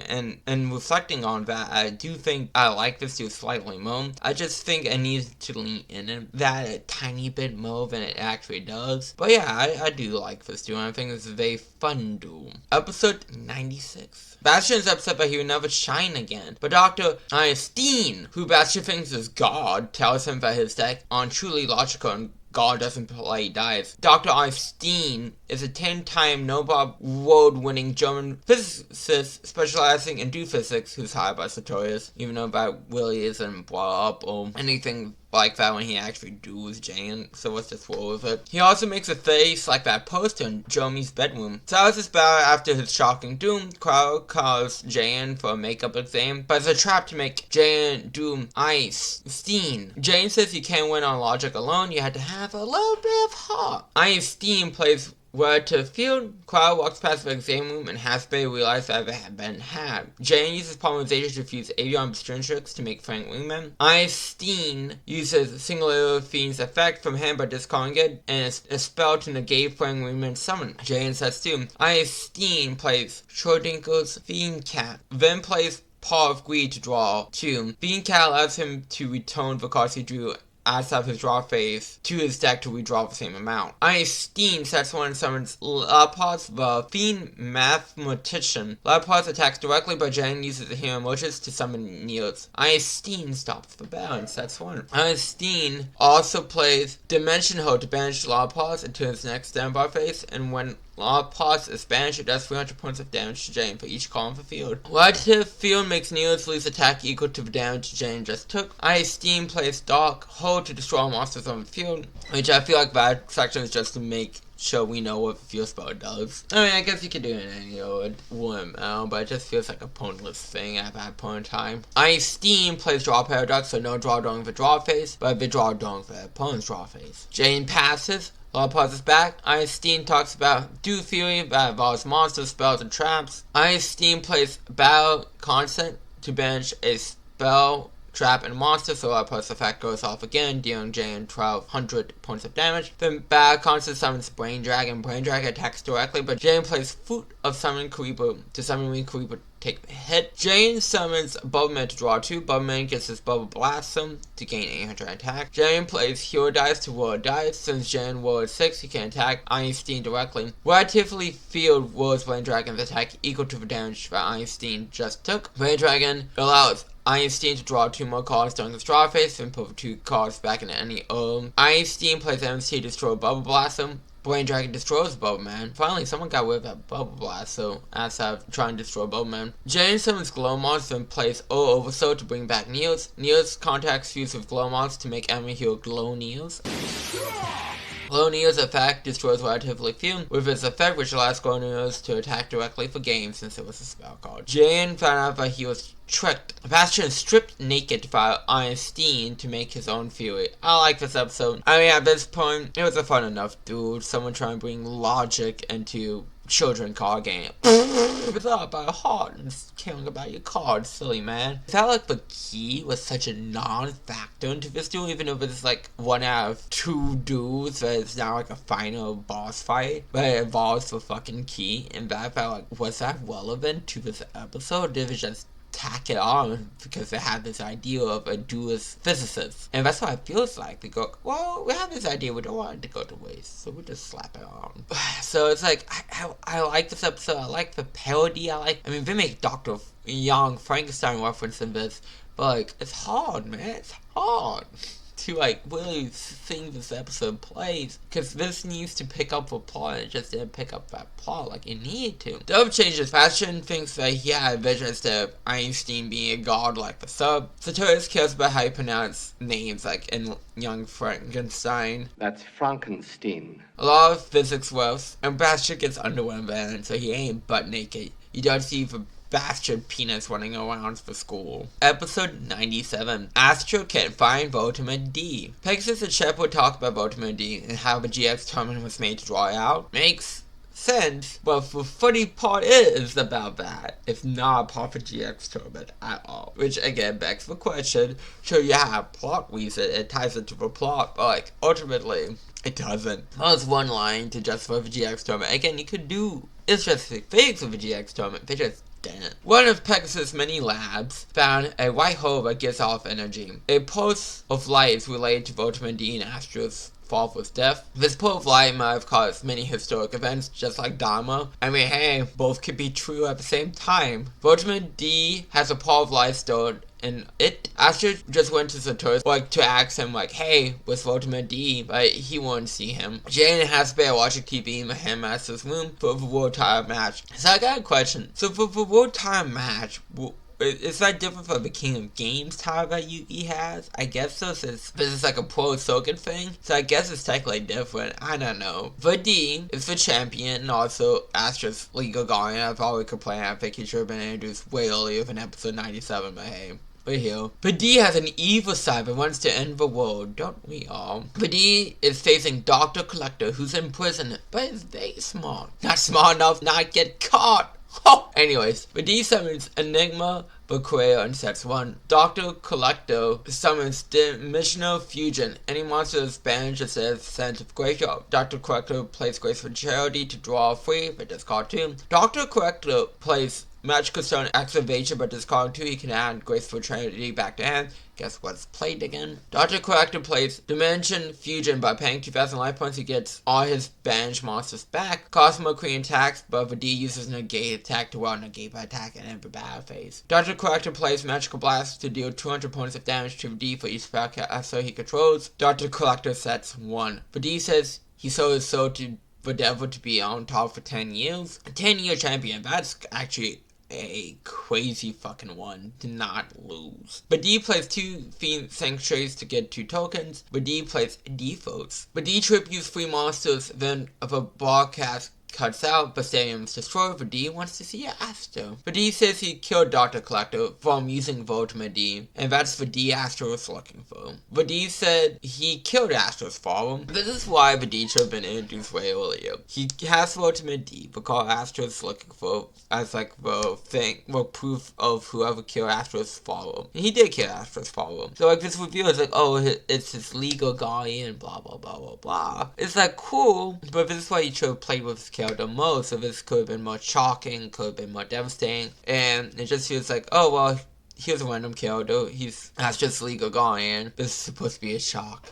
S1: And reflecting on that, I do think I like this dude slightly more. I just think it needs to lean in that a tiny bit more than it actually does. But yeah, I do like this dude. I think it's a very fun dude. Episode 96. Bastion's upset that he would never shine again, but Dr. Einstein, who Bastion thinks is God, tells him that his tech aren't truly logical and God doesn't play dice. Dr. Einstein is a 10-time Nobel Award-winning German physicist specializing in do physics who's hired by Sartorius, even though that really isn't brought up or anything like that when he actually duels Jane, so let's just roll with it. He also makes a face like that poster in Jeremy's bedroom. Silas is better after his shocking doom. Crow calls Jane for a makeup exam, but it's a trap to make Jane do Einstein. Jane says you can't win on logic alone, you had to have a little bit of heart. Einstein plays relative field. Crow walks past the exam room and Hasbay realizes that it had been hacked. Jane uses polymerization to fuse avion obstetrics to make Frank wingman. Einstein uses Singular Fiend's effect from him by discarding it and a spell to negate Frank wingman's summon. Jane says too. Einstein plays Schrodinger's Fiend Cat, then plays Paw of Greed to draw 2. Fiend Cat allows him to return the cards he drew outside of his draw phase to his deck to redraw the same amount. Einstein sets one and summons Lapaz, the Fiend Mathematician. Lapaz attacks directly, but Jane uses the hero emojis to summon Niels. Einstein stops the battle and sets one. Einstein also plays Dimension Hold to banish Lapaz into his next standby phase, and when Lapaz is banished, it does 300 points of damage to Jane for each column of the field. Relative field makes Niels lose attack equal to the damage Jane just took. Einstein plays Dark Hold to destroy monsters on the field, which I feel like that section is just to make sure we know what the field spell does. I mean, I guess you could do it in any old 1ML, but it just feels like a pointless thing at that point in time. Einstein plays Draw Paradox, so no draw during the draw phase, but the draw during the opponent's draw phase. Jane passes. Lapaz is back. Einstein talks about Do Theory that involves monsters, spells, and traps. Einstein plays Battle Constant to banish a spell, trap, and monster, so Lapaz's effect goes off again, dealing Jane 1200 points of damage. Then Battle Constant summons Brain Dragon. Brain Dragon attacks directly, but Jane plays Fruit of Summon Karibu to summon me Karibu take a hit. Jane summons Bubbleman to draw 2. Bubbleman gets his Bubble Blossom to gain 800 attack. Jane plays Hero Dice to roll a dice. Since Jane rolled 6, he can attack Einstein directly. Relatively field rolls Brain Dragon's attack equal to the damage that Einstein just took. Brain Dragon allows Einstein to draw 2 more cards during his draw phase and put 2 cards back in any Einstein plays MC to destroy Bubble Blossom. Brain Dragon destroys Bubble Man. Finally, someone got rid of that Bubble Blast, so as I've trying to destroy Bubble Man. Jane summons Glow Monster and plays Oversoul to bring back Niels. Niels contacts fuse with Glow Monster to make enemy hero Glow Niels. Glow Neo's effect destroys relatively few, with its effect which allows Glow Neos to attack directly for game since it was a spell card. Jane found out that he was tricked. Bastion stripped naked by Einstein to make his own fury. I like this episode. I mean, at this point, it was a fun enough dude. Someone trying to bring logic into children card game. It's all about heart and caring about your cards, silly man. I felt like the key was such a non-factor into this duel, even if it's like 1 out of 2 duels that it's not like a final boss fight, but it involves the fucking key, and that felt like, was that relevant to this episode, or did it just tack it on because they had this idea of a duelist physicist? And that's what it feels like. They go, well, we have this idea, we don't want it to go to waste, so we just slap it on. So it's like, I like this episode, I like the parody, I mean, they make Dr. Young Frankenstein reference in this, but like, it's hard, man, it's hard to like really think this episode plays, because this needs to pick up a plot and it just didn't pick up that plot like it needed to. Dove changes. Bastion thinks that he had a vision instead of Einstein being a god like the sub. Sartorius cares about how you pronounce names like in Young Frankenstein.
S6: That's Frankenstein.
S1: A lot of physics works, and Bastion gets underwear banned, so he ain't butt naked. You don't see the bastard penis running around the school. Episode 97. Astro can't find Vitamin D. Pegasus and Shep will talk about Vitamin D and how the GX tournament was made to draw it out. Makes sense, but the funny part is about that, it's not a part of the GX tournament at all. Which again begs the question, sure you have plot reason, it ties into the plot, but like, ultimately, it doesn't. Well, it's one line to justify the GX tournament. Again, you could do interesting things with the GX tournament, they just didn't. One of Pegasus' many labs found a white hole that gives off energy. A pulse of light is related to Vitamin D and Astro's father's death. This pulse of light might have caused many historic events, just like Dharma. I mean, hey, both could be true at the same time. Vitamin D has a pulse of light stored in it. Astro just went to Satoshi to ask him hey, what's Vitamin D? But he wouldn't see him. Jane has to be watching TV in him as his room for the world title match. So I got a question. So for the world title match, is that different from the King of Games title that Yugi has? I guess so, since this is like a pro Soken thing. So I guess it's technically different. I don't know. But D is the champion and also Astro's legal guardian. I've always complained. I think he should have been introduced way earlier than episode 97, but hey. We're here. But D has an evil side that wants to end the world, don't we all? But D is facing Dr. Collector, who's in prison, but is very smart. Not smart enough not get caught. Anyways, but D summons Enigma, Bequail, and sets 1. Dr. Collector summons Dimensional Fusion. Any monster is banished as a sense of Graveyard. Dr. Collector plays Graceful Charity to draw 3, but discard 2. Dr. Collector plays Magical Stone Activation, but discard 2. He can add Graceful Charity back to hand. Guess what's played again? Dr. Collector plays Dimension Fusion. By paying 2,000 life points, he gets all his banished monsters back. Cosmo Queen attacks, but the D uses Negate attack to negate by attack and end the battle phase. Dr. Collector plays Magical Blast to deal 200 points of damage to the D for each spellcaster he controls. Dr. Collector sets 1. The D says he sold his soul to the devil to be on top for 10 years. A 10-year champion, that's actually a crazy fucking one to not lose. But D plays 2 Fiend Sanctuaries to get 2 tokens. But D plays Defaults. But D tributes 3 monsters, then if a broadcast cuts out, but stadium's destroyed, but D wants to see Astro. But D says he killed Dr. Collector from using Vitamin D, and that's the D Astro was looking for. But D said he killed Astro's father. This is why the D should have been introduced way earlier. He has Vitamin D because Astro's looking for as the thing, proof of whoever killed Astro's father. And he did kill Astro's father. So this review is oh, it's his legal guardian, blah blah blah blah blah. It's cool, but this is why he should have played with his character the most. So this could have been more shocking, could have been more devastating, and it just feels oh well, here's a random character, that's just legal guardian, this is supposed to be a shock,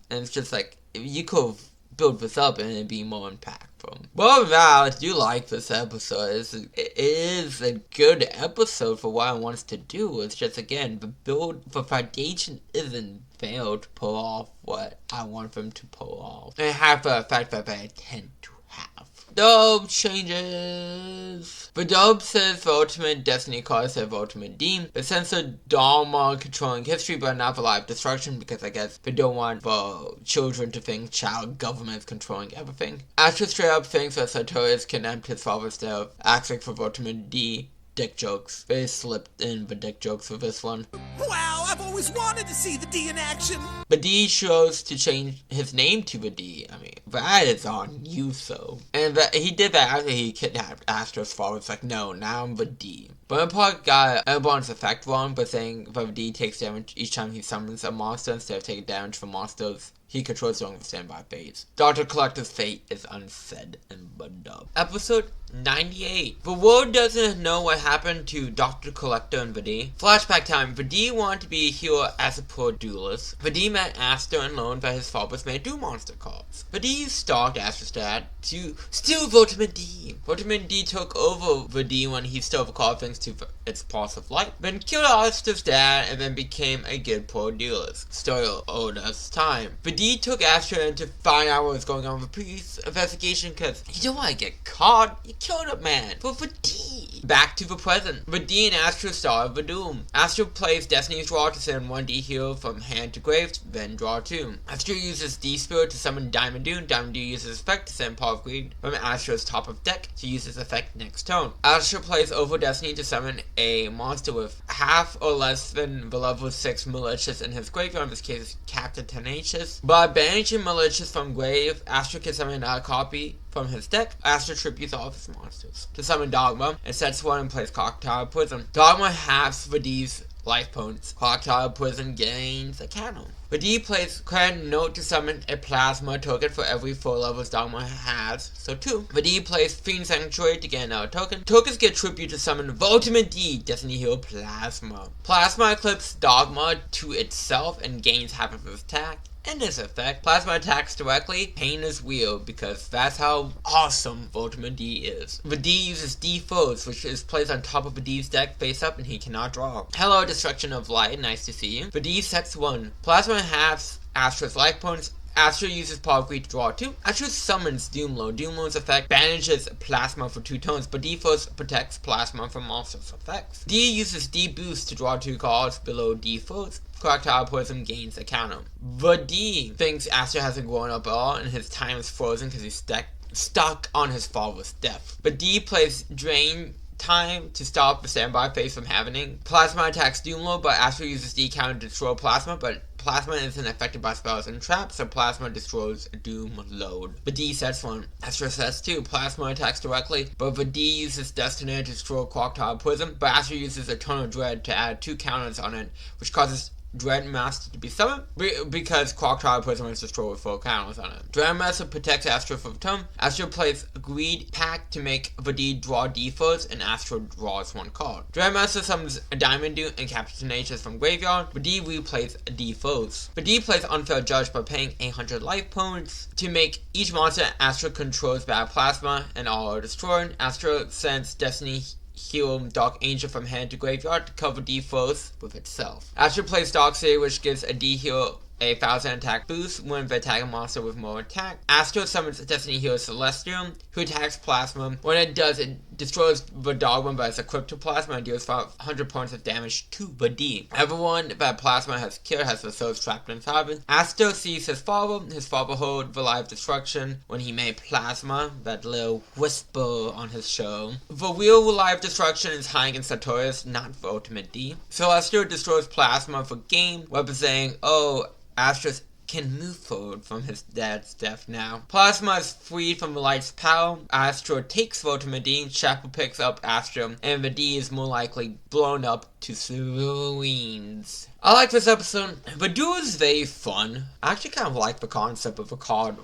S1: and it's just you could build this up and it'd be more impactful. Well, I do like this episode. It is a good episode for what I want us to do. It's just, again, the foundation isn't failed to pull off what I want them to pull off, and have the effect that they tend to have. Dub changes. But Dub says the ultimate destiny card said ultimate Dean. But censor Dharma controlling history but not the life destruction, because I guess they don't want the children to think child government is controlling everything. Astro straight up thinks that Sartorius kidnapped his father's death, asking for ultimate D. Dick jokes. They slipped in the dick jokes for this one.
S3: Wow, I've always wanted to see the D in action.
S1: But D chose to change his name to the D. I mean, that is on you, so. And he did that after he kidnapped Astro's father. It's no, now I'm the D. But Part got Airborne's effect wrong, but saying that the D takes damage each time he summons a monster instead of taking damage from monsters he controls during the standby phase. Dr. Collector's fate is unsaid in the dub. Episode 98. The world doesn't know what happened to Dr. Collector and Vadi. Flashback time. Vadi wanted to be a hero as a poor duelist. Vadi met Astro and learned that his father was made 2 monster cards. Vadi stalked Astro's dad to steal Vitamin D. Vitamin D took over Vadi when he stole the card thanks to its pulse of light, then killed Astro's dad and then became a good poor duelist. Story owed us time. Vadi took Astro in to find out what was going on with the police investigation because he didn't want to get caught. He killed a man for Vadi. Back to the present. Vadi and Astro started the doom. Astro plays Destiny's Draw to send 1 D hero from hand to grave, then draw 2. Astro uses D Spirit to summon Diamond Doom. Diamond Doom uses effect to send Paw of Greed from Astro's top of deck to use his effect next turn. Astro plays Over Destiny to summon a monster with half or less than the level 6 malicious in his graveyard. In this case, Captain Tenacious. By banishing malicious from grave, Astro can summon a copy from his deck, Astro tributes all of his monsters to summon Dogma and sets one in place Crocodile Poison. Dogma halves Vidi's life points. Crocodile Poison gains a cannon. Vidi plays credit note to summon a plasma token for every 4 levels Dogma has, so 2. Vidi plays Fiend Sanctuary to get another token. Tokens get tribute to summon Ultimate D, Destiny Heal Plasma. Plasma equips Dogma to itself and gains half of his attack. In this effect, Plasma attacks directly, Pain is real, because that's how awesome Ultimate D is. Vidi uses D foes, which is placed on top of Vidi's deck face up and he cannot draw. Hello, Destruction of Light, nice to see you. Vidi sets 1. Plasma halves Astro's life points. Astro uses Paw Greed to draw 2. Astro summons Doomlo. Doomlo's effect banishes Plasma for 2 tones, but D Force protects Plasma from monsters' effects. D uses D Boost to draw 2 cards below D Force. Crocodile Poison gains a counter. Vidi thinks Astro hasn't grown up at all and his time is frozen because he's stuck on his father's death. Vidi plays Drain time to stop the standby phase from happening. Plasma attacks Doomlo, but Astro uses D counter to destroy Plasma, but Plasma isn't affected by spells and traps, so Plasma destroys Doomload. Vidi sets 1. Astro sets 2. Plasma attacks directly, but Vidi uses Destiny to destroy Crocodile Poison, but Astro uses Eternal Dread to add 2 counters on it, which causes Dread Master to be summoned because Crocodile Poison was destroyed with 4 counters on it. Dread Master protects Astro from turn. Astro plays Greed Pact to make Vidi draw D foes and Astro draws 1 card. Dread Master summons a Diamond Dude and captures Tenacious from graveyard. Vidi replays D foes. Vidi plays Unfair Judge by paying 800 life points to make each monster Astro controls bad Plasma and all are destroyed. Astro sends Destiny Heal Dark Angel from hand to graveyard to cover D foes with itself. Astro plays Darkseid, which gives a D heal a 1000 attack boost when the attacking monster with more attack. Astro summons Destiny Heal Celestial, who attacks Plasma. When it does, it destroys the Dogma but it's equipped to Plasma and deals 500 points of damage to Vidi. Everyone that Plasma has killed has the souls trapped inside it. Astro sees his father. His father heard the live destruction when he made Plasma, that little whisper on his show. The real live destruction is hiding in Sartorius, not the Ultimate D. So Astro destroys Plasma for game, representing, Astro can move forward from his dad's death now. Plasma is freed from the light's power. Astro takes Ultimate D, Chapel picks up Astro, and the D is more likely blown up to smithereens. I like this episode. The duo is very fun. I actually kind of like the concept of a card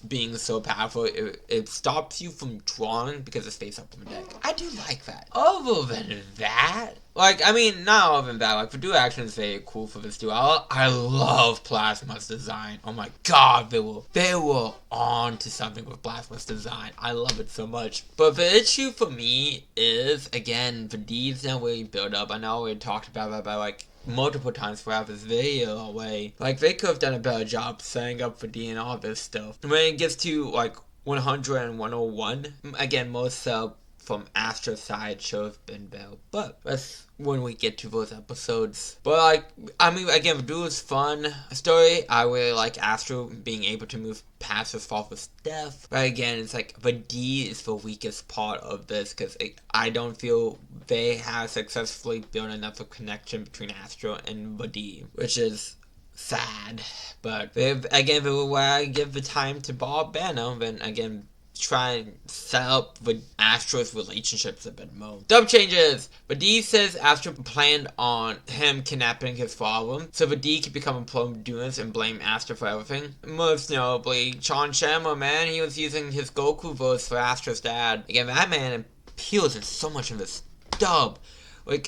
S1: being so powerful it stops you from drawing because it's face up in the deck. I do like that. Other than that, not other than that, the duo action is very cool for this duo. I love Plasma's design. Oh my god, they were on to something with Plasma's design. I love it so much. But the issue for me is, again, the D's not really built up. I know we talked about that multiple times throughout this video away. They could have done a better job setting up for D and all this stuff. When it gets to 100 and 101, again, most from Astro's side should have been better, but that's when we get to those episodes. But again, the duo is fun. Story, I really like Astro being able to move past his father's death. But again, it's the D is the weakest part of this because I don't feel they have successfully built enough of a connection between Astro and the D, which is sad. But again, where I give the time to Bob Banner, then again, try and set up with Astro's relationships a bit more. Dub changes! Vidi says Astro planned on him kidnapping his father, so Vidi can become a pro-duelist and blame Astro for everything. Most notably, Sean Shammer, man, he was using his Goku voice for Astro's dad. Again, that man appeals in so much of this dub.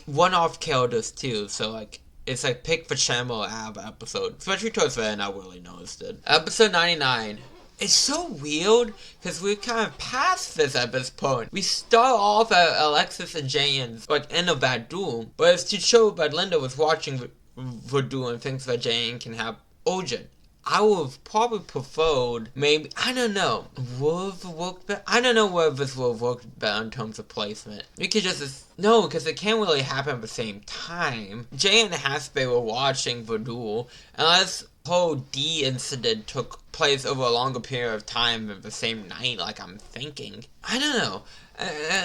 S1: One-off characters too, so it's pick for Shammer out of the episode. Especially towards the end, I really noticed it. Episode 99. It's so weird because we're kind of past this at this point. We start off at Alexis and Jane's end of that duel, but it's to show that Linda was watching the duel and thinks that Jane can have Ojin. I would have probably preferred maybe, I don't know, would have worked better? I don't know whether this would have worked better in terms of placement. We could no, because it can't really happen at the same time. Jay and Hasbe were watching the duel, unless whole D incident took place over a longer period of time than the same night, I'm thinking. I don't know.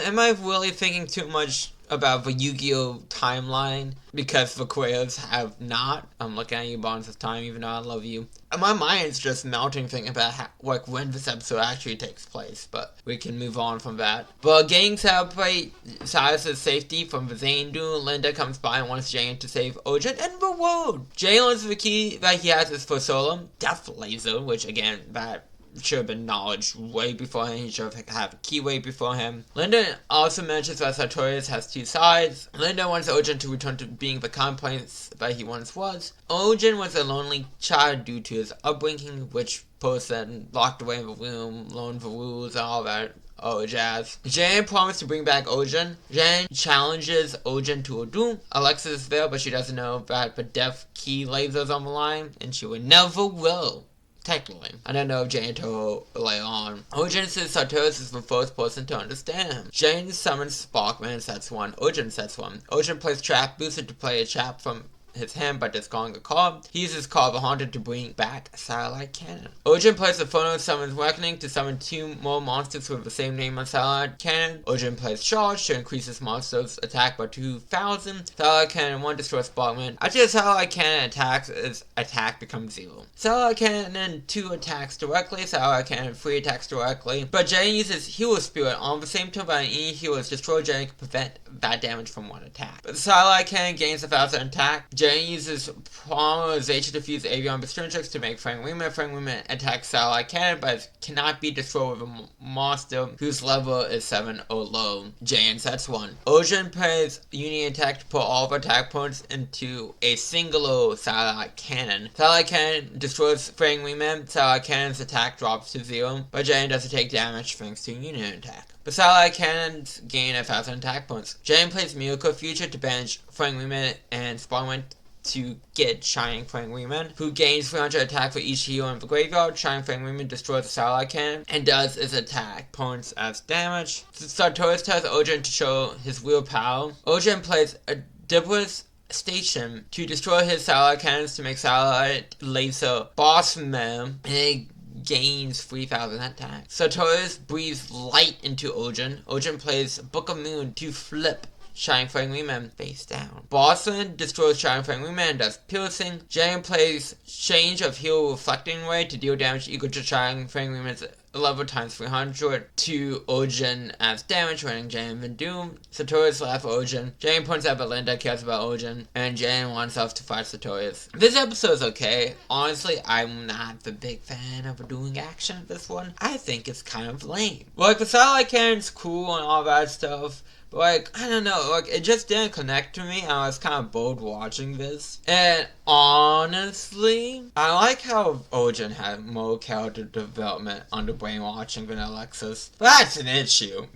S1: Am I really thinking too much about the Yu-Gi-Oh timeline because the creators have not. I'm looking at you, Bonds of Time, even though I love you. And my mind's just melting thinking about when this episode actually takes place, but we can move on from that. But getting to celebrate Silas's safety from the Zandu, Linda comes by and wants Jane to save Ojin and the world. Jane learns the key that he has is for Solom, Death Laser, which again, that should have been knowledge way before him. He should have had a key way before him. Linda also mentions that Sartorius has two sides. Linda wants Ojin to return to being the kind prince that he once was. Ojin was a lonely child due to his upbringing, which person locked away in the room, learned the rules, and all that. Oh, jazz. Jane promised to bring back Ojin. Jane challenges Ojin to a duel. Alexis is there, but she doesn't know that the death key lasers on the line, and she would never will. Technically. I don't know if Jane told later on. Ojin says Sartorius is the first person to understand him. Jane summons Sparkman and sets one. Ojin sets one. Ojin plays Trap Booster to play a trap from his hand by discarding a card. He uses Call the Haunted to bring back Satellite Cannon. Ojin plays the Phono Summons Reckoning to summon two more monsters with the same name on Satellite Cannon. Ojin plays Charge to increase his monster's attack by 2,000. Satellite Cannon 1 destroys Sparkman. After the Satellite Cannon attacks, its attack becomes 0. Satellite Cannon 2 attacks directly. Satellite Cannon 3 attacks directly. But Jane uses Healer Spirit on the same turn that any healer is destroyed. Jane can prevent that damage from one attack. But the Satellite Cannon gains 1,000 attack. Jane uses Polymerization to fuse Avion Bestrintrix to make Frank Wingman. Frank Wingman attacks Satellite Cannon, but it cannot be destroyed with a monster whose level is 7 or low. Jane sets 1. Ojin plays Union Attack to put all of attack points into a single Satellite Cannon. Satellite Cannon destroys Frank Wingman. Satellite Cannon's attack drops to 0, but Jane doesn't take damage thanks to Union Attack. The Satellite Cannons gain 1,000 attack points. Jane plays Miracle Future to banish Frank Wingman and Sparkman to get Shining Frank Wingman, who gains 300 attack for each healer in the graveyard. Shining Frank Wingman destroys the Satellite Cannon and does his attack points as damage. Sartorius tells Ojin to show his real power. Ojin plays a Dibris Station to destroy his Satellite Cannons to make Satellite Laser Boss Man, and it gains 3,000 attack. Sartorius breathes light into Ojin. Ojin plays Book of Moon to flip Shining Frank Wingman face down. Boston destroys Shining Frank Wingman and does piercing. Jane plays Change of Heal Reflecting Ray to deal damage equal to Shining Frank Wingman's level times 300 to Ojin as damage, running Jane in Doom. Sartorius laughs at Ojin. Jane points out that Linda cares about Ojin, and Jane wants us to fight Sartorius. This episode's okay. Honestly, I'm not the big fan of doing action of this one. I think it's kind of lame. Like, the Satellite Cannon's cool and all that stuff, but, like, I don't know, like, it just didn't connect to me, and I was kind of bored watching this. And honestly, I like how Ojin had more character development under brainwashing than Alexis. But that's an issue,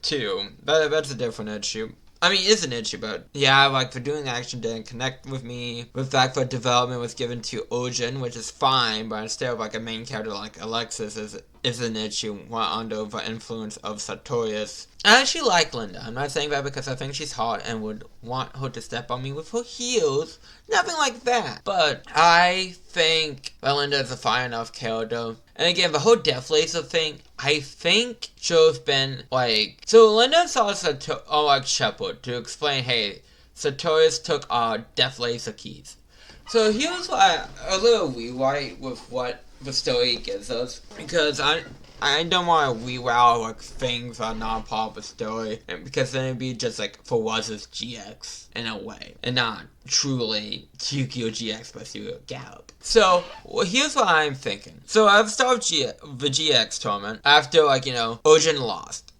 S1: too. That's a different issue. I mean, it's an issue, but yeah, like, the doing action didn't connect with me. The fact that development was given to Ojin, which is fine, but instead of, like, a main character like Alexis is an issue while under the influence of Sartorius. I actually like Linda. I'm not saying that because I think she's hot and would want her to step on me with her heels. Nothing like that. But I think that Linda is a fine enough character. And again, the whole Death Laser thing, I think should have been, like... So Linda saw Shepard to explain, hey, Sartorius took our Death Laser keys. So here's a little rewrite with what the story gives us. Because I don't want to reroute like things that are not part of the story, because then it'd be just like for Waz's GX in a way, and not truly Yugioh GX by Studio Gallop. So here's what I'm thinking. So at the start of the GX tournament, after Ojin lost,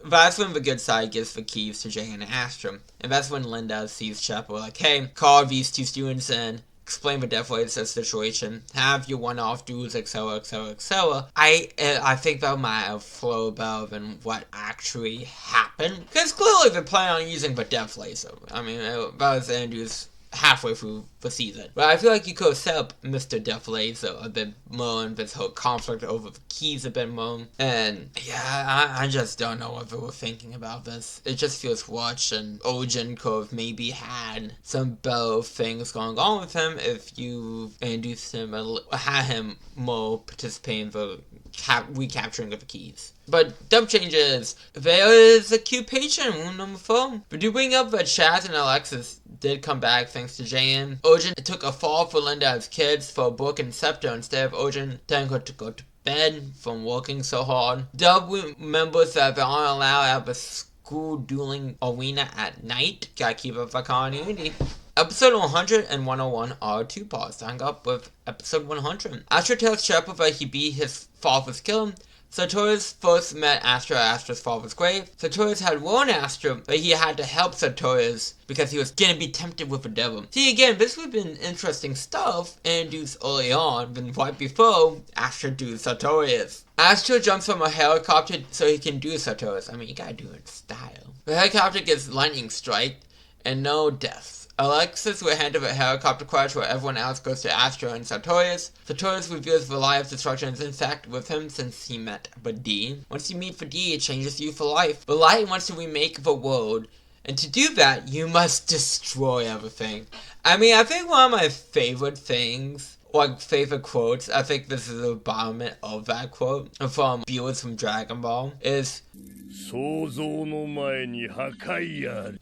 S1: that's when the good side gives the keys to Jay and Astrum, and that's when Linda sees Shepard like, hey, call these two students in, explain the Death Laser situation, have your one-off duels, etc., etc., etc. I think that might have flowed better than what actually happened, because clearly they're planning on using the Death Laser. I mean, that was introduced halfway through the season. But I feel like you could have set up Mr. Death Laser a bit more, and this whole conflict over the keys a bit more. And yeah, I just don't know what they were thinking about this. It just feels rushed, and Ojin could have maybe had some better things going on with him if you introduced him, had him more participate in the recapturing of the keys. But dub changes. There is a cute patient room number 4. We do bring up that Chaz and Alexis did come back thanks to Jayan. Ojin took a fall for Linda as kids for a book and scepter instead of Ojin telling her to go to bed from working so hard. Dub remembers that they aren't allowed to have a school dueling arena at night. Gotta keep up the continuity. Episode 100 and 101 are 2 parts, starting up with episode 100. Astro tells Shepard that he beat his father's killer. Sartorius first met Astro at Astro's father's grave. Sartorius had warned Astro that he had to help Sartorius because he was gonna be tempted with the devil. See, again, this would have been interesting stuff introduced early on, than right before Astro do Sartorius. Astro jumps from a helicopter so he can do Sartorius. I mean, you gotta do it in style. The helicopter gets lightning strike and no deaths. Alexis will handle a helicopter crash where everyone else goes to Astro and Sartorius. Sartorius reveals the lie of destruction is in fact with him since he met Badi. Once you meet Badi, it changes you for life. But Light wants to remake the world, and to do that, you must destroy everything. I mean, I think one of my favorite things, like favorite quotes, I think this is the embodiment of that quote, from Beerus from Dragon Ball, is, and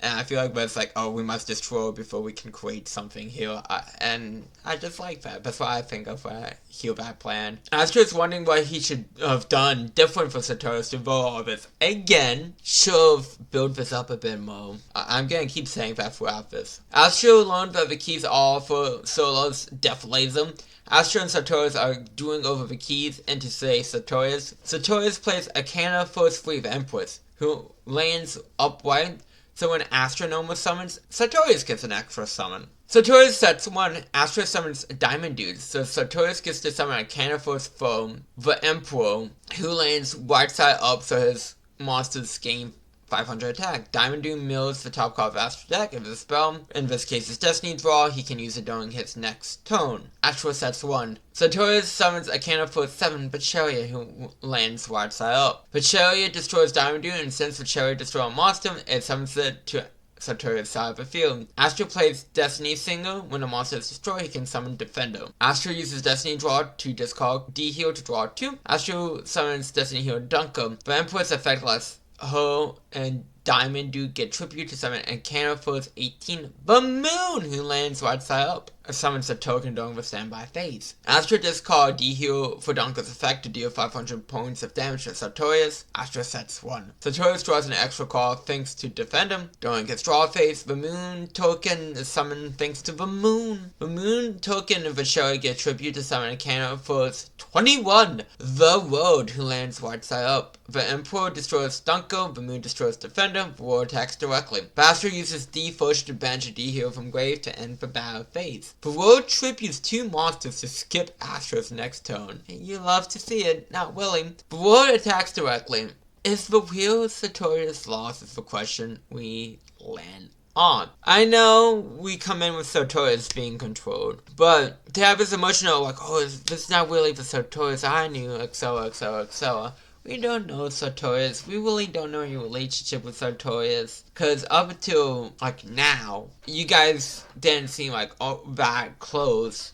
S1: I feel like that's like, oh, we must destroy before we can create something here. And I just like that. That's why I think of heal that plan. Astro's wondering what he should have done different for Sartorius to vote all this. Again, should have built this up a bit more. I'm gonna keep saying that throughout this. Astro learned that the keys are for Solo's death laser. Astro and Sartorius are doing over the keys into say Sartorius. Sartorius plays a cannon first free of Empress, who lands upright, so when Astro normal summons, Sartorius gets an extra summon. Sartorius sets one, Astro summons Diamond Dude, so Sartorius gets to summon a cannon first from the Emperor, who lands right side up so his monsters gain 500 attack. Diamond Doom mills the top card of Astro deck. If it's a spell, in this case it's Destiny Draw, he can use it during his next turn. Astro sets 1. Sartorius summons a cannon for 7 Bachelia, who lands right side up. Bachelia destroys Diamond Doom, and since Bachelia destroys a monster, it summons it to Sartorius' side of the field. Astro plays Destiny Singer. When a monster is destroyed, he can summon Defender. Astro uses Destiny Draw to discard D-Heal to draw 2. Astro summons Destiny Heal Dunker. The Empress effectless. Her and Diamond Dude get tribute to summon and cannon force 18 The Moon, who lands right side up. Summons a token during the standby phase. Astro discard D-Heal for Dunker's effect to deal 500 points of damage to Sartorius. Astro sets 1. Sartorius draws an extra card thanks to defend him. During his draw phase, the Moon token is summoned thanks to the Moon. The Moon token of Vacheria get tribute to summon a cannon force 21 The Road, who lands right side up. The Emperor destroys Dunker, the Moon destroys Defender, the Road attacks directly. Astro uses D first to banish a D-Heal from grave to end the battle phase. The Road tributes 2 monsters to skip Astro's next turn. You love to see it, not willing. The Road attacks directly. Is the real Sartorius lost is the question we land on. I know we come in with Sartorius being controlled, but to have this emotional, like, oh, this is not really the Sartorius I knew, etc, etc, etc. We don't know Sartorius. We really don't know your relationship with Sartorius. Because up until, like, now, you guys didn't seem, like, that close.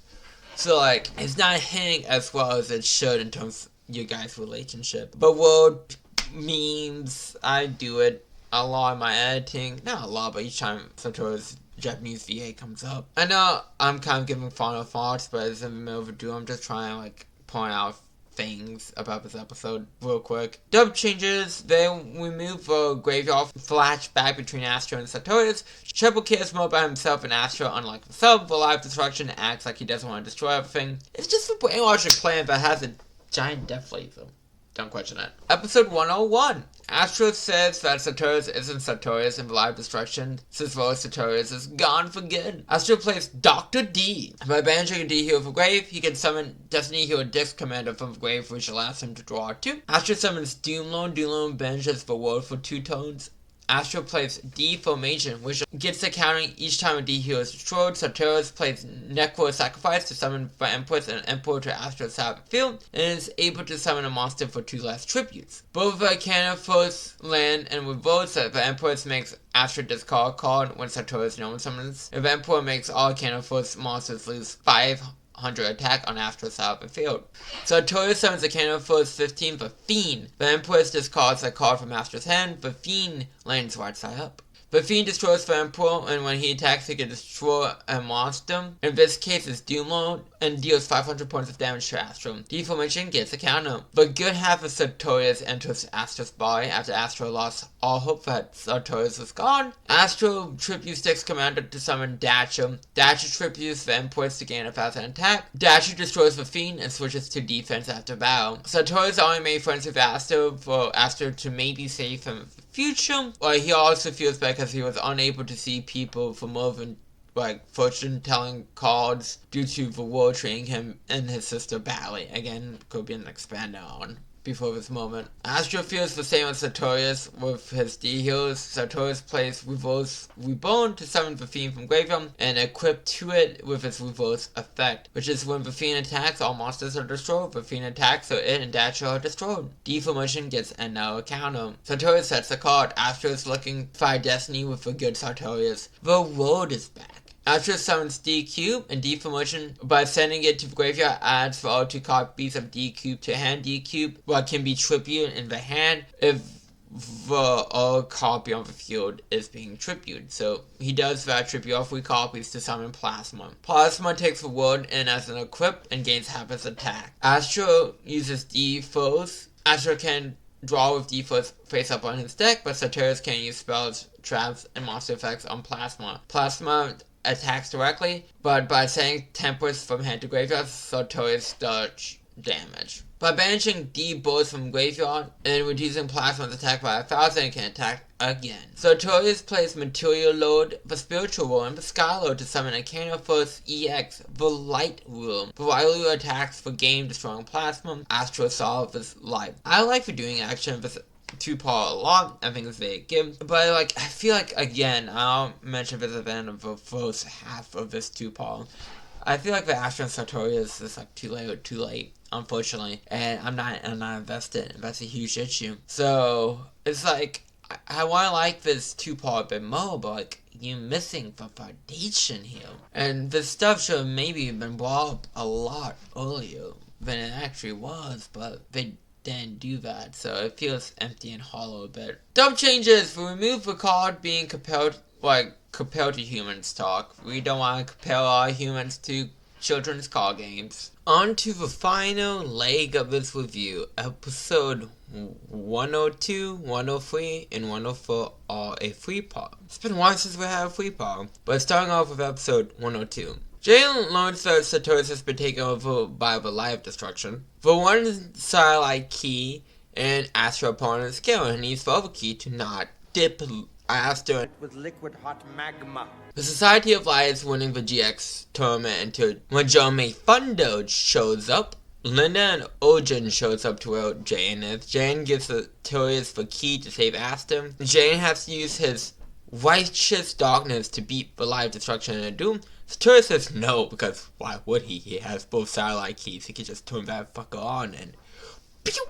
S1: So, like, it's not hitting as well as it should in terms of your guys' relationship. But world memes, I do it a lot in my editing. Not a lot, but each time Sartorius Japanese VA comes up. I know I'm kind of giving final thoughts, but it's in the middle of a do. I'm just trying to, like, point out things about this episode real quick. Dub changes, they remove the graveyard flashback between Astro and Sartorius. Shepard cares more about himself and Astro, unlike himself. The live destruction acts like he doesn't want to destroy everything. It's just a brainwashing plan that has a giant death laser. Don't question it. Episode 101. Astro says that Sartorius isn't Sartorius in the live destruction, since Sartorius is gone for good. Astro plays Dr. D. By banishing a D-Heal from grave, he can summon Destiny Heal Disc Commander from the grave, which allows him to draw 2. Astro summons Doomlord. Doomlord banishes the world for 2 turns. Astro plays Deformation, which gets the counting each time a D-Heal is destroyed. Sartorius plays Necro Sacrifice to summon the Empress and Emperor to Astro's side of the field, and is able to summon a monster for 2 less tributes. Both the cannon first land and revolts that the Empress makes Astro discard a card when Sartorius no one summons. If the Emperor makes all cannon first monsters lose 500 500 attack on Astro's side of the field. Sartorius summons a cannon for 15 for Fiend. The Empress discards a card from Astro's hand, but Fiend lands right side up. The Fiend destroys the Emperor, and when he attacks, he can destroy a monster. In this case, it's Doom Lord, and deals 500 points of damage to Astro. Deformation gets a counter. The good half of Sartorius enters Astro's body after Astro lost all hope that Sartorius was gone. Astro tributes Six Commander to summon Dacha. Dacha tributes the Empress to gain a faster attack. Dacha destroys the Fiend and switches to defense after battle. Sartorius only made friends with Astro for Astro to maybe save him future, but he also feels bad because he was unable to see people for more than fortune-telling cards due to the war treating him and his sister badly. Again, could be an expanded on before this moment. Astro feels the same as Sartorius with his D-heals. Sartorius plays Reverse Reborn to summon the Fiend from graveyard and equip to it with its reverse effect, which is when the Fiend attacks, all monsters are destroyed. The Fiend attacks, so it and Dacha are destroyed. Deformation gets another counter. Sartorius sets a card. Astro is looking for Destiny with a good Sartorius. The world is back. Astro summons D-Cube and D-Promotion by sending it to the graveyard, adds the all 2 copies of D-Cube to hand. D-Cube can be tributed in the hand if the other copy on the field is being tributed. So he does that, tribute all 3 copies to summon Plasma. Plasma takes the world in as an equip and gains half its attack. Astro uses D-Foes. Astro can draw with D-Foes face up on his deck, but Sartorius can use spells, traps, and monster effects on Plasma. Plasma attacks directly, but by sending Tempest from hand to graveyard, Sartorius does damage. By banishing D-Bullets from graveyard and reducing Plasma's attack by 1,000, it can attack again. Sartorius plays Material Load, the Spiritual Roll, and the Sky Lord to summon a Cannon Force EX, the Light Room. The Light Room attacks for game destroying Plasma. Astro solves his life. I like the doing action of this 2-part a lot. I think it's very good, but I feel like, again, I'll mention this at the end of the first half of this 2-part. I feel like the Astro and Sartorius is too late, unfortunately, and I'm not invested. That's a huge issue. So it's I want to like this 2-part a bit more, but you're missing the foundation here, and this stuff should have maybe been brought up a lot earlier than it actually was, but they didn't do that, so it feels empty and hollow a bit. Dump changes! We remove the card being compelled to humans talk. We don't want to compel our humans to children's card games. On to the final leg of this review. Episode 102, 103, and 104 are a 3-part. It's been a while since we had a 3-part, but starting off with episode 102. Jane learns that Sartorius has been taken over by the Life Destruction. The one Starlight key and Astro opponent's kill, and needs the other key to not dip Astro
S7: with liquid hot magma.
S1: The Society of Light is winning the GX tournament until when Jeremy Fundo shows up. Linda and Ogen shows up to where Jane is. Jane gives Sartorius the key to save Astro. Jane has to use his righteous darkness to beat the Life Destruction and Doom. Sartorius says no, because why would he? He has both satellite keys. He could just turn that fucker on and pew!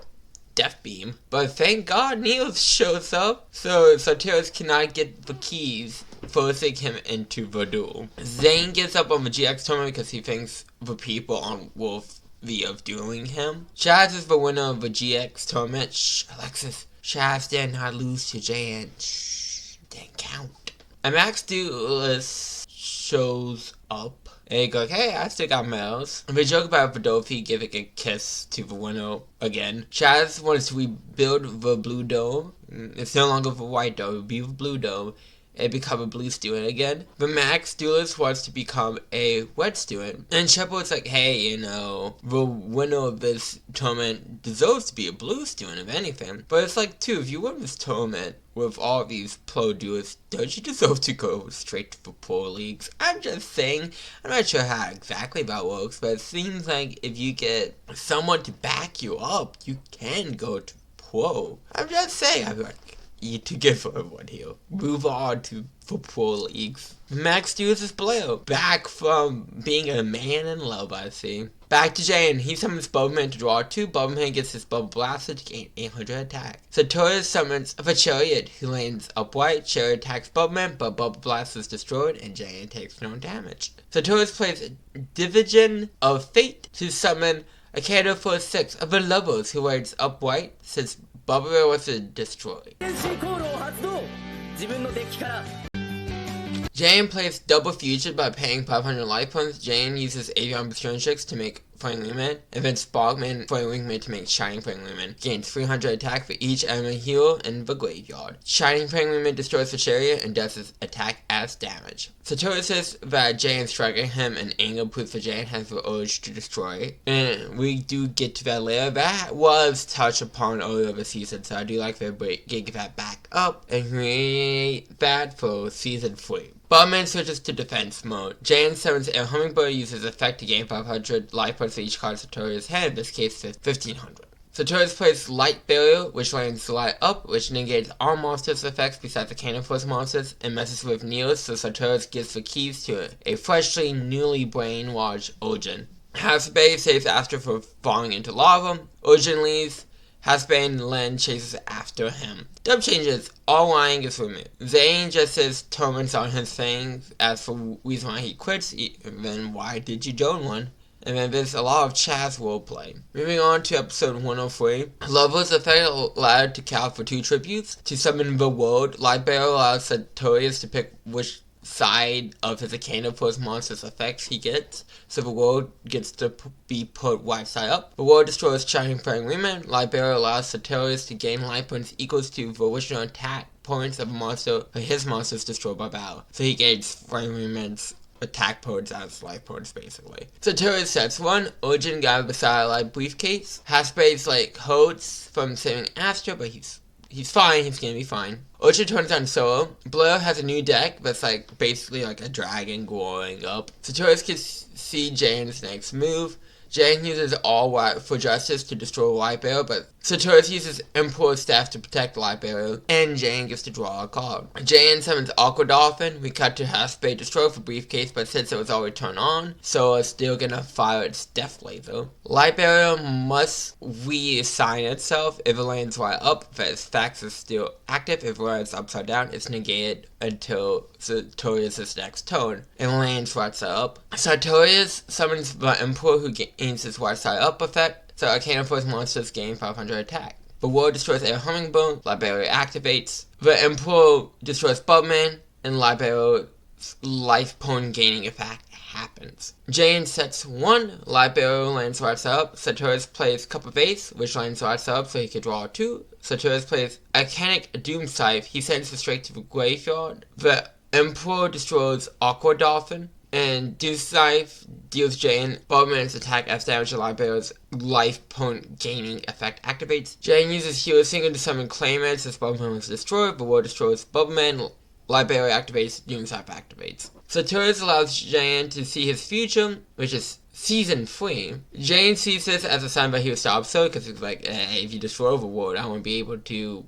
S1: Death beam. But thank God Niels shows up, so Sartorius cannot get the keys, forcing him into the duel. Zane gives up on the GX tournament because he thinks the people aren't worthy of dueling him. Shaz is the winner of the GX tournament. Shh, Alexis. Shaz did not lose to Jan. Shh, didn't count. And Max Duelist shows up. And he goes, hey, I still got medals. And they joke about Vidolfi giving a kiss to the winner again. Chaz wants to rebuild the blue dome. It's no longer the white dome, it'll be the blue dome. And become a blue student again. The Max Duelist wants to become a red student. And Shepard's like, hey, the winner of this tournament deserves to be a blue student, if anything. But it's if you win this tournament with all these pro duelists, don't you deserve to go straight to the pro leagues? I'm just saying. I'm not sure how exactly that works, but it seems like if you get someone to back you up, you can go to pro. I'm just saying. I'd be like, to give everyone here. Move on to football leagues. Max uses Bleo, back from being a man in love, I see. Back to Jane, he summons Bubbleman to draw 2. Bubbleman gets his Bubble Blaster to gain 800 attack. Sartorius summons a Chariot, who lands upright. Chariot attacks Bubbleman, but Bubble Blaster is destroyed, and Jane takes no damage. Sartorius plays Division of Fate to summon a Candle for 6 of the Lobos, who lands upright, since Bubble was destroyed. Jane plays Double Fusion by paying 500 life points. Jane uses Avion Bestowing Tricks to make Flame Wingman, and then Sparkman Flame Wingman to make Shining Flame Wingman. Gains 300 attack for each enemy hero in the graveyard. Shining Flame Wingman destroys the chariot and does his attack as damage. Sartorius says that Jane is striking him, and anger proves that Jane has the urge to destroy it. And we do get to that later. That was touched upon earlier this season, so I do like that they gave that back up and create that for season 3. Bubbleman switches to defense mode. Jane summons a Hummingbird, uses effect to gain 500 life points for each card Sartorius had, in this case 1500. Sartorius plays Light Barrier, which lands Light Up, which negates all monsters' effects besides the Cannon Force monsters, and messes with Neos, so Sartorius gives the keys to a freshly, newly brainwashed Urgent. Hasbay saves Astro for falling into lava. Urgent leaves. Hasbay and Len chases after him. Dub changes, all lying is removed. Zane just says torments on his things as for reason why he quits, then why did you join one? And then there's a lot of Chaz roleplay. Moving on to episode 103. Loveless effect allowed to count for 2 tributes. To summon the world, Light Bearer allows Sartorius to pick which side of his Arcana Force monster's effects he gets, so the world gets to be put right side up. The world destroys Shining Flame Wingman. Light Bearer allows Sartorius to gain life points equals to the original attack points of a monster, or his monsters destroyed by battle. So he gains Flame Wingman's attack points as life points, basically. Sartorius sets 1. Urgent got the satellite briefcase. Hasbay's like holds from saving Astro, but he's fine, he's gonna be fine. Urgent turns on Solo. Blair has a new deck that's like basically like a dragon glowing up. Sartorius can see Jane's next move. Jane uses All White for Justice to destroy Light Bearer, but Sartorius uses Emperor Staff to protect Light Bearer, and Jane gets to draw a card. Jane summons Aqua Dolphin. We cut to Hasbay destroy for Briefcase, but since it was already turned on, so it's still gonna fire its Death Laser. Light Bearer must reassign itself if it lands right up, but its fax is still active. If it lands upside down, it's negated until Sartorius' next turn, and lands right side up. Sartorius summons the Emperor, who gains his right side up effect, so Arcana Force monsters gain 500 attack. The world destroys a Hummingbird, Light Bearer activates. The Emperor destroys Bubman, and Light Bearer's life point gaining effect happens. Jane sets 1, Light Bearer lands right side up. Sartorius plays Cup of Ace, which lands right side up so he can draw 2. Sartorius plays Arcanic Doom Scythe. He sends it straight to the graveyard. The Emperor destroys Aqua Dolphin, and Doom Scythe deals Jane Bubman's attack as damage, and Light Bearer's life point gaining effect activates. Jane uses Hero Singer to summon Claimants as Bubman was destroyed. The world destroys Bubman. Light Bearer activates, Doom Scythe activates. Sartorius allows Jane to see his future, which is season 3. Jane sees this as a sign that he was to episode, because he's like, hey, if you destroy the world, I want to be able to,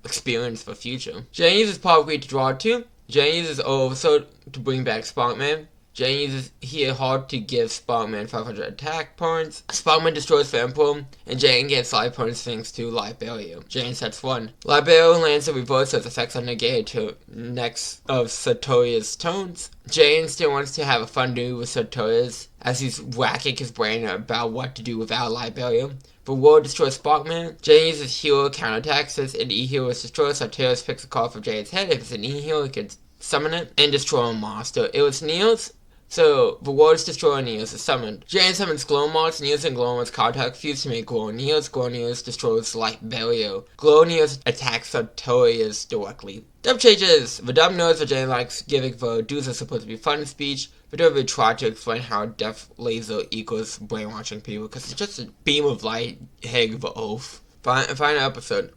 S1: experience the future. Jane uses Power to draw 2. Jane uses Oversoul to bring back Sparkman. Jane uses Heal Hard to give Sparkman 500 attack points. Sparkman destroys the Emperor, and Jane gets life points thanks to Light Barrier. Jane sets 1. Light Barrier lands in reverse, so its effects are negated to next of Sartorius' turns. Jane still wants to have a fun do with Sartorius, as he's whacking his brain about what to do without Light Barrier. The world destroys Sparkman. Jane uses Hero counterattack, since an E-Hero is destroyed. Sartorius picks a card from Jane's head. If it's an E-Hero, he can summon it and destroy a monster. It was Neos, so the world is destroyed, Neos is summoned. Jane summons Glow Mods. Neos and Glow Mods contact fuse to make Glow Neos. Glow Neos destroys Light Barrier. Glow Neos attacks Sartorius directly. Dub changes. The dub knows that Jane likes giving the dudes are supposed to be fun speech, but don't really try to explain how Death Laser equals brainwashing people, because it's just a beam of light hitting the oath. Final episode.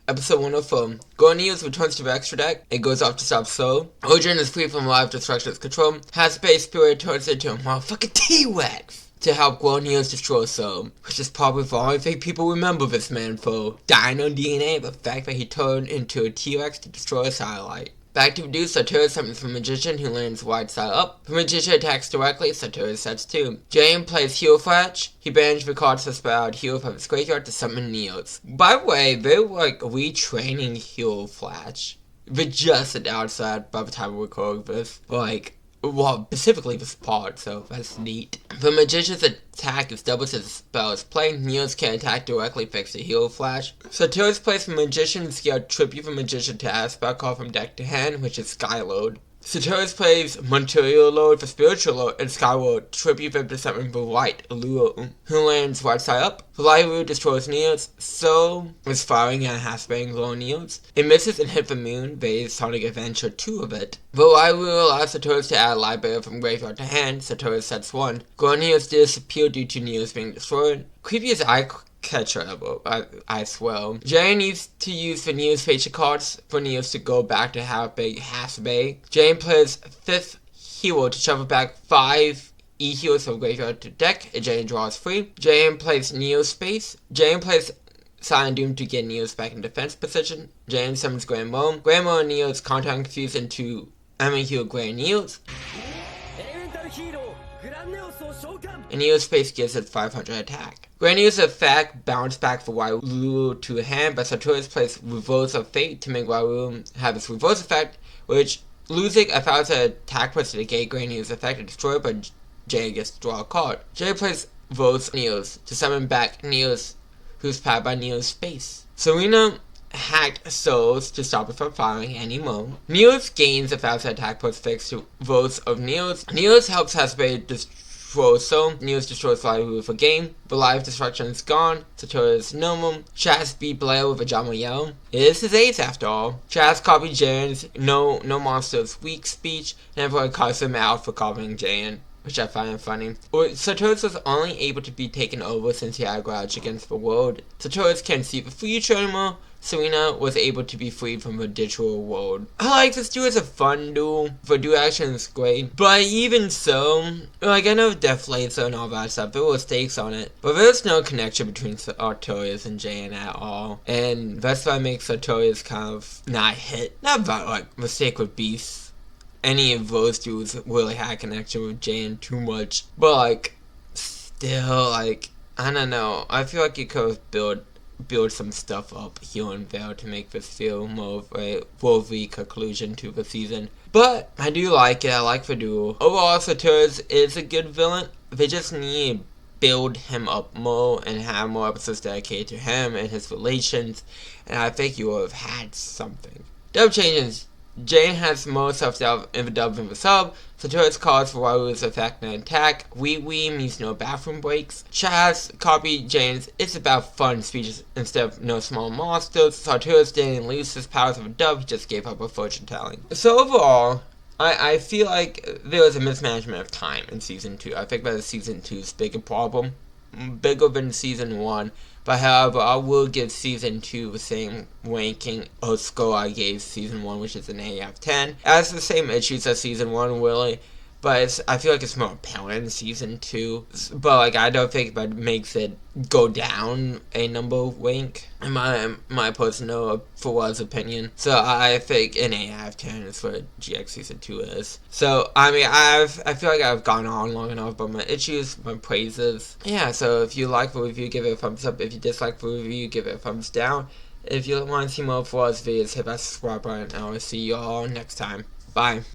S1: Episode 104. Neos returns to the extra deck. It goes off to stop Soul. Urgent is free from live destruction's control. Hasbay Spirit turns into a motherfucking T-Rex. to help grow Neo's Destroyer, which is probably the only thing people remember this man for. Dino DNA, the fact that he turned into a T-Rex to destroy a satellite. Back to Reduce, Satoru summons the Magician, who lands wide side up. The Magician attacks directly, Satoru sets 2. Jane plays Hero Flash. He bans the card to spell out Hero from his graveyard to summon Neos. By the way, they were like retraining Hero Flash. They just announced that by the time we record this. Well, specifically this part, so that's neat. The Magician's attack is double to the spell is played. Neos can attack directly thanks to Hero Flash. Satoru's plays the Magician skill tribute the Magician to add a spell card from deck to hand, which is Skyload. Satoru's plays Material Load for Spiritual Load and Skyward tribute them to summon the Light Lulu, who lands right side up. The Light Lulu destroys Neos, so is firing and has bang low Neos. It misses and hits the moon, base Sonic Adventure 2 of it. The Light Lulu allows Satoru to add a library from graveyard to hand. Satoru sets 1. Grow Neos disappear due to Neos being destroyed. Creepiest eye catcher ever, I swear. Jane needs to use the Neos feature cards for Neos to go back to how big has to be. Jane plays 5th hero to shuffle back 5 E-heroes from graveyard to deck, and Jane draws 3. Jane plays Neo Space. Jane plays Silent Doom to get Neos back in defense position. Jane summons Grand Mom. Grand Mom and Neos contact confused into Hero Grand Neos. And Neo Space gives it 500 attack. Grand Neos' effect bounce back for Wailulu to hand, but Satoru's plays Reverse of Fate to make Wailulu have its reverse effect, which losing 1,000 attack puts to negate Grand Neos' effect and destroy, but Jay gets to draw a card. Jay plays Reverse Neos to summon back Neos, who's powered by Neos Space. Serena hacked souls to stop it from firing anymore. Neos gains 1,000 attack plus fixed to votes of Neos. Neos helps Hasbei destroy Soul. Neos destroys Flyru for game. The life destruction is gone. Satoru's normal. Chaz beat Blair with a Jama Yell. It is his ace after all. Chaz copied Jaren's no monsters weak speech, and everyone calls him out for copying Jaren, which I find funny. Satoru was only able to be taken over since he had a grudge against the world. Satoru can't see the future anymore. Serena was able to be freed from the digital world. I like this duel as a fun duel. The duel action is great. But even so, I know Death Laser and all that stuff, there were stakes on it. But there's no connection between Artorias and Jane at all. And that's why it makes Artorias kind of not hit. Not about the Sacred Beasts. Any of those dudes really had a connection with Jane too much. But still, I don't know. I feel like you could have build some stuff up here and there to make this feel more of a worthy conclusion to the season. But I do like it. I like the duel. Overall, Satoru is a good villain. They just need to build him up more and have more episodes dedicated to him and his relations, and I think you will have had something. Dub changes. Jane has more self-doubt in the dub than the sub. Satoru's calls for Waru's effect and attack. Wee means no bathroom breaks. Chaz copied Jane's "It's about fun" speeches instead of "no small monsters." Satoru's didn't lose his powers of a dub, he just gave up a fortune telling. So overall, I feel like there was a mismanagement of time in Season 2. I think that is Season 2's bigger problem. Bigger than Season 1. But however, I will give Season 2 the same ranking or score I gave Season 1, which is an 8 out of 10. It has the same issues as Season 1, really. But I feel like it's more apparent in Season 2. But I don't think that makes it go down a number rank, in my personal for one's opinion. So I think an 8 out of 10 is what GX Season 2 is. So I feel like I've gone on long enough about my issues, my praises. Yeah, so if you like the review, give it a thumbs up. If you dislike the review, give it a thumbs down. If you want to see more for us videos, hit that subscribe button, and I will see you all next time. Bye.